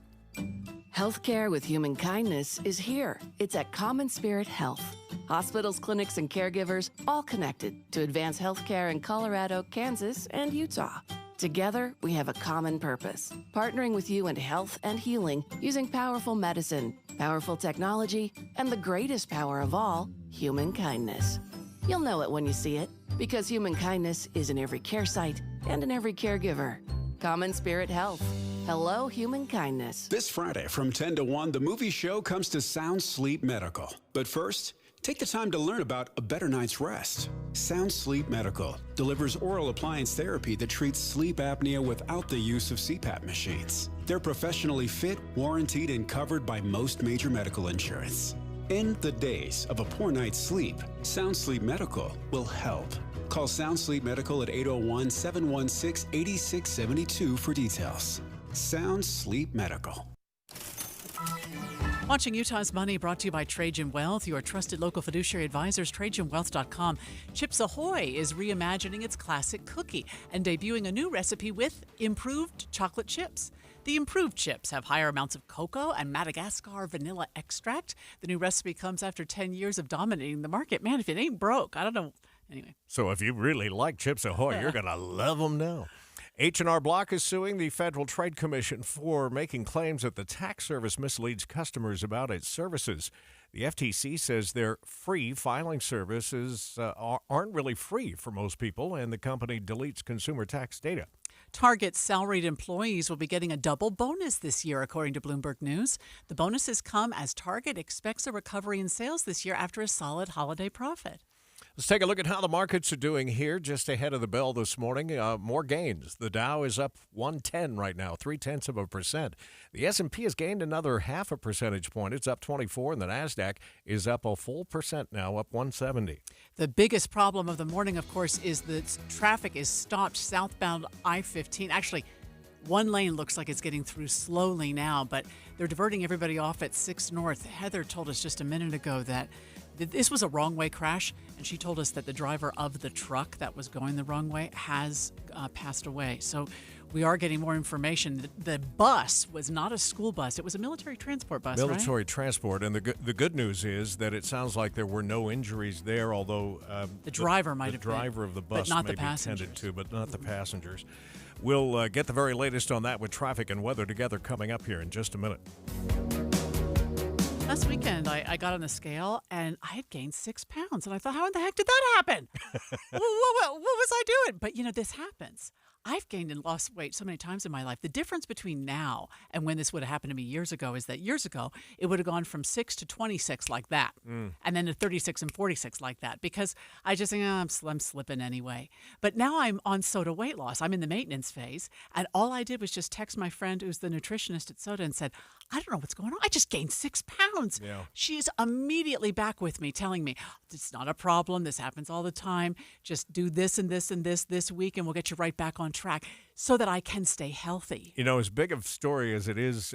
Healthcare with human kindness is here. It's at Common Spirit Health. Hospitals, clinics, and caregivers all connected to advance healthcare in Colorado, Kansas, and Utah. Together, we have a common purpose, partnering with you in health and healing using powerful medicine, powerful technology, and the greatest power of all, human kindness. You'll know it when you see it, because human kindness is in every care site and in every caregiver. Common Spirit Health. Hello, human kindness. This Friday from 10 to 1, the movie show comes to Sound Sleep Medical. But first, take the time to learn about a better night's rest. Sound Sleep Medical delivers oral appliance therapy that treats sleep apnea without the use of CPAP machines. They're professionally fit, warranted, and covered by most major medical insurance. In the days of a poor night's sleep, Sound Sleep Medical will help. Call Sound Sleep Medical at 801-716-8672 for details. Sound Sleep Medical. Watching Utah's Money, brought to you by Trajan Wealth, your trusted local fiduciary advisors, TrajanWealth.com. Chips Ahoy is reimagining its classic cookie and debuting a new recipe with improved chocolate chips. The improved chips have higher amounts of cocoa and Madagascar vanilla extract. The new recipe comes after 10 years of dominating the market. Man, if it ain't broke, I don't know. Anyway. So if you really like Chips Ahoy, you're going to love them now. H&R Block is suing the Federal Trade Commission for making claims that the tax service misleads customers about its services. The FTC says their free filing services aren't really free for most people, and the company deletes consumer tax data. Target's salaried employees will be getting a double bonus this year, according to Bloomberg News. The bonuses come as Target expects a recovery in sales this year after a solid holiday profit. Let's take a look at how the markets are doing here just ahead of the bell this morning. More gains. The Dow is up 110 right now, 0.3%. The S&P has gained another 0.5 percentage point. It's up 24, and the NASDAQ is up a full percent now, up 170. The biggest problem of the morning, of course, is that traffic is stopped southbound I-15. Actually, one lane looks like it's getting through slowly now, but they're diverting everybody off at 6 North. Heather told us just a minute ago that this was a wrong-way crash, and she told us that the driver of the truck that was going the wrong way has passed away. So we are getting more information. The bus was not a school bus. It was a military transport bus, Military transport. And the good news is that it sounds like there were no injuries there, although the driver might have been. The driver of the bus but not may the be passengers. tended to, but not the passengers. We'll get the very latest on that with traffic and weather together coming up here in just a minute. Last weekend, I got on the scale, and I had gained 6 pounds. And I thought, how in the heck did that happen? what was I doing? But, this happens. I've gained and lost weight so many times in my life. The difference between now and when this would have happened to me years ago is that years ago, it would have gone from 6 to 26 like that, and then to 36 and 46 like that, because I just think, I'm slipping anyway. But now I'm on Soda weight loss. I'm in the maintenance phase, and all I did was just text my friend who's the nutritionist at Soda and said, I don't know what's going on. I just gained 6 pounds. Yeah. She's immediately back with me, telling me, it's not a problem. This happens all the time. Just do this and this and this week, and we'll get you right back on track so that I can stay healthy. You know, as big of a story as it is,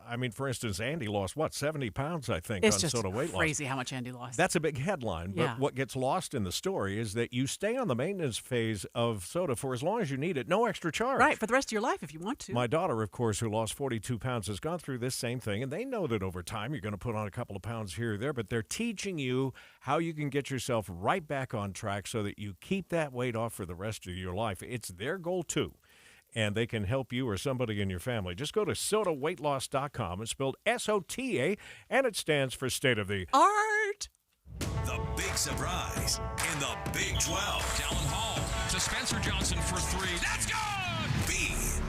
I mean, for instance, Andy lost, 70 pounds, I think, It's on just Soda weight loss. crazy how much Andy lost. That's a big headline, but Yeah. what gets lost in the story is that you stay on the maintenance phase of Soda for as long as you need it, no extra charge. Right, for the rest of your life if you want to. My daughter, of course, who lost 42 pounds, has gone through this same thing, and they know that over time you're going to put on a couple of pounds here or there, but they're teaching you how you can get yourself right back on track so that you keep that weight off for the rest of your life. It's their goal, too. And they can help you or somebody in your family. Just go to sodaweightloss.com. It's spelled SOTA, and it stands for State of the Art. The big surprise in the Big 12. Dallin Hall to Spencer Johnson for 3. That's good! BYU.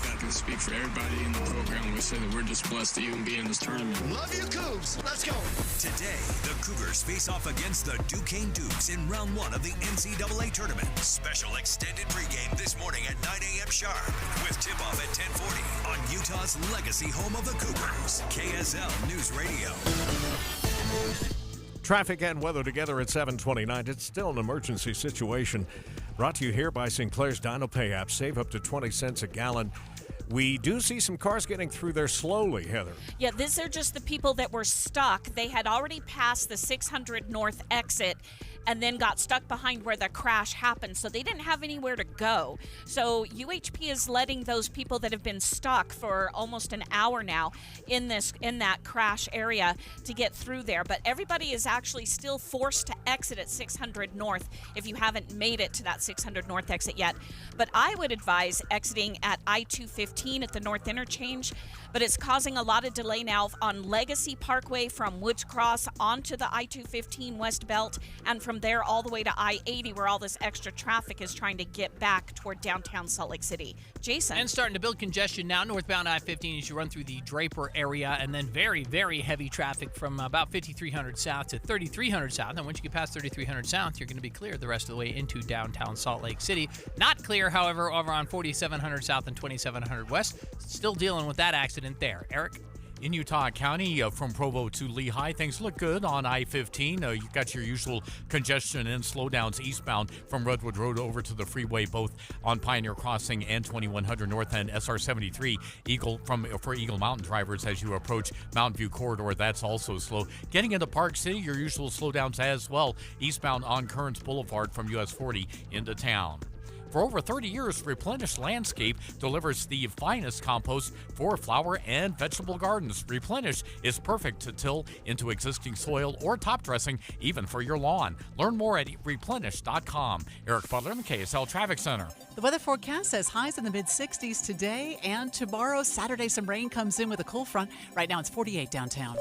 I can speak for everybody in the program. We say that we're just blessed to even be in this tournament. Love you, Cougs. Let's go. Today, the Cougars face off against the Duquesne Dukes in round 1 of the NCAA tournament. Special extended pregame this morning at 9 a.m. sharp with tip-off at 10:40 on Utah's legacy home of the Cougars, KSL News Radio. Traffic and weather together at 7:29. It's still an emergency situation. Brought to you here by Sinclair's Dino Pay app. Save up to 20 cents a gallon. We do see some cars getting through there slowly, Heather. Yeah, these are just the people that were stuck. They had already passed the 600 North exit and then got stuck behind where the crash happened, so they didn't have anywhere to go. So UHP is letting those people that have been stuck for almost an hour now in that crash area to get through there. But everybody is actually still forced to exit at 600 North if you haven't made it to that 600 North exit yet. But I would advise exiting at I-215 at the North Interchange, but it's causing a lot of delay now on Legacy Parkway from Woods Cross onto the I-215 West Belt, and from there all the way to I-80 where all this extra traffic is trying to get back toward downtown Salt Lake City. Jason. And starting to build congestion now northbound I-15 as you run through the Draper area, and then very, very heavy traffic from about 5300 South to 3300 South. And once you get past 3300 South, you're going to be clear the rest of the way into downtown Salt Lake City. Not clear, however, over on 4700 South and 2700 West. Still dealing with that accident there. Eric? In Utah County, from Provo to Lehigh, things look good on I-15. You've got your usual congestion and slowdowns eastbound from Redwood Road over to the freeway, both on Pioneer Crossing and 2100 North and SR-73 for Eagle Mountain drivers as you approach Mountain View Corridor. That's also slow. Getting into Park City, your usual slowdowns as well, eastbound on Kearns Boulevard from US 40 into town. For over 30 years, Replenish Landscape delivers the finest compost for flower and vegetable gardens. Replenish is perfect to till into existing soil or top dressing, even for your lawn. Learn more at replenish.com. Eric Butler in the KSL Traffic Center. The weather forecast says highs in the mid-60s today and tomorrow. Saturday, some rain comes in with a cool front. Right now, it's 48 downtown.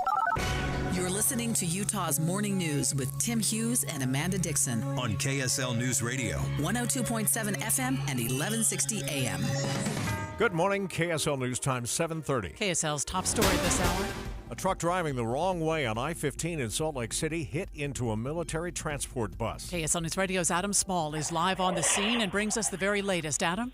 You're listening to Utah's Morning News with Tim Hughes and Amanda Dixon on KSL News Radio. 102.7 FM and 1160 AM. Good morning, KSL News Time, 7:30. KSL's top story this hour. A truck driving the wrong way on I-15 in Salt Lake City hit into a military transport bus. KSL News Radio's Adam Small is live on the scene and brings us the very latest. Adam?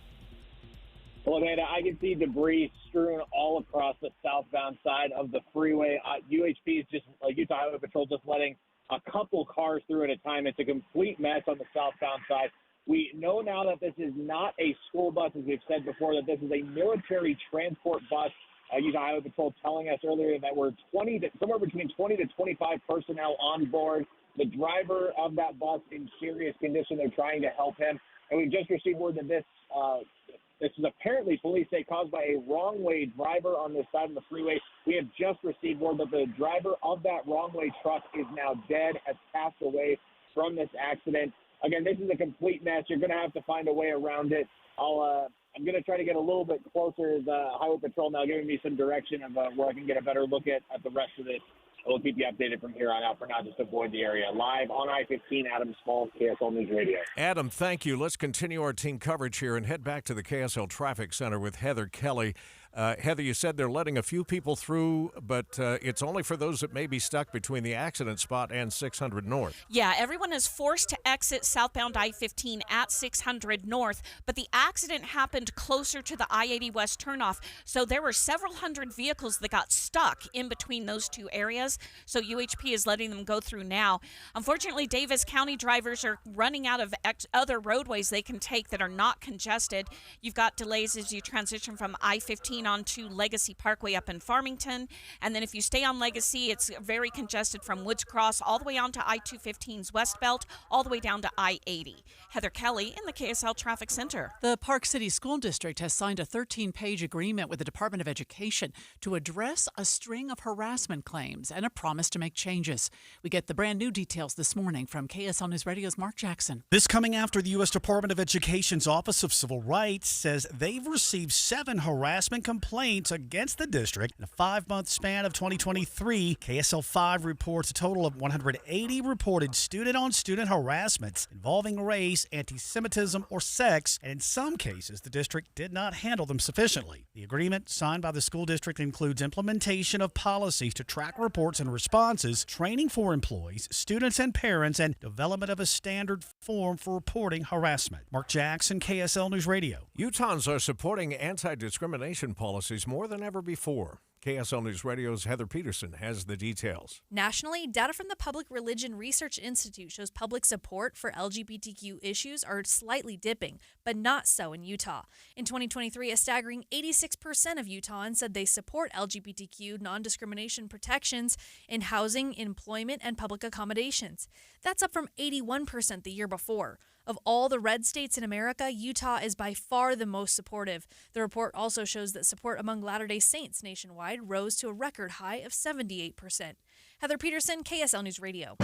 Well, Amanda, I can see debris strewn all across the southbound side of the freeway. UHP is just, Utah Highway Patrol, just letting a couple cars through at a time. It's a complete mess on the southbound side. We know now that this is not a school bus, as we've said before, that this is a military transport bus. Utah Highway Patrol telling us earlier that we're somewhere between 20 to 25 personnel on board. The driver of that bus in serious condition. They're trying to help him. And we've just received word that this is apparently, police say, caused by a wrong-way driver on this side of the freeway. We have just received word that the driver of that wrong-way truck is now dead, has passed away from this accident. Again, this is a complete mess. You're going to have to find a way around it. I'm going to try to get a little bit closer. The Highway Patrol now giving me some direction of where I can get a better look at the rest of this. We'll keep you updated from here on out. For now, just avoid the area. Live on I-15, Adam Small, KSL News Radio. Adam, thank you. Let's continue our team coverage here and head back to the KSL Traffic Center with Heather Kelly. Heather, you said they're letting a few people through, but it's only for those that may be stuck between the accident spot and 600 North. Yeah, everyone is forced to exit southbound I-15 at 600 North, but the accident happened closer to the I-80 West turnoff, so there were several hundred vehicles that got stuck in between those two areas, so UHP is letting them go through now. Unfortunately, Davis County drivers are running out of other roadways they can take that are not congested. You've got delays as you transition from I-15 onto Legacy Parkway up in Farmington. And then if you stay on Legacy, it's very congested from Woods Cross all the way onto I-215's West Belt, all the way down to I-80. Heather Kelly in the KSL Traffic Center. The Park City School District has signed a 13-page agreement with the Department of Education to address a string of harassment claims and a promise to make changes. We get the brand new details this morning from KSL News Radio's Mark Jackson. This coming after the U.S. Department of Education's Office of Civil Rights says they've received 7 harassment complaints against the district in a 5-month span of 2023. KSL 5 reports a total of 180 reported student-on-student harassments involving race, anti-Semitism, or sex, and in some cases, the district did not handle them sufficiently. The agreement signed by the school district includes implementation of policies to track reports and responses, training for employees, students, and parents, and development of a standard form for reporting harassment. Mark Jackson, KSL News Radio. Utahns are supporting anti-discrimination policies more than ever before. KSL News Radio's Heather Peterson has the details. Nationally, data from the Public Religion Research Institute shows public support for LGBTQ issues are slightly dipping, but not so in Utah. In 2023, a staggering 86% of Utahns said they support LGBTQ non-discrimination protections in housing, employment, and public accommodations. That's up from 81% the year before. Of all the red states in America, Utah is by far the most supportive. The report also shows that support among Latter-day Saints nationwide rose to a record high of 78%. Heather Peterson, KSL News Radio.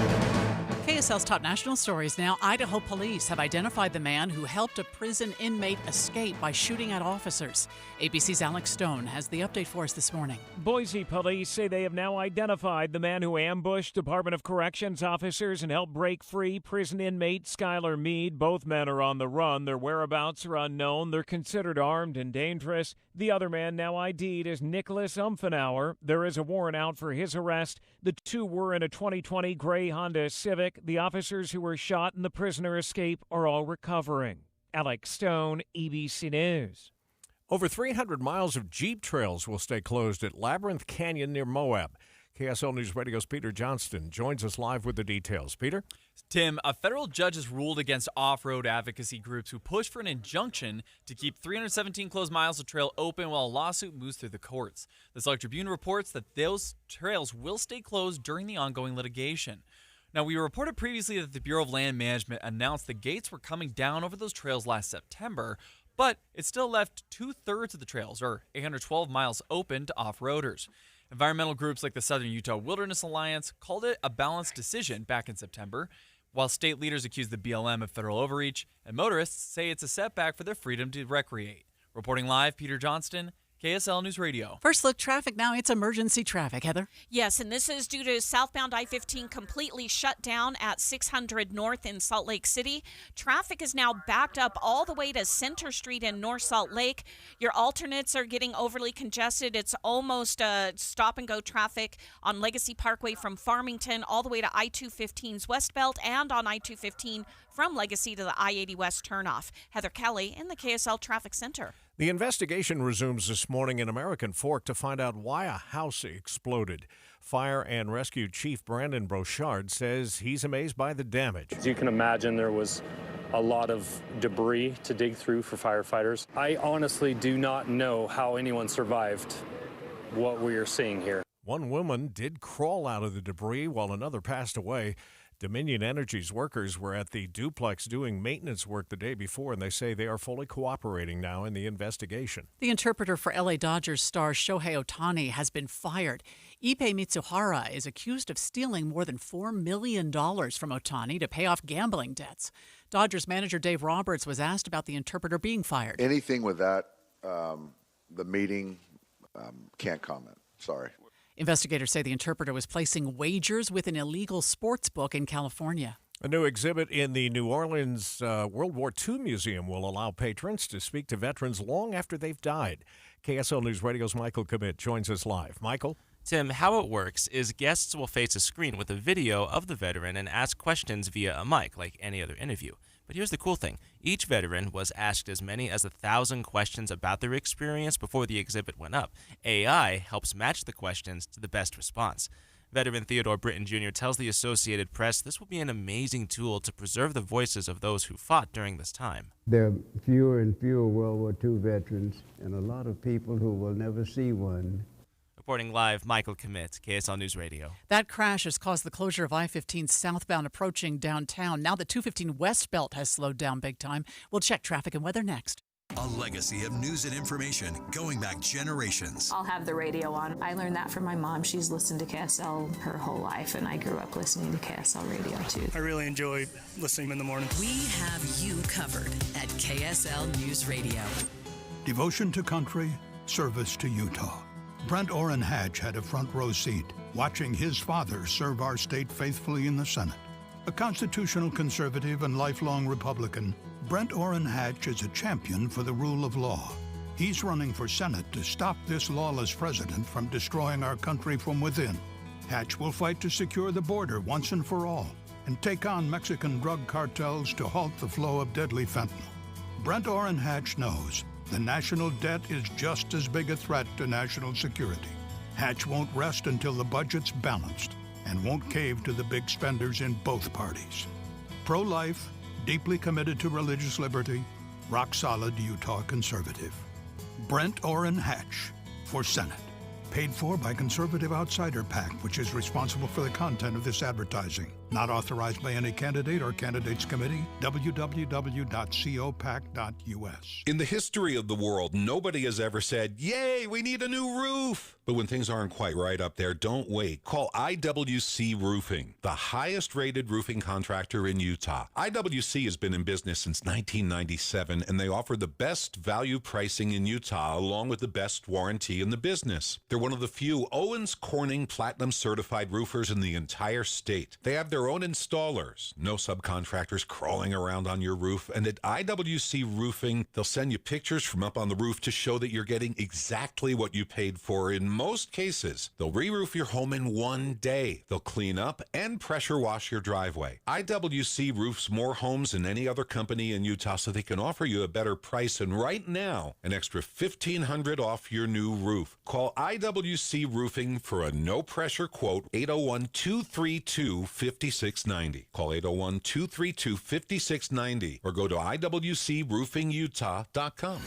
KSL's top national stories now. Idaho police have identified the man who helped a prison inmate escape by shooting at officers. ABC's Alex Stone has the update for us this morning. Boise police say they have now identified the man who ambushed Department of Corrections officers and helped break free prison inmate Skylar Mead. Both men are on the run. Their whereabouts are unknown. They're considered armed and dangerous. The other man, now ID'd as Nicholas Umfenauer. There is a warrant out for his arrest. The two were in a 2020 gray Honda Civic. The officers who were shot in the prisoner escape are all recovering. Alex Stone, ABC News. Over 300 miles of Jeep trails will stay closed at Labyrinth Canyon near Moab. KSL News Radio's Peter Johnston joins us live with the details. Peter? Tim, a federal judge has ruled against off-road advocacy groups who push for an injunction to keep 317 closed miles of trail open while a lawsuit moves through the courts. The Salt Lake Tribune reports that those trails will stay closed during the ongoing litigation. Now, we reported previously that the Bureau of Land Management announced the gates were coming down over those trails last September, but it still left 2/3 of the trails, or 812 miles, open to off-roaders. Environmental groups like the Southern Utah Wilderness Alliance called it a balanced decision back in September, while state leaders accused the BLM of federal overreach, and motorists say it's a setback for their freedom to recreate. Reporting live, Peter Johnston, KSL News Radio. First look traffic now. It's emergency traffic. Heather? Yes, and this is due to southbound I-15 completely shut down at 600 North in Salt Lake City. Traffic is now backed up all the way to Center Street in North Salt Lake. Your alternates are getting overly congested. It's almost stop-and-go traffic on Legacy Parkway from Farmington all the way to I-215's West Belt and on I-215 from Legacy to the I-80 West turnoff. Heather Kelly in the KSL Traffic Center. The investigation resumes this morning in American Fork to find out why a house exploded. Fire and Rescue Chief Brandon Brochard says he's amazed by the damage. As you can imagine, there was a lot of debris to dig through for firefighters. I honestly do not know how anyone survived what we are seeing here. One woman did crawl out of the debris while another passed away. Dominion Energy's workers were at the duplex doing maintenance work the day before, and they say they are fully cooperating now in the investigation. The interpreter for LA Dodgers star Shohei Ohtani has been fired. Ippei Mitsuhara is accused of stealing more than $4 million from Ohtani to pay off gambling debts. Dodgers manager Dave Roberts was asked about the interpreter being fired. Anything with that, the meeting, can't comment. Sorry. Investigators say the interpreter was placing wagers with an illegal sports book in California. A new exhibit in the New Orleans World War II Museum will allow patrons to speak to veterans long after they've died. KSL News Radio's Michael Commit joins us live. Michael? Tim, how it works is guests will face a screen with a video of the veteran and ask questions via a mic, like any other interview. But here's the cool thing. Each veteran was asked as many as 1,000 questions about their experience before the exhibit went up. AI helps match the questions to the best response. Veteran Theodore Britton Jr. tells the Associated Press this will be an amazing tool to preserve the voices of those who fought during this time. There are fewer and fewer World War II veterans and a lot of people who will never see one. Reporting live, Michael Commit, KSL News Radio. That crash has caused the closure of I-15 southbound approaching downtown. Now the 215 West Belt has slowed down big time. We'll check traffic and weather next. A legacy of news and information going back generations. I'll have the radio on. I learned that from my mom. She's listened to KSL her whole life, and I grew up listening to KSL radio too. I really enjoy listening in the morning. We have you covered at KSL News Radio. Devotion to country, service to Utah. Brent Orrin Hatch had a front row seat, watching his father serve our state faithfully in the Senate. A constitutional conservative and lifelong Republican, Brent Orrin Hatch is a champion for the rule of law. He's running for Senate to stop this lawless president from destroying our country from within. Hatch will fight to secure the border once and for all and take on Mexican drug cartels to halt the flow of deadly fentanyl. Brent Orrin Hatch knows the national debt is just as big a threat to national security. Hatch won't rest until the budget's balanced and won't cave to the big spenders in both parties. Pro-life, deeply committed to religious liberty, rock-solid Utah conservative. Brent Orrin Hatch for Senate. Paid for by Conservative Outsider PAC, which is responsible for the content of this advertising. Not authorized by any candidate or candidates committee. www.copac.us. In the history of the world, nobody has ever said, "Yay, we need a new roof." But when things aren't quite right up there, don't wait. Call IWC Roofing, the highest-rated roofing contractor in Utah. IWC has been in business since 1997, and they offer the best value pricing in Utah, along with the best warranty in the business. They're one of the few Owens Corning Platinum certified roofers in the entire state. They have their own installers, no subcontractors crawling around on your roof. And at IWC Roofing, they'll send you pictures from up on the roof to show that you're getting exactly what you paid for. In most cases, they'll re-roof your home in one day. They'll clean up and pressure wash your driveway. IWC roofs more homes than any other company in Utah, so they can offer you a better price. And right now, an extra $1,500 off your new roof. Call IWC Roofing for a no-pressure quote, 801-232-5690. Call 801-232-5690 or go to IWCRoofingUtah.com.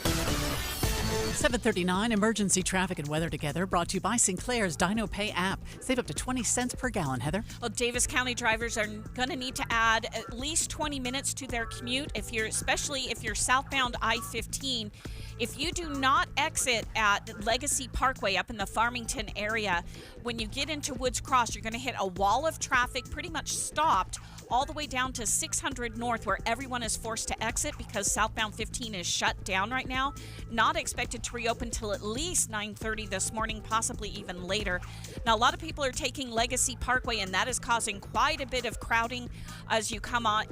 7:39 emergency traffic and weather together, brought to you by Sinclair's Dino Pay app. Save up to 20 cents per gallon, Heather. Well, Davis County drivers are going to need to add at least 20 minutes to their commute, especially if you're southbound I-15. If you do not exit at Legacy Parkway up in the Farmington area, when you get into Woods Cross, you're going to hit a wall of traffic pretty much stopped all the way down to 600 North, where everyone is forced to exit because southbound 15 is shut down right now. Not expected to reopen till at least 9:30 this morning, possibly even later. Now, a lot of people are taking Legacy Parkway, and that is causing quite a bit of crowding as you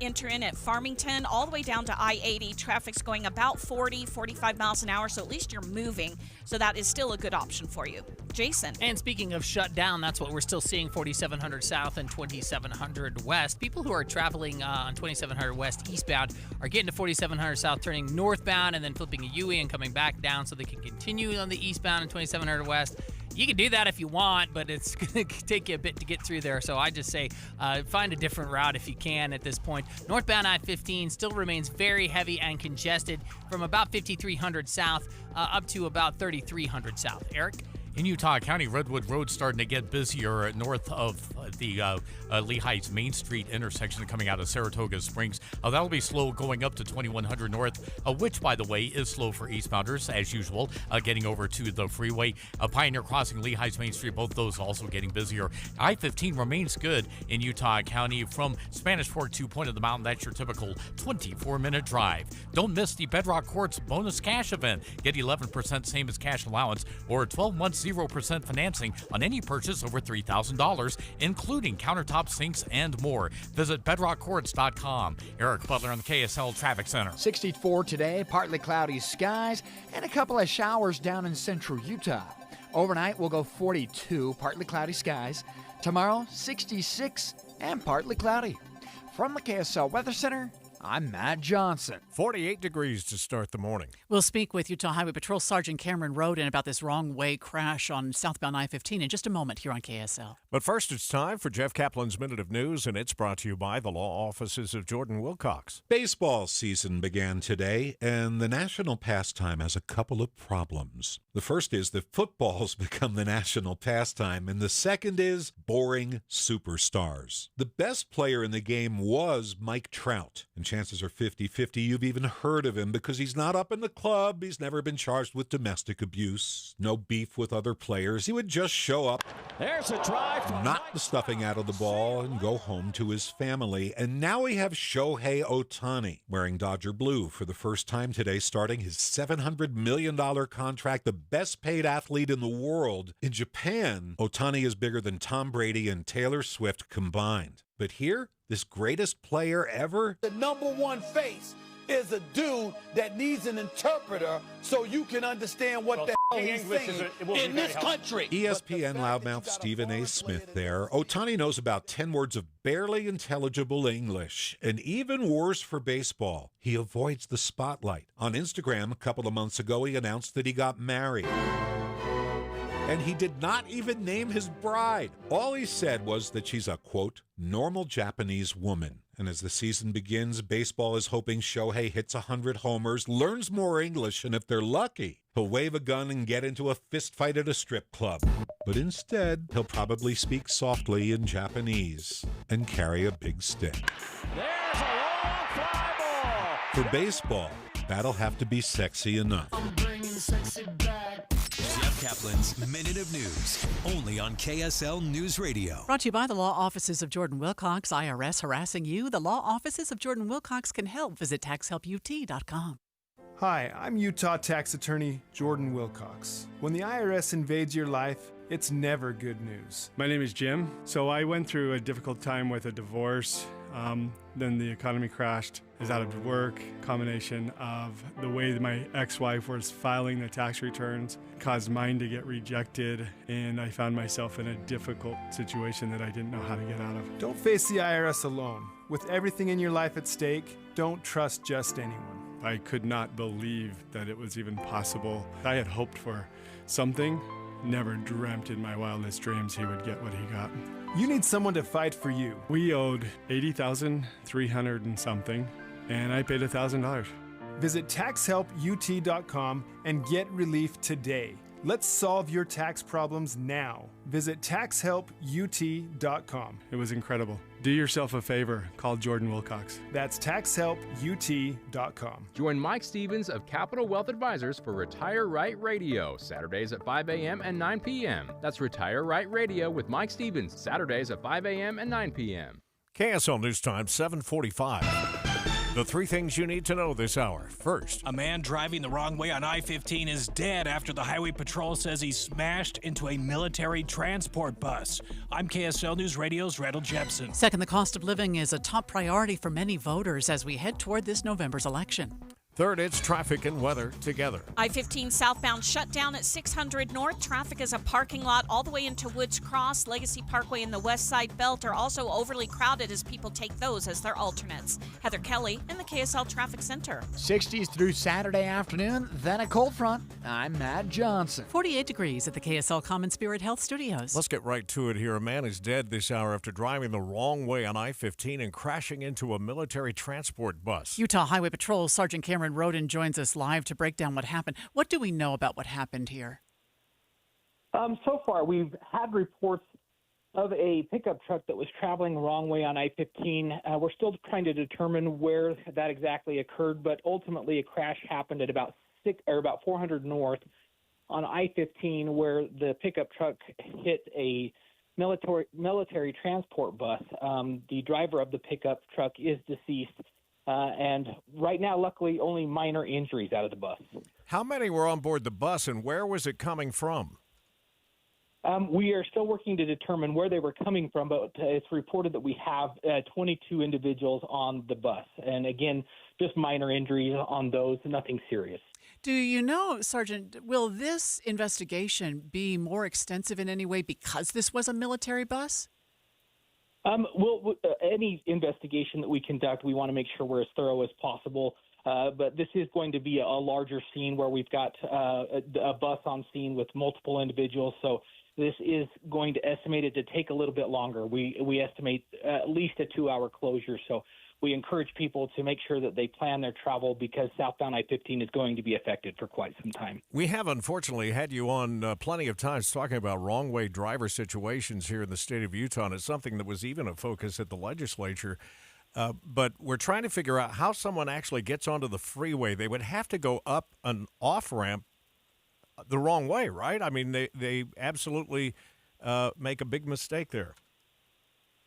enter in at Farmington, all the way down to I-80. Traffic's going about 40, 45 miles an hour, so at least you're moving. So that is still a good option for you. Jason. And speaking of shut down, that's what we're still seeing, 4700 South and 2700 West. People who are traveling on 2700 West eastbound are getting to 4700 South, turning northbound and then flipping a U-turn and coming back down so they can continue on the eastbound and 2700 West. You can do that if you want, but it's going to take you a bit to get through there. So I just say find a different route if you can at this point. Northbound I-15 still remains very heavy and congested from about 5300 South up to about 3300 South. Eric? In Utah County, Redwood Road's starting to get busier north of the Lehigh's Main Street intersection coming out of Saratoga Springs. That'll be slow going up to 2100 North, which, by the way, is slow for eastbounders, as usual, getting over to the freeway. Pioneer Crossing, Lehigh's Main Street, both those also getting busier. I-15 remains good in Utah County from Spanish Fork to Point of the Mountain. That's your typical 24-minute drive. Don't miss the Bedrock Quartz bonus cash event. Get 11% same as cash allowance or 12 months 0% financing on any purchase over $3,000, including countertop sinks and more. Visit bedrockcourts.com. Eric Butler on the KSL Traffic Center. 64 today, partly cloudy skies, and a couple of showers down in central Utah. Overnight, we'll go 42, partly cloudy skies. Tomorrow, 66 and partly cloudy. From the KSL Weather Center, I'm Matt Johnson. 48 degrees to start the morning. We'll speak with Utah Highway Patrol Sergeant Cameron Roden about this wrong-way crash on southbound I-15 in just a moment here on KSL. But first, it's time for Jeff Kaplan's Minute of News, and it's brought to you by the law offices of Jordan Wilcox. Baseball season began today, and the national pastime has a couple of problems. The first is that football's become the national pastime, and the second is boring superstars. The best player in the game was Mike Trout, and chances are 50-50 you've even heard of him because he's not up in the club. He's never been charged with domestic abuse, no beef with other players. He would just show up, There's a drive, knock the stuffing out of the ball, and go home to his family. And now we have Shohei Ohtani wearing Dodger blue for the first time today, starting his $700 million contract, the best paid athlete in the world. In Japan, Ohtani is bigger than Tom Brady and Taylor Swift combined. But here, this greatest player ever? The number one face is a dude that needs an interpreter so you can understand what the hell he's saying in this country. ESPN loudmouth Stephen A. Smith there. Ohtani knows about 10 words of barely intelligible English, and even worse for baseball, he avoids the spotlight. On Instagram a couple of months ago, he announced that he got married. And he did not even name his bride. All he said was that she's a, quote, normal Japanese woman. And as the season begins, baseball is hoping Shohei hits 100 homers, learns more English, and if they're lucky, he'll wave a gun and get into a fist fight at a strip club. But instead, he'll probably speak softly in Japanese and carry a big stick. There's a long fly ball. For baseball, that'll have to be sexy enough. I'm bringing sexy back. Jeff Kaplan's Minute of News, only on KSL News Radio. Brought to you by the law offices of Jordan Wilcox. IRS harassing you? The law offices of Jordan Wilcox can help. Visit taxhelput.com. Hi, I'm Utah tax attorney Jordan Wilcox. When the IRS invades your life, it's never good news. My name is Jim. So I went through a difficult time with a divorce. Then the economy crashed. I was out of work. Combination of the way that my ex-wife was filing the tax returns caused mine to get rejected, and I found myself in a difficult situation that I didn't know how to get out of. Don't face the IRS alone. With everything in your life at stake, don't trust just anyone. I could not believe that it was even possible. I had hoped for something, never dreamt in my wildest dreams he would get what he got. You need someone to fight for you. We owed $80,300 and something, and I paid $1,000. Visit taxhelput.com and get relief today. Let's solve your tax problems now. Visit taxhelput.com. It was incredible. Do yourself a favor. Call Jordan Wilcox. That's taxhelput.com. Join Mike Stevens of Capital Wealth Advisors for Retire Right Radio, Saturdays at 5 a.m. and 9 p.m. That's Retire Right Radio with Mike Stevens, Saturdays at 5 a.m. and 9 p.m. KSL News Time, 7:45. The three things you need to know this hour. First, a man driving the wrong way on I-15 is dead after the Highway Patrol says he smashed into a military transport bus. I'm KSL News Radio's Randall Jepson. Second, the cost of living is a top priority for many voters as we head toward this November's election. Third, it's traffic and weather together. I-15 southbound shut down at 600 North. Traffic is a parking lot all the way into Woods Cross. Legacy Parkway and the West Side Belt are also overly crowded as people take those as their alternates. Heather Kelly in the KSL Traffic Center. 60s through Saturday afternoon, then a cold front. I'm Matt Johnson. 48 degrees at the KSL Common Spirit Health Studios. Let's get right to it here. A man is dead this hour after driving the wrong way on I-15 and crashing into a military transport bus. Utah Highway Patrol Sergeant Cameron Roden joins us live to break down what happened. What do we know about what happened here? So far, we've had reports of a pickup truck that was traveling the wrong way on I-15. We're still trying to determine where that exactly occurred, but ultimately a crash happened at about 400 North on I-15, where the pickup truck hit a military transport bus. The driver of the pickup truck is deceased. And right now, luckily, only minor injuries out of the bus. How many were on board the bus, and where was it coming from? We are still working to determine where they were coming from, but it's reported that we have 22 individuals on the bus. And again, just minor injuries on those, nothing serious. Do you know, Sergeant, will this investigation be more extensive in any way because this was a military bus? Well, any investigation that we conduct, we want to make sure we're as thorough as possible. But this is going to be a larger scene where we've got a bus on scene with multiple individuals. So this is going to estimate it to take a little bit longer. We estimate at least a 2-hour closure. So we encourage people to make sure that they plan their travel because southbound I-15 is going to be affected for quite some time. We have, unfortunately, had you on plenty of times talking about wrong-way driver situations here in the state of Utah, and it's something that was even a focus at the legislature. But we're trying to figure out how someone actually gets onto the freeway. They would have to go up an off-ramp the wrong way, right? I mean, they absolutely make a big mistake there.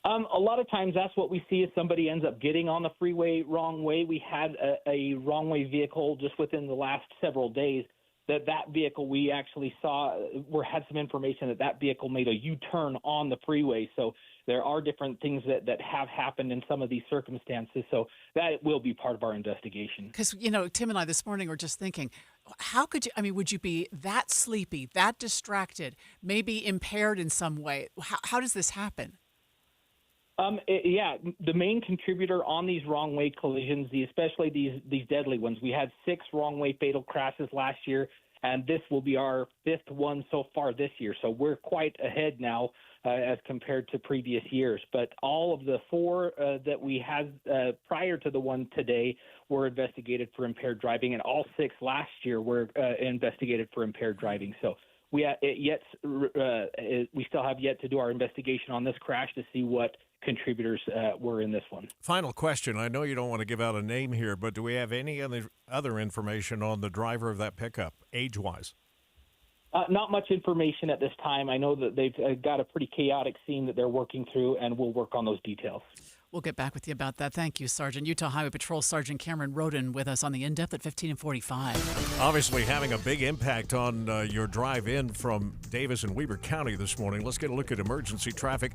A lot of times that's what we see is somebody ends up getting on the freeway wrong way. We had a wrong way vehicle just within the last several days that vehicle we actually saw had some information that vehicle made a U-turn on the freeway. So there are different things that have happened in some of these circumstances. So that will be part of our investigation. Because, Tim and I this morning were just thinking, how could you, would you be that sleepy, that distracted, maybe impaired in some way? How does this happen? The main contributor on these wrong way collisions, especially these deadly ones, we had 6 wrong way fatal crashes last year, and this will be our 5th one so far this year. So we're quite ahead now as compared to previous years. But all of the 4 that we had prior to the one today were investigated for impaired driving, and all 6 last year were investigated for impaired driving. So we still have yet to do our investigation on this crash to see what contributors were in this one. Final question. I know you don't want to give out a name here, but do we have any other information on the driver of that pickup, age-wise? Not much information at this time. I know that they've got a pretty chaotic scene that they're working through, and we'll work on those details. We'll get back with you about that. Thank you, Sergeant. Utah Highway Patrol Sergeant Cameron Roden with us on the In-Depth at 15 and 45. Obviously having a big impact on your drive in from Davis and Weber County this morning. Let's get a look at emergency traffic.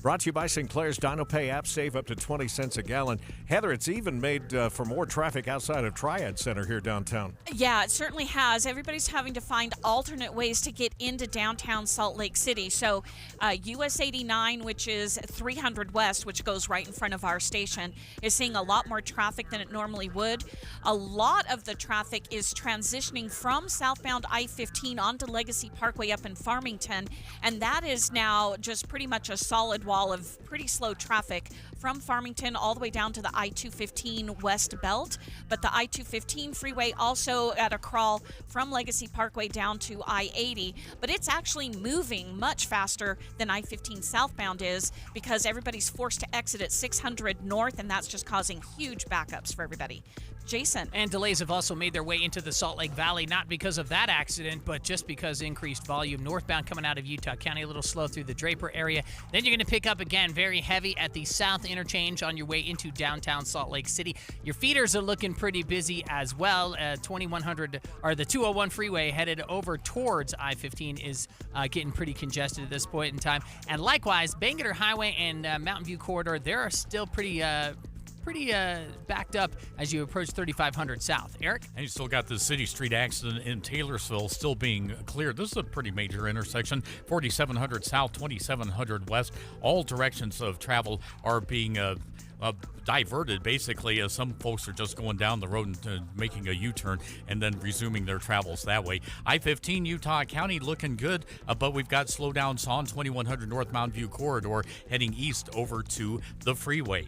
Brought to you by Sinclair's DinoPay app. Save up to 20 cents a gallon. Heather, it's even made for more traffic outside of Triad Center here downtown. Yeah, it certainly has. Everybody's having to find alternate ways to get into downtown Salt Lake City. So US 89, which is 300 West, which goes right in front of our station, is seeing a lot more traffic than it normally would. A lot of the traffic is transitioning from southbound I-15 onto Legacy Parkway up in Farmington, and that is now just pretty much a solid wall of pretty slow traffic from Farmington all the way down to the I-215 West Belt. But the I-215 freeway also at a crawl from Legacy Parkway down to I-80. But it's actually moving much faster than I-15 southbound is because everybody's forced to exit at 600 north, and that's just causing huge backups for everybody. Jason. And delays have also made their way into the Salt Lake Valley, not because of that accident, but just because increased volume. Northbound coming out of Utah County, a little slow through the Draper area. Then you're going to pick up again very heavy at the south interchange on your way into downtown Salt Lake City. Your feeders are looking pretty busy as well. 2100 or the 201 freeway headed over towards I-15 is getting pretty congested at this point in time. And likewise, Bangerter Highway and Mountain View Corridor, they're still pretty backed up as you approach 3500 south. Eric? And you still got the City Street accident in Taylorsville still being cleared. This is a pretty major intersection. 4700 south, 2700 west. All directions of travel are being diverted, basically, as some folks are just going down the road and making a U-turn and then resuming their travels that way. I-15 Utah County looking good, but we've got slowdowns on 2100 North Mountain View Corridor heading east over to the freeway.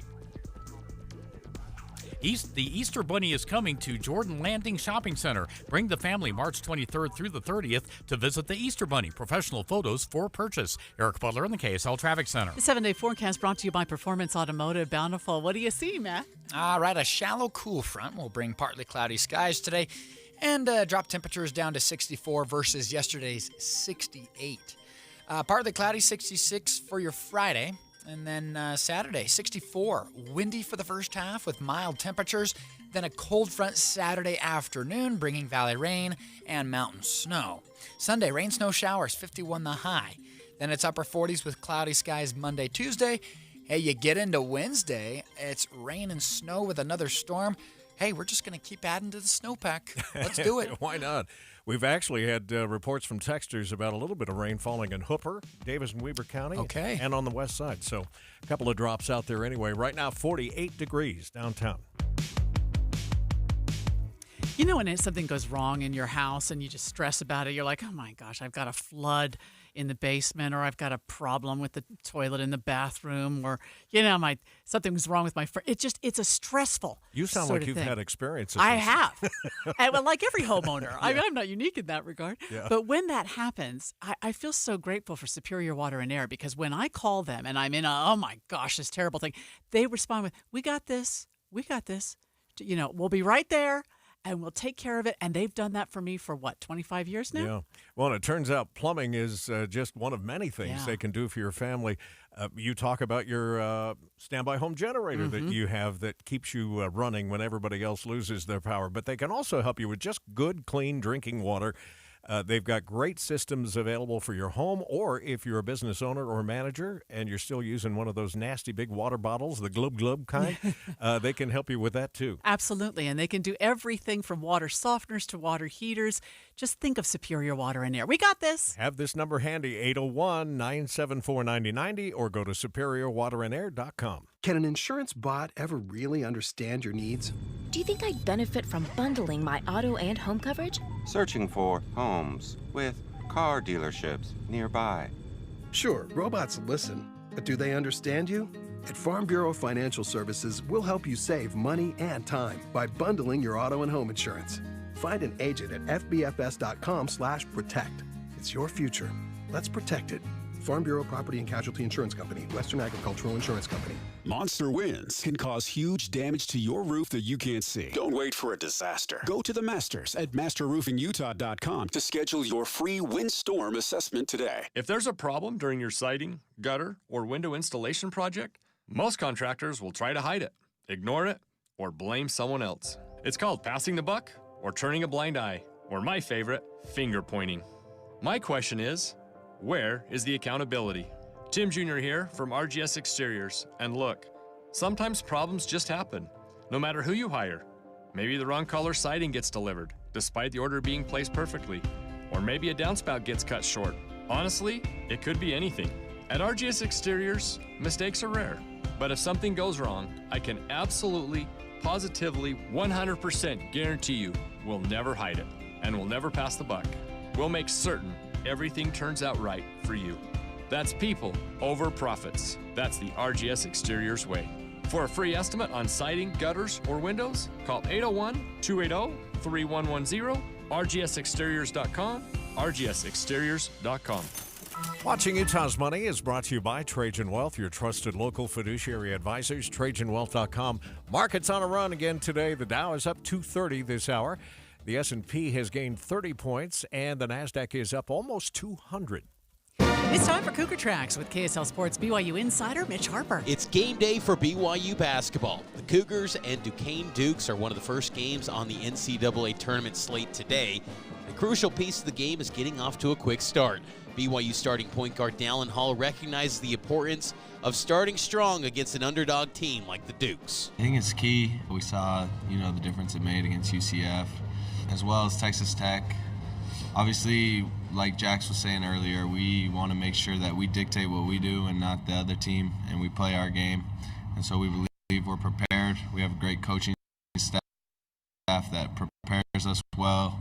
The Easter Bunny is coming to Jordan Landing Shopping Center. Bring the family March 23rd through the 30th to visit the Easter Bunny. Professional photos for purchase. Eric Butler in the KSL Traffic Center. The 7-day forecast brought to you by Performance Automotive Bountiful. What do you see, Matt? All right, a shallow cool front will bring partly cloudy skies today and drop temperatures down to 64 versus yesterday's 68. Partly cloudy, 66 for your Friday. And then Saturday, 64. Windy for the first half with mild temperatures. Then a cold front Saturday afternoon, bringing valley rain and mountain snow. Sunday, rain, snow showers, 51 the high. Then it's upper 40s with cloudy skies Monday, Tuesday. Hey, you get into Wednesday, it's rain and snow with another storm. Hey, we're just going to keep adding to the snowpack. Let's do it. Why not? We've actually had reports from texters about a little bit of rain falling in Hooper, Davis and Weber County, and on the west side. So a couple of drops out there anyway. Right now, 48 degrees downtown. You know when something goes wrong in your house and you just stress about it, you're like, oh my gosh, I've got a flood in the basement, or I've got a problem with the toilet in the bathroom, or something's wrong with my it's a stressful. You sound sort like of you've thing. had experiences. I have. And, well, like every homeowner. I mean, I'm not unique in that regard. Yeah. But when that happens, I feel so grateful for Superior Water and Air, because when I call them and I'm in oh my gosh, this terrible thing, they respond with, we got this. We got this. We'll be right there. And we'll take care of it. And they've done that for me for, 25 years now? Yeah. Well, and it turns out plumbing is just one of many things they can do for your family. You talk about your standby home generator that you have that keeps you running when everybody else loses their power. But they can also help you with just good, clean drinking water. They've got great systems available for your home, or if you're a business owner or manager and you're still using one of those nasty big water bottles, the Glub Glub kind, they can help you with that too. Absolutely, and they can do everything from water softeners to water heaters. Just think of Superior Water and Air. We got this. Have this number handy, 801-974-9090, or go to superiorwaterandair.com. Can an insurance bot ever really understand your needs? Do you think I'd benefit from bundling my auto and home coverage? Searching for homes with car dealerships nearby. Sure, robots listen, but do they understand you? At Farm Bureau Financial Services, we'll help you save money and time by bundling your auto and home insurance. Find an agent at fbfs.com/protect. It's your future. Let's protect it. Farm Bureau Property and Casualty Insurance Company, Western Agricultural Insurance Company. Monster winds can cause huge damage to your roof that you can't see. Don't wait for a disaster. Go to the masters at masterroofingutah.com to schedule your free windstorm assessment today. If there's a problem during your siding, gutter, or window installation project, most contractors will try to hide it, ignore it, or blame someone else. It's called passing the buck or turning a blind eye, or my favorite, finger pointing. My question is, where is the accountability? Tim Jr. here from RGS Exteriors. And look, sometimes problems just happen, no matter who you hire. Maybe the wrong color siding gets delivered, despite the order being placed perfectly. Or maybe a downspout gets cut short. Honestly, it could be anything. At RGS Exteriors, mistakes are rare. But if something goes wrong, I can absolutely, positively, 100% guarantee you we'll never hide it, and we'll never pass the buck. We'll make certain everything turns out right for you. That's people over profits. That's the RGS Exteriors way. For a free estimate on siding, gutters, or windows, call 801-280-3110, rgsexteriors.com, rgsexteriors.com. Watching Utah's Money is brought to you by Trajan Wealth, your trusted local fiduciary advisors, trajanwealth.com. Markets on a run again today. The Dow is up 230 this hour. The S&P has gained 30 points, and the NASDAQ is up almost 200. It's time for Cougar Tracks with KSL Sports BYU insider Mitch Harper. It's game day for BYU basketball. The Cougars and Duquesne Dukes are one of the first games on the NCAA tournament slate today. The crucial piece of the game is getting off to a quick start. BYU starting point guard Dallin Hall recognizes the importance of starting strong against an underdog team like the Dukes. I think it's key. We saw, the difference it made against UCF, as well as Texas Tech. Obviously, like Jax was saying earlier, we want to make sure that we dictate what we do and not the other team, and we play our game. And so we believe we're prepared. We have a great coaching staff that prepares us well.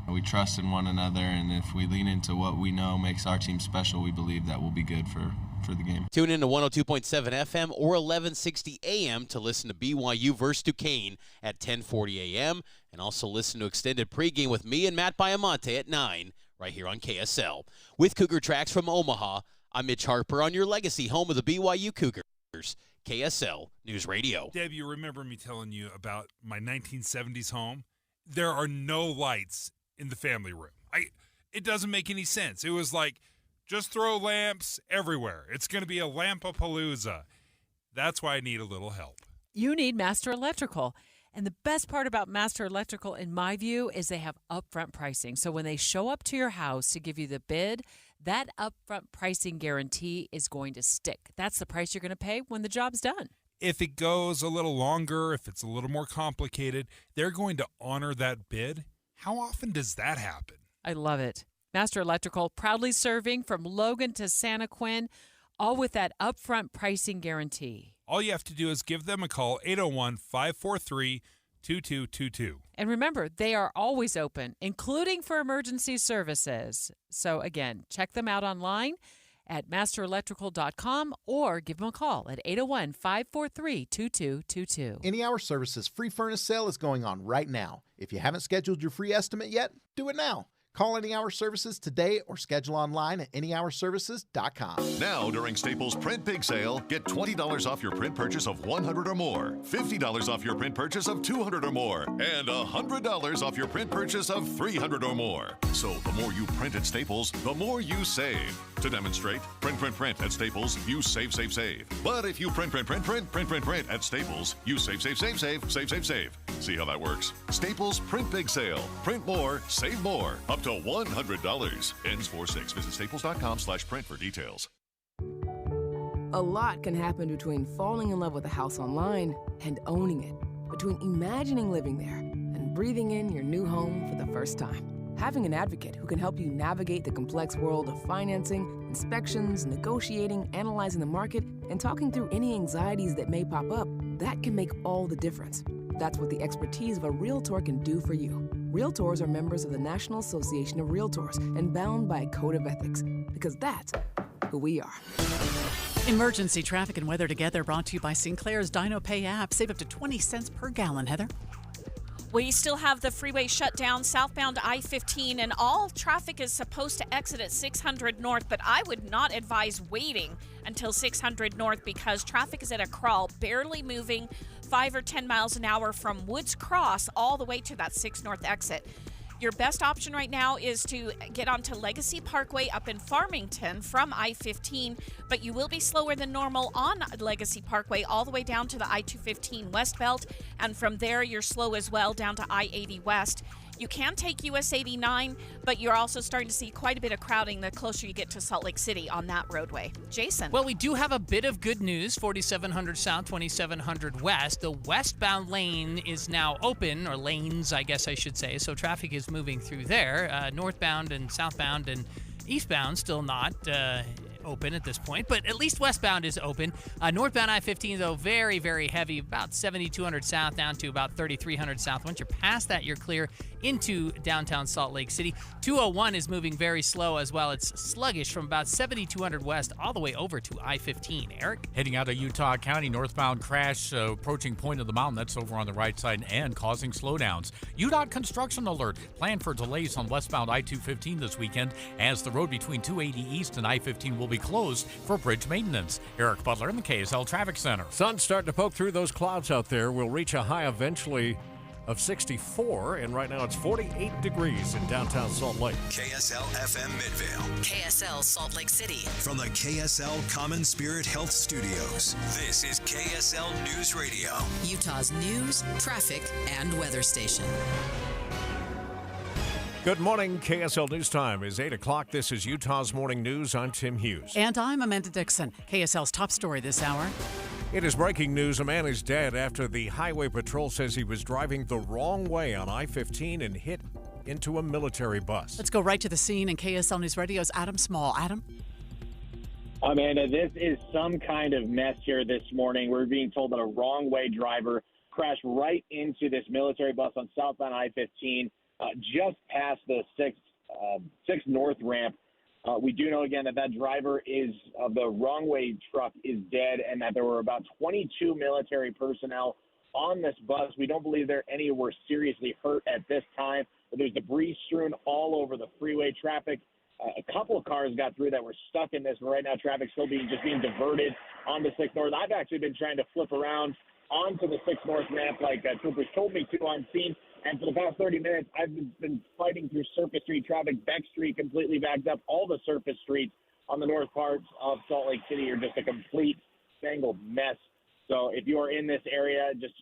We trust in one another, and if we lean into what we know makes our team special, we believe that will be good for the game. Tune in to 102.7 FM or 1160 AM to listen to BYU versus Duquesne at 1040 AM, and also listen to extended pregame with me and Matt Baiamonte at 9 right here on KSL. With Cougar Tracks from Omaha, I'm Mitch Harper on your legacy home of the BYU Cougars, KSL News Radio. Deb, you remember me telling you about my 1970s home? There are no lights in the family room. It doesn't make any sense. It was like, just throw lamps everywhere. It's going to be a lampapalooza. That's why I need a little help. You need Master Electrical. And the best part about Master Electrical, in my view, is they have upfront pricing. So when they show up to your house to give you the bid, that upfront pricing guarantee is going to stick. That's the price you're going to pay when the job's done. If it goes a little longer, if it's a little more complicated, they're going to honor that bid. How often does that happen? I love it. Master Electrical, proudly serving from Logan to Santa Quinn, all with that upfront pricing guarantee. All you have to do is give them a call, 801-543-2222. And remember, they are always open, including for emergency services. So again, check them out online at masterelectrical.com or give them a call at 801-543-2222. Any Hour Services free furnace sale is going on right now. If you haven't scheduled your free estimate yet, do it now. Call Any Hour Services today or schedule online at anyhourservices.com. Now, during Staples Print Big Sale, get $20 off your print purchase of $100 or more, $50 off your print purchase of $200 or more, and $100 off your print purchase of $300 or more. So the more you print at Staples, the more you save. To demonstrate, print at Staples, you save. But if you print at Staples, you save. See how that works? Staples Print Big Sale. Print more, save more. Up to $100. Ends 4/6. Visit staples.com/print for details. A lot can happen between falling in love with a house online and owning it. Between imagining living there and breathing in your new home for the first time. Having an advocate who can help you navigate the complex world of financing, inspections, negotiating, analyzing the market, and talking through any anxieties that may pop up, that can make all the difference. That's what the expertise of a Realtor can do for you. Realtors are members of the National Association of Realtors and bound by a code of ethics, because that's who we are. Emergency traffic and weather together brought to you by Sinclair's Dino Pay app. Save up to 20 cents per gallon, Heather. We still have the freeway shut down southbound I-15, and all traffic is supposed to exit at 600 North, but I would not advise waiting until 600 North because traffic is at a crawl, barely moving 5 or 10 miles an hour from Woods Cross all the way to that 6 North exit. Your best option right now is to get onto Legacy Parkway up in Farmington from I-15, but you will be slower than normal on Legacy Parkway all the way down to the I-215 West Belt, and from there you're slow as well down to I-80 West. You can take US 89, but you're also starting to see quite a bit of crowding the closer you get to Salt Lake City on that roadway. Jason. Well, we do have a bit of good news. 4700 South, 2700 West. The westbound lane is now open, or lanes, I guess I should say. So traffic is moving through there. Northbound and southbound and eastbound still not open at this point, but at least westbound is open. Northbound I-15, though, very, very heavy, about 7200 south down to about 3300 south. Once you're past that, you're clear into downtown Salt Lake City. 201 is moving very slow as well. It's sluggish from about 7200 west all the way over to I-15. Eric? Heading out of Utah County, northbound crash approaching Point of the Mountain. That's over on the right side and causing slowdowns. UDOT construction alert. Plan for delays on westbound I-215 this weekend as the road between 280 East and I-15 will be closed for bridge maintenance. Eric Butler in the KSL Traffic Center. Sun's starting to poke through those clouds out there. We'll reach a high eventually of 64, and right now it's 48 degrees in downtown Salt Lake. KSL FM Midvale. KSL Salt Lake City. From the KSL Common Spirit Health Studios, this is KSL News Radio. Utah's news, traffic, and weather station. Good morning. KSL News Time is 8 o'clock. This is Utah's Morning News. I'm Tim Hughes. And I'm Amanda Dixon. KSL's top story this hour. It is breaking news. A man is dead after the Highway Patrol says he was driving the wrong way on I-15 and hit into a military bus. Let's go right to the scene in KSL News Radio's Adam Small. Adam? Amanda, this is some kind of mess here this morning. We're being told that a wrong way driver crashed right into this military bus on southbound I-15. Just past the 6 North ramp. We do know, again, that driver of the wrong way truck is dead and that there were about 22 military personnel on this bus. We don't believe any were seriously hurt at this time. But there's debris strewn all over the freeway. Traffic, a couple of cars got through that were stuck in this, and right now traffic's still being diverted onto 6 North. I've actually been trying to flip around onto the 6 North ramp like troopers told me to on scene. And for the past 30 minutes, I've been fighting through surface street traffic. Beck Street completely backed up. All the surface streets on the north parts of Salt Lake City are just a complete tangled mess. So if you are in this area, just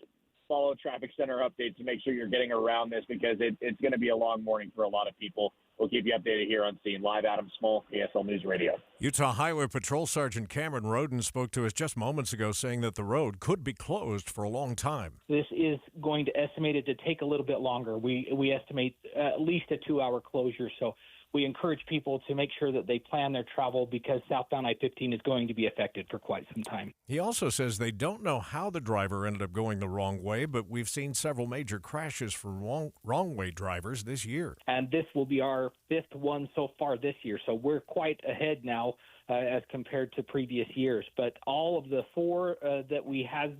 follow Traffic Center updates to make sure you're getting around this because it's going to be a long morning for a lot of people. We'll keep you updated here on Scene. Live, Adam Small, KSL News Radio. Utah Highway Patrol Sergeant Cameron Roden spoke to us just moments ago saying that the road could be closed for a long time. This is going to estimate it to take a little bit longer. We estimate at least a 2-hour closure, so we encourage people to make sure that they plan their travel because southbound I-15 is going to be affected for quite some time. He also says they don't know how the driver ended up going the wrong way, but we've seen several major crashes for wrong-way drivers this year. And this will be our 5th one so far this year, so we're quite ahead now as compared to previous years. But all of the 4 that we had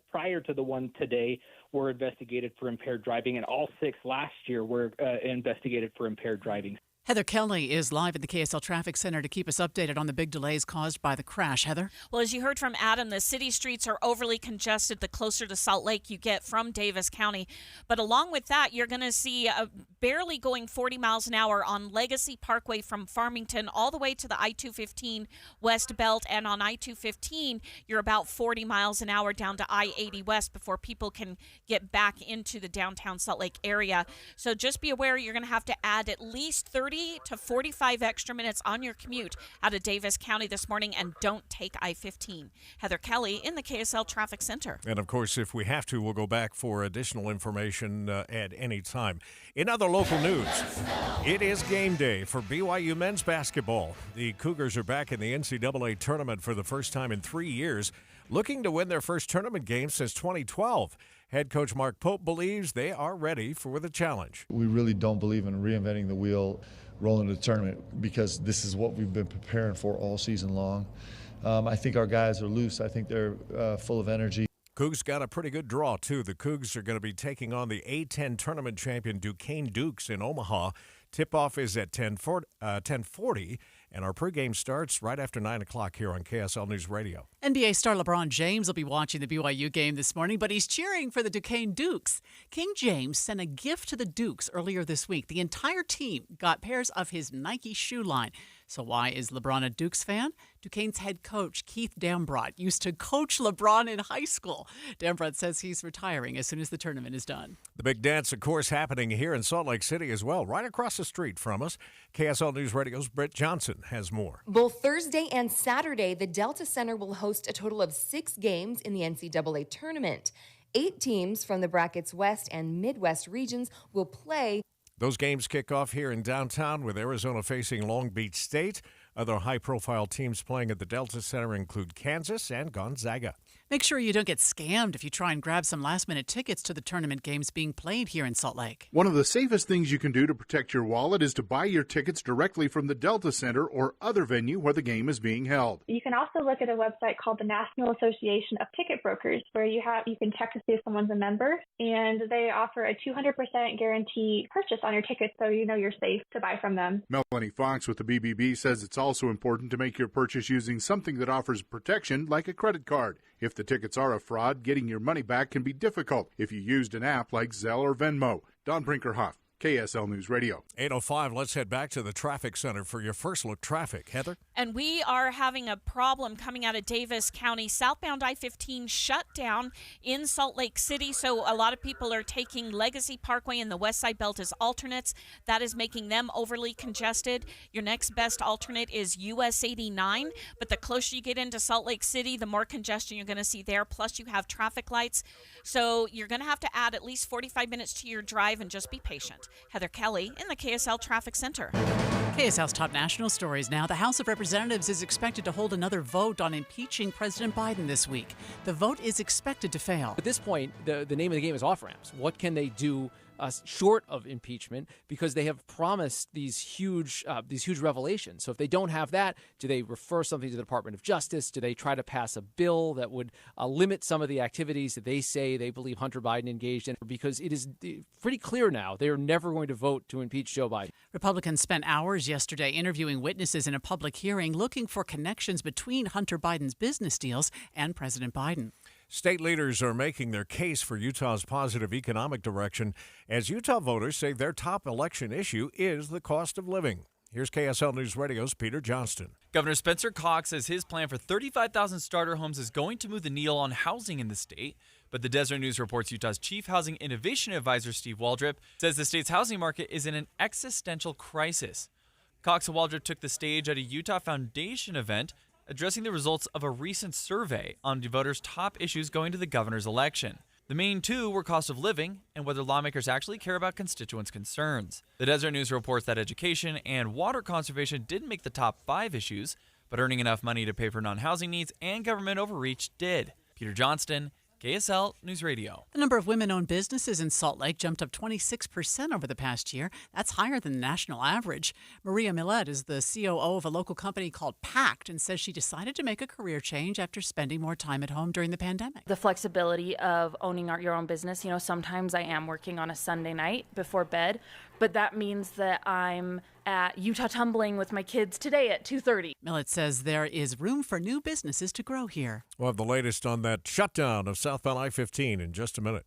prior to the one today were investigated for impaired driving, and all 6 last year were investigated for impaired driving. Heather Kelly is live at the KSL Traffic Center to keep us updated on the big delays caused by the crash. Heather? Well, as you heard from Adam, the city streets are overly congested the closer to Salt Lake you get from Davis County. But along with that, you're going to see barely going 40 miles an hour on Legacy Parkway from Farmington all the way to the I-215 West Belt. And on I-215, you're about 40 miles an hour down to I-80 West before people can get back into the downtown Salt Lake area. So just be aware you're going to have to add at least 30 to 45 extra minutes on your commute out of Davis County this morning, and don't take I-15. Heather Kelly in the KSL Traffic Center. And, of course, if we have to, we'll go back for additional information at any time. In other local news, it is game day for BYU men's basketball. The Cougars are back in the NCAA tournament for the first time in 3 years, looking to win their first tournament game since 2012. Head coach Mark Pope believes they are ready for the challenge. We really don't believe in reinventing the wheel rolling into the tournament because this is what we've been preparing for all season long. I think our guys are loose. I think they're full of energy. Cougs got a pretty good draw, too. The Cougs are going to be taking on the A-10 tournament champion Duquesne Dukes in Omaha. Tip-off is at 10:40, and our pregame starts right after 9 o'clock here on KSL News Radio. NBA star LeBron James will be watching the BYU game this morning, but he's cheering for the Duquesne Dukes. King James sent a gift to the Dukes earlier this week. The entire team got pairs of his Nike shoe line. So why is LeBron a Dukes fan? Duquesne's head coach, Keith Dambrot, used to coach LeBron in high school. Dambrot says he's retiring as soon as the tournament is done. The big dance, of course, happening here in Salt Lake City as well, right across the street from us. KSL News Radio's Britt Johnson has more. Both Thursday and Saturday, the Delta Center will host a total of 6 games in the NCAA tournament. 8 teams from the bracket's West and Midwest regions will play. Those games kick off here in downtown with Arizona facing Long Beach State. Other high-profile teams playing at the Delta Center include Kansas and Gonzaga. Make sure you don't get scammed if you try and grab some last-minute tickets to the tournament games being played here in Salt Lake. One of the safest things you can do to protect your wallet is to buy your tickets directly from the Delta Center or other venue where the game is being held. You can also look at a website called the National Association of Ticket Brokers, where you can check to see if someone's a member, and they offer a 200% guarantee purchase on your tickets, so you know you're safe to buy from them. Melanie Fox with the BBB says it's also important to make your purchase using something that offers protection like a credit card. If the tickets are a fraud, getting your money back can be difficult if you used an app like Zelle or Venmo. Don Brinkerhoff, KSL News Radio. 8:05, let's head back to the traffic center for your first look traffic. Heather? And we are having a problem coming out of Davis County. Southbound I-15 shut down in Salt Lake City, so a lot of people are taking Legacy Parkway and the West Side Belt as alternates. That is making them overly congested. Your next best alternate is US 89, but the closer you get into Salt Lake City, the more congestion you're going to see there, plus you have traffic lights. So you're going to have to add at least 45 minutes to your drive and just be patient. Heather Kelly in the KSL Traffic Center. KSL's top national stories now. The House of Representatives is expected to hold another vote on impeaching President Biden this week. The vote is expected to fail. At this point, the name of the game is off-ramps. What can they do short of impeachment, because they have promised these huge revelations? So if they don't have that, do they refer something to the Department of Justice? Do they try to pass a bill that would limit some of the activities that they say they believe Hunter Biden engaged in? Because it is pretty clear now they are never going to vote to impeach Joe Biden. Republicans spent hours yesterday interviewing witnesses in a public hearing looking for connections between Hunter Biden's business deals and President Biden. State leaders are making their case for Utah's positive economic direction as Utah voters say their top election issue is the cost of living. Here's KSL News Radio's Peter Johnston. Governor Spencer Cox says his plan for 35,000 starter homes is going to move the needle on housing in the state. But the Desert News reports Utah's Chief Housing Innovation Advisor Steve Waldrop says the state's housing market is in an existential crisis. Cox and Waldrop took the stage at a Utah Foundation event addressing the results of a recent survey on voters' top issues going to the governor's election. The main two were cost of living and whether lawmakers actually care about constituents' concerns. The Desert News reports that education and water conservation didn't make the top 5 issues, but earning enough money to pay for non-housing needs and government overreach did. Peter Johnston, KSL News Radio. The number of women-owned businesses in Salt Lake jumped up 26% over the past year. That's higher than the national average. Maria Millet is the COO of a local company called Pact and says she decided to make a career change after spending more time at home during the pandemic. The flexibility of owning your own business. Sometimes I am working on a Sunday night before bed, but that means that I'm at Utah Tumbling with my kids today at 2:30. Millet says there is room for new businesses to grow here. We'll have the latest on that shutdown of southbound I-15 in just a minute.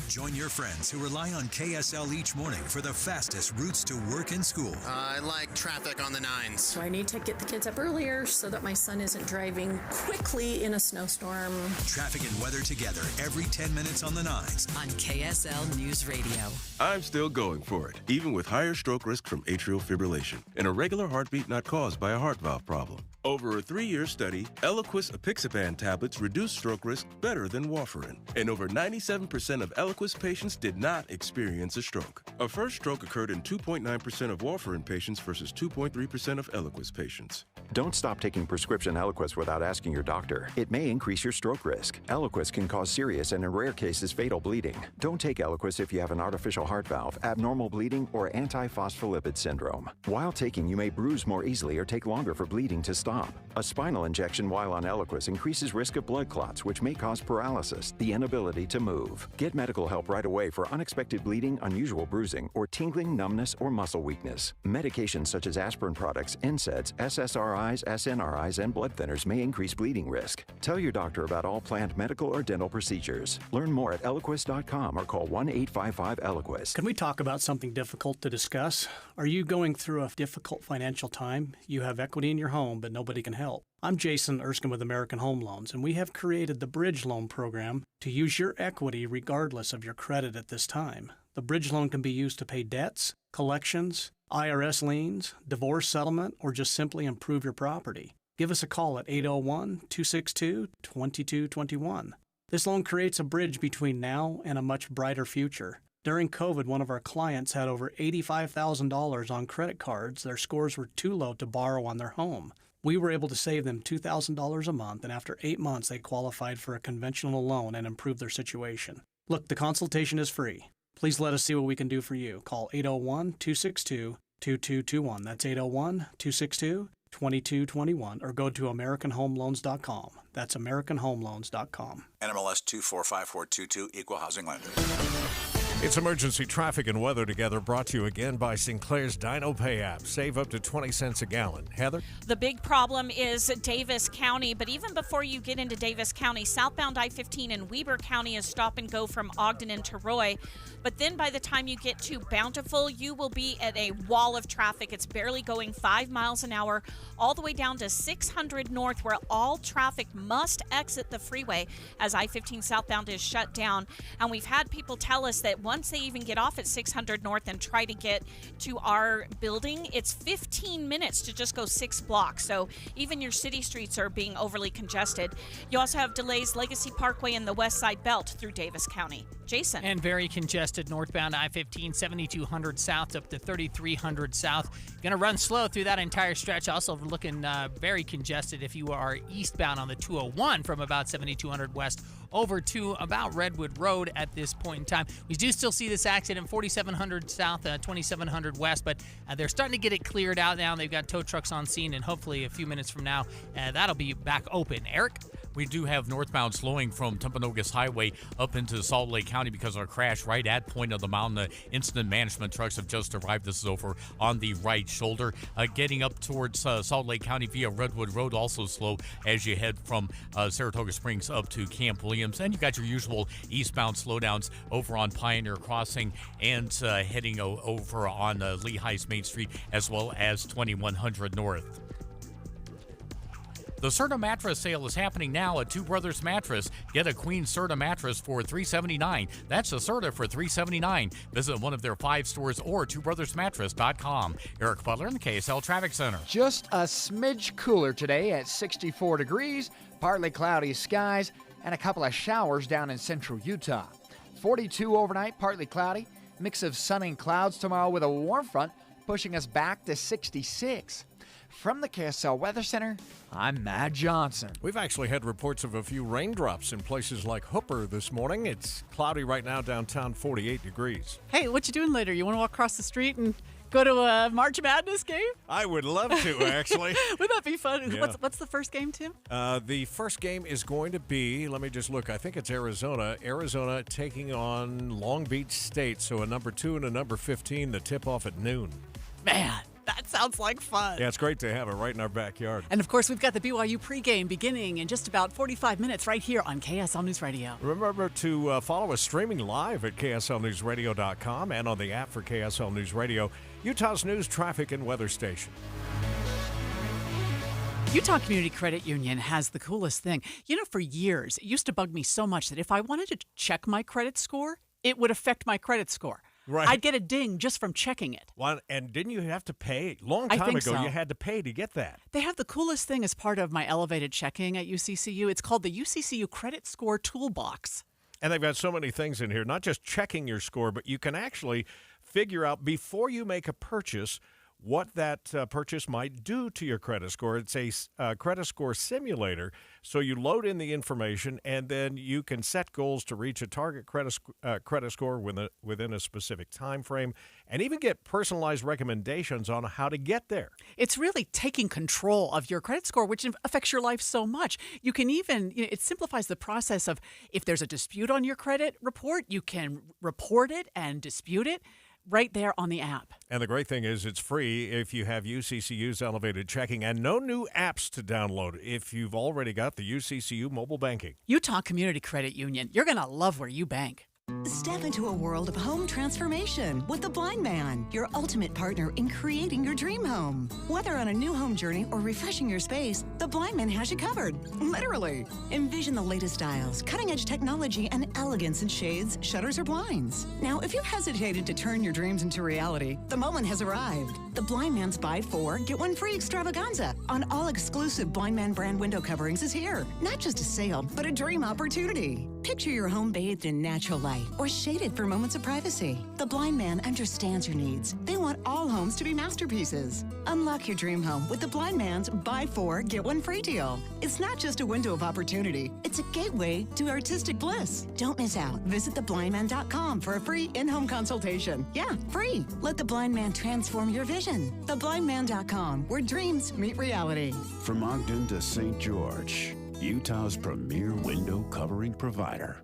Join your friends who rely on KSL each morning for the fastest routes to work and school. I like traffic on the 9s. So I need to get the kids up earlier so that my son isn't driving quickly in a snowstorm. Traffic and weather together every 10 minutes on the 9s. On KSL News Radio. I'm still going for it, even with higher stroke risk from atrial fibrillation, and a regular heartbeat not caused by a heart valve problem. Over a 3-year study, Eliquis apixaban tablets reduce stroke risk better than warfarin, and over 97% of Eliquis patients did not experience a stroke. A first stroke occurred in 2.9% of warfarin patients versus 2.3% of Eliquis patients. Don't stop taking prescription Eliquis without asking your doctor. It may increase your stroke risk. Eliquis can cause serious and in rare cases fatal bleeding. Don't take Eliquis if you have an artificial heart valve, abnormal bleeding, or antiphospholipid syndrome. While taking, you may bruise more easily or take longer for bleeding to stop. A spinal injection while on Eliquis increases risk of blood clots, which may cause paralysis, the inability to move. Get medical help right away for unexpected bleeding, unusual bruising, or tingling, numbness, or muscle weakness. Medications such as aspirin products, NSAIDs, SSRIs, SNRIs, and blood thinners may increase bleeding risk. Tell your doctor about all planned medical or dental procedures. Learn more at Eliquis.com or call 1-855-ELIQUIS. Can we talk about something difficult to discuss? Are you going through a difficult financial time? You have equity in your home, but nobody can help. I'm Jason Erskine with American Home Loans, and we have created the Bridge Loan Program to use your equity regardless of your credit at this time. The Bridge Loan can be used to pay debts, collections, IRS liens, divorce settlement, or just simply improve your property. Give us a call at 801-262-2221. This loan creates a bridge between now and a much brighter future. During COVID, one of our clients had over $85,000 on credit cards. Their scores were too low to borrow on their home. We were able to save them $2,000 a month, and after 8 months, they qualified for a conventional loan and improved their situation. Look, the consultation is free. Please let us see what we can do for you. Call 801-262-2221. That's 801-262-2221, or go to AmericanHomeLoans.com. That's AmericanHomeLoans.com. NMLS 245422, Equal Housing Lender. It's emergency traffic and weather together, brought to you again by Sinclair's Dino Pay app. Save up to 20 cents a gallon. Heather? The big problem is Davis County, but even before you get into Davis County, southbound I-15 in Weber County is stop and go from Ogden into Roy. But then by the time you get to Bountiful, you will be at a wall of traffic. It's barely going 5 miles an hour, all the way down to 600 North, where all traffic must exit the freeway as I-15 southbound is shut down. And we've had people tell us that once they even get off at 600 North and try to get to our building, it's 15 minutes to just go 6 blocks. So even your city streets are being overly congested. You also have delays Legacy Parkway in the West Side Belt through Davis County. Jason. And very congested northbound I-15, 7200 south up to 3300 south. Going to run slow through that entire stretch. Also looking very congested if you are eastbound on the 201 from about 7200 west over to about Redwood Road at this point in time. We do still see this accident 4700 south, 2700 west, but they're starting to get it cleared out now. They've got tow trucks on scene, and hopefully a few minutes from now, that'll be back open. Eric? We do have northbound slowing from Timpanogos Highway up into Salt Lake County because of a crash right at Point of the Mountain. The incident management trucks have just arrived. This is over on the right shoulder. Getting up towards Salt Lake County via Redwood Road, also slow as you head from Saratoga Springs up to Camp Williams. And you got your usual eastbound slowdowns over on Pioneer Crossing and heading over on Lehigh's Main Street, as well as 2100 North. The Serta mattress sale is happening now at Two Brothers Mattress. Get a queen Serta mattress for $379. That's a Serta for $379. Visit one of their 5 stores or twobrothersmattress.com. Eric Butler in the KSL Traffic Center. Just a smidge cooler today at 64 degrees, partly cloudy skies, and a couple of showers down in central Utah. 42 overnight, partly cloudy, mix of sun and clouds tomorrow with a warm front pushing us back to 66. From the KSL Weather Center, I'm Matt Johnson. We've actually had reports of a few raindrops in places like Hooper this morning. It's cloudy right now downtown, 48 degrees. Hey, what you doing later? You want to walk across the street and go to a March Madness game? I would love to, actually. Wouldn't that be fun? Yeah. What's the first game, Tim? The first game is going to be, let me just look, I think it's Arizona. Arizona taking on Long Beach State, so a number 2 and a number 15, the tip-off at noon. Man, that sounds like fun. Yeah, it's great to have it right in our backyard. And, of course, we've got the BYU pregame beginning in just about 45 minutes right here on KSL News Radio. Remember to follow us streaming live at KSLNewsRadio.com and on the app for KSL News Radio, Utah's news, traffic, and weather station. Utah Community Credit Union has the coolest thing. You know, for years, it used to bug me so much that if I wanted to check my credit score, it would affect my credit score. Right. I'd get a ding just from checking it. Well, and didn't you have to pay? Long time ago, so. You had to pay to get that. They have the coolest thing as part of my elevated checking at UCCU. It's called the UCCU Credit Score Toolbox. And they've got so many things in here, not just checking your score, but you can actually figure out before you make a purchase what that purchase might do to your credit score. It's a credit score simulator. So you load in the information, and then you can set goals to reach a target credit score within a specific time frame, and even get personalized recommendations on how to get there. It's really taking control of your credit score, which affects your life so much. You can even, it simplifies the process of if there's a dispute on your credit report, you can report it and dispute it right there on the app. And the great thing is it's free if you have UCCU's elevated checking, and no new apps to download if you've already got the UCCU mobile banking. Utah Community Credit Union. You're going to love where you bank. Step into a world of home transformation with The Blind Man, your ultimate partner in creating your dream home. Whether on a new home journey or refreshing your space, The Blind Man has you covered. Literally. Envision the latest styles, cutting-edge technology, and elegance in shades, shutters, or blinds. Now, if you hesitated to turn your dreams into reality, the moment has arrived. The Blind Man's Buy 4, Get 1 Free extravaganza on all exclusive Blind Man brand window coverings is here. Not just a sale, but a dream opportunity. Picture your home bathed in natural light or shaded for moments of privacy. The Blind Man understands your needs. They want all homes to be masterpieces. Unlock your dream home with the Blind Man's Buy 4, Get 1 Free deal. It's not just a window of opportunity. It's a gateway to artistic bliss. Don't miss out. Visit theblindman.com for a free in-home consultation. Yeah, free. Let the Blind Man transform your vision. Theblindman.com, where dreams meet reality. From Ogden to St. George, Utah's premier window covering provider,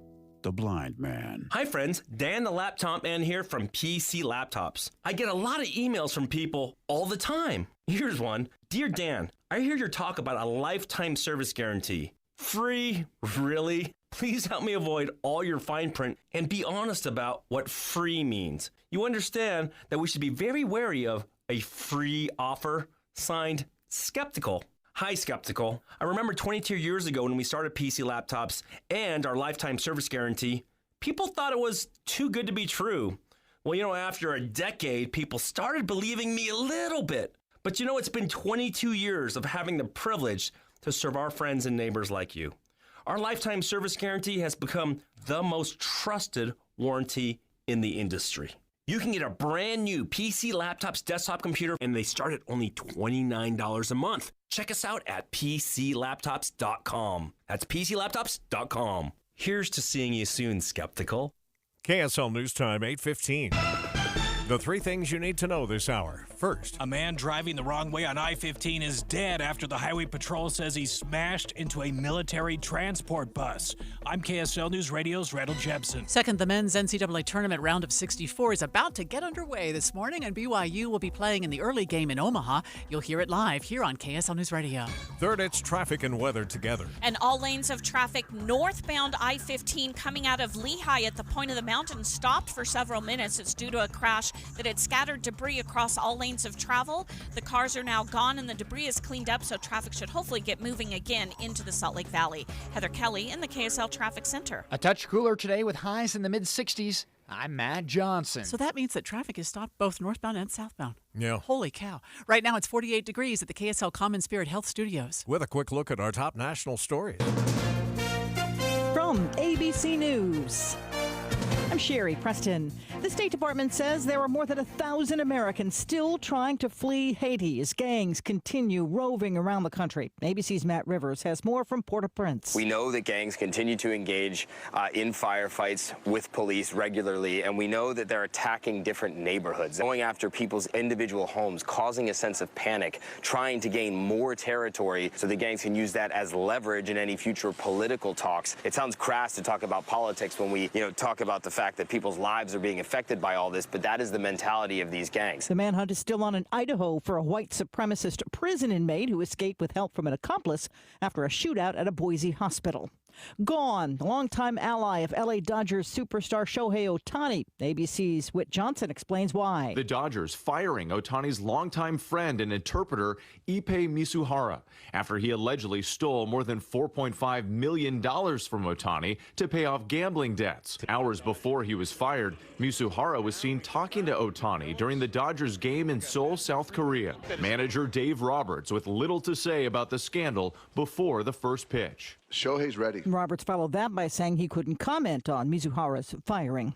The Blind Man. Hi friends, Dan the Laptop Man here from PC Laptops. I get a lot of emails from people all the time. Here's one. Dear Dan, I hear your talk about a lifetime service guarantee. Free? Really? Please help me avoid all your fine print and be honest about what free means. You understand that we should be very wary of a free offer. Signed, Skeptical. Hi, Skeptical. I remember 22 years ago when we started PC Laptops and our lifetime service guarantee, people thought it was too good to be true. Well, after a decade, people started believing me a little bit. But it's been 22 years of having the privilege to serve our friends and neighbors like you. Our lifetime service guarantee has become the most trusted warranty in the industry. You can get a brand new PC Laptops desktop computer, and they start at only $29 a month. Check us out at PCLaptops.com. That's PCLaptops.com. Here's to seeing you soon, Skeptical. KSL News Time, 8:15. The 3 things you need to know this hour. First, a man driving the wrong way on I-15 is dead after the Highway Patrol says he smashed into a military transport bus. I'm KSL News Radio's Randall Jepson. Second, the men's NCAA tournament round of 64 is about to get underway this morning, and BYU will be playing in the early game in Omaha. You'll hear it live here on KSL News Radio. Third, it's traffic and weather together. And all lanes of traffic northbound I-15 coming out of Lehigh at the point of the mountain stopped for several minutes. It's due to a crash that had scattered debris across all lanes of travel. The cars are now gone and the debris is cleaned up, so traffic should hopefully get moving again into the Salt Lake Valley. Heather Kelly in the KSL Traffic Center. A touch cooler today with highs in the mid-60s. I'm Matt Johnson. So that means that traffic is stopped both northbound and southbound. Yeah. Holy cow. Right now it's 48 degrees at the KSL Common Spirit Health Studios. With a quick look at our top national stories. From ABC News, I'm Sherry Preston. The State Department says there are more than 1,000 Americans still trying to flee Haiti as gangs continue roving around the country. ABC's Matt Rivers has more from Port-au-Prince. We know that gangs continue to engage in firefights with police regularly, and we know that they're attacking different neighborhoods, going after people's individual homes, causing a sense of panic, trying to gain more territory so the gangs can use that as leverage in any future political talks. It sounds crass to talk about politics when we, talk about the fact that people's lives are being affected by all this, but that is the mentality of these gangs. The manhunt is still on in Idaho for a white supremacist prison inmate who escaped with help from an accomplice after a shootout at a Boise hospital. Gone, the longtime ally of LA Dodgers superstar Shohei Ohtani. ABC's Whit Johnson explains why. The Dodgers firing Ohtani's longtime friend and interpreter Ippei Misuhara after he allegedly stole more than $4.5 million from Ohtani to pay off gambling debts. Hours before he was fired, Misuhara was seen talking to Ohtani during the Dodgers game in Seoul, South Korea. Manager Dave Roberts with little to say about the scandal before the first pitch. Shohei's ready. Roberts followed that by saying he couldn't comment on Mizuhara's firing.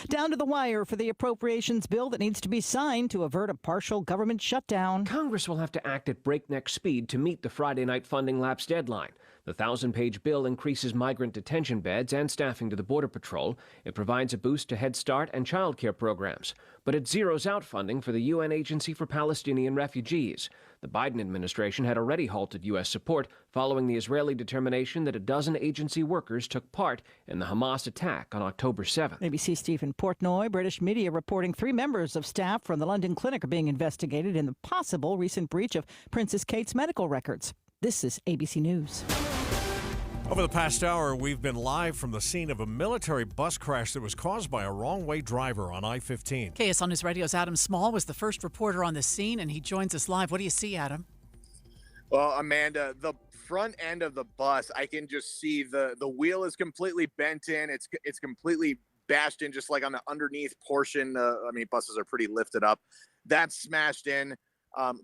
Down to the wire for the appropriations bill that needs to be signed to avert a partial government shutdown. Congress will have to act at breakneck speed to meet the Friday night funding lapse deadline. The 1,000-page bill increases migrant detention beds and staffing to the Border Patrol. It provides a boost to Head Start and child care programs. But it zeroes out funding for the UN Agency for Palestinian Refugees. The Biden administration had already halted U.S. support following the Israeli determination that a dozen agency workers took part in the Hamas attack on October 7th. ABC Stephen Portnoy, British media reporting 3 members of staff from the London clinic are being investigated in the possible recent breach of Princess Kate's medical records. This is ABC News. Over the past hour, we've been live from the scene of a military bus crash that was caused by a wrong-way driver on I-15. KSL News Radio's Adam Small was the first reporter on the scene, and he joins us live. What do you see, Adam? Well, Amanda, the front end of the bus, I can just see the wheel is completely bent in. It's completely bashed in, just like on the underneath portion. Buses are pretty lifted up. That's smashed in.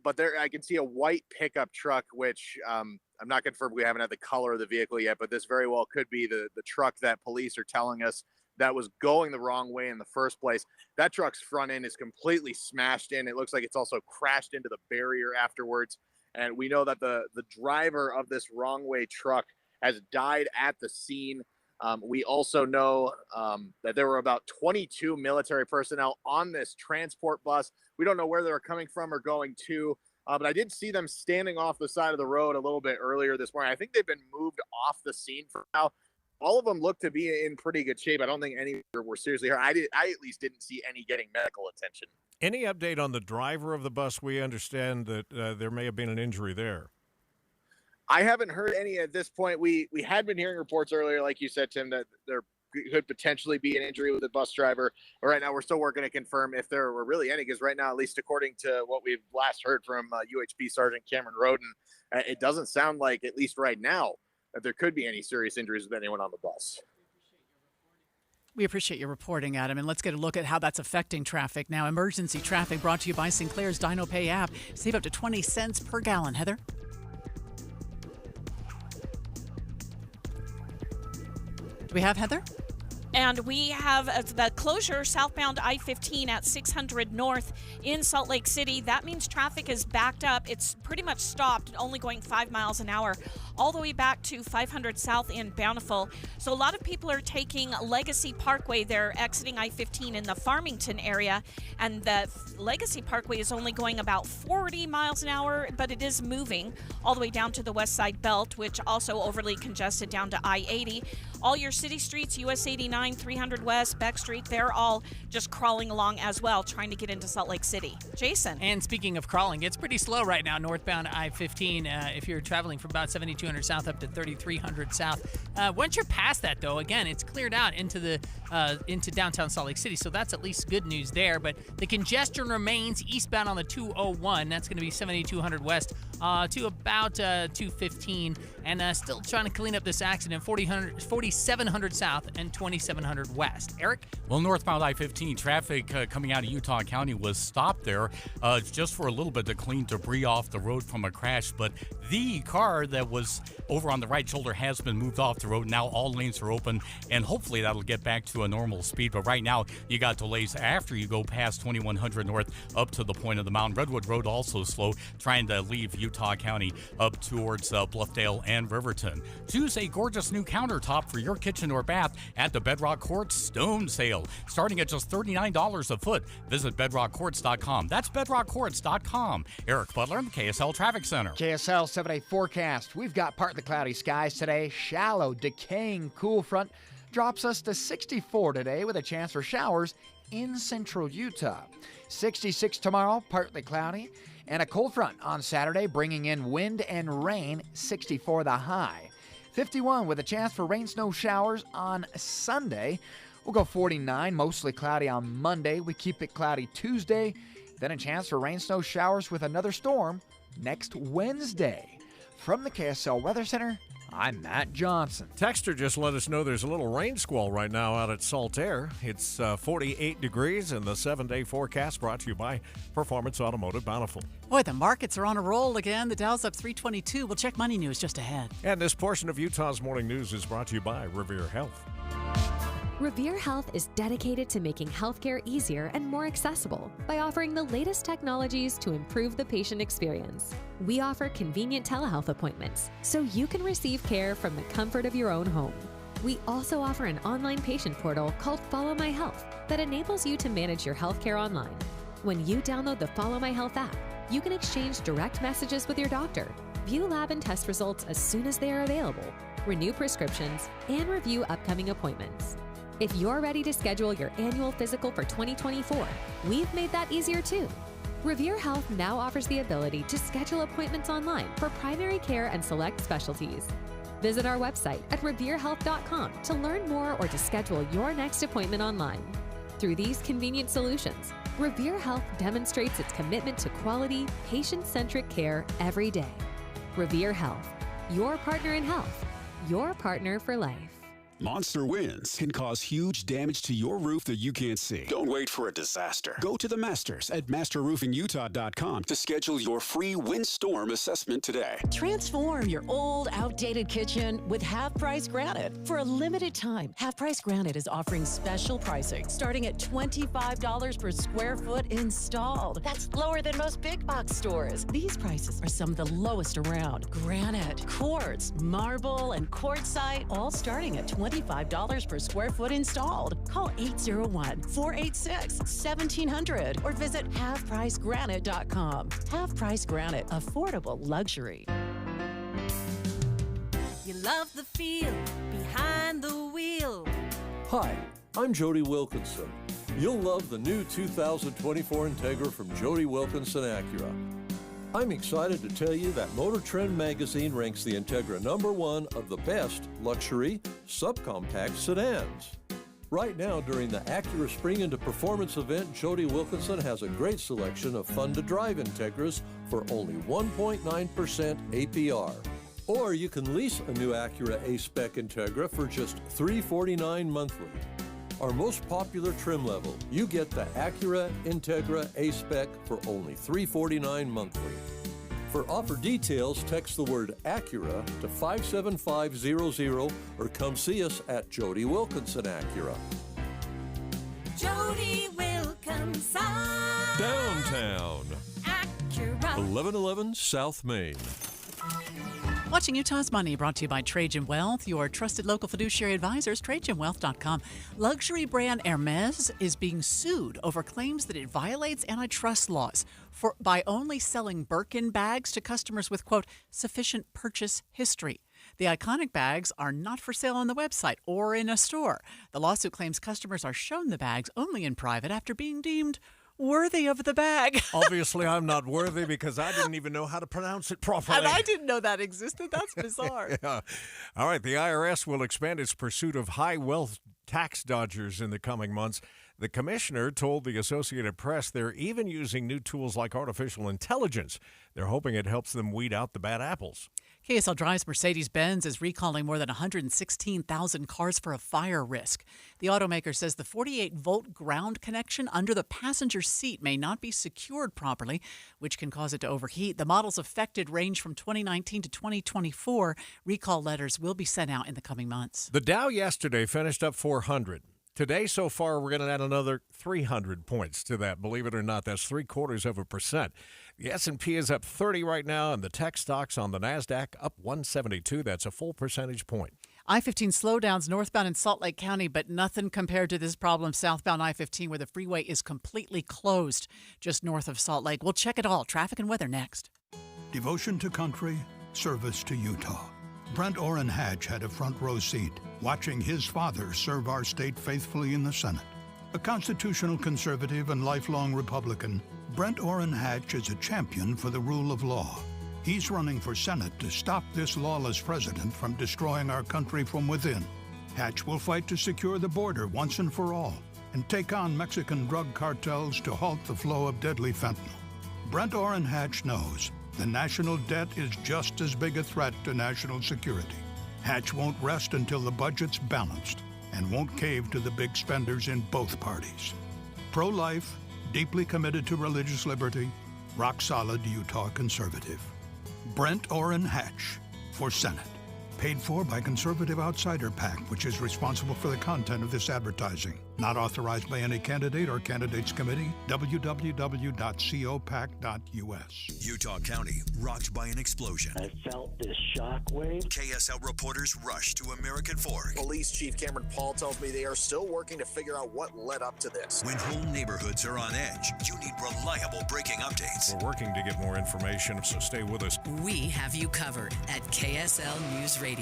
But there, I can see a white pickup truck, which I'm not confirmed. We haven't had the color of the vehicle yet, but this very well could be the truck that police are telling us that was going the wrong way in the first place. That truck's front end is completely smashed in. It looks like it's also crashed into the barrier afterwards. And we know that the driver of this wrong way truck has died at the scene. We also know that there were about 22 military personnel on this transport bus. We don't know where they're coming from or going to, but I did see them standing off the side of the road a little bit earlier this morning. I think they've been moved off the scene for now. All of them look to be in pretty good shape. I don't think any were seriously hurt. I at least didn't see any getting medical attention. Any update on the driver of the bus? We understand that there may have been an injury there. I haven't heard any at this point. We had been hearing reports earlier, like you said, Tim, that there could potentially be an injury with the bus driver. But right now, we're still working to confirm if there were really any, because right now, at least according to what we've last heard from UHP Sergeant Cameron Roden, it doesn't sound like, at least right now, that there could be any serious injuries with anyone on the bus. We appreciate your reporting, Adam, and let's get a look at how that's affecting traffic. Now, emergency traffic brought to you by Sinclair's Dino Pay app. Save up to 20 cents per gallon. Heather? Do we have Heather? And we have the closure southbound I-15 at 600 North in Salt Lake City. That means traffic is backed up. It's pretty much stopped, only going 5 miles an hour, all the way back to 500 South in Bountiful. So a lot of people are taking Legacy Parkway. They're exiting I-15 in the Farmington area, and the Legacy Parkway is only going about 40 miles an hour, but it is moving all the way down to the West Side Belt, which also overly congested down to I-80. All your city streets, US 89, 300 West, Beck Street, they're all just crawling along as well, trying to get into Salt Lake City. Jason. And speaking of crawling, it's pretty slow right now, northbound I-15. If you're traveling from about 72 7200 south up to 3300 south. Once you're past that, though, again, it's cleared out into downtown Salt Lake City, so that's at least good news there. But the congestion remains eastbound on the 201. That's going to be 7200 west to about 215, and still trying to clean up this accident, 4700 south and 2700 west. Eric? Well, northbound I-15 traffic coming out of Utah County was stopped there just for a little bit to clean debris off the road from a crash, but the car that was over on the right shoulder has been moved off the road. Now all lanes are open, and hopefully that'll get back to a normal speed. But right now, you got delays after you go past 2100 north up to the point of the mountain. Redwood Road also slow, trying to leave Utah County up towards Bluffdale and Riverton. Choose a gorgeous new countertop for your kitchen or bath at the Bedrock Quartz Stone Sale, starting at just $39 a foot. Visit bedrockquartz.com. That's bedrockquartz.com. Eric Butler in the KSL Traffic Center. KSL 7-day forecast. We've got partly cloudy skies today. Shallow, decaying cool front drops us to 64 today with a chance for showers in central Utah. 66 tomorrow, partly cloudy. And a cold front on Saturday, bringing in wind and rain, 64 the high. 51 with a chance for rain, snow showers on Sunday. We'll go 49, mostly cloudy on Monday. We keep it cloudy Tuesday. Then a chance for rain, snow showers with another storm next Wednesday. From the KSL Weather Center, I'm Matt Johnson. Texter just let us know there's a little rain squall right now out at Saltaire. It's 48 degrees, and the 7-day forecast brought to you by Performance Automotive Bountiful. Boy, the markets are on a roll again. The Dow's up 322. We'll check money news just ahead. And this portion of Utah's Morning News is brought to you by Revere Health. Revere Health is dedicated to making healthcare easier and more accessible by offering the latest technologies to improve the patient experience. We offer convenient telehealth appointments so you can receive care from the comfort of your own home. We also offer an online patient portal called Follow My Health that enables you to manage your healthcare online. When you download the Follow My Health app, you can exchange direct messages with your doctor, view lab and test results as soon as they are available, renew prescriptions, and review upcoming appointments. If you're ready to schedule your annual physical for 2024, we've made that easier too. Revere Health now offers the ability to schedule appointments online for primary care and select specialties. Visit our website at reverehealth.com to learn more or to schedule your next appointment online. Through these convenient solutions, Revere Health demonstrates its commitment to quality, patient-centric care every day. Revere Health, your partner in health, your partner for life. Monster winds can cause huge damage to your roof that you can't see. Don't wait for a disaster. Go to the Masters at masterroofingutah.com to schedule your free windstorm assessment today. Transform your old, outdated kitchen with Half Price Granite. For a limited time, Half Price Granite is offering special pricing starting at $25 per square foot installed. That's lower than most big box stores. These prices are some of the lowest around. Granite, quartz, marble, and quartzite, all starting at $25 per square foot installed. Call 801-486-1700 or visit halfpricegranite.com. Half Price Granite, affordable luxury. You love the feel behind the wheel. Hi, I'm Jody Wilkinson. You'll love the new 2024 Integra from Jody Wilkinson Acura. I'm excited to tell you that Motor Trend magazine ranks the Integra #1 of the best luxury subcompact sedans. Right now, during the Acura Spring into Performance event, Jody Wilkinson has a great selection of fun-to-drive Integras for only 1.9% APR. Or you can lease a new Acura A-Spec Integra for just $349 monthly. Our most popular trim level, you get the Acura Integra A-Spec for only $349 monthly. For offer details, text the word Acura to 57500 or come see us at Jody Wilkinson Acura. Jody Wilkinson. Downtown. Acura. 1111 South Main. Watching Utah's Money, brought to you by Trajan Wealth, your trusted local fiduciary advisors, TrajanWealth.com. Luxury brand Hermes is being sued over claims that it violates antitrust laws by only selling Birkin bags to customers with, quote, sufficient purchase history. The iconic bags are not for sale on the website or in a store. The lawsuit claims customers are shown the bags only in private after being deemed worthy of the bag. Obviously, I'm not worthy because I didn't even know how to pronounce it properly. And I didn't know that existed. That's bizarre. Yeah. All right, the IRS will expand its pursuit of high-wealth tax dodgers in the coming months. The commissioner told the Associated Press they're even using new tools like artificial intelligence. They're hoping it helps them weed out the bad apples. KSL Drive's Mercedes-Benz is recalling more than 116,000 cars for a fire risk. The automaker says the 48-volt ground connection under the passenger seat may not be secured properly, which can cause it to overheat. The models affected range from 2019 to 2024. Recall letters will be sent out in the coming months. The Dow yesterday finished up 400. Today, so far, we're going to add another 300 points to that. Believe it or not, that's 0.75%. The S&P is up 30 right now, and the tech stocks on the NASDAQ up 172. That's a full percentage point. I-15 slowdowns northbound in Salt Lake County, but nothing compared to this problem southbound I-15 where the freeway is completely closed just north of Salt Lake. We'll check it all. Traffic and weather next. Devotion to country, service to Utah. Brent Orrin Hatch had a front row seat, watching his father serve our state faithfully in the Senate. A constitutional conservative and lifelong Republican, Brent Orrin Hatch is a champion for the rule of law. He's running for Senate to stop this lawless president from destroying our country from within. Hatch will fight to secure the border once and for all and take on Mexican drug cartels to halt the flow of deadly fentanyl. Brent Orrin Hatch knows the national debt is just as big a threat to national security. Hatch won't rest until the budget's balanced and won't cave to the big spenders in both parties. Pro-life, deeply committed to religious liberty, rock-solid Utah conservative. Brent Orrin Hatch for Senate. Paid for by Conservative Outsider PAC, which is responsible for the content of this advertising. Not authorized by any candidate or candidates committee. www.copac.us. Utah County rocked by an explosion. I felt this shock wave. KSL reporters rushed to American Fork. Police Chief Cameron Paul tells me they are still working to figure out what led up to this. When whole neighborhoods are on edge, you need reliable breaking updates. We're working to get more information, so stay with us. We have you covered at KSL News Radio.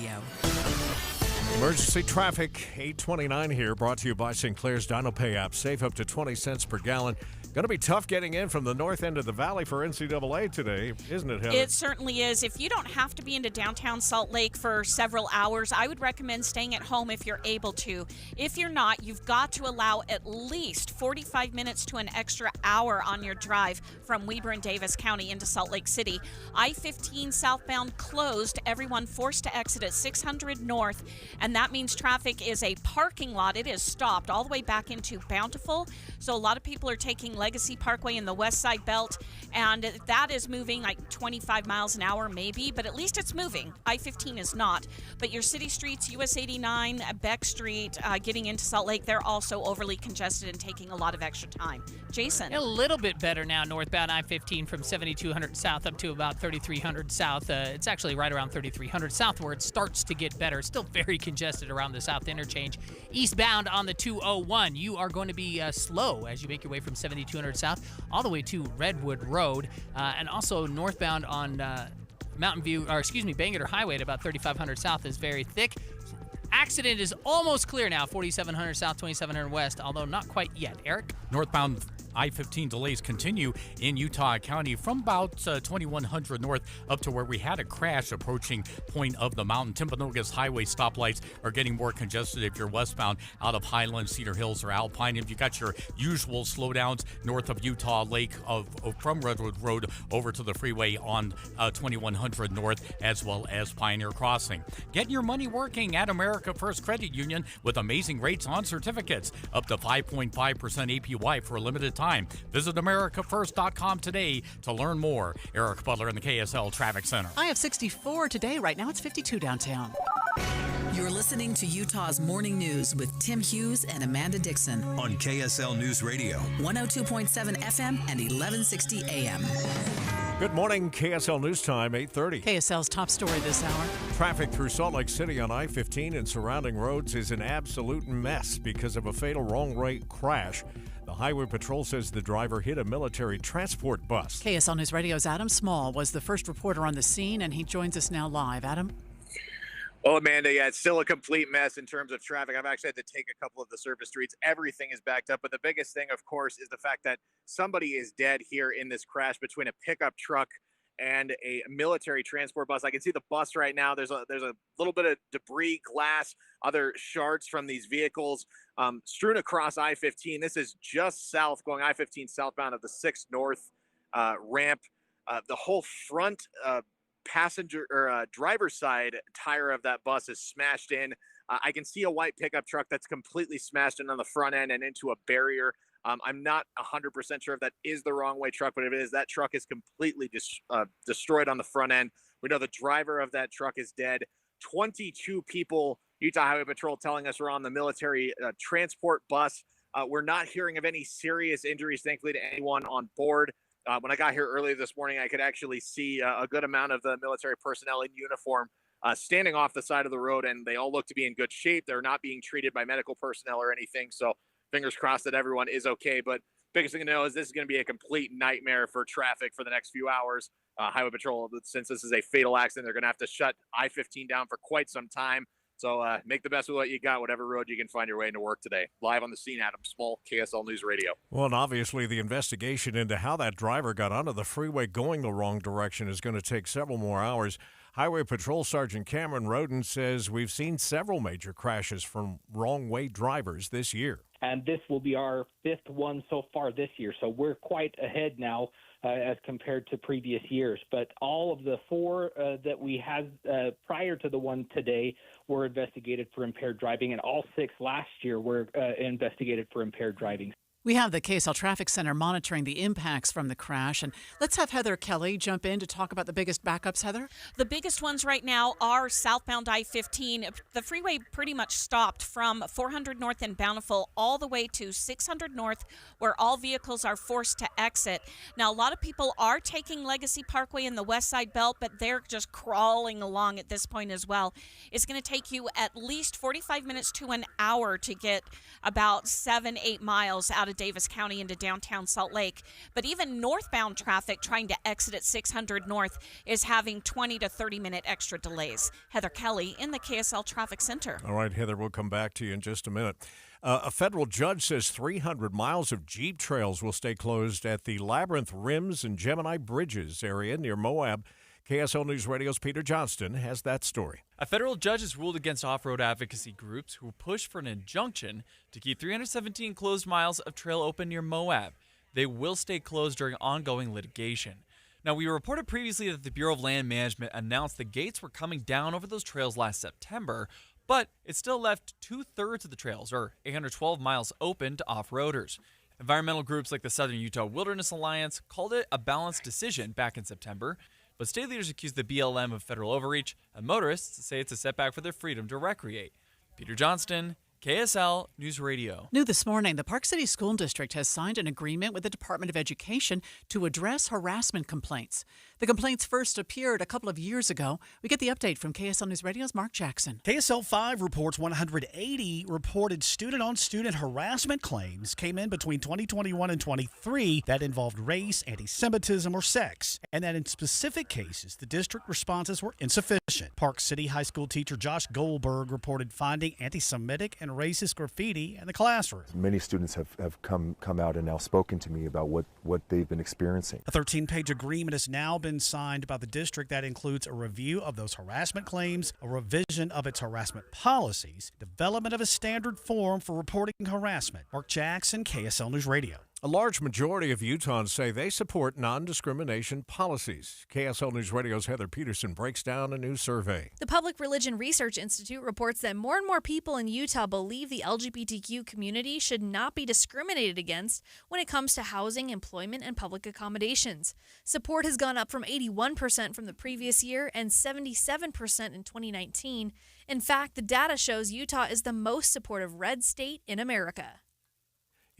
Emergency traffic, 8:29 here, brought to you by Sinclair's DinoPay app. Save up to 20 cents per gallon. Going to be tough getting in from the north end of the valley for NCAA today, isn't it, Heather? It certainly is. If you don't have to be into downtown Salt Lake for several hours, I would recommend staying at home if you're able to. If you're not, you've got to allow at least 45 minutes to an extra hour on your drive from Weber and Davis County into Salt Lake City. I-15 southbound closed. Everyone forced to exit at 600 north, and that means traffic is a parking lot. It is stopped all the way back into Bountiful, so a lot of people are taking Legacy Parkway in the west side belt, and that is moving like 25 miles an hour maybe, but at least it's moving. I-15 is not. But your city streets, US 89, Beck Street, getting into Salt Lake, they're also overly congested and taking a lot of extra time. Jason. A little bit better now northbound I-15 from 7200 south up to about 3300 south. It's actually right around 3300 south where it starts to get better. Still very congested around the south interchange. Eastbound on the 201, you are going to be slow as you make your way from 7200 south all the way to Redwood Road, and also northbound on Bangerter Highway at about 3500 south is very thick. Accident is almost clear now, 4700 south, 2700 west, although not quite yet. Eric? Northbound I-15 delays continue in Utah County from about 2100 north up to where we had a crash approaching Point of the Mountain. Timpanogos Highway stoplights are getting more congested if you're westbound out of Highland, Cedar Hills, or Alpine. If you got your usual slowdowns north of Utah Lake from Redwood Road over to the freeway on 2100 north, as well as Pioneer Crossing. Getting your money working at America First Credit Union with amazing rates on certificates, up to 5.5% APY for a limited time. Visit AmericaFirst.com today to learn more. Eric Butler in the KSL Traffic Center. I have 64 today. Right now it's 52 downtown. You're listening to Utah's Morning News with Tim Hughes and Amanda Dixon on KSL News Radio, 102.7 FM and 1160 AM. Good morning, KSL News Time, 8:30. KSL's top story this hour. Traffic through Salt Lake City on I-15 and surrounding roads is an absolute mess because of a fatal wrong-way crash. The Highway Patrol says the driver hit a military transport bus. KSL News Radio's Adam Small was the first reporter on the scene, and he joins us now live. Adam? Well, Amanda, yeah, it's still a complete mess in terms of traffic. I've actually had to take a couple of the surface streets. Everything is backed up. But the biggest thing, of course, is the fact that somebody is dead here in this crash between a pickup truck and a military transport bus. I can see the bus right now. There's a little bit of debris, glass, other shards from these vehicles strewn across I-15. This is just south, going I-15 southbound of the 6 North ramp. The whole front passenger or driver's side tire of that bus is smashed in. I can see a white pickup truck that's completely smashed in on the front end and into a barrier. I'm not 100% sure if that is the wrong way truck, but if it is, that truck is completely destroyed on the front end. We know the driver of that truck is dead. 22 people, Utah Highway Patrol telling us, were on the military transport bus. We're not hearing of any serious injuries, thankfully, to anyone on board. When I got here earlier this morning, I could actually see a good amount of the military personnel in uniform standing off the side of the road, and they all look to be in good shape. They're not being treated by medical personnel or anything, so fingers crossed that everyone is okay. But biggest thing to know is this is going to be a complete nightmare for traffic for the next few hours. Highway Patrol, since this is a fatal accident, they're going to have to shut I-15 down for quite some time. So make the best of what you got, whatever road you can find your way into work today. Live on the scene, Adam Small, KSL News Radio. Well, and obviously the investigation into how that driver got onto the freeway going the wrong direction is going to take several more hours. Highway Patrol Sergeant Cameron Roden says we've seen several major crashes from wrong-way drivers this year. And this will be our 5th one so far this year. So we're quite ahead now as compared to previous years. But all of the 4 that we had prior to the one today were investigated for impaired driving, and all 6 last year were investigated for impaired driving. We have the KSL Traffic Center monitoring the impacts from the crash. And let's have Heather Kelly jump in to talk about the biggest backups, Heather. The biggest ones right now are southbound I-15. The freeway pretty much stopped from 400 North in Bountiful all the way to 600 North, where all vehicles are forced to exit. Now, a lot of people are taking Legacy Parkway in the West Side Belt, but they're just crawling along at this point as well. It's going to take you at least 45 minutes to an hour to get about 7-8 miles out of Davis County into downtown Salt Lake. But even northbound traffic trying to exit at 600 North is having 20 to 30 minute extra delays. Heather Kelly in the KSL Traffic Center. All right, Heather, we'll come back to you in just a minute. A federal judge says 300 miles of Jeep trails will stay closed at the Labyrinth Rims and Gemini Bridges area near Moab. KSL News Radio's Peter Johnston has that story. A federal judge has ruled against off-road advocacy groups who push for an injunction to keep 317 closed miles of trail open near Moab. They will stay closed during ongoing litigation. Now, we reported previously that the Bureau of Land Management announced the gates were coming down over those trails last September, but it still left 2/3 of the trails, or 812 miles, open to off-roaders. Environmental groups like the Southern Utah Wilderness Alliance called it a balanced decision back in September, but state leaders accuse the BLM of federal overreach, and motorists say it's a setback for their freedom to recreate. Peter Johnston, KSL News Radio. New this morning, the Park City School District has signed an agreement with the Department of Education to address harassment complaints. The complaints first appeared a couple of years ago. We get the update from KSL News Radio's Mark Jackson. KSL 5 reports 180 reported student-on-student harassment claims came in between 2021 and 23 that involved race, anti-Semitism, or sex, and that in specific cases, the district responses were insufficient. Park City High School teacher Josh Goldberg reported finding anti-Semitic and racist graffiti in the classroom. Many students have come out and now spoken to me about what they've been experiencing. A 13-page agreement has now been signed by the district that includes a review of those harassment claims, a revision of its harassment policies, development of a standard form for reporting harassment. Mark Jackson, KSL News Radio. A large majority of Utahns say they support non-discrimination policies. KSL News Radio's Heather Peterson breaks down a new survey. The Public Religion Research Institute reports that more and more people in Utah believe the LGBTQ community should not be discriminated against when it comes to housing, employment, and public accommodations. Support has gone up from 81% from the previous year and 77% in 2019. In fact, the data shows Utah is the most supportive red state in America.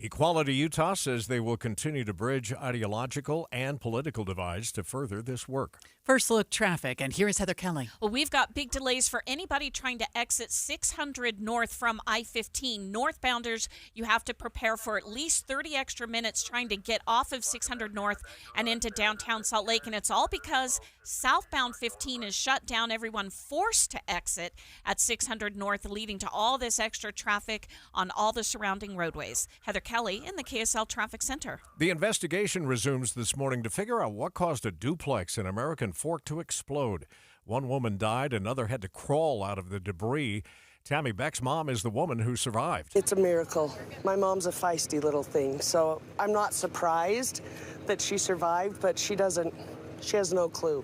Equality Utah says they will continue to bridge ideological and political divides to further this work. First look traffic, and here is Heather Kelly. Well, we've got big delays for anybody trying to exit 600 north from I-15. Northbounders, you have to prepare for at least 30 extra minutes trying to get off of 600 north and into downtown Salt Lake, and it's all because southbound 15 is shut down. Everyone forced to exit at 600 north, leading to all this extra traffic on all the surrounding roadways. Heather Kelly in the KSL Traffic Center. The investigation resumes this morning to figure out what caused a duplex in American Fork to explode. One woman died, another had to crawl out of the debris. Tammy Beck's mom is the woman who survived. It's a miracle. My mom's a feisty little thing, so I'm not surprised that she survived, but she has no clue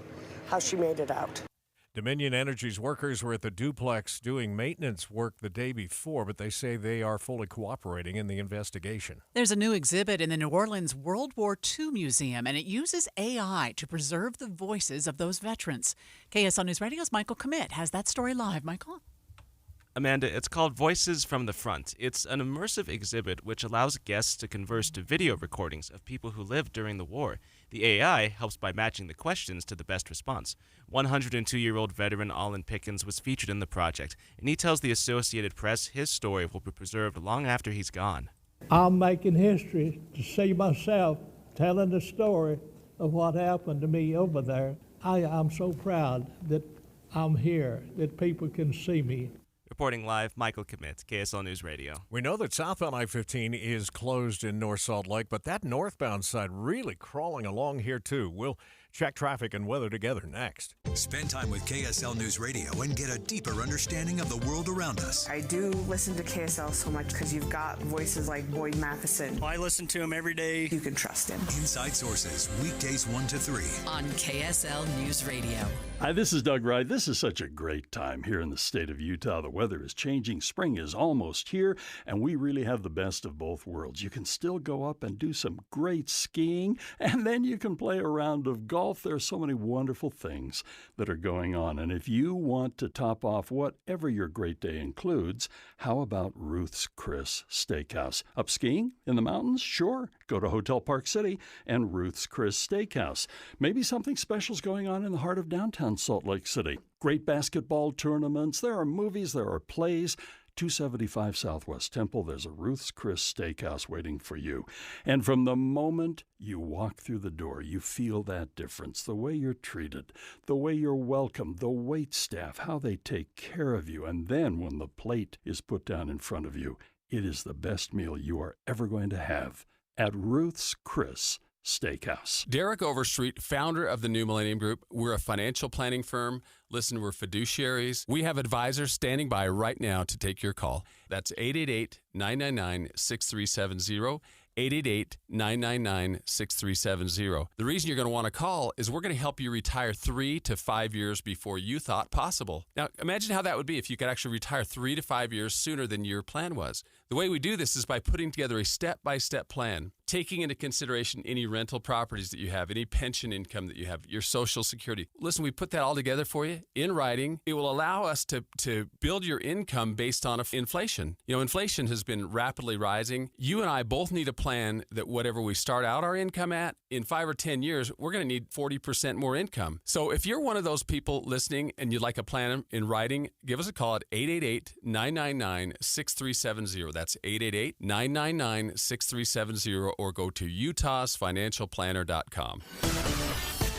how she made it out. Dominion Energy's workers were at the duplex doing maintenance work the day before, but they say they are fully cooperating in the investigation. There's a new exhibit in the New Orleans World War II Museum, and it uses AI to preserve the voices of those veterans. KSL News Radio's Michael Commit has that story live. Michael? Amanda, it's called Voices from the Front. It's an immersive exhibit which allows guests to converse to video recordings of people who lived during the war. The AI helps by matching the questions to the best response. 102-year-old veteran Olin Pickens was featured in the project, and he tells the Associated Press his story will be preserved long after he's gone. I'm making history to see myself telling the story of what happened to me over there. I'm so proud that I'm here, that people can see me. Reporting live, Michael Commit, KSL News Radio. We know that southbound I-15 is closed in North Salt Lake, but that northbound side really crawling along here, too. We'll check traffic and weather together next. Spend time with KSL News Radio and get a deeper understanding of the world around us. I do listen to KSL so much because you've got voices like Boyd Matheson. I listen to him every day. You can trust him. Inside Sources, weekdays 1 to 3. On KSL News Radio. Hi, this is Doug Wright. This is such a great time here in the state of Utah. The weather is changing. Spring is almost here, and we really have the best of both worlds. You can still go up and do some great skiing, and then you can play a round of golf. There are so many wonderful things that are going on. And if you want to top off whatever your great day includes, how about Ruth's Chris Steakhouse? Up skiing in the mountains? Sure. Go to Hotel Park City and Ruth's Chris Steakhouse. Maybe something special's going on in the heart of downtown Salt Lake City. Great basketball tournaments. There are movies. There are plays. 275 Southwest Temple, there's a Ruth's Chris Steakhouse waiting for you. And from the moment you walk through the door, you feel that difference. The way you're treated, the way you're welcomed, the wait staff, how they take care of you. And then when the plate is put down in front of you, it is the best meal you are ever going to have at Ruth's Chris Steakhouse. Derek Overstreet, founder of the New Millennium Group. We're a financial planning firm. Listen, we're fiduciaries. We have advisors standing by right now to take your call. That's 888-999-6370. 888-999-6370. The reason you're going to want to call is we're going to help you retire 3 to 5 years before you thought possible. Now, imagine how that would be if you could actually retire 3 to 5 years sooner than your plan was. The way we do this is by putting together a step-by-step plan, taking into consideration any rental properties that you have, any pension income that you have, your Social Security. Listen, we put that all together for you in writing. It will allow us to build your income based on inflation. You know, inflation has been rapidly rising. You and I both need a plan that whatever we start out our income at, in 5 or 10 years, we're going to need 40% more income. So if you're one of those people listening and you'd like a plan in writing, give us a call at 888-999-6370. That's 888-999-6370, or go to utahsfinancialplanner.com.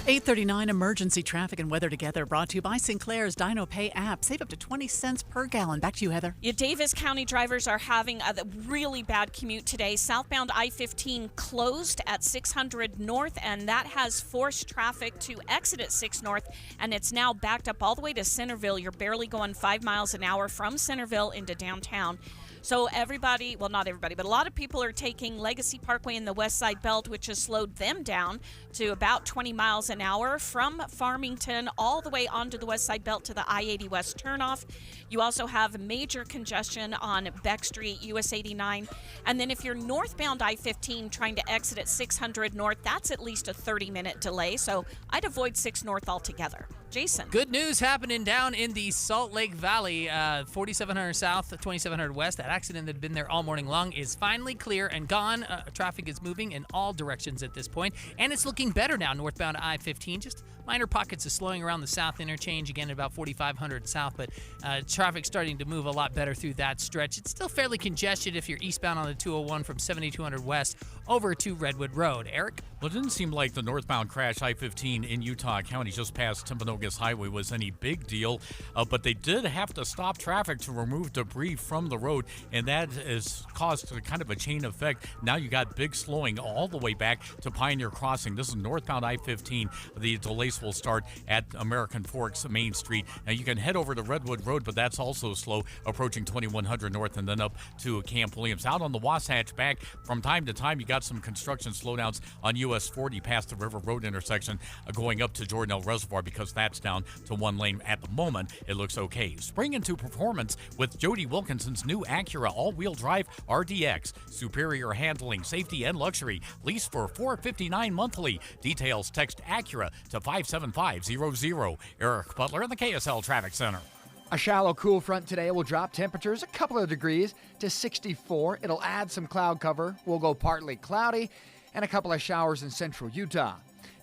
8:39 emergency traffic and weather together brought to you by Sinclair's Dino Pay app. Save up to 20 cents per gallon. Back to you, Heather. Yeah, Davis County drivers are having a really bad commute today. Southbound I-15 closed at 600 North, and that has forced traffic to exit at 6 North, and it's now backed up all the way to Centerville. You're barely going 5 miles an hour from Centerville into downtown. So everybody, well, not everybody, but a lot of people are taking Legacy Parkway in the West Side Belt, which has slowed them down to about 20 miles an hour from Farmington all the way onto the West Side Belt to the I-80 West turnoff. You also have major congestion on Beck Street, US 89. And then if you're northbound I-15 trying to exit at 600 North, that's at least a 30-minute delay. So I'd avoid 6 North altogether. Jason. Good news happening down in the Salt Lake Valley, 4700 South, 2700 West. That accident that had been there all morning long is finally clear and gone. Traffic is moving in all directions at this point, and it's looking better now. Northbound I-15, just Minor pockets of slowing around the south interchange, again, about 4500 south, but traffic starting to move a lot better through that stretch. It's still fairly congested if you're eastbound on the 201 from 7200 west over to Redwood Road. Eric? Well, it didn't seem like the northbound crash I-15 in Utah County just past Timpanogos Highway was any big deal, but they did have to stop traffic to remove debris from the road, and that has caused kind of a chain effect. Now you got big slowing all the way back to Pioneer Crossing. This is northbound I-15. The delays will start at American Forks Main Street. Now you can head over to Redwood Road, but that's also slow, approaching 2100 north and then up to Camp Williams. Out on the Wasatch back, from time to time, you got some construction slowdowns on US 40 past the River Road intersection going up to Jordanelle Reservoir because that's down to one lane. At the moment, it looks okay. Spring into performance with Jody Wilkinson's new Acura all-wheel drive RDX. Superior handling, safety, and luxury. Lease for $459 monthly. Details text Acura to 57500. Eric Butler in the KSL Traffic Center. A shallow cool front today will drop temperatures a couple of degrees to 64. It'll add some cloud cover. We'll go partly cloudy and a couple of showers in central Utah.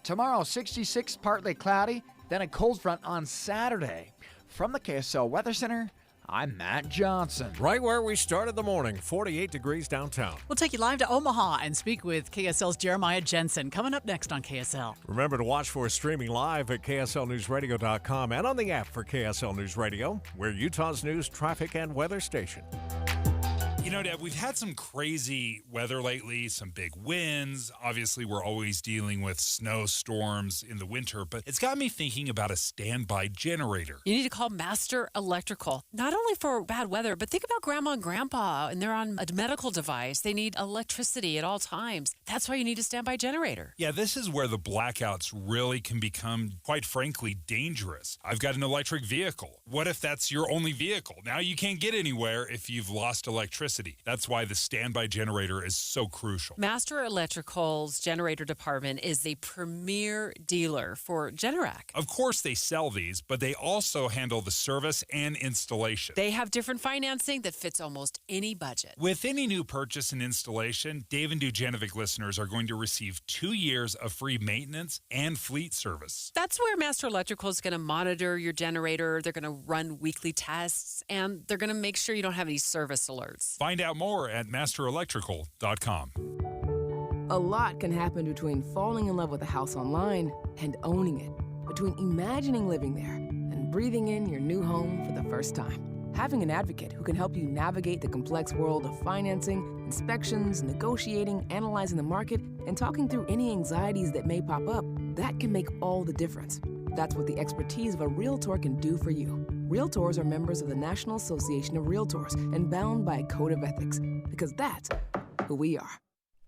Tomorrow, 66, partly cloudy, then a cold front on Saturday. From the KSL Weather Center, I'm Matt Johnson. Right where we started the morning, 48 degrees downtown. We'll take you live to Omaha and speak with KSL's Jeremiah Jensen coming up next on KSL. Remember to watch for us streaming live at KSLNewsRadio.com and on the app for KSL News Radio. We're Utah's news, traffic, and weather station. You know, Deb, we've had some crazy weather lately, some big winds. Obviously, we're always dealing with snowstorms in the winter, but it's got me thinking about a standby generator. You need to call Master Electrical, not only for bad weather, but think about Grandma and Grandpa, and they're on a medical device. They need electricity at all times. That's why you need a standby generator. Yeah, this is where the blackouts really can become, quite frankly, dangerous. I've got an electric vehicle. What if that's your only vehicle? Now you can't get anywhere if you've lost electricity. That's why the standby generator is so crucial. Master Electrical's generator department is the premier dealer for Generac. Of course they sell these, but they also handle the service and installation. They have different financing that fits almost any budget. With any new purchase and installation, Dave and Dujanovic listeners are going to receive 2 years of free maintenance and fleet service. That's where Master Electrical is going to monitor your generator. They're going to run weekly tests, and they're going to make sure you don't have any service alerts. Find out more at masterelectrical.com. A lot can happen between falling in love with a house online and owning it, between imagining living there and breathing in your new home for the first time. Having an advocate who can help you navigate the complex world of financing, inspections, negotiating, analyzing the market, and talking through any anxieties that may pop up, that can make all the difference. That's what the expertise of a Realtor can do for you. Realtors are members of the National Association of Realtors and bound by a code of ethics, because that's who we are.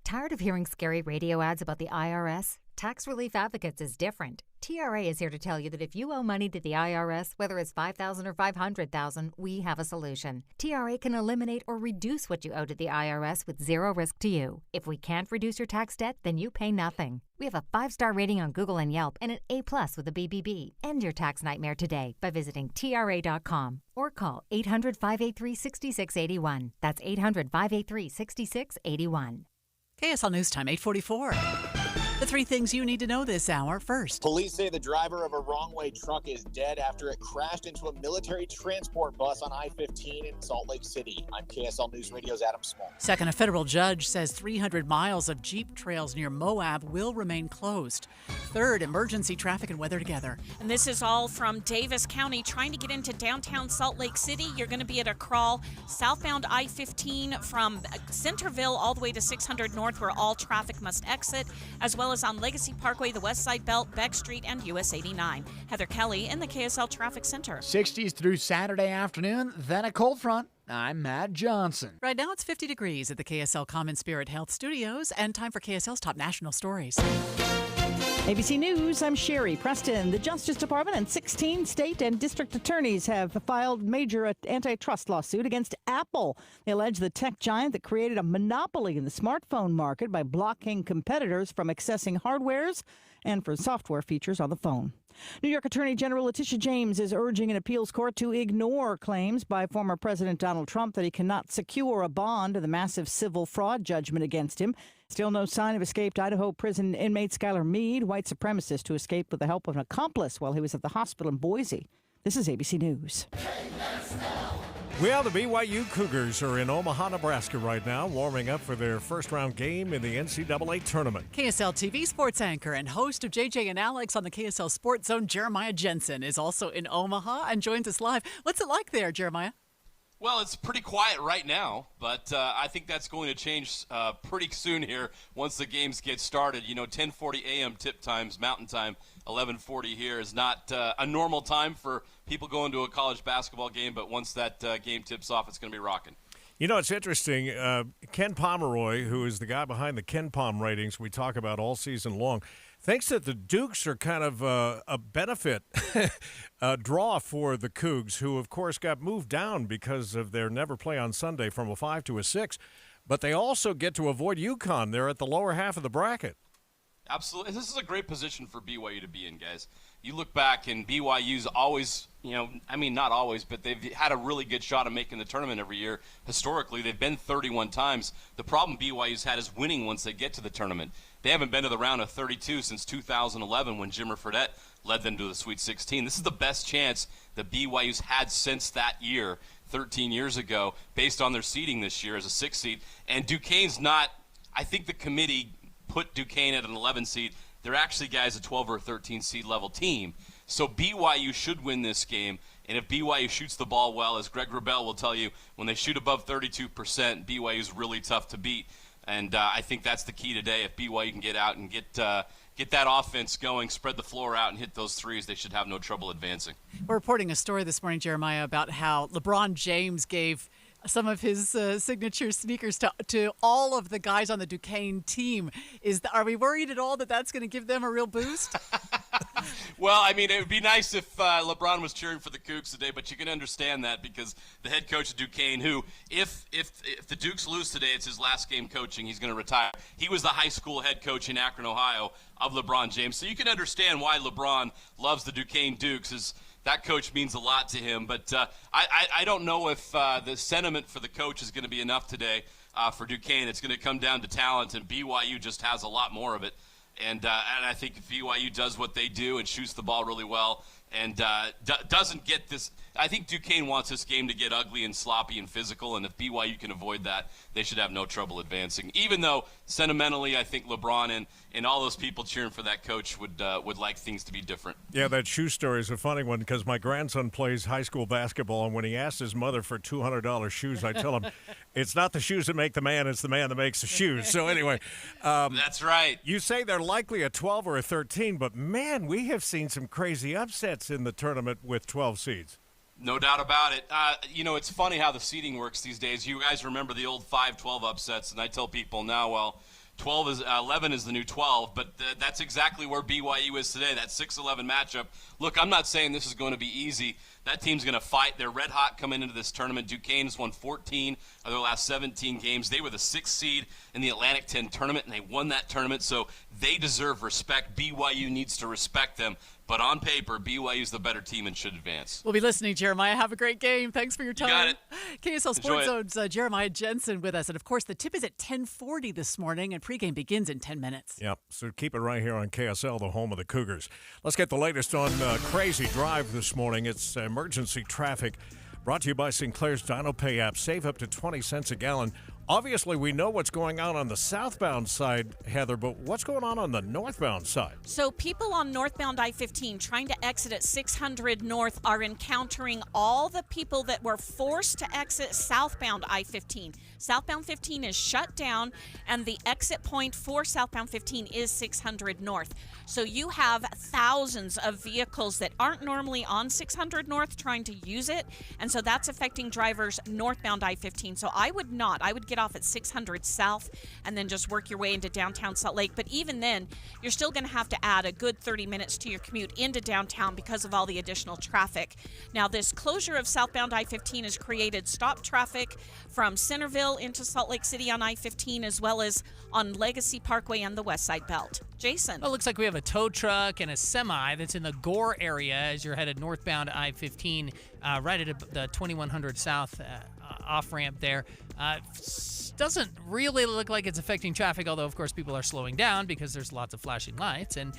Tired of hearing scary radio ads about the IRS? Tax Relief Advocates is different. TRA is here to tell you that if you owe money to the IRS, whether it's $5,000 or $500,000, we have a solution. TRA can eliminate or reduce what you owe to the IRS with zero risk to you. If we can't reduce your tax debt, then you pay nothing. We have a 5-star rating on Google and Yelp and an A+ with a BBB. End your tax nightmare today by visiting TRA.com or call 800-583-6681. That's 800-583-6681. KSL News Time, 8:44. The three things you need to know this hour. First, police say the driver of a wrong-way truck is dead after it crashed into a military transport bus on I-15 in Salt Lake City. I'm KSL News Radio's Adam Small. Second, a federal judge says 300 miles of Jeep trails near Moab will remain closed. Third, emergency traffic and weather together. And this is all from Davis County. Trying to get into downtown Salt Lake City, you're going to be at a crawl southbound I-15 from Centerville all the way to 600 North, where all traffic must exit, as well as on Legacy Parkway, the West Side Belt, Beck Street, and US 89. Heather Kelly in the KSL Traffic Center. 60s through Saturday afternoon, then a cold front. I'm Matt Johnson. Right now it's 50 degrees at the KSL Common Spirit Health Studios, and time for KSL's top national stories. ABC News, I'm Sherry Preston. The Justice Department and 16 state and district attorneys have filed major antitrust lawsuit against Apple. They allege the tech giant that created a monopoly in the smartphone market by blocking competitors from accessing hardwares and for software features on the phone. New York Attorney General Letitia James is urging an appeals court to ignore claims by former President Donald Trump that he cannot secure a bond to the massive civil fraud judgment against him. Still no sign of escaped Idaho prison inmate Skylar Meade, white supremacist who escaped with the help of an accomplice while he was at the hospital in Boise. This is ABC News. Well, the BYU Cougars are in Omaha, Nebraska right now, warming up for their first-round game in the NCAA tournament. KSL TV sports anchor and host of JJ and Alex on the KSL Sports Zone, Jeremiah Jensen, is also in Omaha and joins us live. What's it like there, Jeremiah? Well, it's pretty quiet right now, but I think that's going to change pretty soon here once the games get started. 10:40 a.m. tip times, Mountain Time, 11:40 here is not a normal time for people going to a college basketball game, but once that game tips off, it's going to be rocking. It's interesting. Ken Pomeroy, who is the guy behind the Ken Pom ratings we talk about all season long, thinks that the Dukes are kind of a benefit draw for the Cougs, who, of course, got moved down because of their never play on Sunday from a 5 to a 6. But they also get to avoid UConn. They're at the lower half of the bracket. Absolutely. This is a great position for BYU to be in, guys. You look back, and BYU's always, not always, but they've had a really good shot at making the tournament every year. Historically, they've been 31 times. The problem BYU's had is winning once they get to the tournament. They haven't been to the round of 32 since 2011 when Jimmer Fredette led them to the Sweet 16. This is the best chance that BYU's had since that year, 13 years ago, based on their seeding this year as a 6 seed. And Duquesne's not – I think the committee put Duquesne at an 11 seed. They're actually, guys, a 12 or 13 seed level team. So BYU should win this game. And if BYU shoots the ball well, as Greg Wrubell will tell you, when they shoot above 32%, BYU's really tough to beat. And I think that's the key today. If BYU can get out and get that offense going, spread the floor out, and hit those threes, they should have no trouble advancing. We're reporting a story this morning, Jeremiah, about how LeBron James gave some of his signature sneakers to all of the guys on the Duquesne team. Are we worried at all that that's going to give them a real boost? Well, it would be nice if LeBron was cheering for the Cougs today, but you can understand that because the head coach of Duquesne, who, if the Dukes lose today, it's his last game coaching, he's going to retire. He was the high school head coach in Akron, Ohio, of LeBron James. So you can understand why LeBron loves the Duquesne Dukes. That coach means a lot to him. But I don't know if the sentiment for the coach is going to be enough today for Duquesne. It's going to come down to talent, and BYU just has a lot more of it. And I think if BYU does what they do and shoots the ball really well and doesn't get this – I think Duquesne wants this game to get ugly and sloppy and physical, and if BYU can avoid that, they should have no trouble advancing. Even though, sentimentally, I think LeBron and all those people cheering for that coach would like things to be different. Yeah, that shoe story is a funny one because my grandson plays high school basketball, and when he asks his mother for $200 shoes, I tell him it's not the shoes that make the man, it's the man that makes the shoes. So anyway. That's right. You say they're likely a 12 or a 13, but, man, we have seen some crazy upsets in the tournament with 12 seeds. No doubt about it. It's funny how the seeding works these days. You guys remember the old 5-12 upsets, and I tell people now, well, 11 is the new 12, but that's exactly where BYU is today, that 6-11 matchup. Look, I'm not saying this is going to be easy. That team's going to fight. They're red hot coming into this tournament. Duquesne has won 14 of their last 17 games. They were the 6th seed in the Atlantic 10 tournament, and they won that tournament, so they deserve respect. BYU needs to respect them. But on paper, BYU's the better team and should advance. We'll be listening, Jeremiah. Have a great game. Thanks for your time. You got it. KSL Sports Zone's Jeremiah Jensen with us. And, of course, the tip is at 10:40 this morning, and pregame begins in 10 minutes. Yep, so keep it right here on KSL, the home of the Cougars. Let's get the latest on Crazy Drive this morning. It's emergency traffic brought to you by Sinclair's Dino Pay app. Save up to 20 cents a gallon. Obviously, we know what's going on the southbound side, Heather, but what's going on the northbound side? So people on northbound I-15 trying to exit at 600 North are encountering all the people that were forced to exit southbound I-15. Southbound 15 is shut down, and the exit point for southbound 15 is 600 North. So you have thousands of vehicles that aren't normally on 600 North trying to use it, and so that's affecting drivers northbound I-15. So I would get get off at 600 South and then just work your way into downtown Salt Lake. But even then, you're still going to have to add a good 30 minutes to your commute into downtown because of all the additional traffic. Now, this closure of southbound I-15 has created stop traffic from Centerville into Salt Lake City on I-15, as well as on Legacy Parkway and the West Side Belt. Jason. Well, it looks like we have a tow truck and a semi that's in the Gore area as you're headed northbound I-15, right at the 2100 South off-ramp there. Doesn't really look like it's affecting traffic, although, of course, people are slowing down because there's lots of flashing lights and,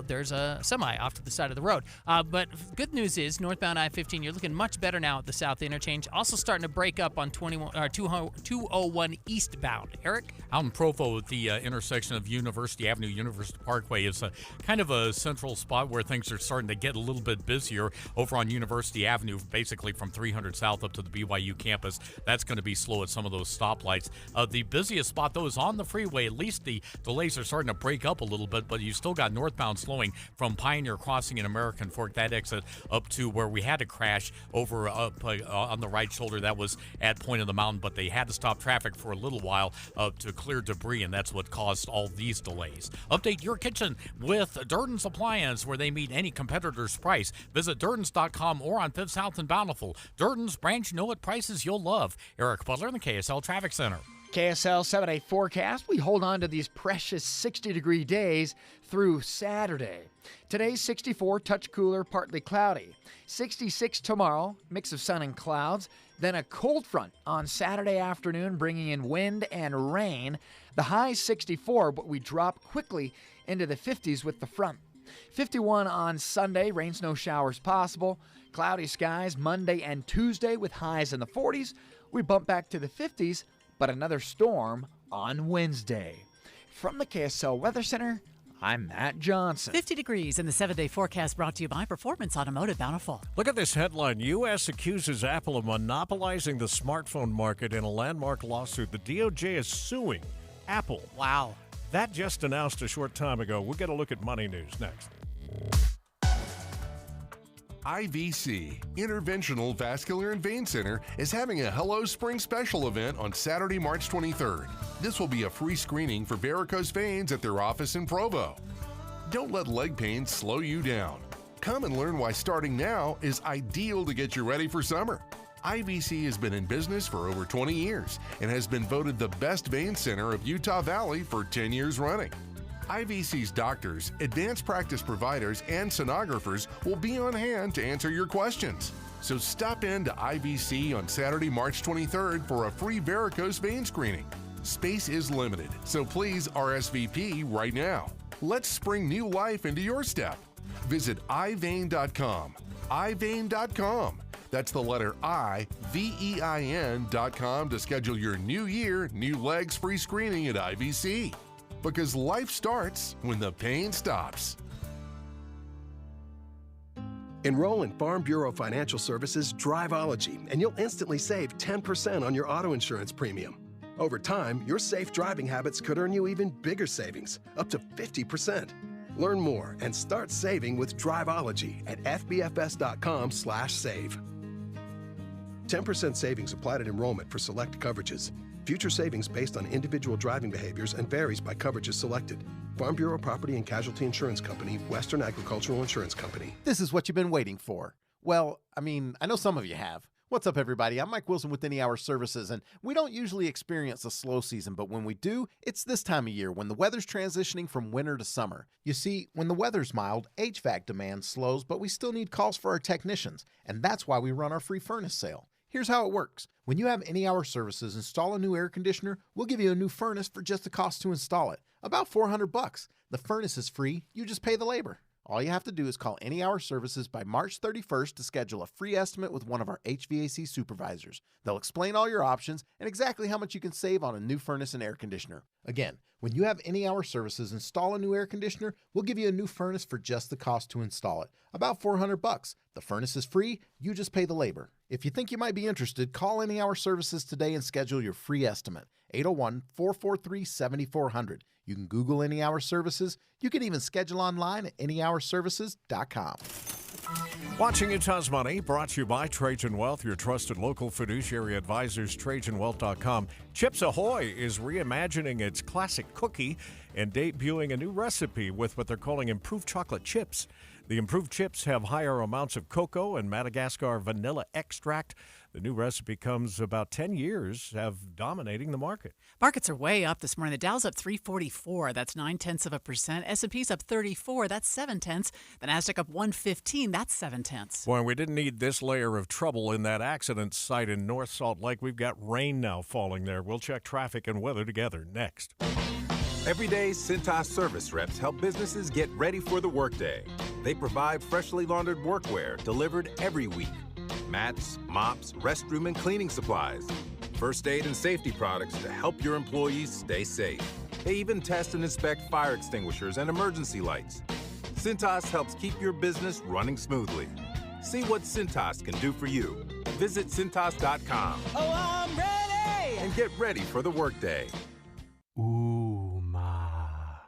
there's a semi off to the side of the road. But good news is northbound I-15, you're looking much better now at the South Interchange. Also starting to break up on 201 eastbound. Eric? Out in Provo at the intersection of University Avenue, University Parkway is kind of a central spot where things are starting to get a little bit busier over on University Avenue, basically from 300 South up to the BYU campus. That's going to be slow at some of those stoplights. The busiest spot, though, is on the freeway. At least the delays are starting to break up a little bit, but you still got northbound slowing from Pioneer Crossing in American Fork, that exit up to where we had to crash over up on the right shoulder. That was at Point of the Mountain, but they had to stop traffic for a little while to clear debris, and that's what caused all these delays. Update your kitchen with Durden's Appliance, where they meet any competitor's price. Visit Durdens.com or on 5th South and Bountiful. Durden's, branch know at prices you'll love. Eric Butler in the KSL Traffic Center. KSL 7-day forecast. We hold on to these precious 60-degree days through Saturday. Today's 64, touch cooler, partly cloudy. 66 tomorrow, mix of sun and clouds. Then a cold front on Saturday afternoon, bringing in wind and rain. The high 64, but we drop quickly into the 50s with the front. 51 on Sunday, rain, snow showers possible. Cloudy skies Monday and Tuesday with highs in the 40s. We bump back to the 50s, but another storm on Wednesday. From the KSL Weather Center, I'm Matt Johnson. 50 degrees in the 7-day forecast, brought to you by Performance Automotive Bountiful. Look at this headline. U.S. accuses Apple of monopolizing the smartphone market in a landmark lawsuit. The DOJ is suing Apple. Wow. That just announced a short time ago. We'll get a look at Money News next. IVC, Interventional Vascular and Vein Center, is having a Hello Spring special event on Saturday, March 23rd. This will be a free screening for varicose veins at their office in Provo. Don't let leg pain slow you down. Come and learn why starting now is ideal to get you ready for summer. IVC has been in business for over 20 years and has been voted the best vein center of Utah Valley for 10 years running. IVC's doctors, advanced practice providers, and sonographers will be on hand to answer your questions. So stop in to IVC on Saturday, March 23rd for a free varicose vein screening. Space is limited, so please RSVP right now. Let's spring new life into your step. Visit ivein.com. ivein.com. That's the letter I, VEIN.com to schedule your new year, new legs free screening at IVC. Because life starts when the pain stops. Enroll in Farm Bureau Financial Services Driveology, and you'll instantly save 10% on your auto insurance premium. Over time, your safe driving habits could earn you even bigger savings, up to 50%. Learn more and start saving with Driveology at fbfs.com/save. 10% savings applied at enrollment for select coverages. Future savings based on individual driving behaviors and varies by coverages selected. Farm Bureau Property and Casualty Insurance Company, Western Agricultural Insurance Company. This is what you've been waiting for. Well, I know some of you have. What's up, everybody? I'm Mike Wilson with Any Hour Services, and we don't usually experience a slow season, but when we do, it's this time of year when the weather's transitioning from winter to summer. You see, when the weather's mild, HVAC demand slows, but we still need calls for our technicians, and that's why we run our free furnace sale. Here's how it works. When you have Any Hour Services install a new air conditioner, we'll give you a new furnace for just the cost to install it. About $400. The furnace is free, you just pay the labor. All you have to do is call Any Hour Services by March 31st to schedule a free estimate with one of our HVAC supervisors. They'll explain all your options and exactly how much you can save on a new furnace and air conditioner. Again, when you have Any Hour Services install a new air conditioner, we'll give you a new furnace for just the cost to install it. About $400. The furnace is free, you just pay the labor. If you think you might be interested, call Any Hour Services today and schedule your free estimate. 801-443-7400. You can Google Any Hour Services. You can even schedule online at anyhourservices.com. Watching Utah's Money, brought to you by Trajan Wealth, your trusted local fiduciary advisors, TrajanWealth.com. Chips Ahoy is reimagining its classic cookie and debuting a new recipe with what they're calling improved chocolate chips. The improved chips have higher amounts of cocoa and Madagascar vanilla extract. The new recipe comes about 10 years of dominating the market. Markets are way up this morning. The Dow's up 344. That's 0.9%. S&P's up 34. That's 0.7. The Nasdaq up 115. That's 0.7. Boy, we didn't need this layer of trouble in that accident site in North Salt Lake. We've got rain now falling there. We'll check traffic and weather together next. Every day, Cintas service reps help businesses get ready for the workday. They provide freshly laundered workwear delivered every week. Mats, mops, restroom and cleaning supplies. First aid and safety products to help your employees stay safe. They even test and inspect fire extinguishers and emergency lights. Cintas helps keep your business running smoothly. See what Cintas can do for you. Visit Cintas.com. Oh, I'm ready! And get ready for the workday.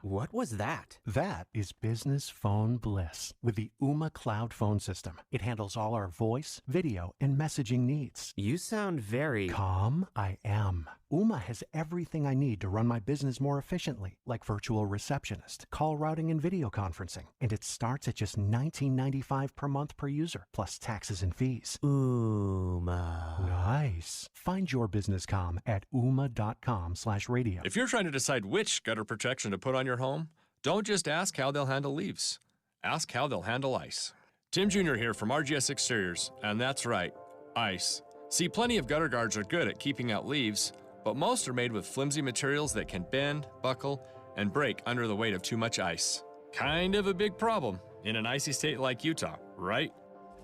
What was that? That is business phone bliss with the Ooma Cloud phone system. It handles all our voice, video, and messaging needs. You sound very... Calm? I am. Ooma has everything I need to run my business more efficiently, like virtual receptionist, call routing, and video conferencing. And it starts at just $19.95 per month per user, plus taxes and fees. Ooma. Nice. Find your business comm at ooma.com/radio. If you're trying to decide which gutter protection to put on your home, don't just ask how they'll handle leaves. Ask how they'll handle ice. Tim Jr. here from RGS Exteriors, and that's right, ice. See, plenty of gutter guards are good at keeping out leaves, but most are made with flimsy materials that can bend, buckle, and break under the weight of too much ice. Kind of a big problem in an icy state like Utah, right?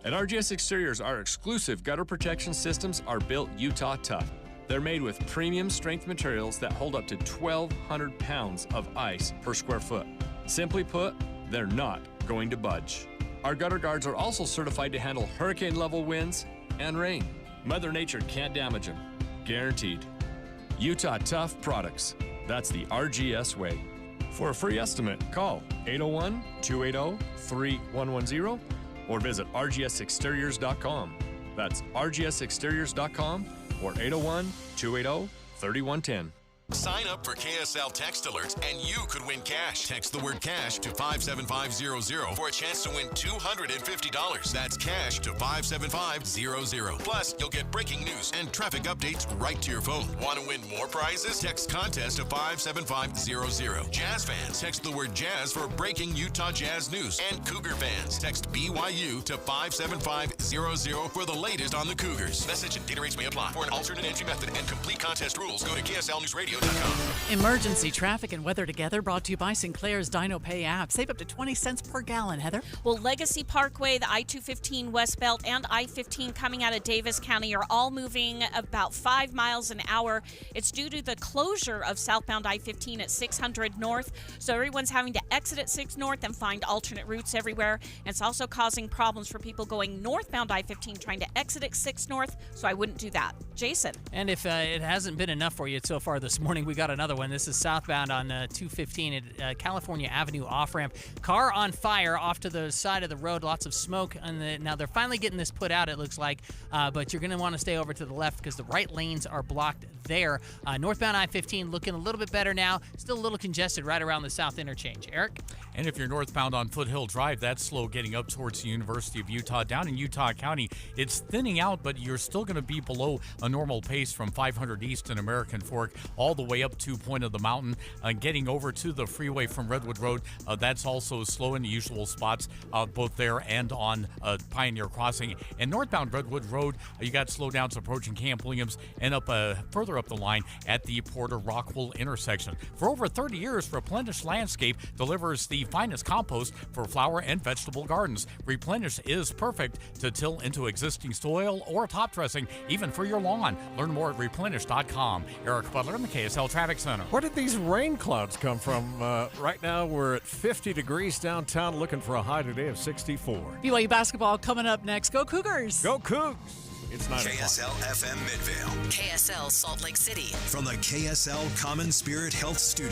At RGS Exteriors, our exclusive gutter protection systems are built Utah tough. They're made with premium strength materials that hold up to 1,200 pounds of ice per square foot. Simply put, they're not going to budge. Our gutter guards are also certified to handle hurricane-level winds and rain. Mother Nature can't damage them. Guaranteed. Utah Tough Products. That's the RGS way. For a free estimate, call 801-280-3110 or visit rgsexteriors.com. That's rgsexteriors.com or 801-280-3110. Sign up for KSL text alerts and you could win cash. Text the word cash to 57500 for a chance to win $250. That's cash to 57500. Plus, you'll get breaking news and traffic updates right to your phone. Want to win more prizes? Text contest to 57500. Jazz fans, text the word jazz for breaking Utah Jazz news. And Cougar fans, text BYU to 57500 for the latest on the Cougars. Message and data rates may apply. For an alternate entry method and complete contest rules, go to KSLNewsRadio.com. Emergency traffic and weather together, brought to you by Sinclair's Dino Pay app. Save up to 20 cents per gallon. Heather? Well, Legacy Parkway, the I-215 West Belt, and I-15 coming out of Davis County are all moving about 5 miles an hour. It's due to the closure of southbound I-15 at 600 North, so everyone's having to exit at 6 North and find alternate routes everywhere. And it's also causing problems for people going northbound I-15 trying to exit at 6 North, so I wouldn't do that. Jason? And if it hasn't been enough for you so far this morning, we got another one. This is southbound on 215 at California Avenue off-ramp. Car on fire off to the side of the road. Lots of smoke. Now they're finally getting this put out, it looks like, but you're going to want to stay over to the left because the right lanes are blocked there. Northbound I-15 looking a little bit better now. Still a little congested right around the south interchange. Eric? And if you're northbound on Foothill Drive, that's slow getting up towards the University of Utah. Down in Utah County, it's thinning out, but you're still going to be below a normal pace from 500 East and American Fork all the way up to Point of the Mountain. Getting over to the freeway from Redwood Road, that's also slow in the usual spots, both there and on Pioneer Crossing. And northbound Redwood Road, you got slowdowns approaching Camp Williams and up further up the line at the Porter Rockwell intersection. For over 30 years, Replenish Landscape delivers the finest compost for flower and vegetable gardens. Replenish is perfect to till into existing soil or top dressing, even for your lawn. Learn more at replenish.com. Eric Butler in the KSL Traffic Center. Where did these rain clouds come from? Right now we're at 50 degrees downtown, looking for a high today of 64. BYU basketball coming up next. Go Cougars! Go Cougs! It's 9 KSL FM Midvale. KSL Salt Lake City. From the KSL Common Spirit Health Studio.